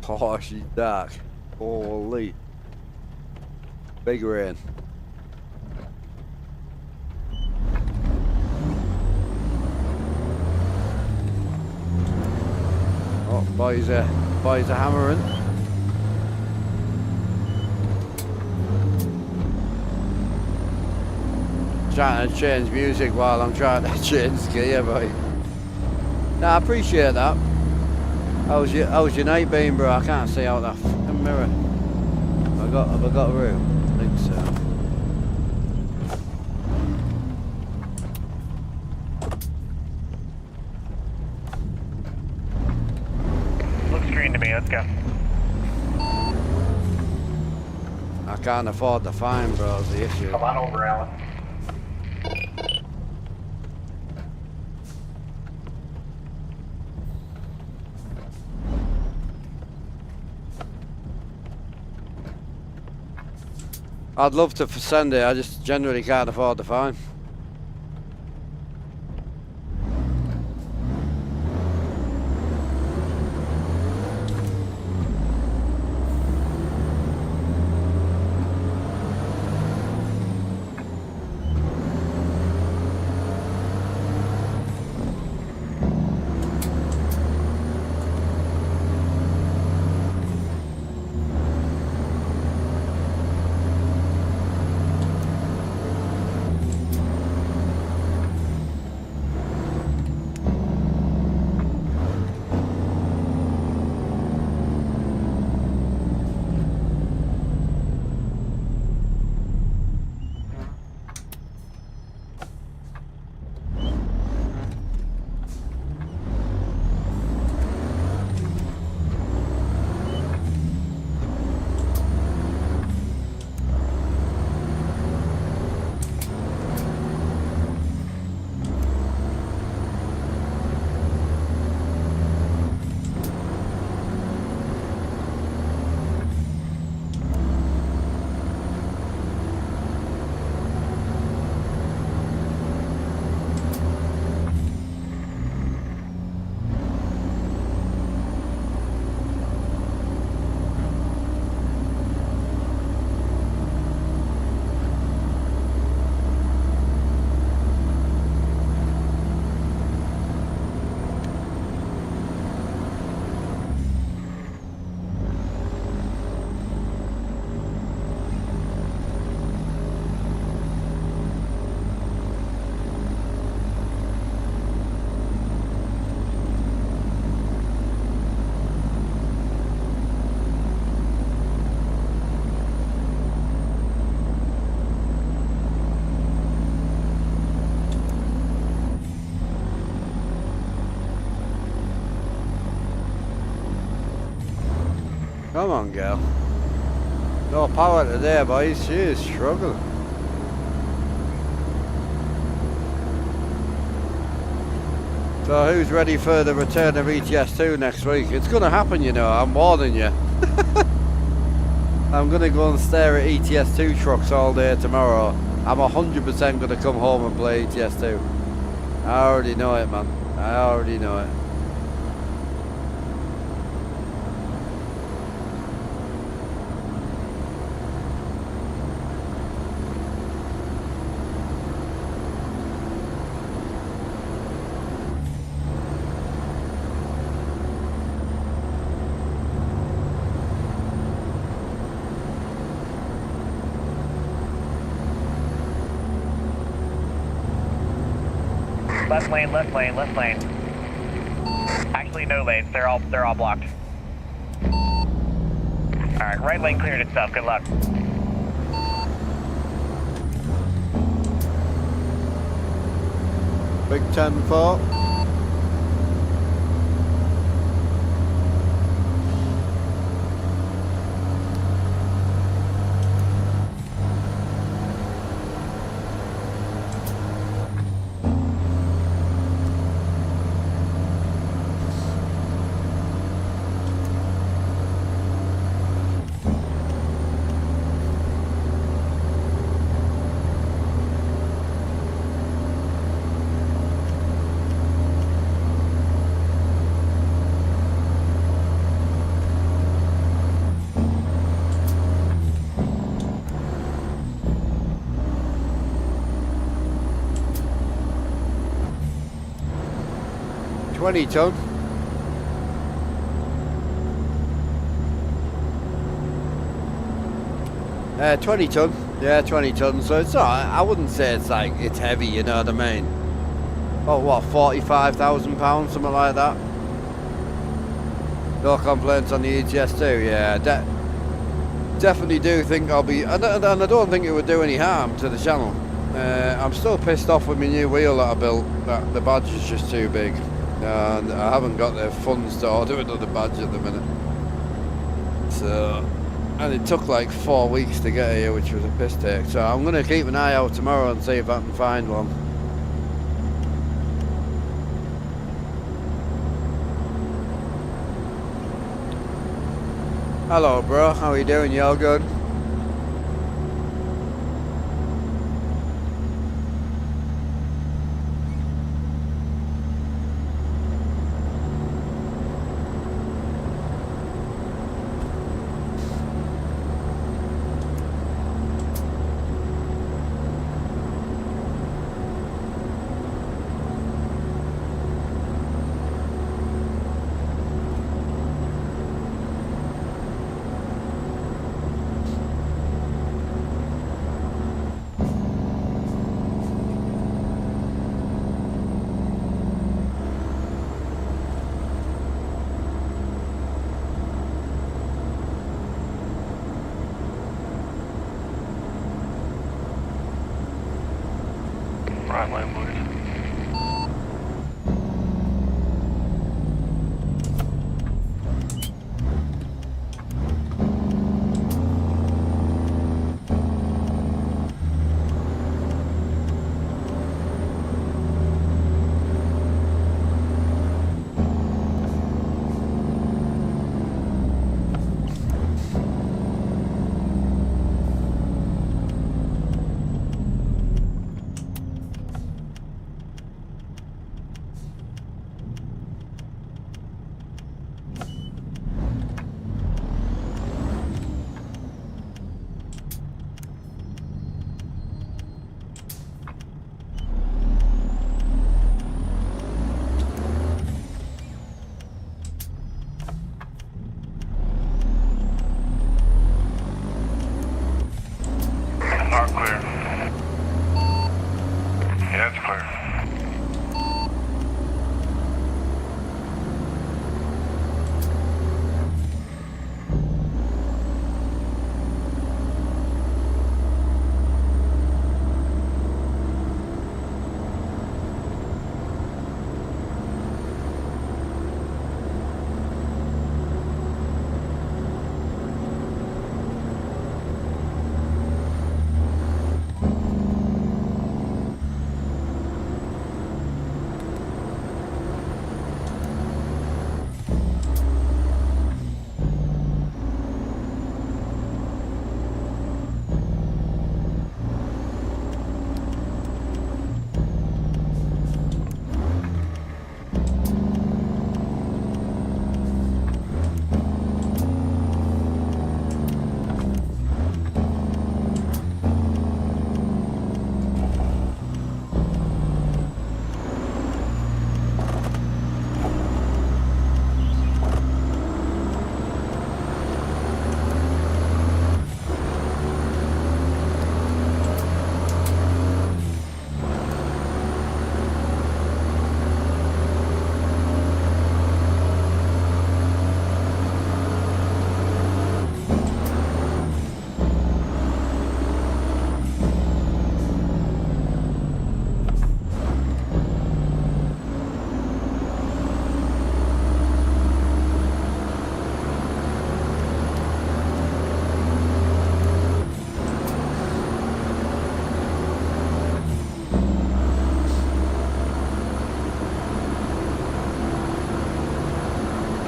Oh, she's dark. Holy. Big rain. Oh, boys are hammering. Trying to change music while I'm trying to change gear, boy. Nah, I appreciate that. How's your night been, bro? I can't see out that fucking mirror. Have I got room? I think so. Looks green to me, let's go. I can't afford the fine, bro, is the issue. Come on over, Alan. I'd love to send it, I just generally can't afford the fine. Come on, girl. No power today, boys. She is struggling. So who's ready for the return of ETS2 next week? It's going to happen, you know. I'm warning you. I'm going to go and stare at ETS2 trucks all day tomorrow. I'm 100% going to come home and play ETS2. I already know it, man. I already know it. Left lane, left lane, left lane. Actually, no lanes. They're all blocked. All right, right lane cleared itself. Good luck. Big 10-4. $20 ton. $20 ton. Yeah, 20 ton. So it's alright. I wouldn't say it's like it's heavy. You know what I mean? Oh, what? £45,000, something like that. No complaints on the ETS2. Yeah, definitely do think I'll be, and I don't think it would do any harm to the channel. I'm still pissed off with my new wheel that I built. That the badge is just too big. And I haven't got the funds to order another badge at the minute. So, and it took like 4 weeks to get here, which was a piss take. So I'm going to keep an eye out tomorrow and see if I can find one. Hello bro, how are you doing? You all good? Right line, boys. Not clear. Yeah, it's clear.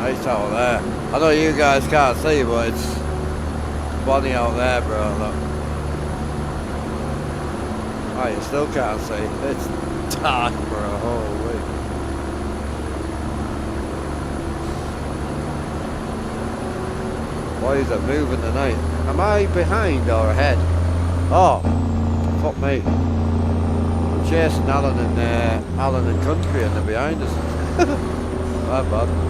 Nice out there. I know you guys can't see, but it's bonny out there, bro. Look. Oh, you still can't see. It's dark, bro. Holy. Boys are moving tonight. Am I behind or ahead? Oh, fuck me. I'm chasing Alan and Country and they're behind us. My bad.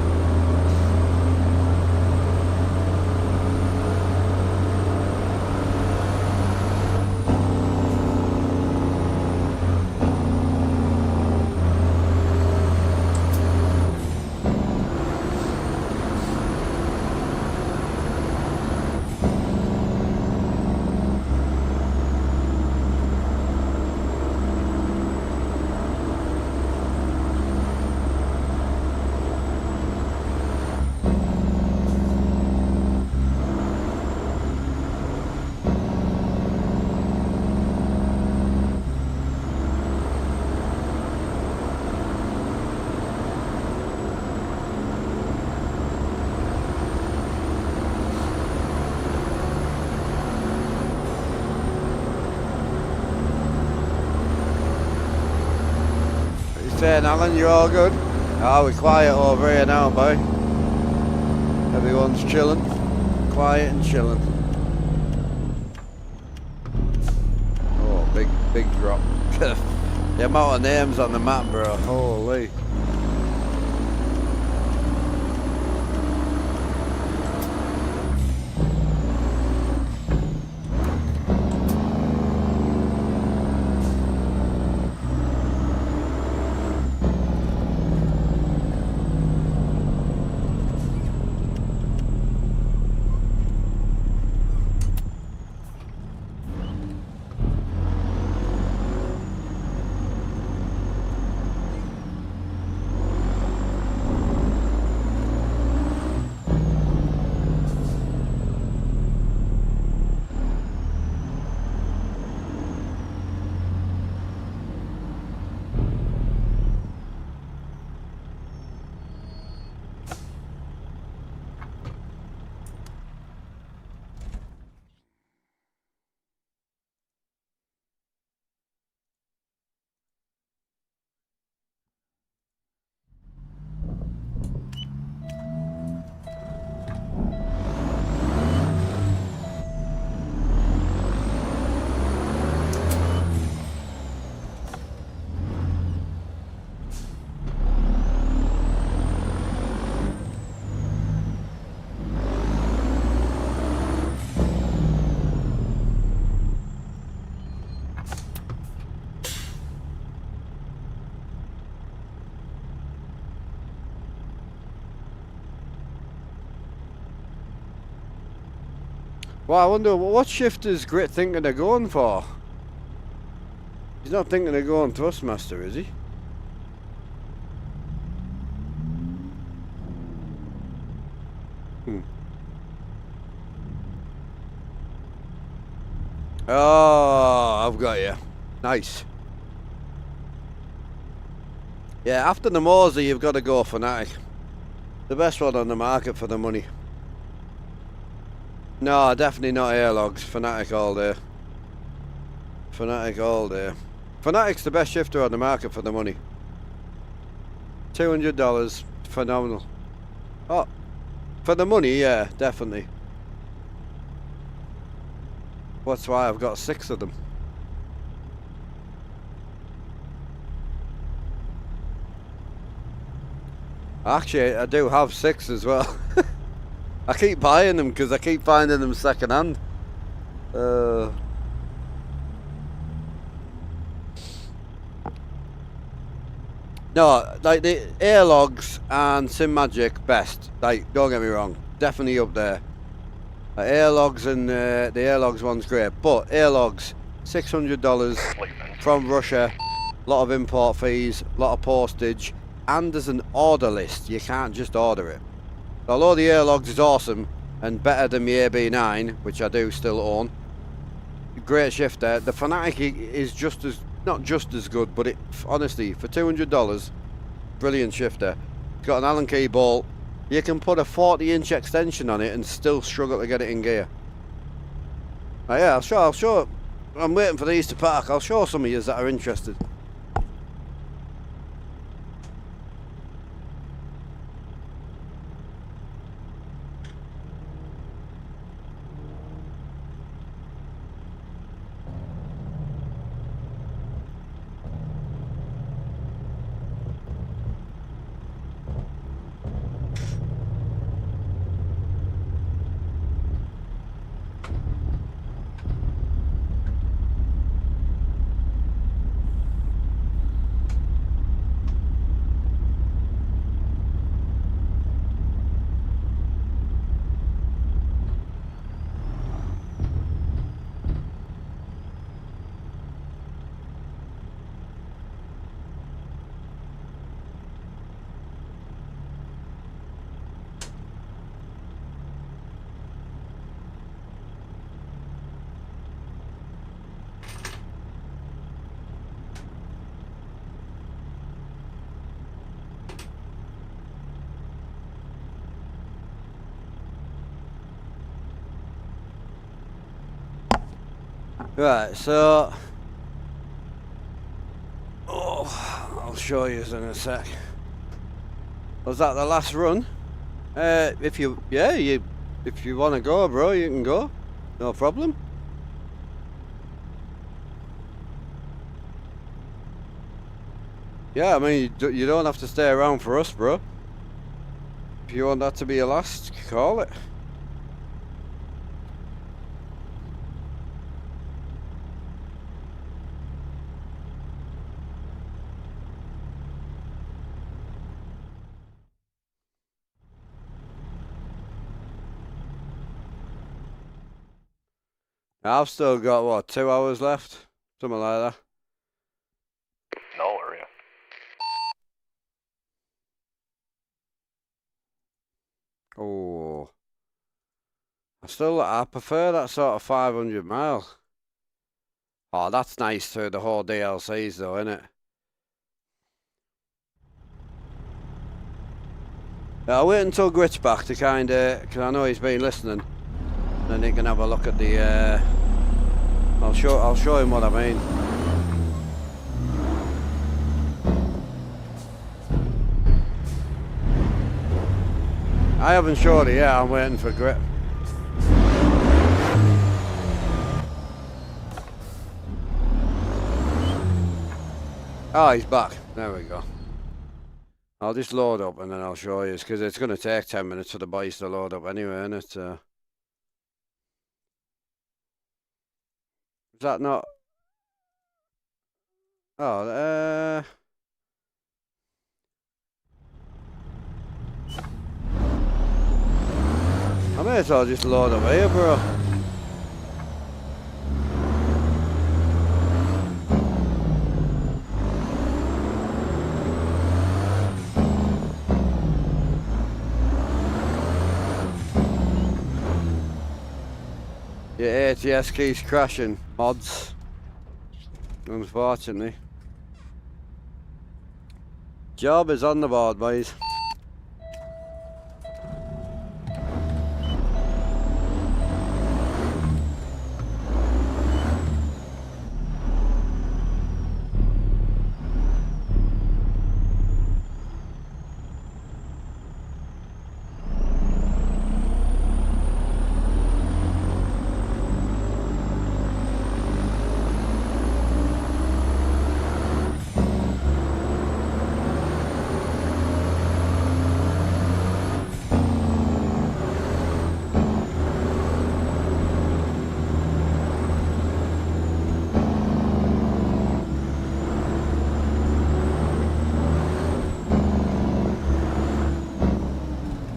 Saying, Alan, you all good? Oh, we're quiet over here now, boy. Everyone's chilling. Quiet and chilling. Oh, big drop. The amount of names on the map, bro. Holy. Well, I wonder what shift is Grit thinking of going for? He's not thinking of going Thrustmaster, is he? Oh, I've got you. Nice. Yeah, after the Morsey, you've got to go Fanatic. The best one on the market for the money. No, definitely not airlogs. Fanatic all day. Fanatic all day. Fanatic's the best shifter on the market for the money. $200, phenomenal. Oh, for the money, yeah, definitely. That's why I've got 6 of them. Actually, I do have 6 as well. I keep buying them because I keep finding them second hand. No, like the airlogs and Sim Magic best. Like, don't get me wrong, definitely up there. Airlogs and the airlogs one's great, but airlogs $600 from Russia, lot of import fees, lot of postage, and there's an order list. You can't just order it. Although the airlogs is awesome and better than the AB9, which I do still own, great shifter. The Fanatic is just as, not just as good, but it honestly for $200, brilliant shifter. It's got an Allen key bolt. You can put a 40-inch extension on it and still struggle to get it in gear. Oh yeah, I'll show. I'm waiting for these to park. I'll show some of you that are interested. Right, so I'll show you in a sec. Was that the last run? If you want to go, bro, you can go. No problem. Yeah, I mean, you don't have to stay around for us, bro. If you want that to be your last, call it. I've still got, what, 2 hours left? Something like that. No worry. Oh. I prefer that sort of 500 mile. Oh, that's nice through the whole DLCs though, isn't it? I'll wait until Grit's back to kinda, because I know he's been listening. Then he can have a look at the, I'll show him what I mean. I haven't showed it yet, I'm waiting for Grit. Oh, he's back. There we go. I'll just load up and then I'll show you, because it's going to take 10 minutes for the boys to load up anyway, isn't it? Is that not... Oh, I may as well just load up here, bro. Your ATS keeps crashing, mods. Unfortunately. Job is on the board, boys.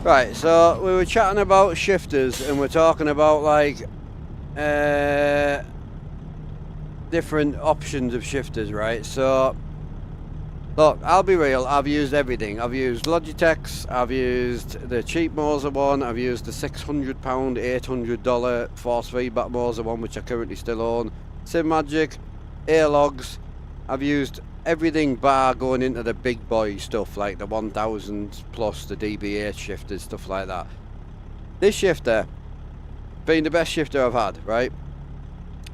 Right, so we were chatting about shifters and we're talking about like different options of shifters, right? So look, I'll be real, I've used everything. I've used Logitech's, I've used the cheap Moser one, I've used the £600, $800 force feedback Moser one, which I currently still own, SimMagic, Airlogs. I've used everything bar going into the big boy stuff like the 1000 plus the DB8 shifters, stuff like that. This shifter being the best shifter I've had, right?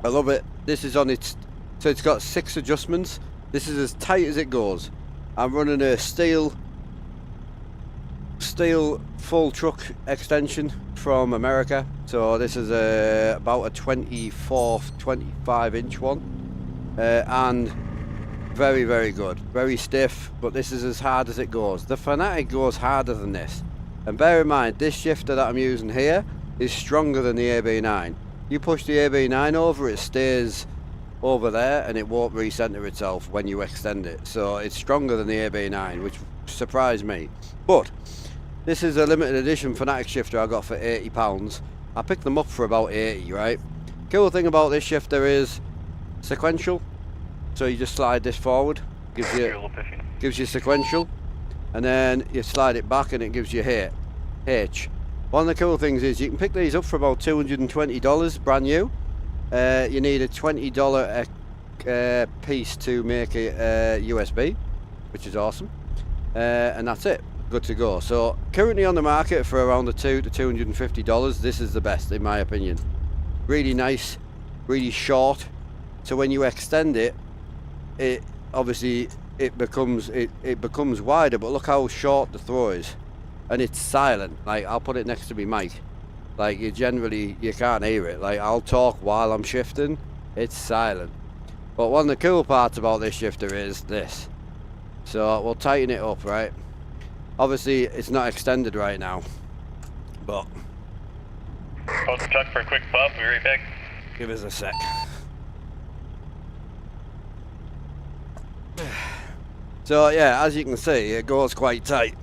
I love it. This is on its, so it's got 6 adjustments. This is as tight as it goes. I'm running a steel full truck extension from America, so this is about a 25 inch one, and very, very good, very stiff, but this is as hard as it goes. The Fanatic goes harder than this, and bear in mind this shifter that I'm using here is stronger than the AB9. You push the AB9 over, it stays over there and it won't recenter itself when you extend it, so it's stronger than the AB9, which surprised me. But this is a limited edition Fanatic shifter I got for £80. I picked them up for about 80, right? Cool thing about this shifter is sequential. So you just slide this forward, gives you sequential, and then you slide it back and it gives you H. One of the cool things is you can pick these up for about $220 brand new. You need a $20 piece to make it USB, which is awesome, and that's it, good to go. So currently on the market for around the $200 to $250, this is the best in my opinion. Really nice, really short, so when you extend it, it obviously it becomes wider, but look how short the throw is, and it's silent. Like, I'll put it next to me mic, like you can't hear it. Like, I'll talk while I'm shifting, it's silent. But one of the cool parts about this shifter is this. So we'll tighten it up, right? Obviously it's not extended right now, but Post the truck for a quick bump, we'll be right back. give us a sec. So yeah, as you can see, it goes quite tight.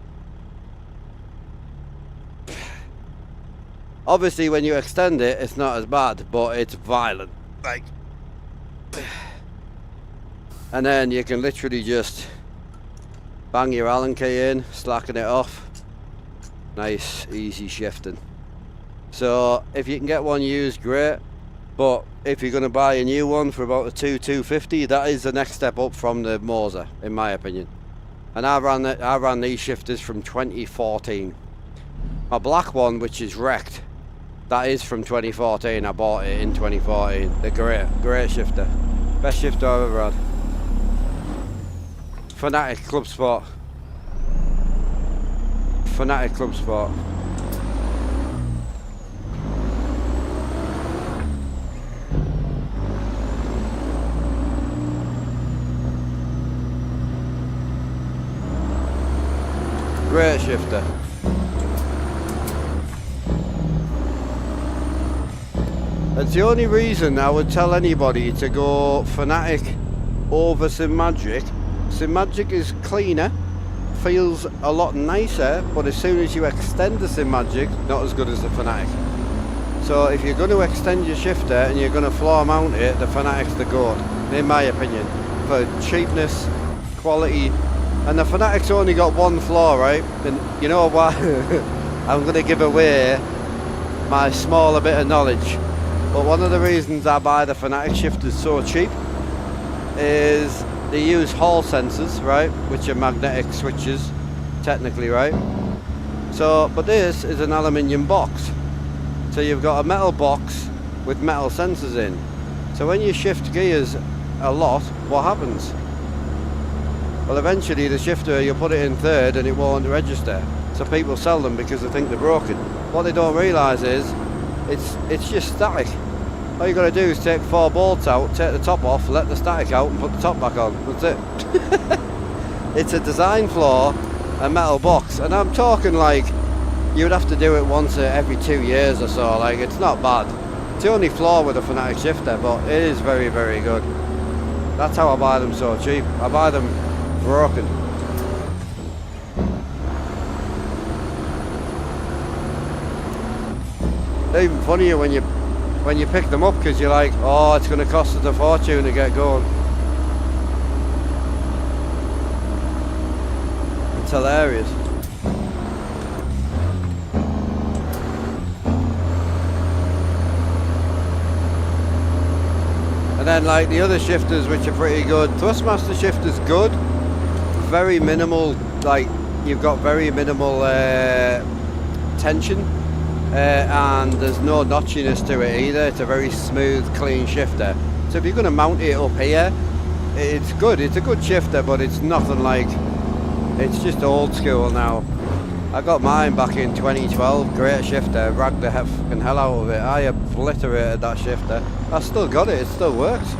Obviously when you extend it, it's not as bad, but it's violent. Like, and then you can literally just bang your Allen key in, slacken it off. Nice, easy shifting. So if you can get one used, great. But if you're going to buy a new one for about the $250, that is the next step up from the Moser, in my opinion. And I ran these shifters from 2014. My black one, which is wrecked, that is from 2014. I bought it in 2014. They're great shifter. Best shifter I've ever had. Fanatic Club Sport. Fanatic Club Sport. Great shifter. That's the only reason I would tell anybody to go Fanatic over SimMagic. SimMagic is cleaner, feels a lot nicer, but as soon as you extend the SimMagic, not as good as the Fanatic. So if you're going to extend your shifter and you're going to floor mount it, the Fanatic's the goat, in my opinion, for cheapness, quality. And the Fanatic's only got one floor, right? And you know what? I'm going to give away my smaller bit of knowledge. But one of the reasons I buy the Fanatic shifters so cheap is they use hall sensors, right, which are magnetic switches, technically, right? So, but this is an aluminium box. So you've got a metal box with metal sensors in. So when you shift gears a lot, what happens? Well, eventually the shifter, you'll put it in third and it won't register. So people sell them because they think they're broken. What they don't realise is, it's just static. All you got to do is take 4 bolts out, take the top off, let the static out and put the top back on. That's it. It's a design flaw, a metal box. And I'm talking like, you'd have to do it once every 2 years or so. Like, it's not bad. It's the only flaw with a Fanatic shifter, but it is very, very good. That's how I buy them so cheap. I buy them broken. They're even funnier when you pick them up, because you're like, oh, it's going to cost us a fortune to get going. It's hilarious. And then like the other shifters, which are pretty good. Thrustmaster shifter's good. Very minimal, like you've got very minimal tension. And there's no notchiness to it either. It's a very smooth, clean shifter. So if you're going to mount it up here, it's good. It's a good shifter, but it's nothing like, it's just old school now. I got mine back in 2012, great shifter, ragged the fucking hell out of it. I obliterated that shifter. I still got it still works.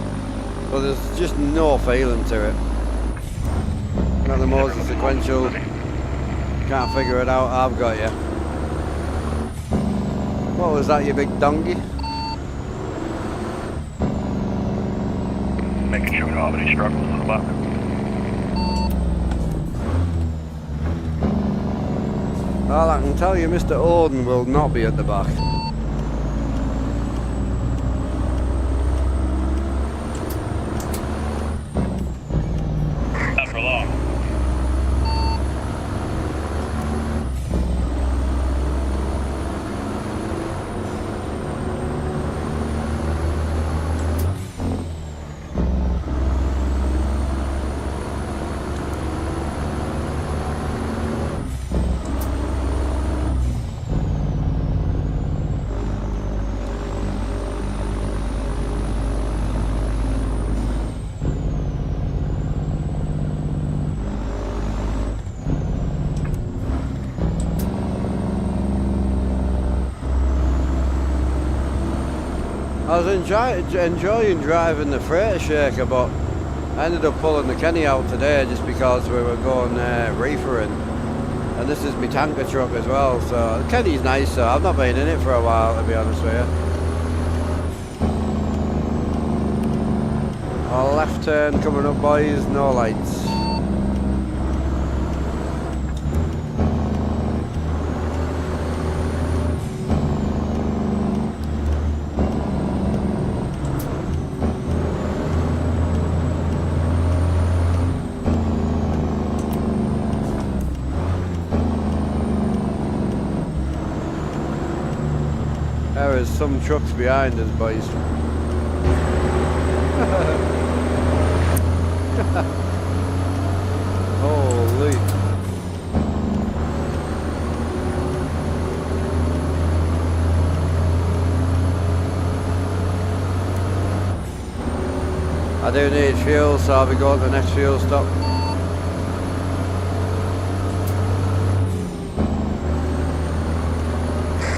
But there's just no feeling to it. Not the Moses sequential, can't figure it out, I've got you. What was that, you big donkey? Making sure we don't have any struggles on the back. Well, I can tell you Mr. Odin will not be at the back. Not for long. I was enjoying driving the freighter shaker, but I ended up pulling the Kenny out today just because we were going reefering. And this is my tanker truck as well, so the Kenny's nice, so I've not been in it for a while, to be honest with you. Our left turn coming up, boys, no lights. There is some trucks behind us, boys. Holy. I do need fuel, so I'll be going to the next fuel stop.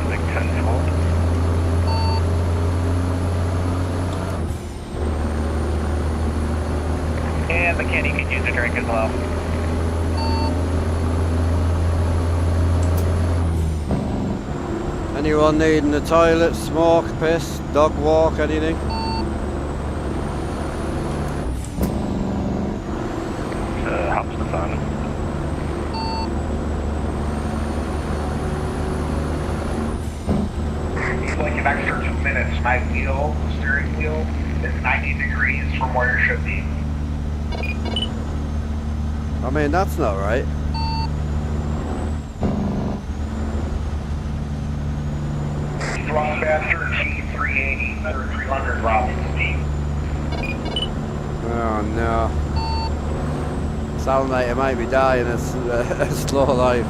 Like 10 volt. And the Kenny could use a drink as well. Anyone needing a toilet, smoke, piss, dog walk, anything? Helps the fun. He's like an extra 2 minutes. My wheel, steering wheel, is 90 degrees from where it should be. I mean, that's not right. Thrust faster, G3. 380 or 300 dropping speed. Oh no. Sound like it might be dying a slow life.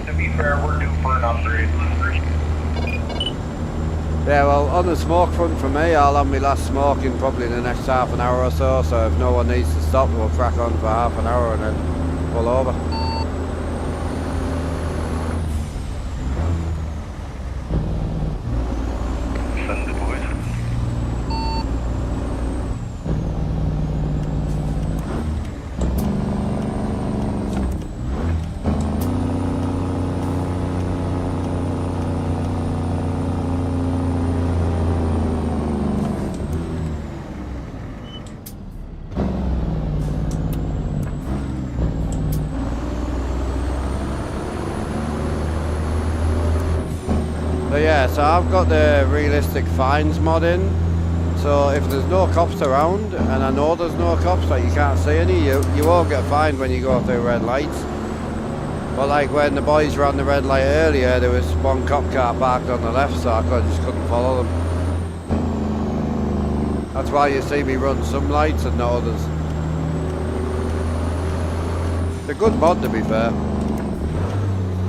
To be fair, we're due for an upgrade. Yeah, well, on the smoke front for me, I'll have my last smoking probably in the next half an hour or so, so if no one needs to stop, we'll crack on for half an hour and then pull over. Send the boys. So yeah, so I've got the realistic fines mod in. So if there's no cops around, and I know there's no cops, like you can't see any, you won't get fined when you go through red lights. But like when the boys ran the red light earlier, there was one cop car parked on the left, so I just couldn't follow them. That's why you see me run some lights and not others. It's a good mod, to be fair.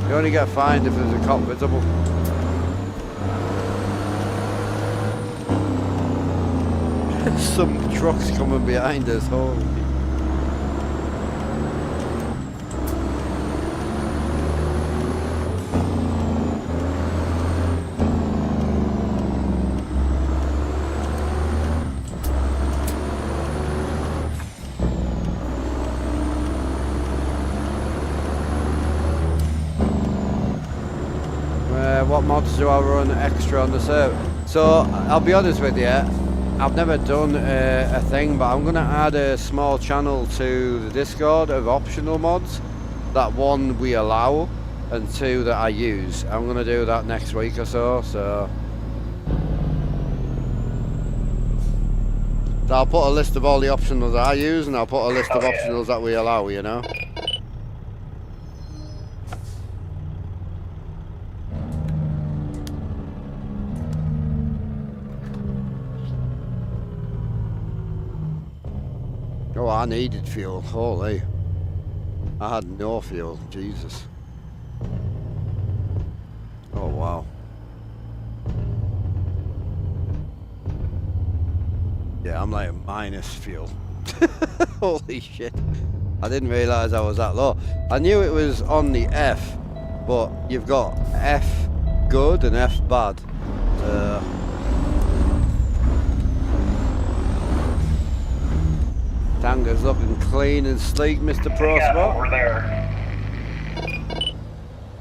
You only get fined if there's a cop visible. Some trucks coming behind us, holy. What mods do I run extra on the server? So I'll be honest with you, I've never done a thing, but I'm going to add a small channel to the Discord of optional mods. That one we allow, and two that I use. I'm going to do that next week or so. So I'll put a list of all the optionals that I use, and I'll put a list of optionals that we allow, you know. Oh, I needed fuel. Holy. I had no fuel. Jesus. Oh, wow. Yeah, I'm like minus fuel. Holy shit. I didn't realise I was that low. I knew it was on the F, but you've got F good and F bad. Tanger's looking clean and sleek, Mr. Pro Yeah, Sport. over there.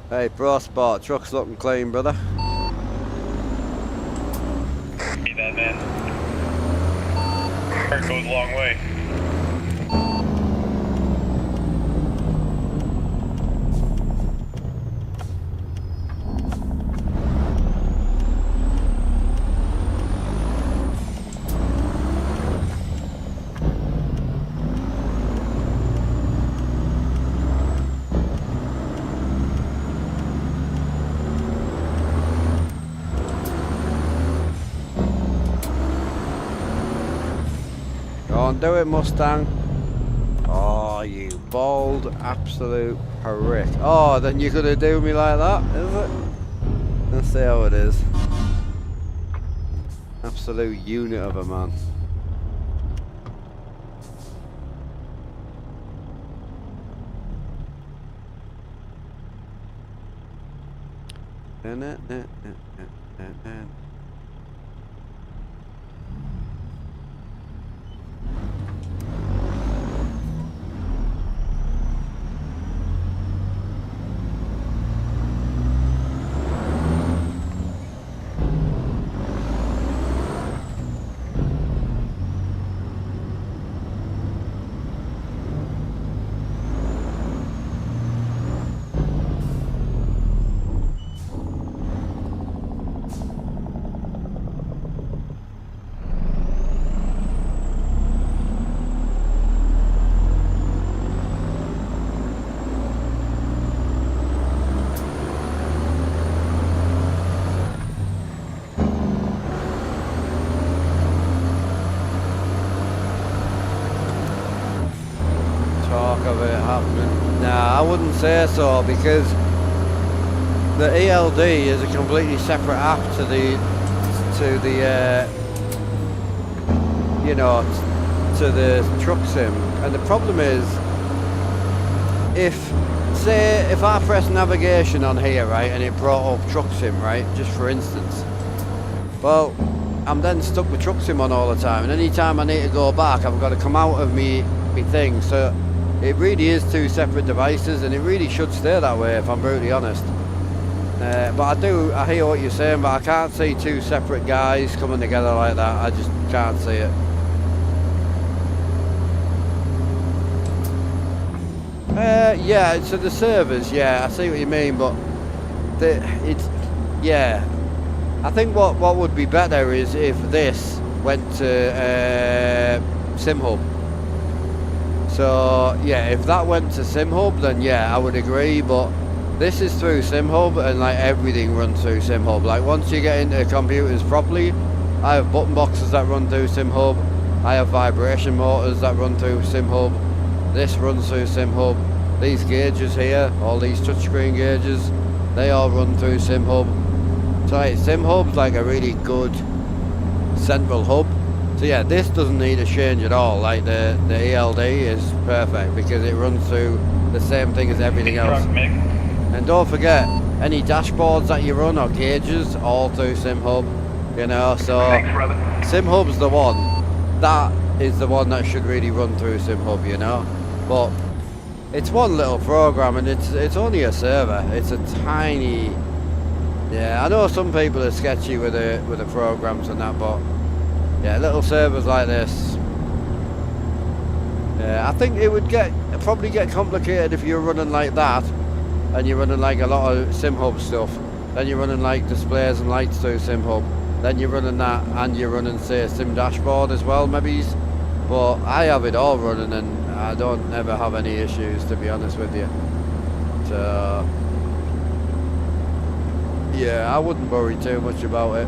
Hey, Pro Sport, truck's looking clean, brother. Be that man. Heart goes a long way. Do it, Mustang. Oh, you bald absolute prick. Oh, then you're gonna do me like that, is it? Let's see how it is. Absolute unit of a man. say so, because the ELD is a completely separate app to the you know, to the truck sim. And the problem is, if I press navigation on here, right, and it brought up truck sim, right, just for instance, well, I'm then stuck with truck sim on all the time, and any time I need to go back, I've got to come out of me thing. So it really is two separate devices, and it really should stay that way, if I'm brutally honest. But I hear what you're saying, but I can't see two separate guys coming together like that. I just can't see it. Yeah, so the servers, yeah, I see what you mean, but yeah. I think what would be better is if this went to SimHub. So yeah, if that went to SimHub, then yeah, I would agree, but this is through SimHub, and like everything runs through SimHub. Like once you get into computers properly, I have button boxes that run through SimHub, I have vibration motors that run through SimHub, this runs through SimHub, these gauges here, all these touchscreen gauges, they all run through SimHub. So like, SimHub's like a really good central hub. So yeah, this doesn't need a change at all. Like the ELD is perfect because it runs through the same thing as everything else. And don't forget, any dashboards that you run or gauges, all through SimHub, you know, so Thanks, brother. SimHub's the one. That is the one that should really run through SimHub, you know. But it's one little program, and it's only a server. It's a tiny. Yeah, I know some people are sketchy with the programs and that, but yeah, little servers like this. Yeah, I think it would probably get complicated if you're running like that, and you're running like a lot of SimHub stuff. Then you're running like displays and lights through SimHub. Then you're running that, and you're running say Sim Dashboard as well, maybe. But I have it all running, and I don't ever have any issues, to be honest with you. So yeah, I wouldn't worry too much about it.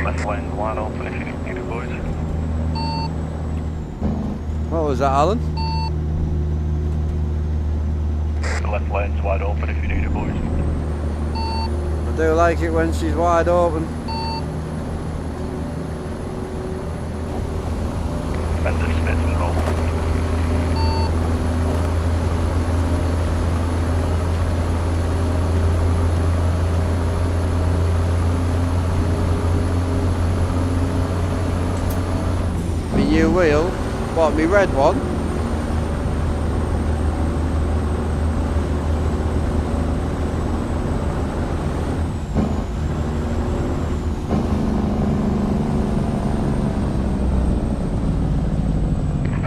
Left lane's wide open if you need it, boys. What was that, Alan? The left lane's wide open if you need it, boys. I do like it when she's wide open. Defensive spits and roll. My new wheel? What, my red one?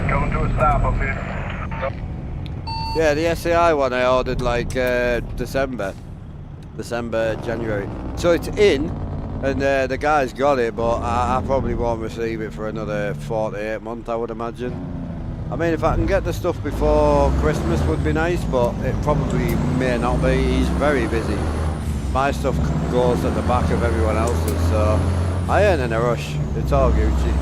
Coming to a stop up here. Yeah, the SAI one I ordered like December, January. So it's in, and the guy's got it, but I probably won't receive it for another 4 to 8 months, I would imagine. I mean, if I can get the stuff before Christmas would be nice, but it probably may not be. He's very busy. My stuff goes at the back of everyone else's, so I ain't in a rush. It's all Gucci.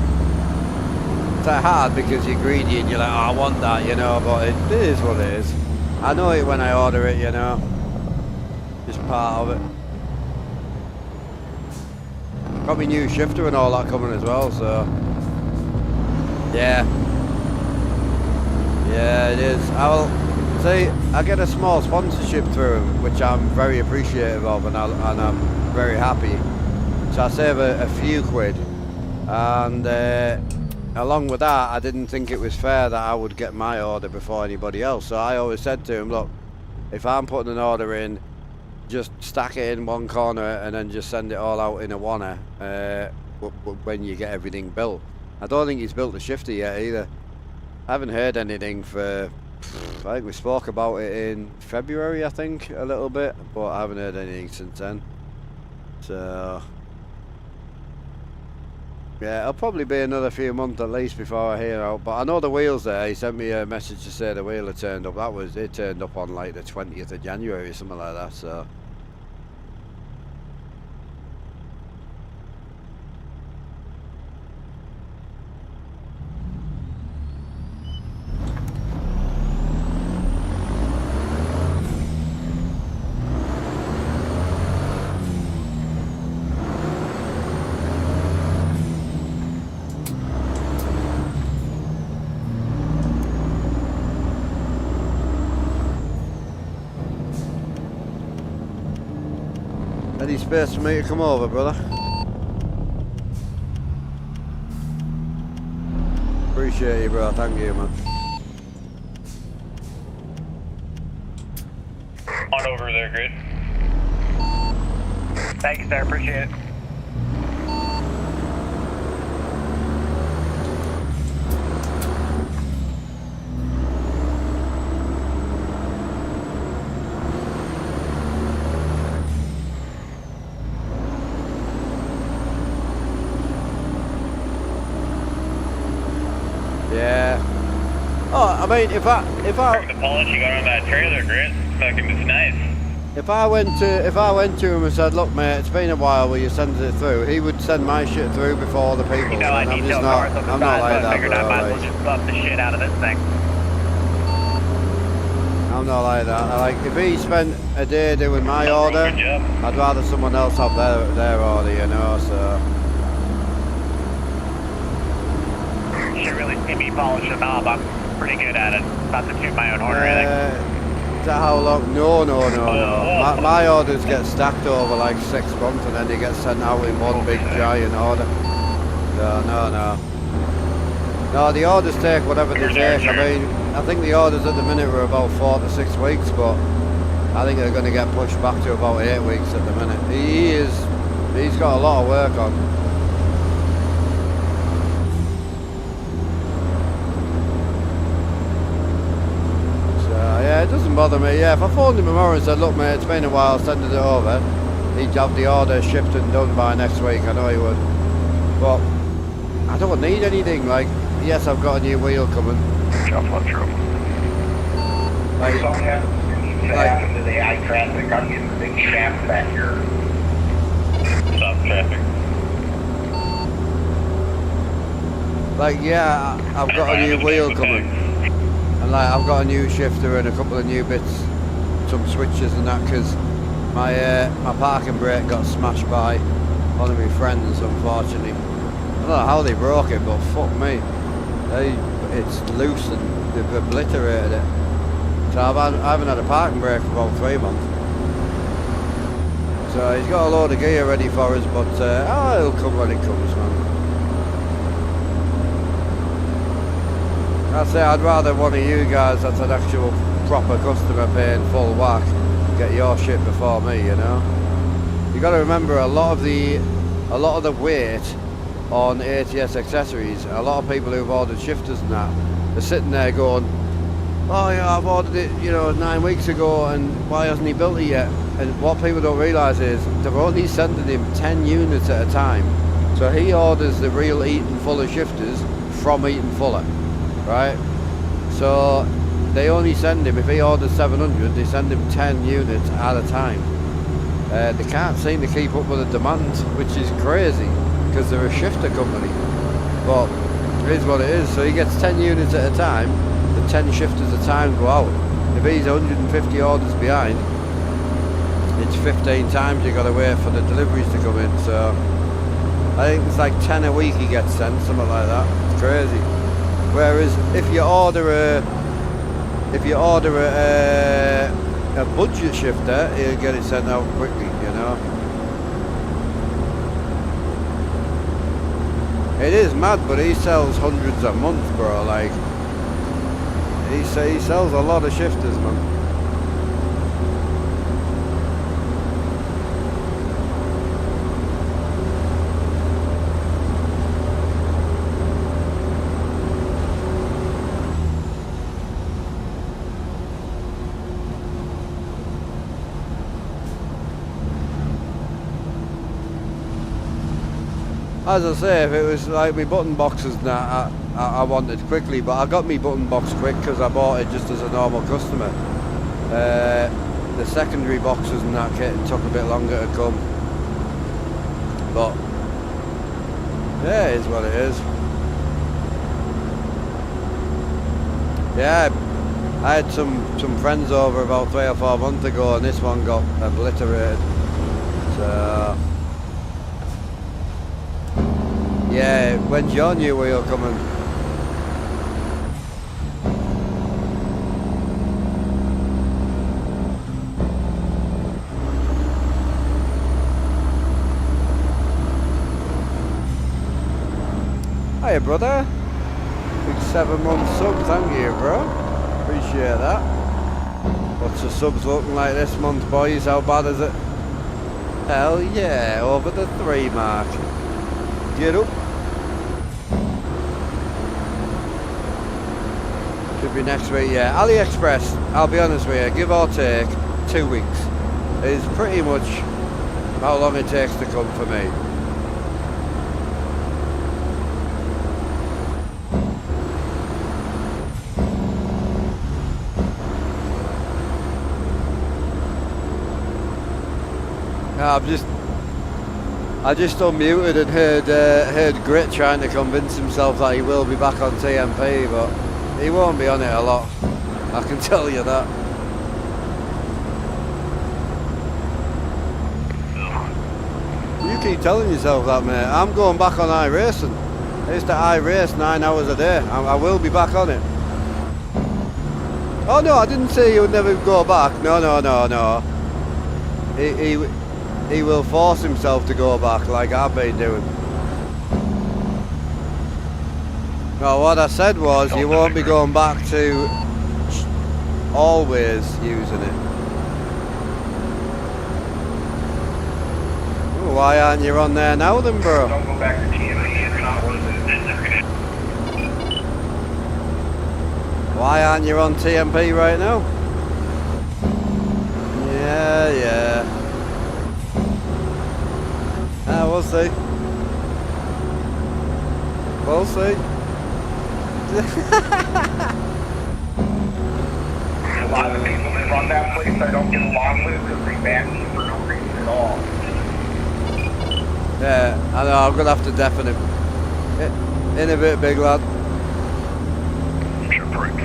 It's like hard because you're greedy and you're like, oh, I want that, you know, but it is what it is. I know it when I order it, you know. Just part of it. Got me new shifter and all that coming as well, so yeah. Yeah, it is. I'll see. I get a small sponsorship through him, which I'm very appreciative of, and I'm very happy. So I save a few quid, and along with that, I didn't think it was fair that I would get my order before anybody else. So I always said to him, look, if I'm putting an order in, just stack it in one corner and then just send it all out in a wanna when you get everything built. I don't think he's built the shifter yet either. I haven't heard anything for, I think we spoke about it in February, I think, a little bit, but I haven't heard anything since then. So yeah, it'll probably be another few months at least before I hear out, but I know the wheel's there. He sent me a message to say the wheel had turned up. It turned up on like the 20th of January or something like that, so Any space for me to come over, brother? Appreciate you, bro. Thank you, man. On over there, Grid. Thanks, sir. Appreciate it. Yeah. Oh, I mean, if I The polish you got on that trailer, Grid. Fucking it's nice. if I went to him and said, look, mate, it's been a while, will you send it through? He would send my shit through before the people. You know, I and I'm detail just not. cars on the I'm not side, like so I that, figured I bro. might as well Like, just bump the shit out of this thing. I'm not like that. Like, if he spent a day doing my order, Good job. I'd rather someone else have their order, you know. So. You should really see me polish a knob. I'm pretty good at it. Not to toot my own horn or anything. Is that how long? No. My orders get stacked over like 6 months and then they get sent out in one big giant order. No. No, the orders take whatever they take. I mean, I think the orders at the minute were about 4 to 6 weeks, but I think they're going to get pushed back to about 8 weeks at the minute. He's got a lot of work on. Yeah, it doesn't bother me. Yeah, if I phoned him tomorrow and said, look mate, it's been a while, send it over, he'd have the order shipped and done by next week. I know he would. But I don't need anything. Like, yes, I've got a new wheel coming. Jump on trouble. Like, Something needs to happen to the eye traffic. I'm getting the big shaft back here. Stop traffic. like, yeah, I've got a new wheel coming. And like, I've got a new shifter and a couple of new bits, some switches and that, because my parking brake got smashed by one of my friends, unfortunately. I don't know how they broke it, but fuck me. It's loose and they've obliterated it. So I haven't had a parking brake for about 3 months. So he's got a load of gear ready for us, but it'll come when it comes, man. I'd say I'd rather one of you guys that's an actual proper customer paying full whack get your shit before me, you know. You got to remember a lot of the weight on ATS accessories. A lot of people who've ordered shifters and that are sitting there going, oh yeah, I've ordered it, 9 weeks ago, and why hasn't he built it yet? And what people don't realise is they're only sending him 10 units at a time. So he orders the real Eaton Fuller shifters from Eaton Fuller. Right, so they only send him, if he orders 700, they send him 10 units at a time. They can't seem to keep up with the demand, which is crazy, because they're a shifter company. But it is what it is. So he gets 10 units at a time, the 10 shifters a time go out. If he's 150 orders behind, it's 15 times you've got to wait for the deliveries to come in. So I think it's like 10 a week he gets sent, something like that. It's crazy. Whereas if you order a budget shifter, he'll get it sent out quickly, you know. It is mad, but he sells hundreds a month, bro. Like, he sells a lot of shifters, man. As I say, if it was like my button boxes and that, I wanted quickly, but I got me button box quick because I bought it just as a normal customer. The secondary boxes and that kit took a bit longer to come, but yeah, it is what it is. Yeah, I had some friends over about 3 or 4 months ago, and this one got obliterated. So. Yeah, when's your new wheel coming? Hiya, brother. Big 7-month sub, thank you, bro. Appreciate that. What's the subs looking like this month, boys? How bad is it? Hell yeah, over the 3 mark. Get up. Should be next week, yeah. AliExpress, I'll be honest with you, give or take 2 weeks. Is pretty much how long it takes to come for me. I just unmuted and heard Grit trying to convince himself that he will be back on TMP, but he won't be on it a lot. I can tell you that. You keep telling yourself that, mate. I'm going back on iRacing. I used to iRace 9 hours a day. I will be back on it. Oh no, I didn't say you would never go back. No. He will force himself to go back like I've been doing. No, what I said was you won't be going back to always using it. Ooh, why aren't you on there now then, bro? Don't go back to TMP, it's not worth it. Why aren't you on TMP right now? Yeah. We'll see. We'll see. A lot of the people that run that place I don't get along with because they ban me for no reason at all. Yeah, I know, I'm going to have to deafen him. In a bit, big lad. Sure, prick.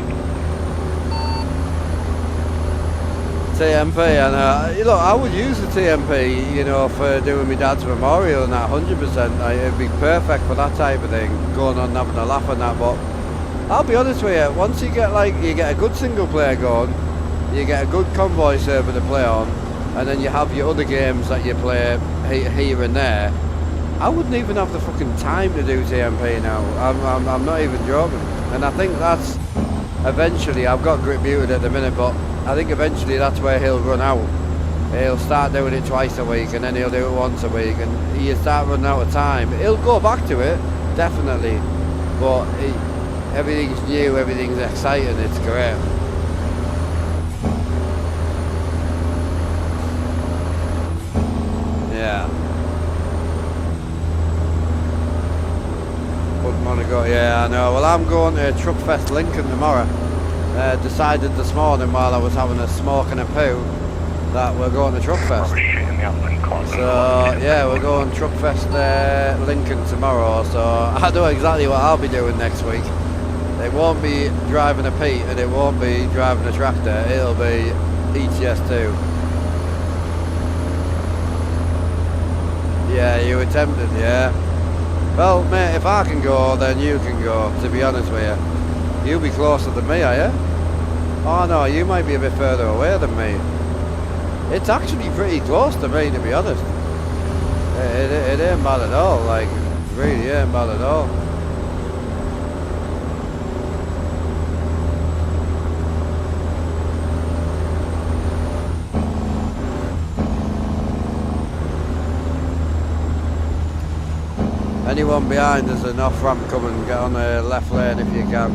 TMP, and look, I would use the TMP, you know, for doing my dad's memorial and that 100%. It'd be perfect for that type of thing, going on and having a laugh and that. But I'll be honest with you, once you get you get a good single player going, you get a good convoy server to play on, and then you have your other games that you play here and there. I wouldn't even have the fucking time to do TMP now. I'm not even joking, and I think that's eventually. I've got Grit muted at the minute, but I think eventually that's where he'll run out. He'll start doing it twice a week and then he'll do it once a week, and he'll start running out of time. He'll go back to it, definitely, but everything's new, everything's exciting, it's great. Yeah. Wouldn't want to go, yeah, I know. Well, I'm going to Truckfest Lincoln tomorrow. Decided this morning while I was having a smoke and a poo that we're going to Truckfest. So yeah, we're going Truckfest Lincoln tomorrow, so I know exactly what I'll be doing next week. It won't be driving a Pete and it won't be driving a tractor, it'll be ETS2. Yeah, you were tempted, yeah. Well mate, if I can go then you can go, to be honest with you. You'll be closer than me, are you? Oh no, you might be a bit further away than me. It's actually pretty close to me, to be honest. It ain't bad at all, like, it really ain't bad at all. Anyone behind, there's an off ramp coming, get on the left lane if you can.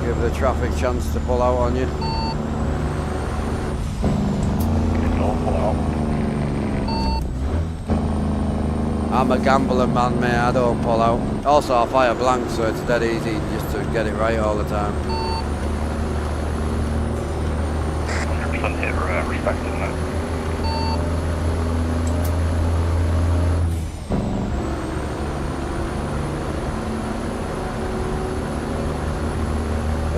Give the traffic chance to pull out on you. Don't pull out. I'm a gambling man, mate, I don't pull out. Also, I fire blank, so it's dead easy just to get it right all the time. 100% hit respecting that.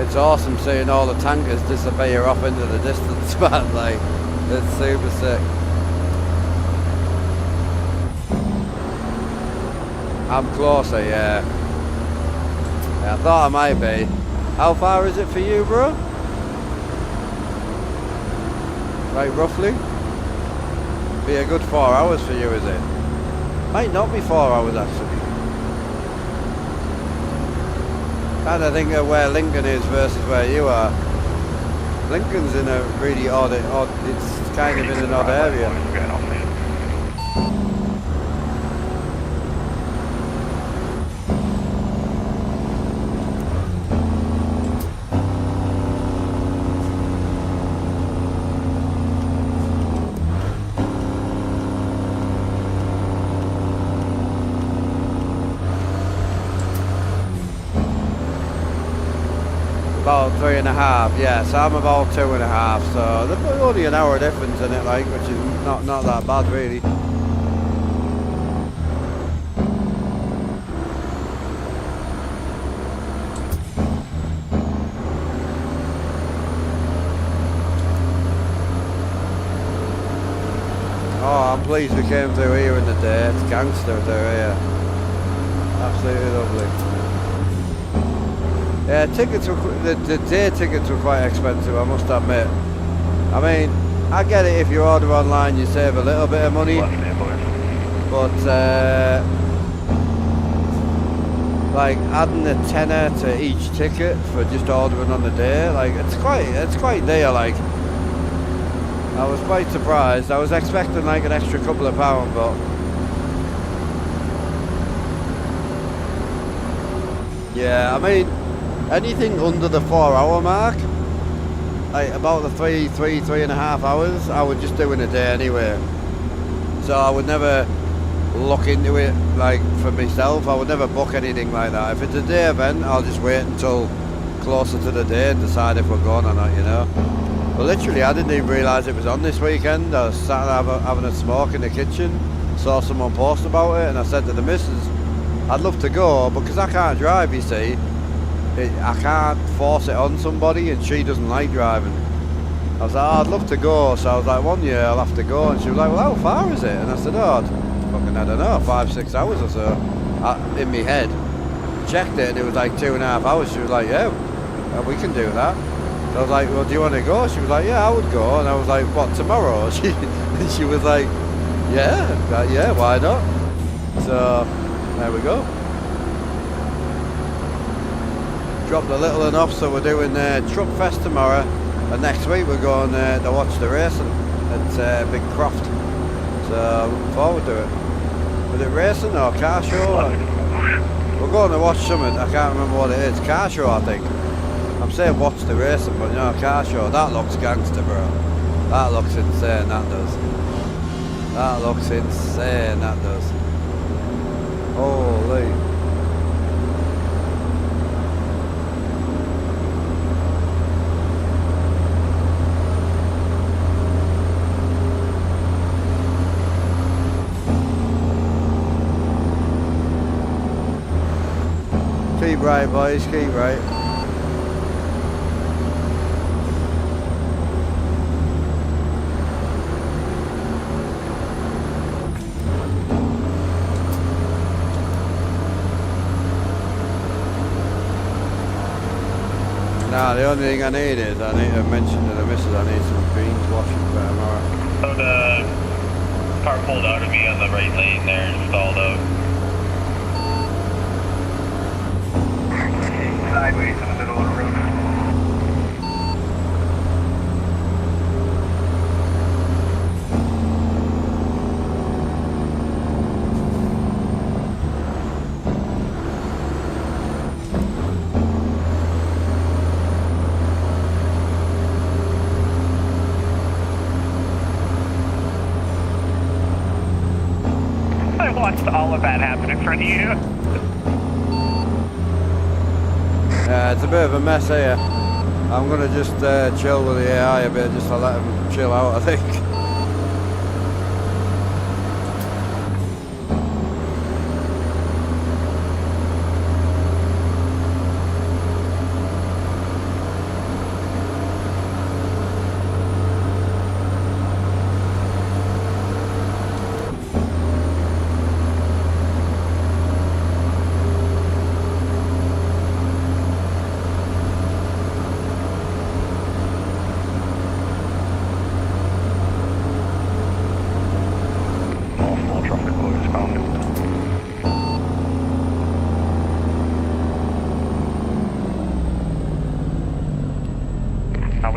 It's awesome seeing all the tankers disappear off into the distance, man, like, it's super sick. I'm closer, yeah. I thought I might be. How far is it for you, bro? Like, roughly? Be a good 4 hours for you, is it? Might not be 4 hours, actually. Kind of think of where Lincoln is versus where you are. Lincoln's in a really odd, it's kind of in an odd area. About 3.5, yeah, so I'm about 2.5, so there's only an hour difference in it, like, which is not that bad really. Oh, I'm pleased we came through here in the day. It's gangster through here. Absolutely lovely. Yeah, tickets were, the day tickets were quite expensive, I must admit. I mean, I get it, if you order online you save a little bit of money, but like adding a tenner to each ticket for just ordering on the day, like it's quite dear. Like, I was quite surprised. I was expecting like an extra couple of pounds, but yeah, I mean, anything under the 4 hour mark, like about the 3.5 hours, I would just do in a day anyway. So I would never look into it like for myself. I would never book anything like that. If it's a day event, I'll just wait until closer to the day and decide if we're going or not, you know. But literally, I didn't even realise it was on this weekend. I was sat having a smoke in the kitchen, saw someone post about it, and I said to the missus, I'd love to go, because I can't drive, you see. I can't force it on somebody, and she doesn't like driving. I was like, oh, I'd love to go, so I was like, 1 year I'll have to go, and she was like, well, how far is it? And I said, oh, fucking, I don't know, 5-6 hours or so, in my head. Checked it, and it was like 2.5 hours. She was like, yeah, we can do that. So I was like, well, do you want to go? She was like, yeah, I would go. And I was like, what, tomorrow? She was like, yeah, why not? So there we go. Dropped the little one off, so we're doing Truckfest tomorrow, and next week we're going to watch the racing at Big Croft. So looking forward to it. Was it racing or car show? We're going to watch something, I can't remember what it is. Car show, I think. I'm saying watch the racing, but no, car show. That looks gangster, bro. That looks insane, that does. That looks insane, that does. Holy. Keep right, boys, keep right. Nah, the only thing I need is, I need to mention to the missus, I need some greens washing for tomorrow. So the car pulled out of me on the right lane there and stalled out. Sideways in the middle of the road. I watched all of that happen in front of you. Yeah, it's a bit of a mess here. I'm gonna just chill with the AI a bit, just to let them chill out, I think.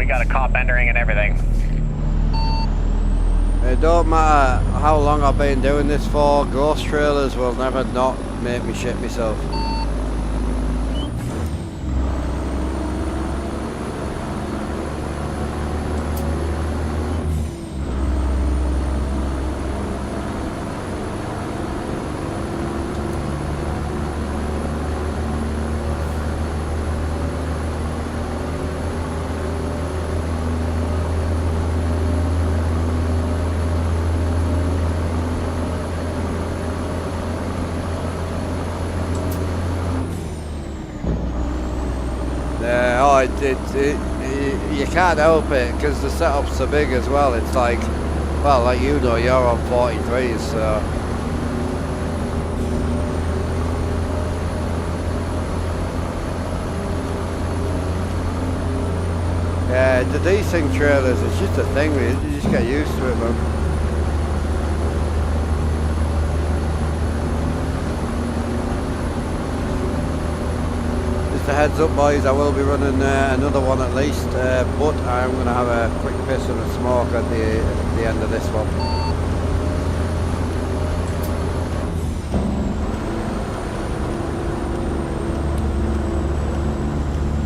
We got a cop entering and everything. It don't matter how long I've been doing this for, ghost trailers will never not make me shit myself. You can't help it because the setup's so big as well. It's like, well, like you know, you're on 43s, so. Yeah, the desync trailers, it's just a thing, you just get used to it, man. Just a heads up, boys, I will be running another one at least, but I'm going to have a quick piss and a smoke at the end of this one.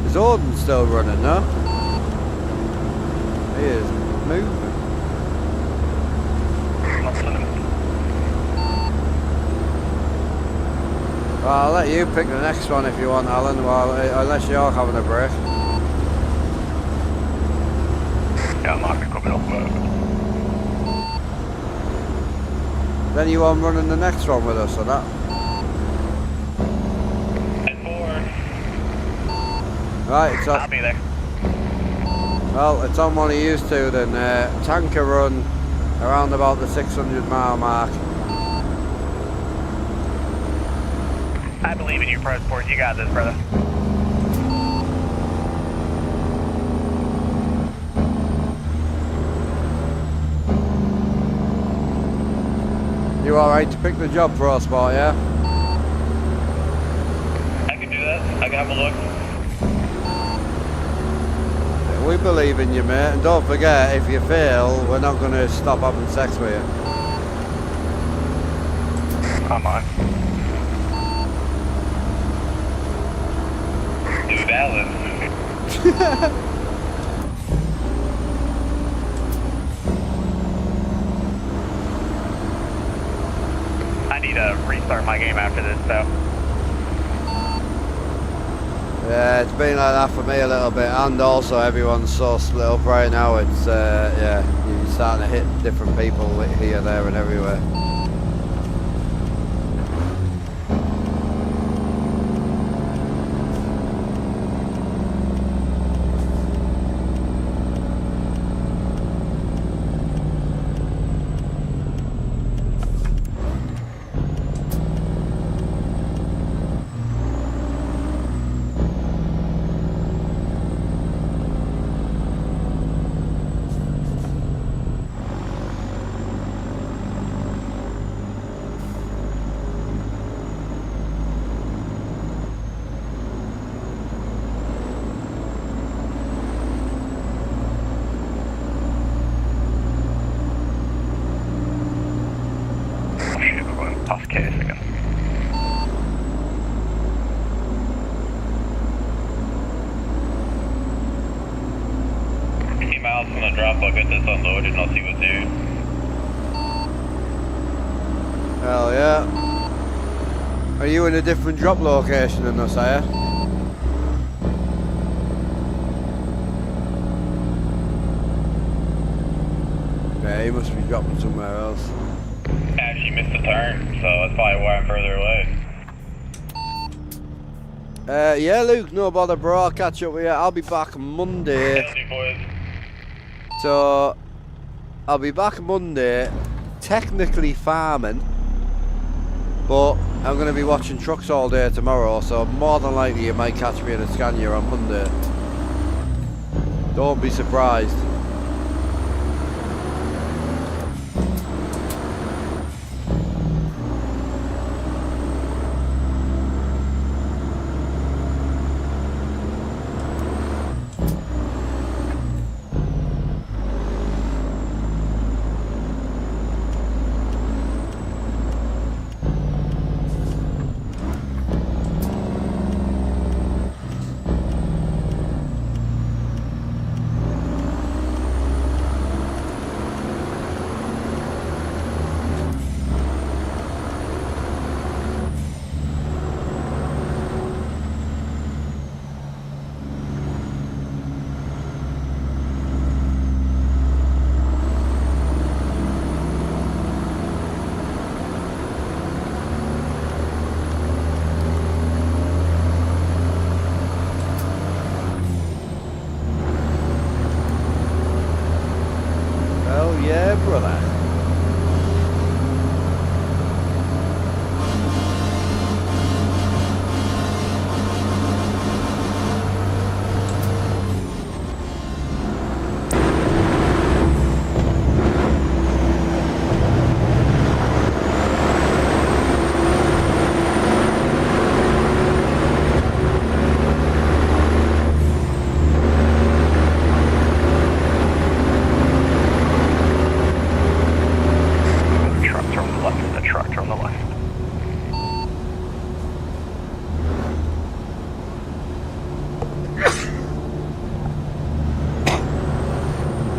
Is Odin still running, no? He is moving. Well, I'll let you pick the next one if you want, Alan, while, unless you're having a break. Ja, maak ik op nog. Then you want running the next one with us or not? And 4. Right, so, I'll be there. well, it's on one of you two then. Tanker run around about the 600-mile mark. I believe in you, Pro Sport. You got this, brother. You alright to pick the job, Pro Sport, yeah? I can do that. I can have a look. We believe in you, mate, and don't forget, if you fail, we're not going to stop having sex with you. Come on. New balance. I need to restart my game after this, so. Yeah, it's been like that for me a little bit, and also everyone's so split up right now. It's yeah, you're starting to hit different people here, there, and everywhere. Tough case again. Keep miles from the drop. I'll get this unloaded and I'll see what's due. Hell yeah. Are you in a different drop location than us, are you? Yeah, he must be dropping somewhere else. Actually missed the turn, so that's probably why I'm further away. Yeah, Luke, no bother, bro. I'll catch up with you. I'll be back Monday. Guilty, boys. So, I'll be back Monday, technically farming, but I'm going to be watching trucks all day tomorrow, so more than likely you might catch me in a Scania on Monday. Don't be surprised.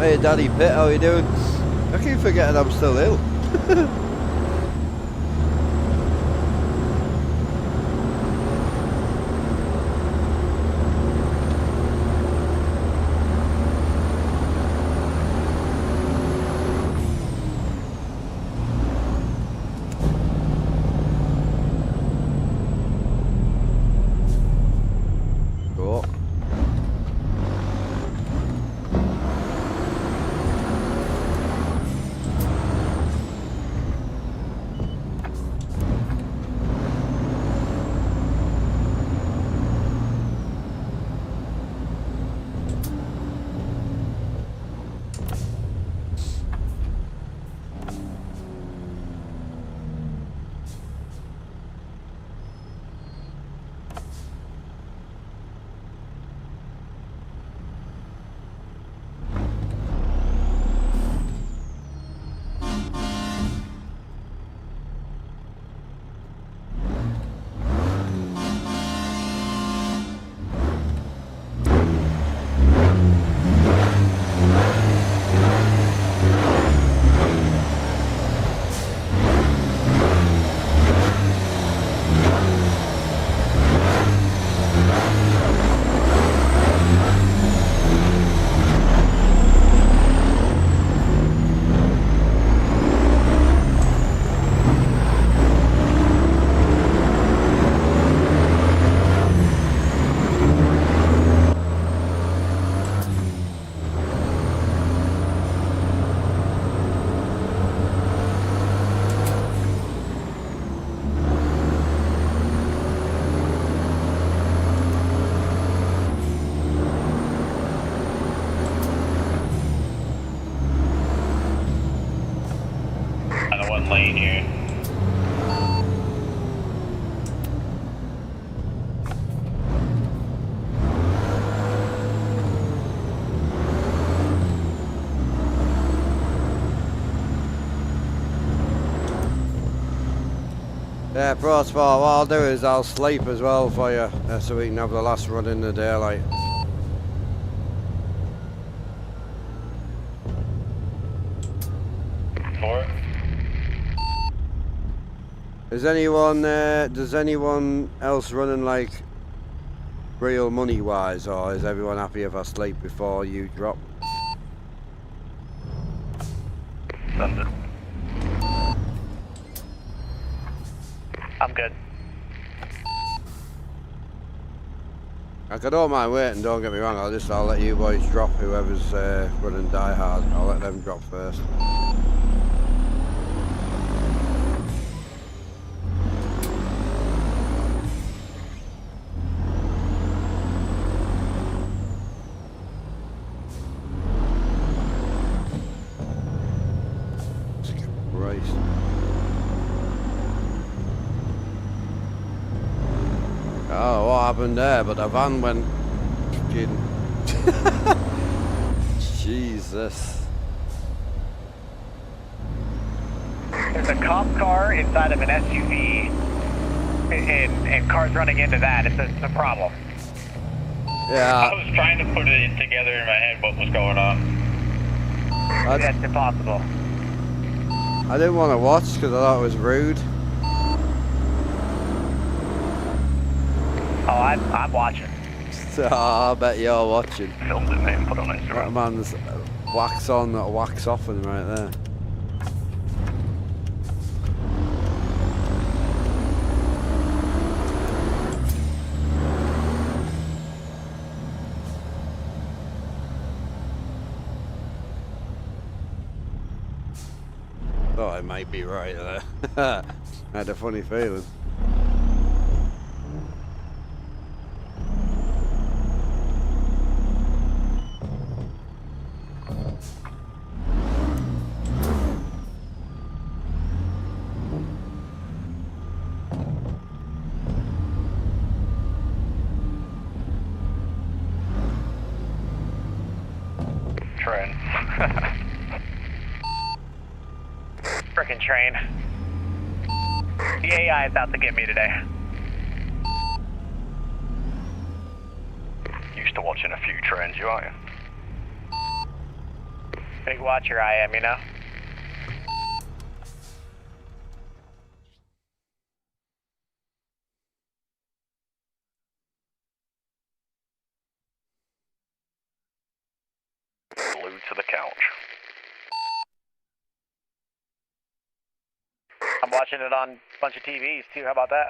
Hey Daddy Pitt, how you doing? I keep forgetting I'm still ill. Cool. On the one lane here. Yeah, Pro Sport, what I'll do is I'll sleep as well for you, so we can have the last run in the daylight. Four. Does anyone else running like real money wise, or is everyone happy if I sleep before you drop? Something. I'm good. Like, I don't mind waiting, don't get me wrong, I'll let you boys drop, whoever's running Die Hard, I'll let them drop first. Christ. Oh, what happened there? But the van went fucking... Jesus. There's a cop car inside of an SUV, and cars running into that. It's a problem. Yeah. I was trying to put it together in my head what was going on. That's impossible. I didn't want to watch because I thought it was rude. Oh, I'm watching. I bet you're watching. Filmed it, man. Put on That Instagram. man's wax on, not wax off him right there. Thought I might be right there. I had a funny feeling. Train. Frickin' train. The AI is out to get me today. Used to watching a few trains, you aren't you? Big watcher I am, you know? Glued to the couch. I'm watching it on a bunch of TVs too, how about that?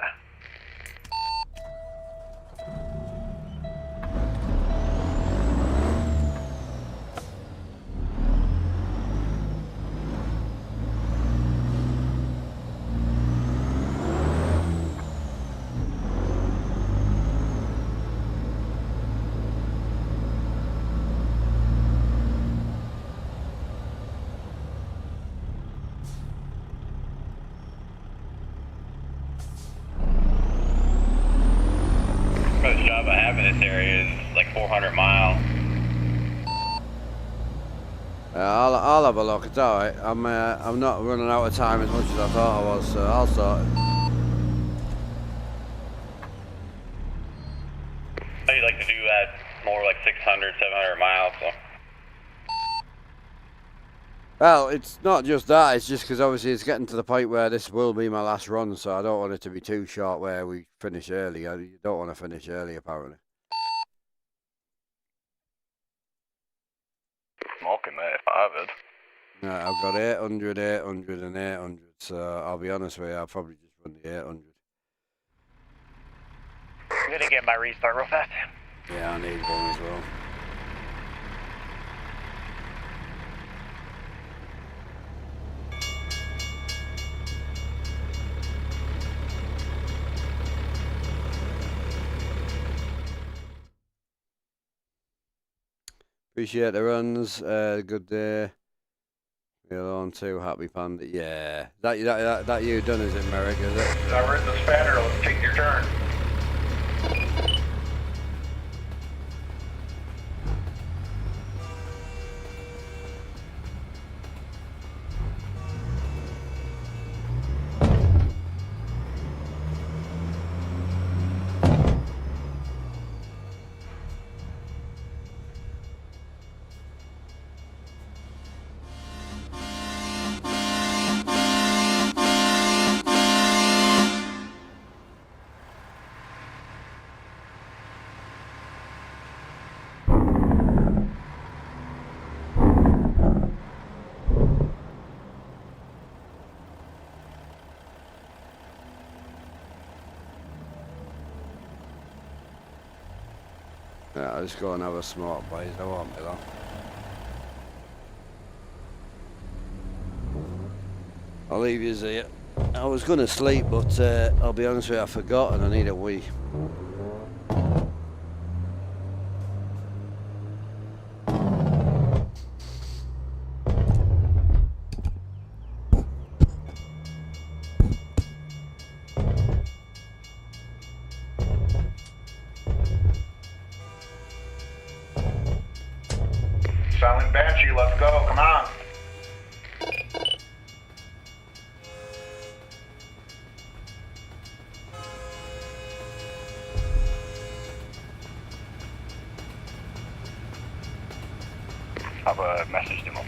Most job I have in this area is like 400 miles. I'll have a look. It's all right. I'm not running out of time as much as I thought I was, so I'll sort it. I'd like to do that more like 600, 700 miles. So. Well, it's not just that. It's just because obviously it's getting to the point where this will be my last run, so I don't want it to be too short where we finish early. You don't want to finish early, apparently. Smoking that if I have it. Right, I've got 800, 800, and 800. So I'll be honest with you, I'll probably just run the 800. I'm gonna get my restart real fast. Yeah, I need one as well. Appreciate the runs. Good day. We're on to Happy Panda. Yeah. That you done, is it, Merrick? Is it? I've ridden the spanner. Let's take your turn. Yeah, I'll just go and have a smoke, boys. I won't be long. I'll leave you here. I was going to sleep, but I'll be honest with you, I forgot and I need a wee. Silent Banshee, let's go. Come on. I've messaged him up.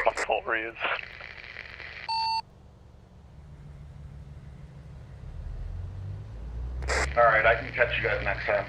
My fault, Reeds. Alright, I can catch you guys next time.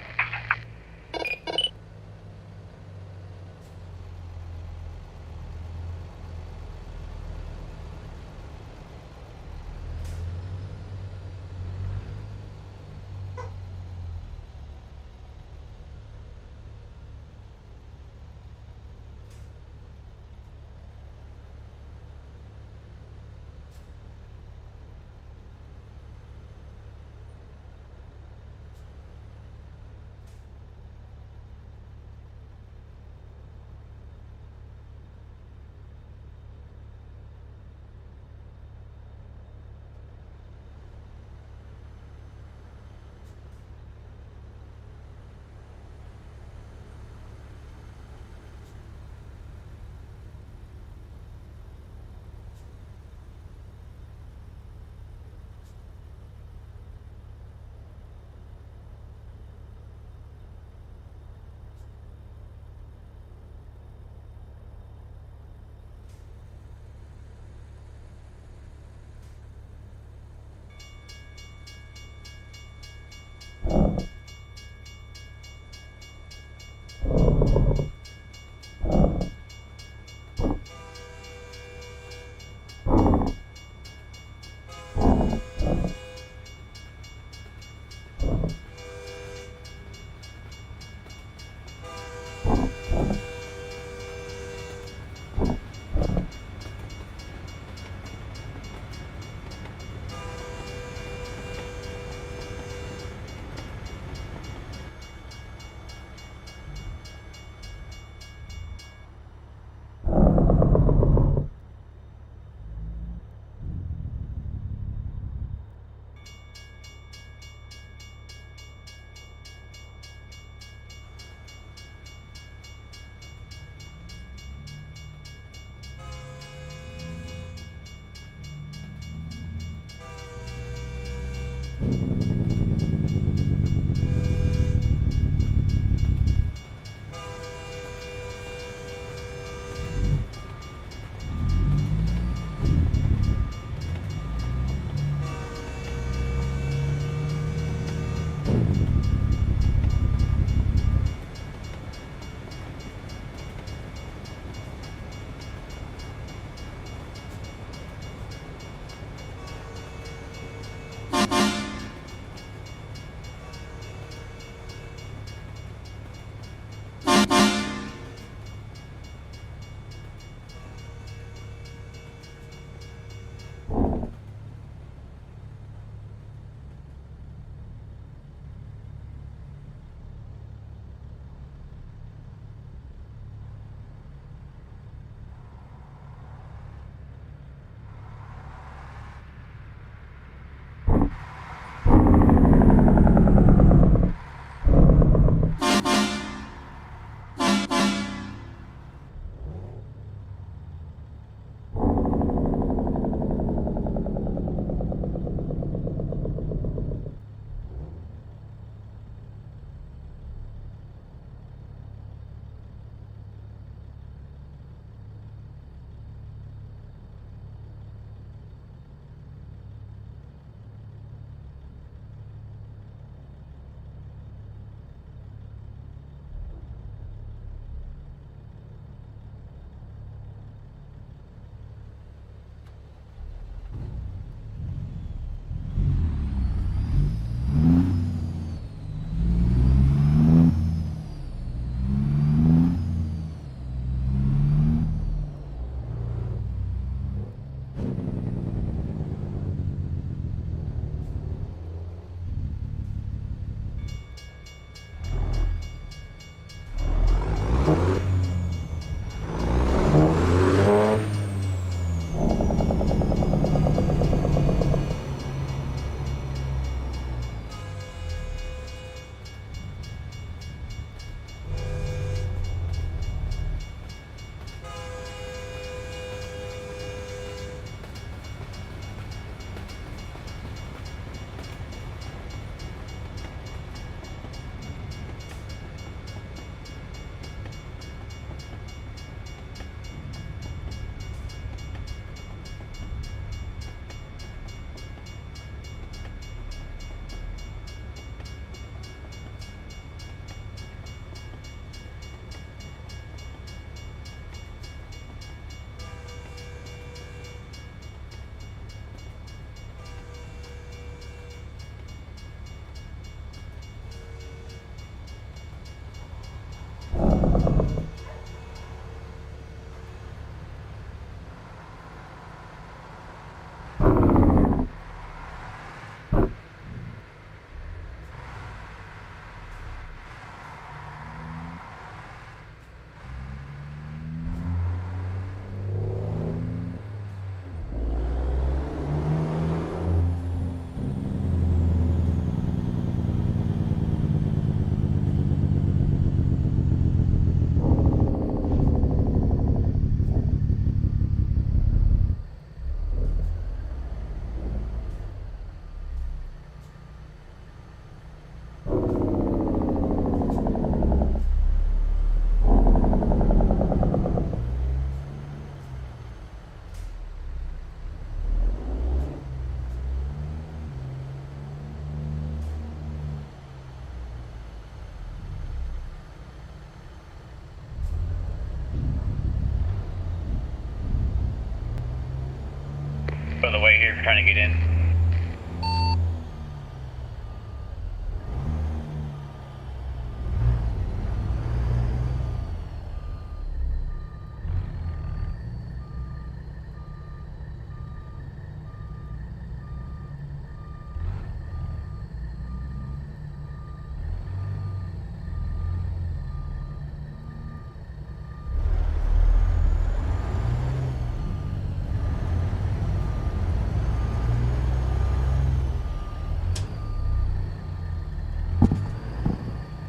if you're trying to get in.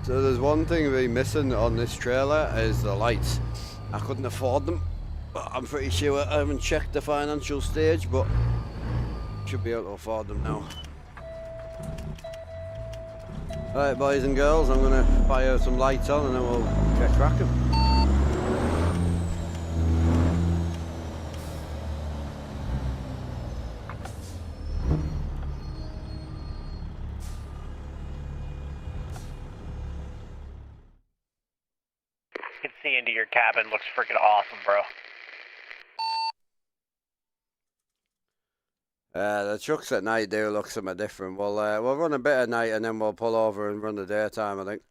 So there's one thing we're missing on this trailer is the lights. I couldn't afford them, but I'm pretty sure I haven't checked the financial stage, but should be able to afford them now. Alright boys and girls, I'm gonna fire some lights on and then we'll get cracking. You can see into your cabin. Looks freaking awesome, bro. The trucks at night do look something different. We'll run a bit at night and then we'll pull over and run the daytime, I think.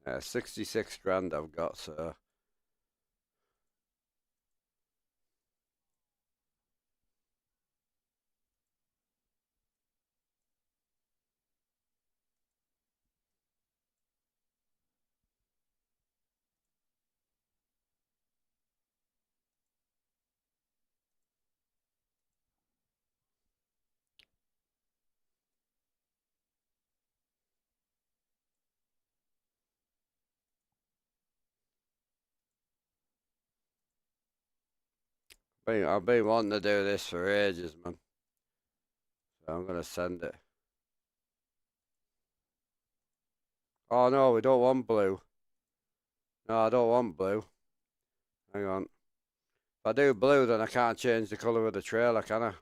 Yeah, 66 grand I've got, so. I've been wanting to do this for ages, man. So I'm gonna send it. Oh no, we don't want blue. No, I don't want blue. Hang on. If I do blue, then I can't change the colour of the trailer, can I?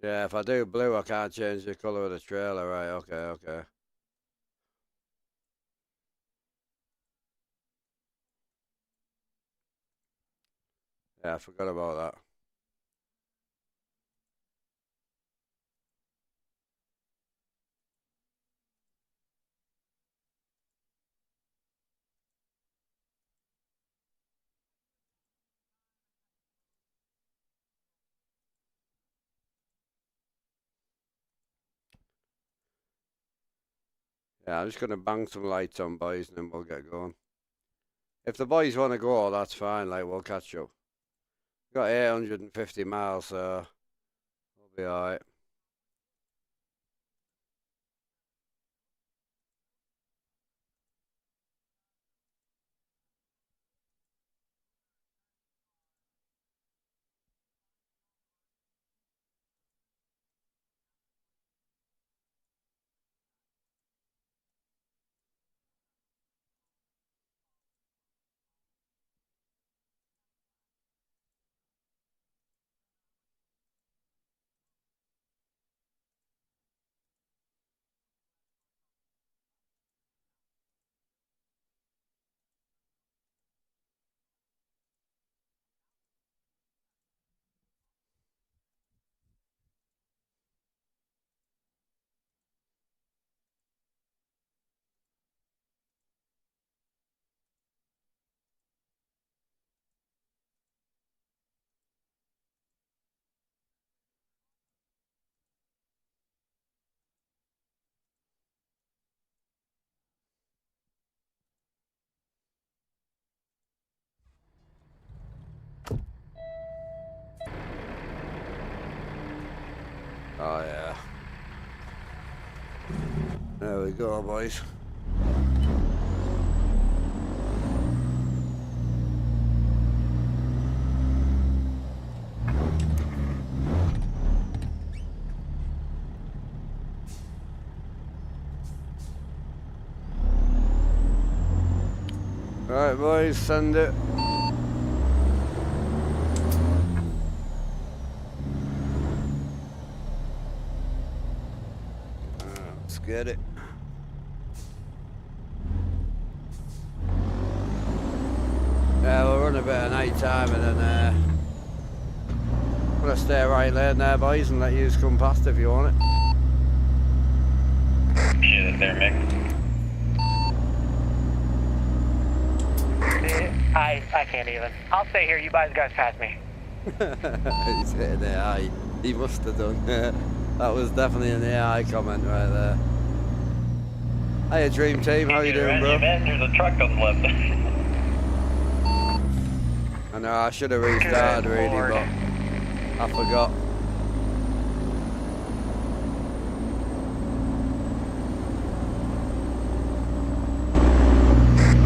Yeah, if I do blue, I can't change the colour of the trailer. Right, okay. Yeah, I forgot about that. Yeah, I'm just gonna bang some lights on, boys, and then we'll get going. If the boys want to go, that's fine. Like, we'll catch up. Got 850 miles, so we'll be alright. Oh yeah. There we go, boys. Right, boys, send it. Let's get it. Yeah, we'll run a bit of night time and then I'm gonna stay right lane there, boys, and let you come past if you want it. Shit it there, Mick. I can't even. I'll stay here. You guys pass me. He's hitting AI. He must have done. That was definitely an AI comment right there. Hiya, Dream Team. How you doing, bro? Man, there's a truck on the left. I know I should have restarted really, but I forgot.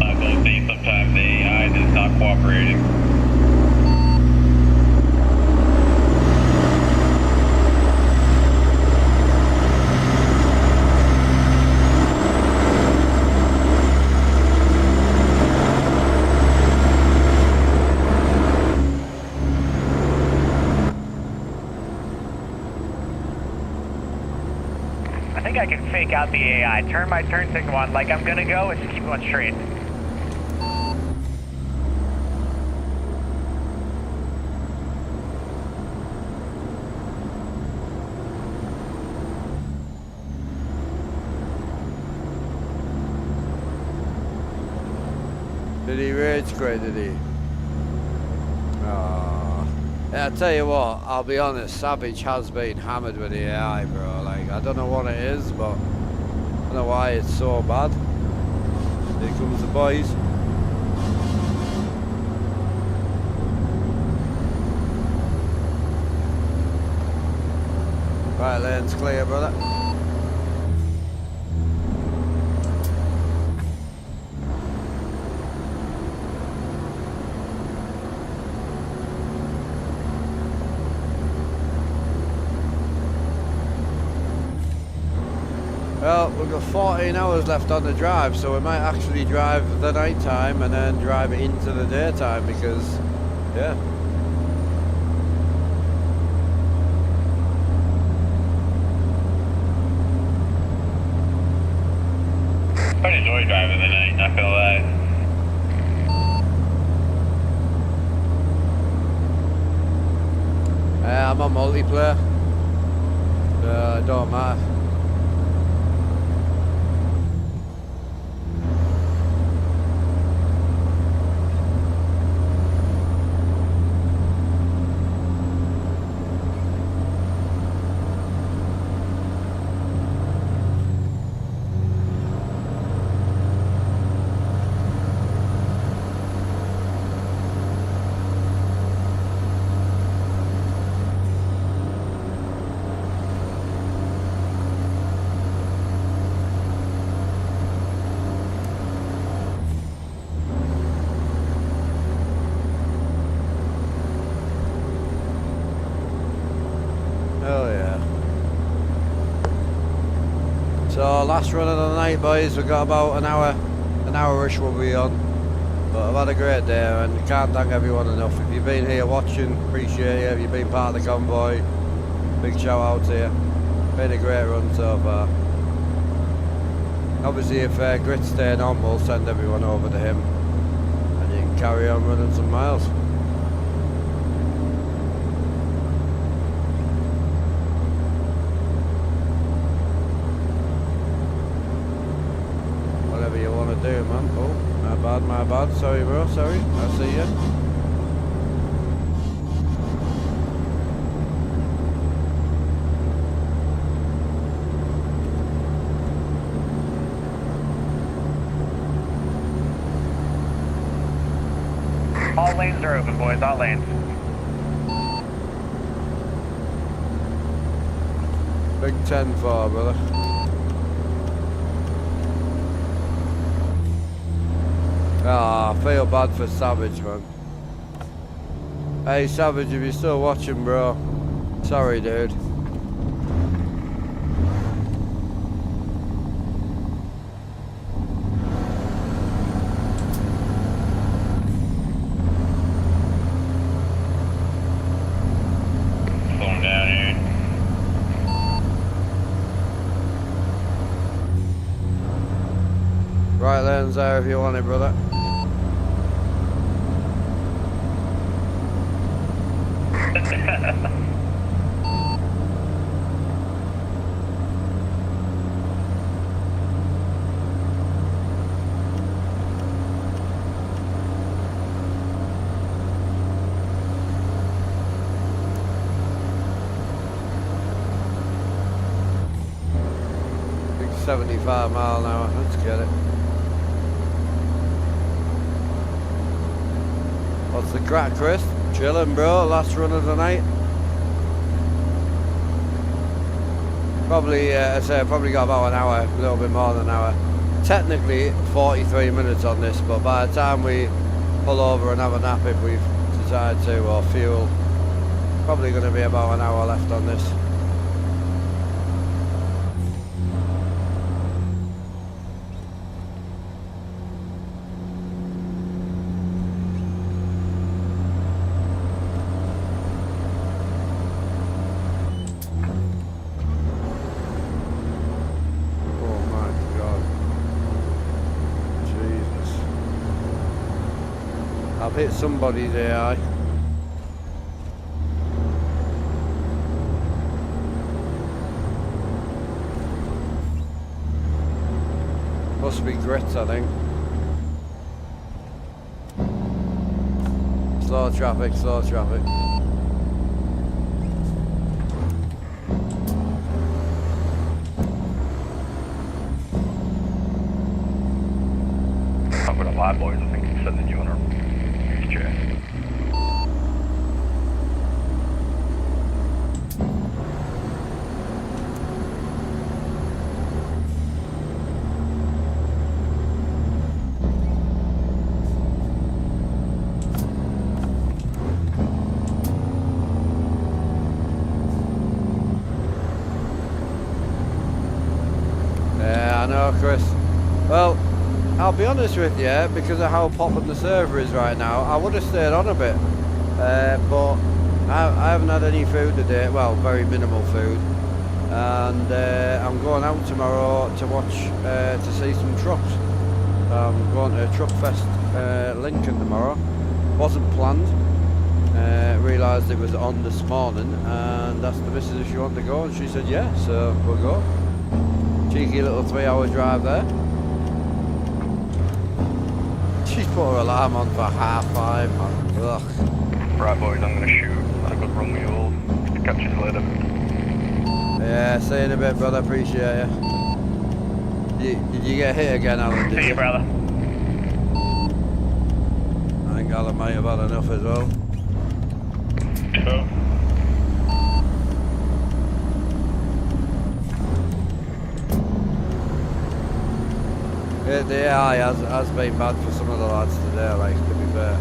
I will say sometimes the AI is not cooperating. I think I can fake out the AI. Turn my turn signal on like I'm gonna go and just keep going straight. Did he rage quit, did he? Oh. Yeah, I tell you what, I'll be honest, Savage has been hammered with the AI, bro. Like, I don't know what it is, but I don't know why it's so bad. Here comes the boys. Right, lane's clear, brother. Well, we've got 14 hours left on the drive, so we might actually drive the night time and then drive it into the daytime because, yeah. I enjoy driving the night, not gonna lie. I'm on multiplayer, so it don't matter. Oh yeah. So last run of the night, boys. We've got about an hour-ish we'll be on. But I've had a great day and can't thank everyone enough. If you've been here watching, appreciate you. If you've been part of the convoy, big shout out to you. Been a great run so far. Obviously if Grit's staying on, we'll send everyone over to him. And you can carry on running some miles. Whatever you want to do, man. Oh, my bad. Sorry, bro. Sorry. I see you. All lanes are open, boys. All lanes. Big 10-4, brother. Ah, I feel bad for Savage, man. Hey, Savage, if you're still watching, bro. Sorry, dude. Right lane's there if you want it, brother. Big 75 mile an hour. Let's get it. What's the crack, Chris? Chilling, bro. Last run of the night. Probably, I say, I probably got about an hour, a little bit more than an hour. Technically, 43 minutes on this, but by the time we pull over and have a nap, if we've decided to, or fuel, probably going to be about an hour left on this. I've hit somebody's AI. Must be grits, I think. Slow traffic, slow traffic. I'm gonna lie, boys. I think he's sending you on a HJ. Yeah, I know, Chris. Well, I'll be honest with you, because of how popping the server is right now, I would have stayed on a bit. But I haven't had any food today, well, very minimal food. And I'm going out tomorrow to watch, to see some trucks. I'm going to Truckfest Lincoln tomorrow. Wasn't planned. Realised it was on this morning, and asked the missus if she wanted to go, and she said yeah, so we'll go. Cheeky little 3-hour drive there. She's put her alarm on for 5:30, man. Ugh. Right, boys, I'm gonna shoot. Have a good run with you all. Catch you later. Yeah, see you in a bit, brother. Appreciate you. Did you get hit again, Alan? Did See you, brother. I think Alan might have had enough as well. Sure. Yeah, the AI has been bad for some of the lads today, like, to be fair.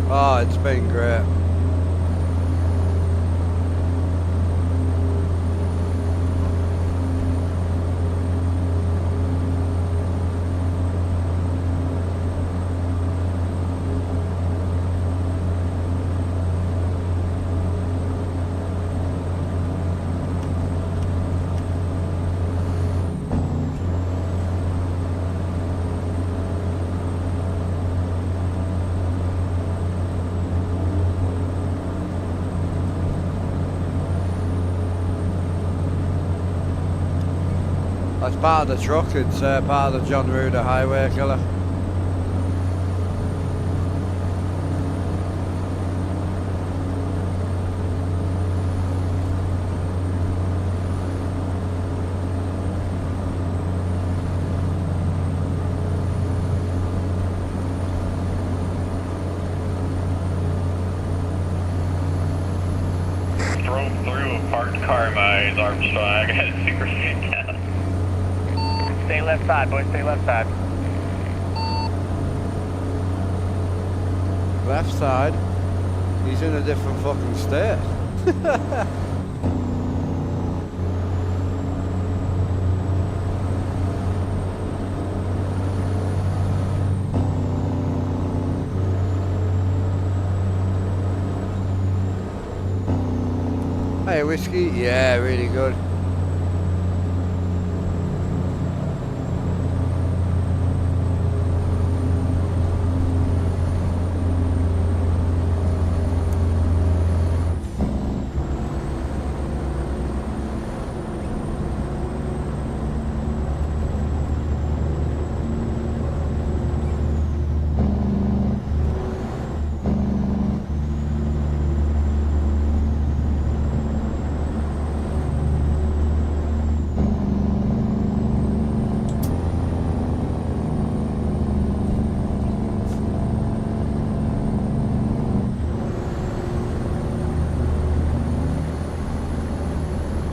Oh, it's been great. That's part of the truck, it's part of the John Ruder highway killer. Drove through a parked car in my Armstrong. I got a super freaked out. Stay left side, boys. Stay left side. Left side? He's in a different fucking state. Hey, whiskey? Yeah, really good.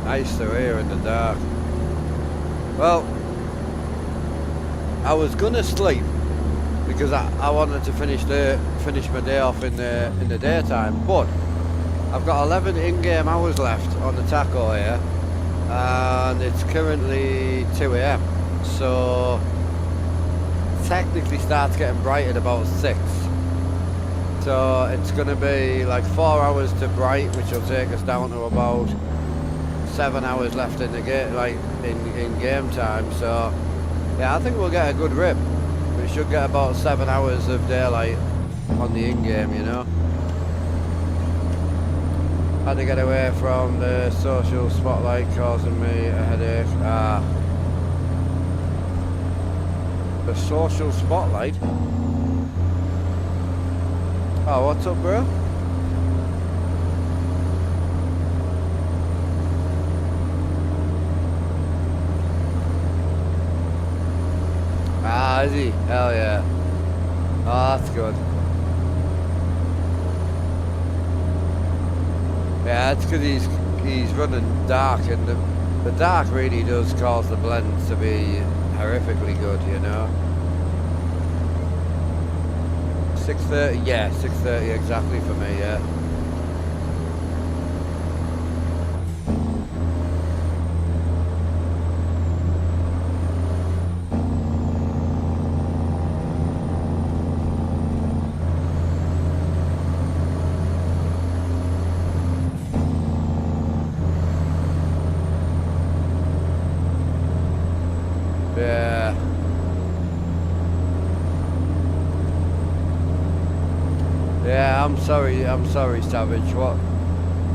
Nice to hear in the dark. Well, I was gonna sleep because I wanted to finish my day off in the daytime, but I've got 11 in-game hours left on the taco here, and it's currently 2 AM. So technically starts getting bright at about 6. So it's gonna be like 4 hours to bright, which will take us down to about 7 hours left in the game, like in game time. So yeah, I think we'll get a good rip. We should get about 7 hours of daylight on the in-game, you know. Had to get away from the social spotlight causing me a headache. The social spotlight? Oh, what's up, bro? Ah, is he? Hell yeah. Oh, that's good. Yeah, it's because he's running dark, and the dark really does cause the blend to be horrifically good, you know. 6:30, yeah, 6:30 exactly for me, yeah. Yeah, I'm sorry, Savage. What?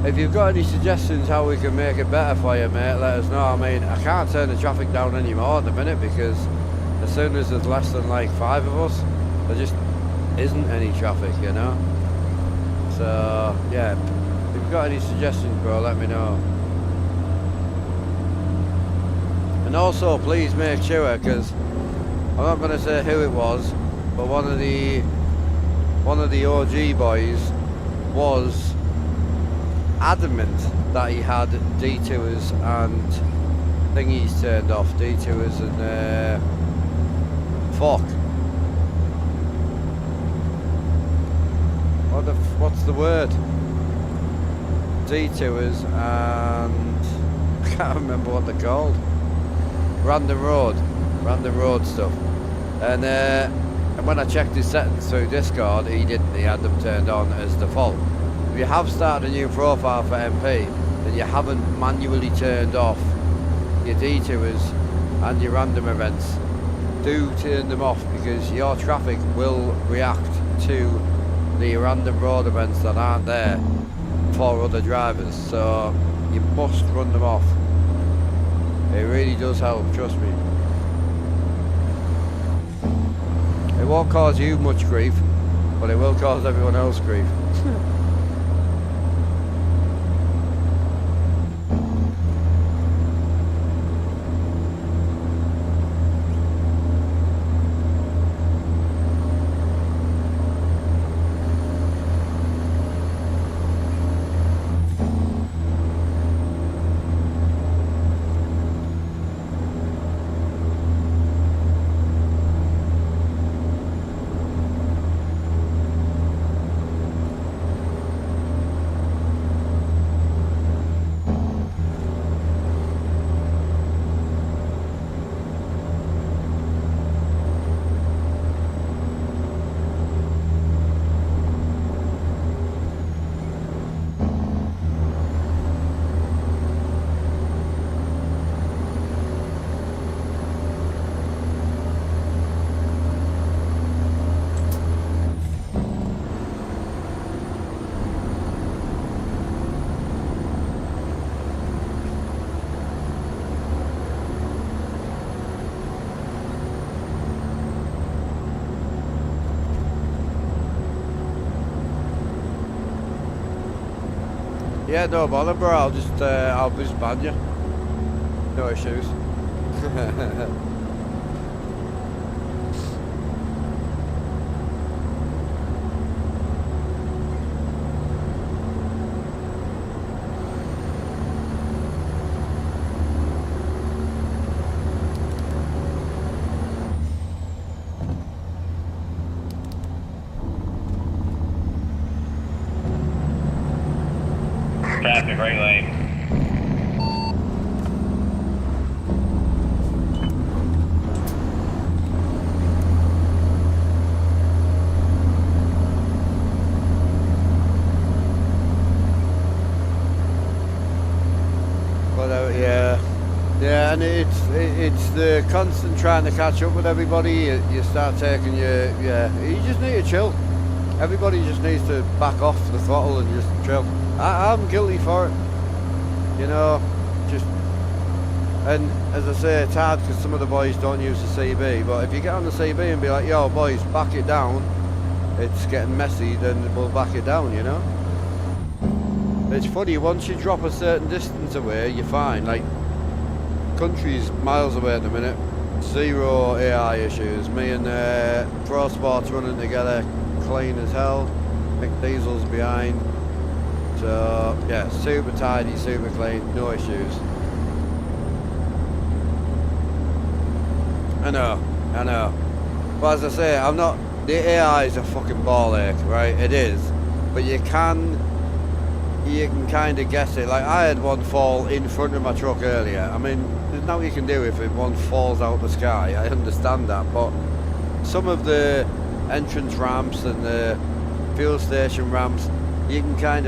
If you've got any suggestions how we can make it better for you, mate, let us know. I mean, I can't turn the traffic down anymore at the minute because as soon as there's less than like 5 of us, there just isn't any traffic, you know? So, yeah, if you've got any suggestions, bro, let me know. And also, please make sure, because I'm not going to say who it was, but one of the OG boys was adamant that he had detours and thingies turned off. Detours and fuck. What's the word? Detours and I can't remember what they're called. Random road stuff. And when I checked his settings through Discord, he didn't. He had them turned on as default. If you have started a new profile for MP, then you haven't manually turned off your detours and your random events. Do turn them off because your traffic will react to the random road events that aren't there for other drivers. So you must run them off. It really does help, trust me. It won't cause you much grief, but it will cause everyone else grief. Yeah, no bother, bro. I'll just ban you. No issues. Traffic, right lane. Yeah, and it's the constant trying to catch up with everybody. You start taking you just need to chill. Everybody just needs to back off the throttle and just chill. I'm guilty for it, you know. And as I say, it's hard because some of the boys don't use the CB. But if you get on the CB and be like, "Yo, boys, back it down," it's getting messy. Then we'll back it down, you know. It's funny, once you drop a certain distance away, you're fine. Like, country's miles away at the minute, zero AI issues. Me and Pro Sports running together, clean as hell. Mick Diesel's behind. So, yeah, super tidy, super clean, no issues. I know. But as I say, I'm not, the AI is a fucking ball ache, right? It is. But you can kind of guess it. Like, I had one fall in front of my truck earlier. I mean, there's nothing you can do if one falls out the sky. I understand that, but some of the entrance ramps and the fuel station ramps, you can kind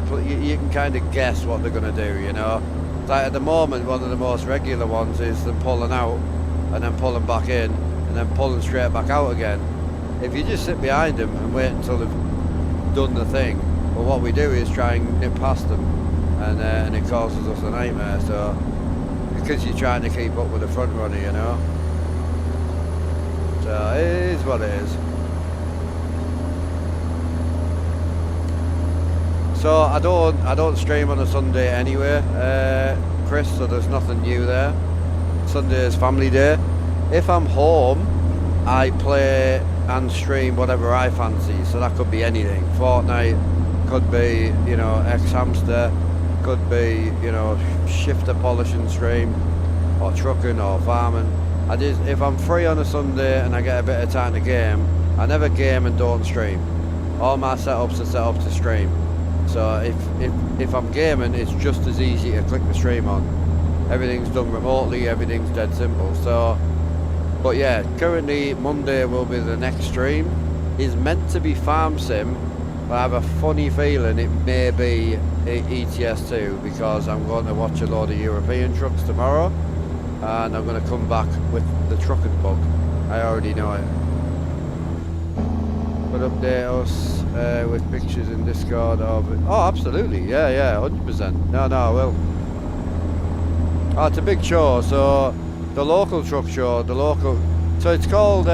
of guess what they're gonna do. You know, like at the moment, one of the most regular ones is them pulling out and then pulling back in and then pulling straight back out again. If you just sit behind them and wait until they've done the thing. But what we do is try and nip past them, and it causes us a nightmare. So because you're trying to keep up with the front runner, you know. So it is what it is. So I don't stream on a Sunday anyway, Chris. So there's nothing new there. Sunday is family day. If I'm home, I play and stream whatever I fancy. So that could be anything. Fortnite. Could be, you know, X-Hamster, could be, you know, shifter polishing stream, or trucking, or farming. If I'm free on a Sunday and I get a bit of time to game, I never game and don't stream. All my setups are set up to stream. So if I'm gaming, it's just as easy to click the stream on. Everything's done remotely, everything's dead simple. So, but yeah, currently Monday will be the next stream. It's meant to be farm sim. I have a funny feeling it may be ETS2 because I'm going to watch a load of European trucks tomorrow and I'm going to come back with the trucking bug. I already know it. But update us with pictures in Discord of it. Oh, absolutely. Yeah, 100%. No, I will. Oh, it's a big show. So the local truck show, so it's called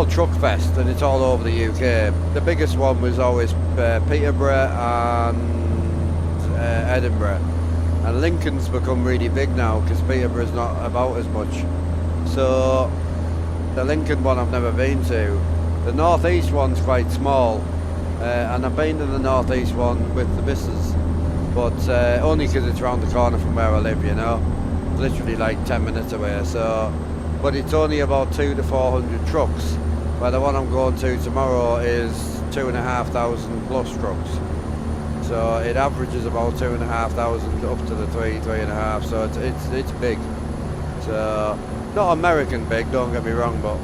Truckfest, and it's all over the UK. The biggest one was always Peterborough and Edinburgh, and Lincoln's become really big now because Peterborough's not about as much. So the Lincoln one I've never been to. The northeast one's quite small, and I've been to the northeast one with the missus, but only because it's around the corner from where I live, you know, literally like 10 minutes away. So, but it's only about 200 to 400 trucks, where the one I'm going to tomorrow is 2,500 plus trucks. So it averages about 2,500 up to the 3.5. So it's big. So not American big, don't get me wrong, but.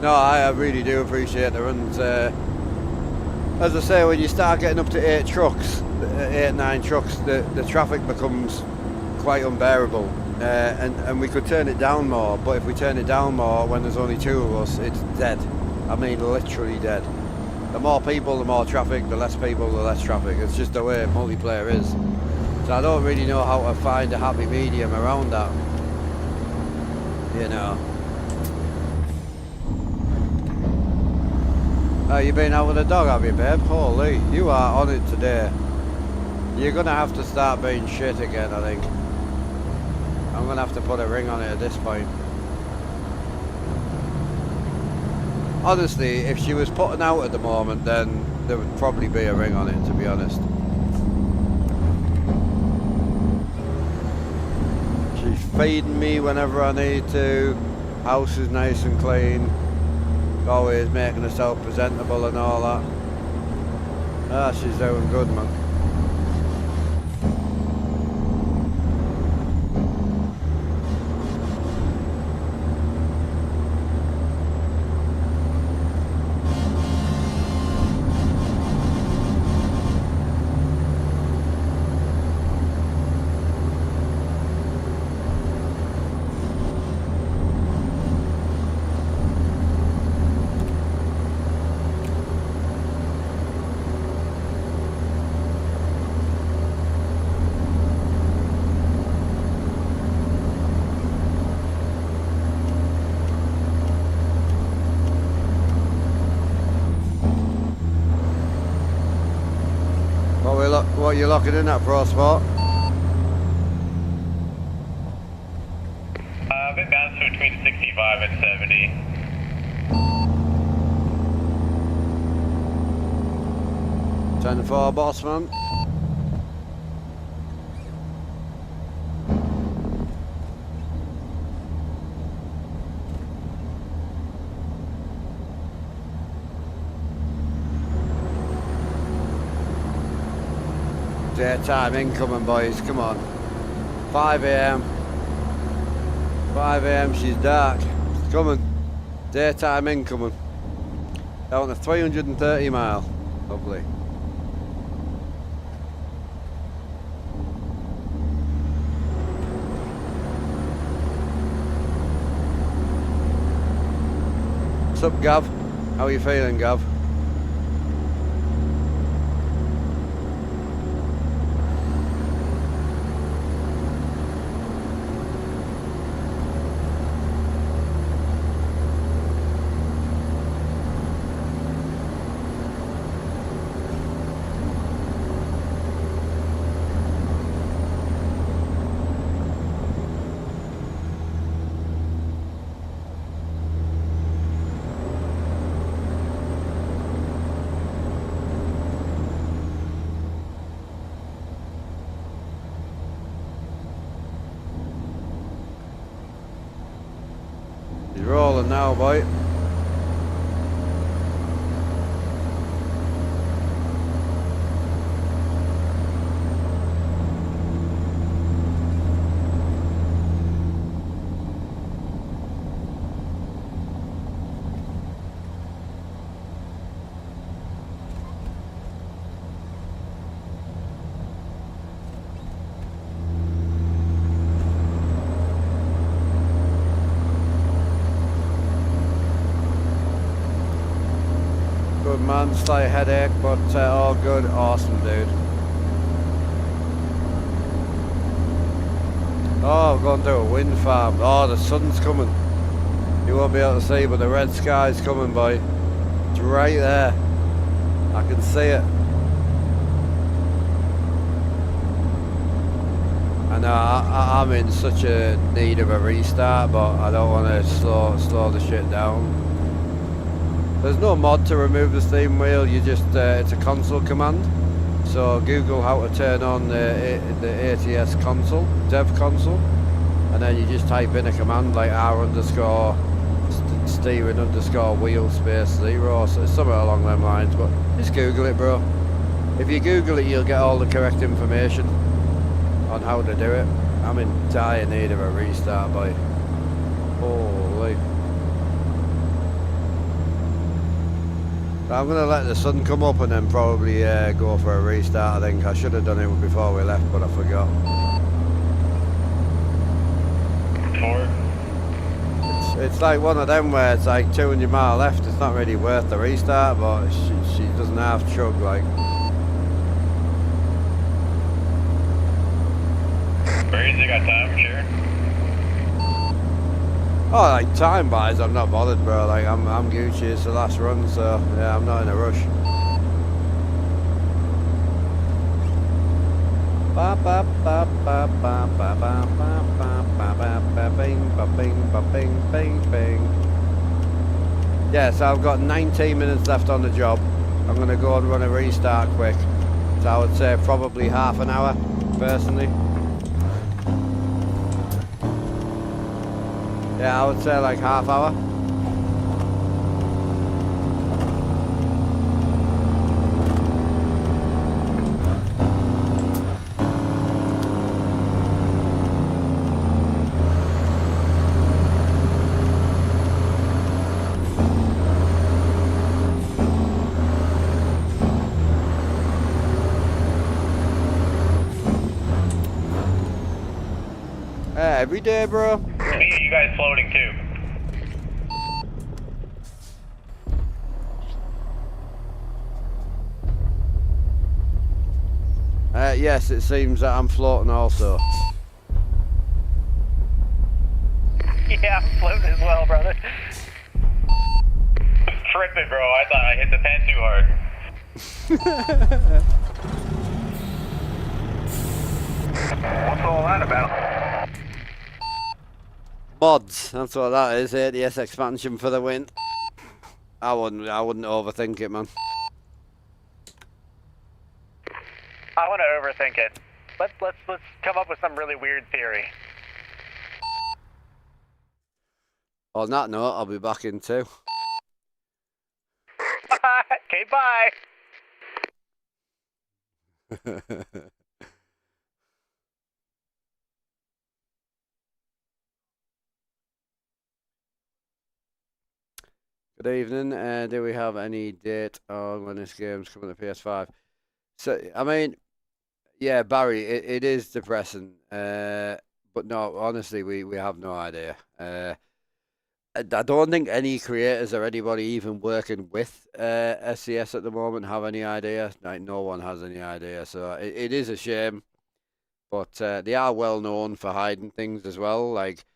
No, I really do appreciate the runs. As I say, when you start getting up to 8 trucks, 9 trucks, the traffic becomes quite unbearable. And we could turn it down more, but if we turn it down more when there's only 2 of us, it's dead. I mean, literally dead. The more people, the more traffic, the less people, the less traffic. It's just the way multiplayer is. So I don't really know how to find a happy medium around that, you know. You've been out with a dog, have you, babe? Holy, you are on it today. You're going to have to start being shit again, I think. I'm going to have to put a ring on it at this point. Honestly, if she was putting out at the moment, then there would probably be a ring on it, to be honest. She's feeding me whenever I need to. House is nice and clean. Always making herself presentable and all that. Ah, she's doing good, man. What are you locking in at, Pro Sport? I've been bouncing between 65 and 70. 10-4, boss man. Daytime incoming, boys, come on. 5 AM. 5 AM, she's dark. It's coming. Daytime incoming. Down to 330 mile. Lovely. What's up, Gav? How are you feeling, Gav? He's rolling now, boy. Good man, slight headache, but all good. Awesome, dude. Oh, I'm going to a wind farm. Oh, the sun's coming. You won't be able to see, but the red sky's coming, boy. It's right there. I can see it. I know I'm in such a need of a restart, but I don't want to slow the shit down. There's no mod to remove the steering wheel. You just it's a console command. So Google how to turn on the ATS console, dev console, and then you just type in a command like r_steering underscore wheel space 0, so somewhere along them lines. But just Google it, bro. If you Google it, you'll get all the correct information on how to do it. I'm in dire need of a restart, boy. Holy. I'm gonna let the sun come up and then probably go for a restart. I think I should have done it before we left, but I forgot. 4. It's like one of them where it's like 200 miles left. It's not really worth the restart, but she doesn't have chug like. Brady's got time, sure. Oh, like time wise, I'm not bothered, bro. Like I'm Gucci. It's the last run, so yeah, I'm not in a rush. Ba ba ba ba ba ba ba ba ba ba ba bing ba bing ba bing bing bing. Yeah, so I've got 19 minutes left on the job. I'm gonna go and run a restart quick. So I would say probably half an hour, personally. Yeah, I would say like half hour. Every day, bro. Me, you guys floating too. Yes, it seems that I'm floating also. Yeah, I'm floating as well, brother. Tripping, bro. I thought I hit the pen too hard. What's all that about? Mods, that's what that is. ATS expansion for the win. I wouldn't overthink it, man. I want to overthink it. Let's come up with some really weird theory. On that note, I'll be back in 2. Okay, bye. Good evening. Do we have any date on when this game's coming to PS5? So, I mean, yeah, Barry, it is depressing. But no, honestly, we have no idea. I don't think any creators or anybody even working with SCS at the moment have any idea. Like, no one has any idea. So it is a shame. But they are well known for hiding things as well. Like,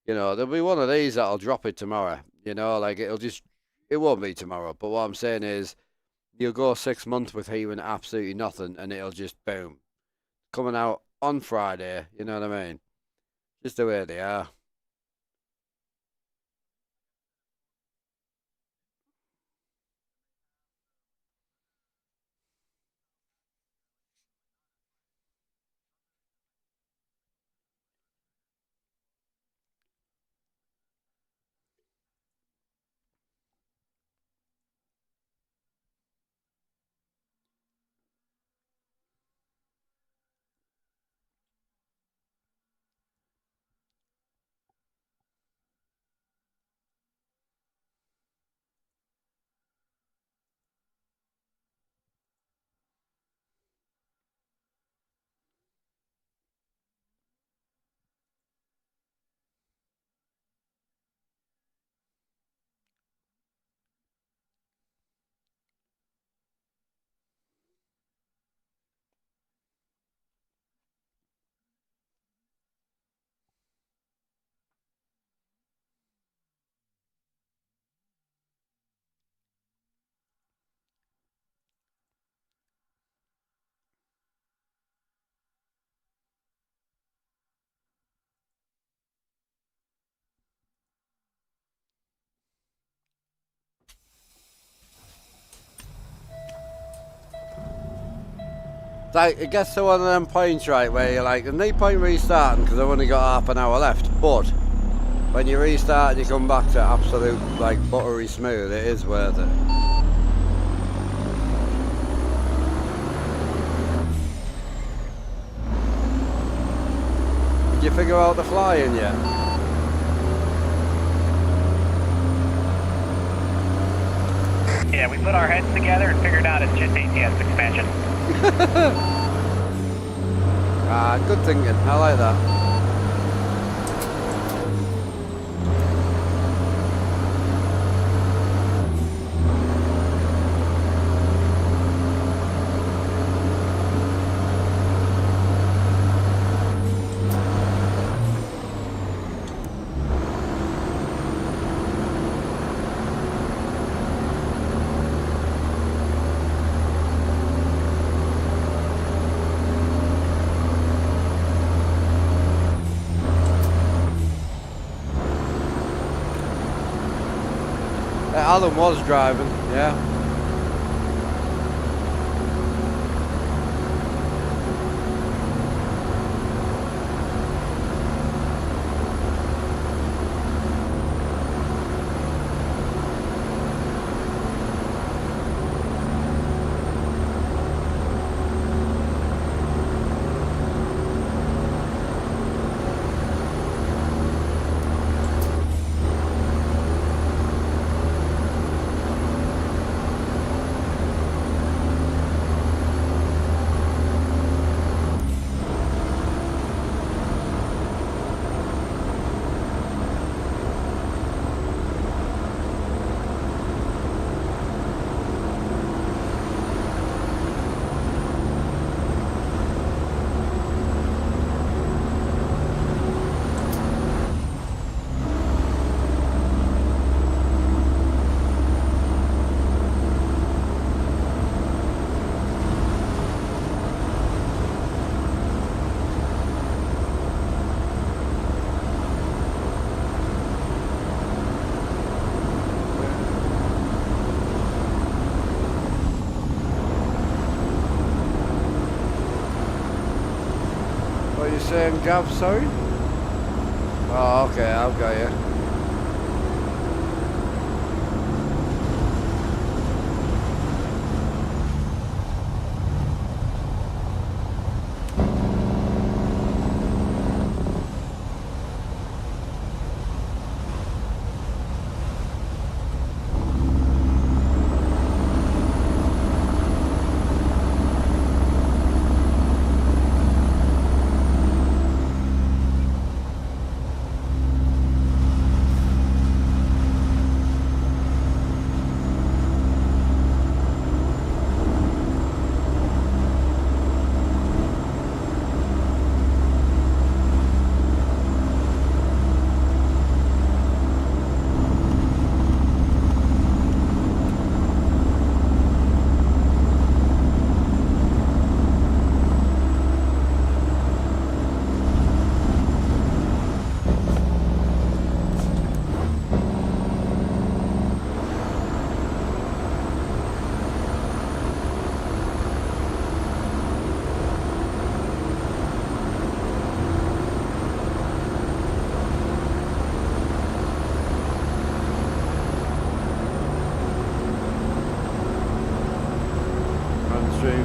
you know, there'll be one of these that'll drop it tomorrow. You know, like it won't be tomorrow. But what I'm saying is, you'll go 6 months with hearing absolutely nothing, and it'll just boom, coming out on Friday. You know what I mean? Just the way they are. Like, it gets to one of them points, right, where you're like, there's no point restarting because I've only got half an hour left. But when you restart and you come back to absolute, like, buttery smooth, it is worth it. Did you figure out the flying yet? Yeah, we put our heads together and figured out it's just ATS expansion. Ah, good thinking. I like that. Alan was driving, yeah. What are you saying, Gav, sorry? Oh, okay, I've got you.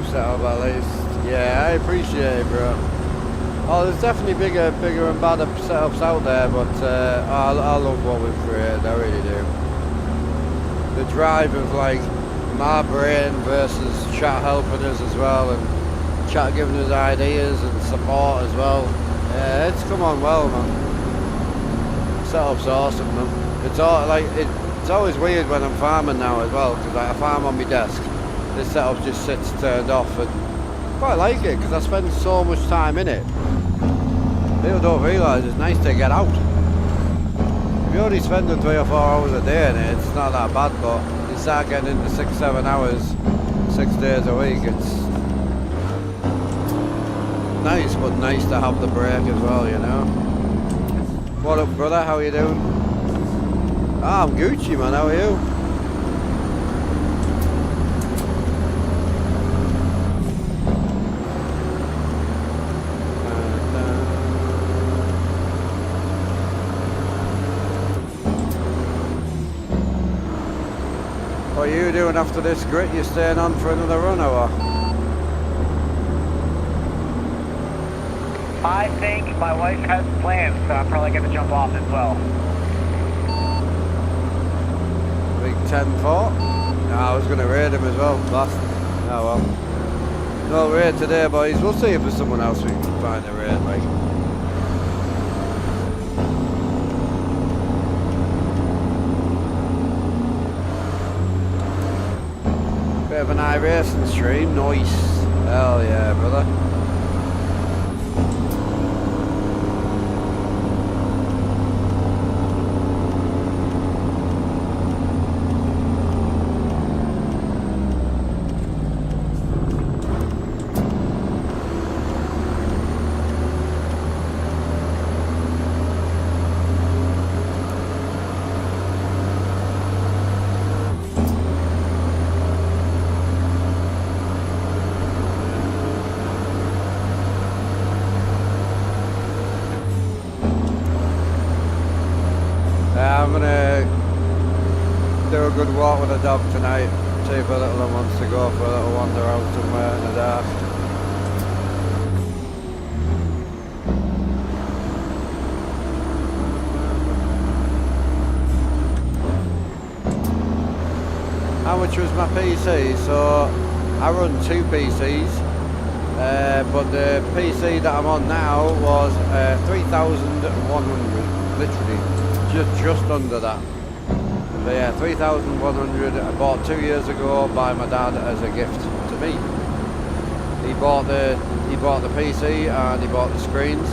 Setup at least. Yeah, I appreciate it, bro. Oh, there's definitely bigger and badder setups out there, but I love what we've created, I really do. The drive of like my brain versus chat helping us as well, and chat giving us ideas and support as well. Yeah, it's come on well, man. Setup's awesome, man. It's all like it's always weird when I'm farming now as well, because like, I farm on my desk. This setup just sits turned off, and I quite like it because I spend so much time in it. People don't realise it's nice to get out. If you're only spending 3 or 4 hours a day in it, it's not that bad, but you start getting into 6-7 hours, 6 days a week, it's nice, but nice to have the break as well, you know. What up, brother? How you doing? Ah, I'm Gucci, man. How are you? What are you doing after this grit? You staying on for another run or what? I think my wife has plans, so I'm probably going to jump off as well. Big 10-4? No, I was going to raid him as well. Last. Oh well. No raid today, boys. We'll see if there's someone else we can find a raid, like. Bit of an iRacing stream, nice. Hell yeah, brother. I'm gonna do a good walk with the dog tonight. See if a little one wants to go for a little wander out somewhere in the dark. How much was my PC? So I run 2 PCs, but the PC that I'm on now was 3,100, literally. Just under that. So yeah, 3,100 I bought 2 years ago by my dad as a gift to me. He bought the PC and he bought the screens,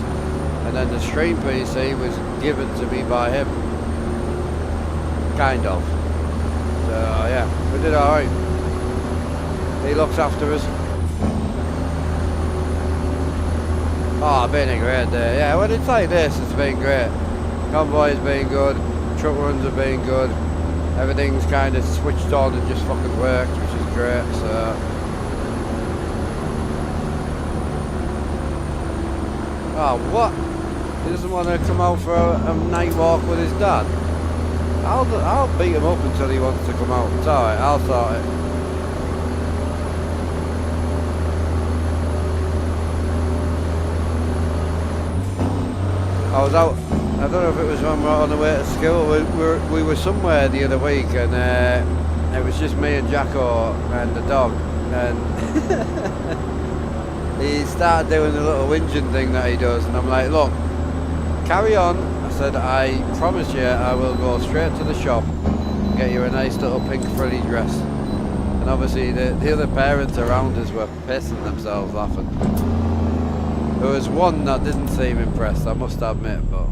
and then the stream PC was given to me by him. Kind of. So yeah, we did alright. He looks after us. Oh, been a great day. Yeah, when it's like this, it's been great. Convoy's been good, truck runs have been good, everything's kind of switched on and just fucking worked, which is great, so. Oh, what? He doesn't want to come out for a night walk with his dad? I'll beat him up until he wants to come out. It's alright, I'll sort it. I was out, I don't know if it was when we were on the way to school, we were somewhere the other week, and it was just me and Jacko and the dog, and he started doing the little whinging thing that he does, and I'm like, look, carry on. I said, I promise you I will go straight to the shop and get you a nice little pink frilly dress. And obviously the other parents around us were pissing themselves laughing. There was one that didn't seem impressed, I must admit, but...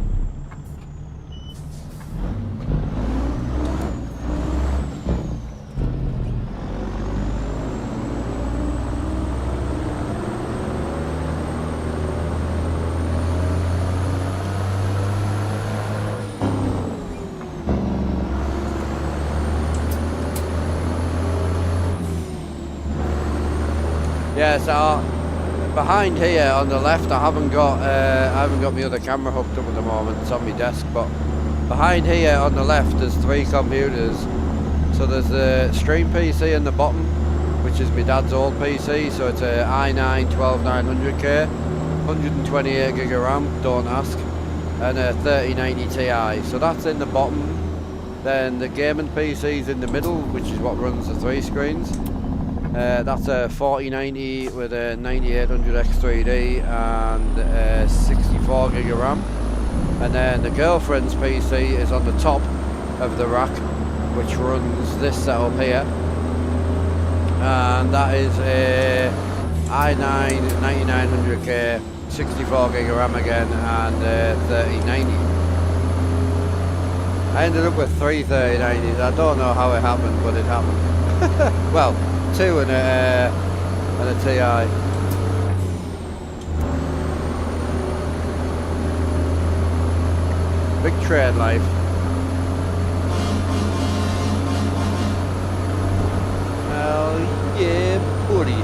Yeah, so behind here on the left, I haven't got my other camera hooked up at the moment. It's on my desk, but behind here on the left, there's 3 computers. So there's the stream PC in the bottom, which is my dad's old PC. So it's a i9 12900K, 128 gig of RAM. Don't ask, and a 3090 Ti. So that's in the bottom. Then the gaming PC is in the middle, which is what runs the 3 screens. That's a 4090 with a 9800 X3D and 64 gig of RAM. And then the girlfriend's PC is on the top of the rack, which runs this setup here. And that is a i9 9900K, 64 gig of RAM again, and 3090. I ended up with 3 3090s. I don't know how it happened, but it happened. Well, 2 and a TI. Big trade life. Hell yeah, buddy.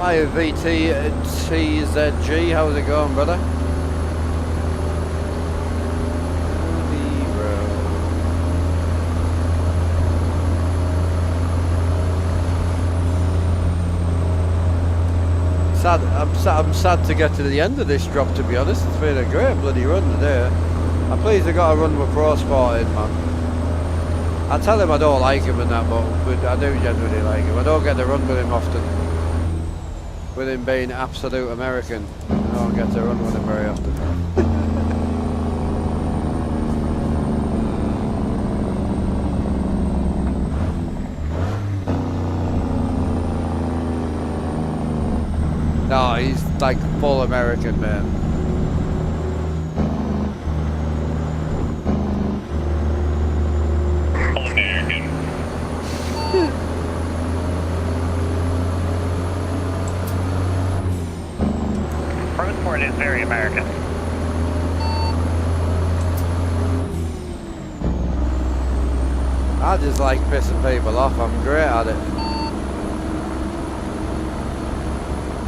Hi VTTZG, how's it going, brother? I'm sad to get to the end of this drop, to be honest. It's been a great bloody run today. I'm pleased I got a run with Crossbar in, man. I tell him I don't like him and that, but I do genuinely like him. I don't get to run with him often. With him being absolute American, I don't get to run with him very often. No, he's like full American, man. Full American. Roadsport is very American. I just like pissing people off. I'm great at it.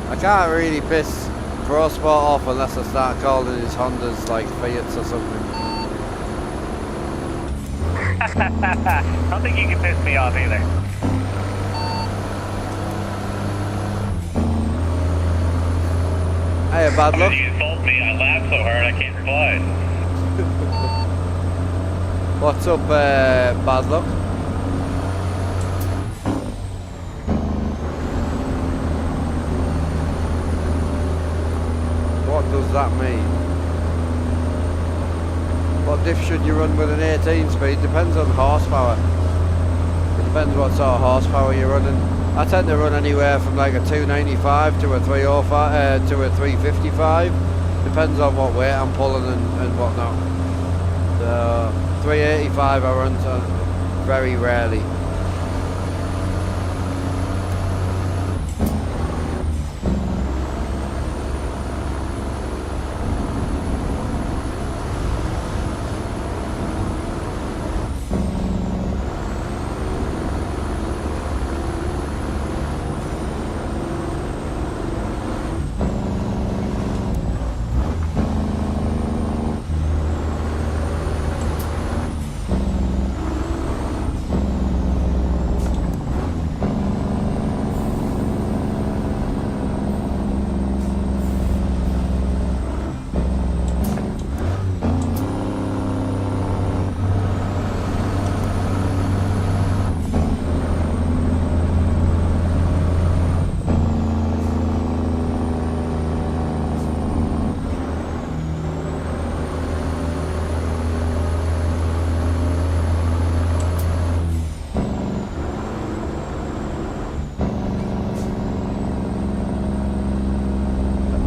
I can't really piss Crossbar off unless I start calling his Hondas like Fiats or something. I don't think you can piss me off either. Hey, bad luck. You insult me, I laugh so hard I can't reply. What's up, bad luck? What does that mean? What diff should you run with an 18 speed? Depends on horsepower. It depends what sort of horsepower you're running. I tend to run anywhere from like a 295 to a 305 to a 355. Depends on what weight I'm pulling and whatnot. So 385 I run very rarely.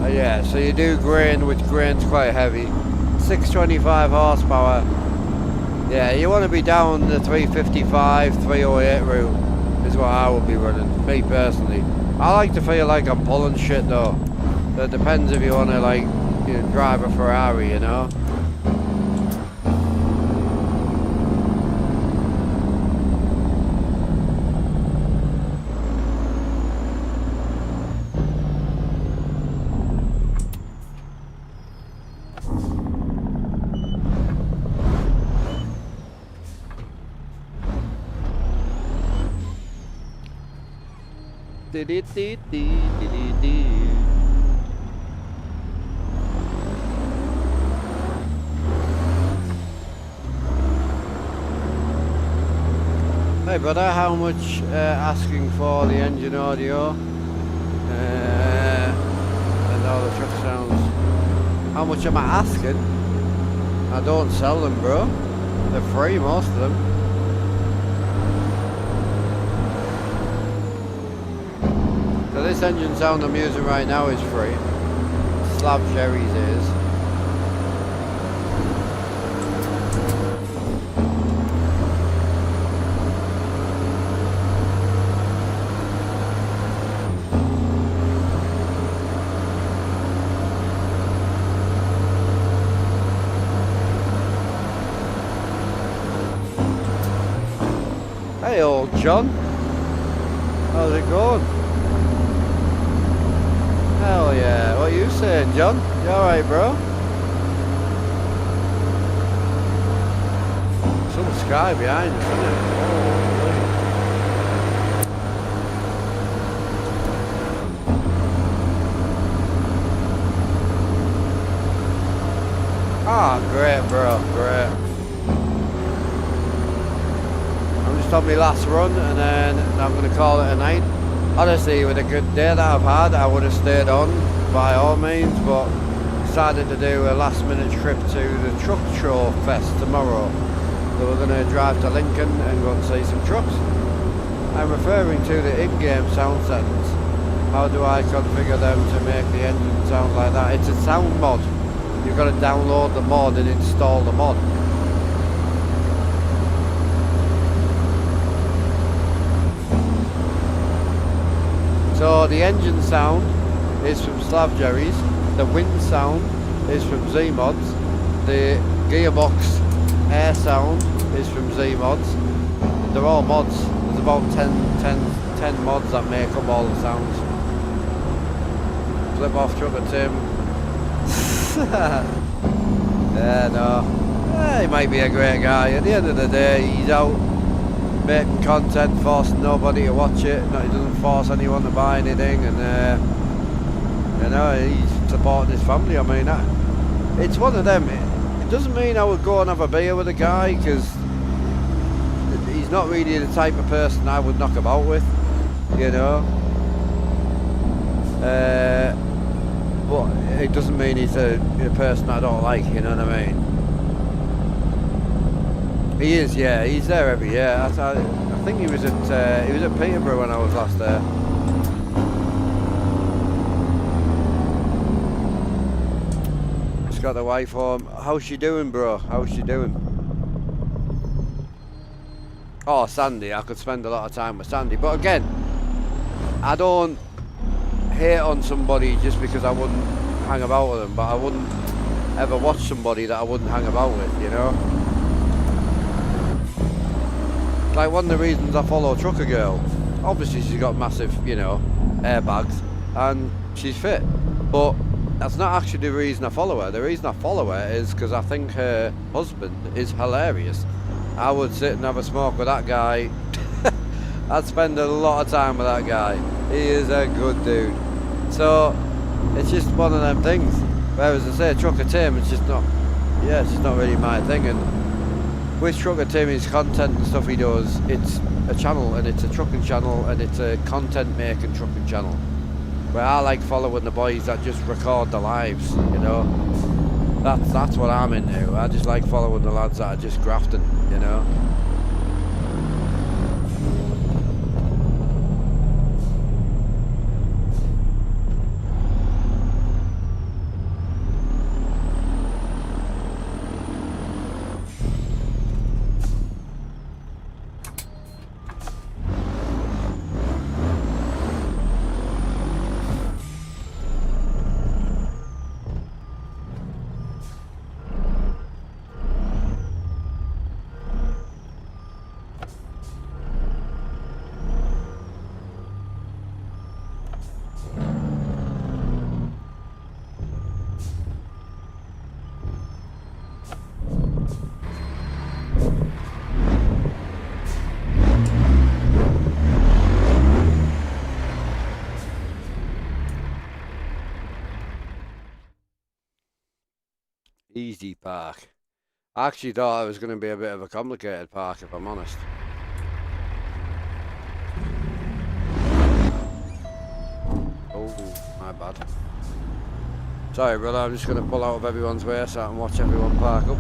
Yeah, so you do grain, which grain's quite heavy. 625 horsepower. Yeah, you want to be down the 355, 308 route is what I would be running, me personally. I like to feel like I'm pulling shit though. So it depends if you want to like drive a Ferrari, you know. Hey brother, how much asking for the engine audio and all the truck sounds? How much am I asking? I don't sell them, bro. They're free, most of them. So this engine sound I'm using right now is free. Slab Cherries is. Hey old John, how's it going? you saying, John? You alright, bro? Some sky behind us, isn't it? Ah, great, bro, great. I'm just on my last run, and then I'm going to call it a night. Honestly, with a good day that I've had, I would have stayed on by all means, but decided to do a last minute trip to the Truckfest tomorrow. So we're going to drive to Lincoln and go and see some trucks. I'm referring to the in-game sound settings. How do I configure them to make the engine sound like that? It's a sound mod. You've got to download the mod and install the mod. So the engine sound is from Slav Jerry's, the wind sound is from Z-Mods, the gearbox air sound is from Z-Mods. They're all mods. There's about 10 mods that make up all the sounds. Flip off Trucker Tim. Yeah, no. He might be a great guy. At the end of the day, he's out making content, forcing nobody to watch it. No, he doesn't force anyone to buy anything, and you know, he's supporting his family. I mean, it's one of them. It doesn't mean I would go and have a beer with a guy, because he's not really the type of person I would knock about with, you know. But it doesn't mean he's a person I don't like, you know what I mean? He is, yeah. He's there every year. I think he was at Peterborough when I was last there. Just got the wife home. How's she doing, bro? How's she doing? Oh, Sandy. I could spend a lot of time with Sandy. But again, I don't hate on somebody just because I wouldn't hang about with them. But I wouldn't ever watch somebody that I wouldn't hang about with, you know? Like one of the reasons I follow Trucker Girl, obviously she's got massive, you know, airbags, and she's fit. But that's not actually the reason I follow her. The reason I follow her is because I think her husband is hilarious. I would sit and have a smoke with that guy. I'd spend a lot of time with that guy. He is a good dude. So it's just one of them things. Whereas I say Trucker Tim, it's just not really my thing. And with Trucker Tim, his content and stuff he does, it's a channel, and it's a trucking channel, and it's a content making trucking channel. Where I like following the boys that just record their lives, you know. That's what I'm into. I just like following the lads that are just grafting, you know. Easy park. I actually thought it was going to be a bit of a complicated park, if I'm honest. Oh, my bad. Sorry, brother, I'm just going to pull out of everyone's way so I can watch everyone park up.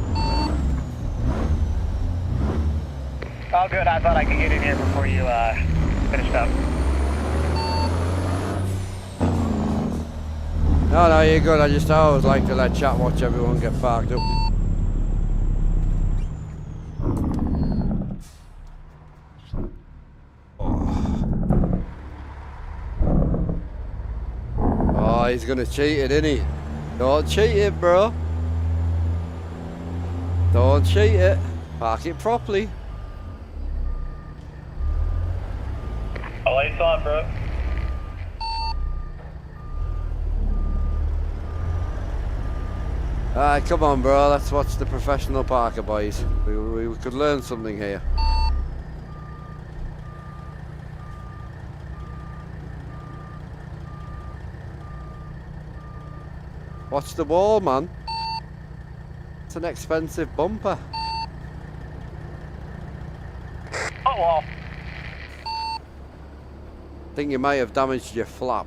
All good. I thought I could get in here before you finished up. No, you're good. I just always like to let chat watch everyone get parked up. Oh, he's gonna cheat it, isn't he? Don't cheat it, bro. Don't cheat it. Park it properly. All lights on, bro. Alright, come on, bro. Let's watch the professional Parker, boys. We could learn something here. Watch the wall, man. It's an expensive bumper. Oh, well. I think you might have damaged your flap.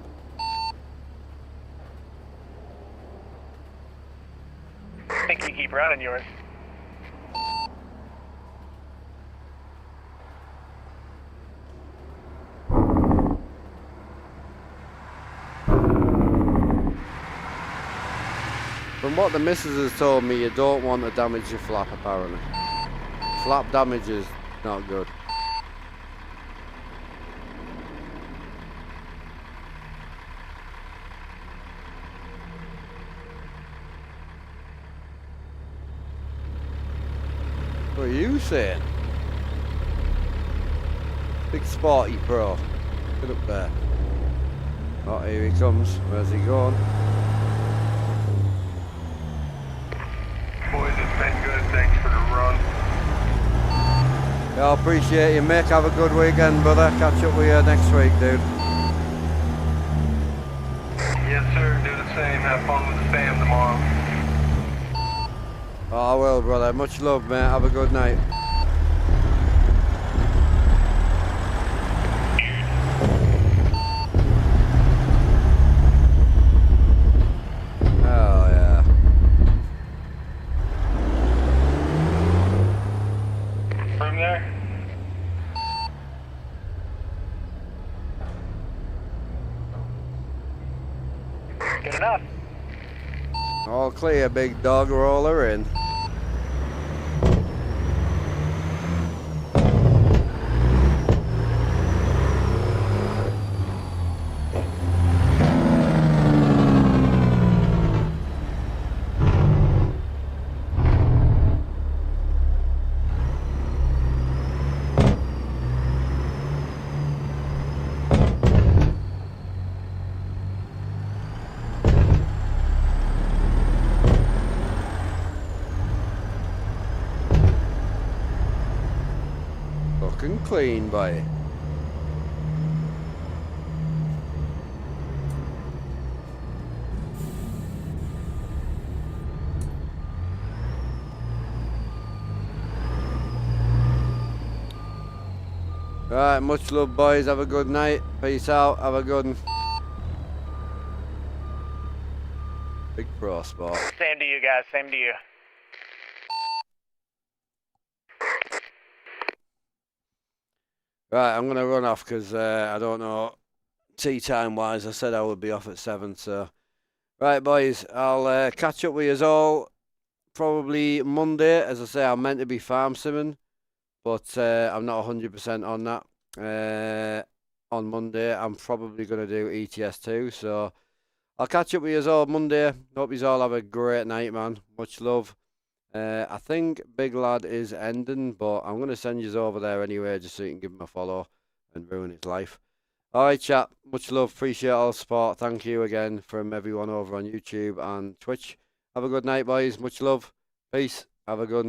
I think you keep running yours. From what the missus has told me, you don't want to damage your flap, apparently. Flap damage is not good. What are you saying? Big sporty pro. Get up there. Oh, here he comes. Where's he going? Boys, it's been good. Thanks for the run. Yeah, I appreciate you, Mick. Have a good weekend, brother. Catch up with you next week, dude. Yes, sir. Do the same. Have fun with the fam tomorrow. Oh, I will, brother. Much love, mate. Have a good night. Oh, yeah. Room there? Good enough. All clear, big dog. Roller in. Looking clean, boy. Right, much love, boys. Have a good night. Peace out. Have a good one. Big pro sport. Same to you guys. Same to you. Right, I'm gonna run off because I don't know tea time wise. I said I would be off at 7, so right, boys. I'll catch up with you all probably Monday. As I say, I'm meant to be farm simming, but I'm not 100% on that. On Monday, I'm probably gonna do ETS2, so I'll catch up with you all Monday. Hope you all have a great night, man. Much love. I think Big Lad is ending, but I'm going to send you over there anyway, just so you can give him a follow and ruin his life. Alright, chat. Much love. Appreciate all the support. Thank you again from everyone over on YouTube and Twitch. Have a good night, boys. Much love. Peace. Have a good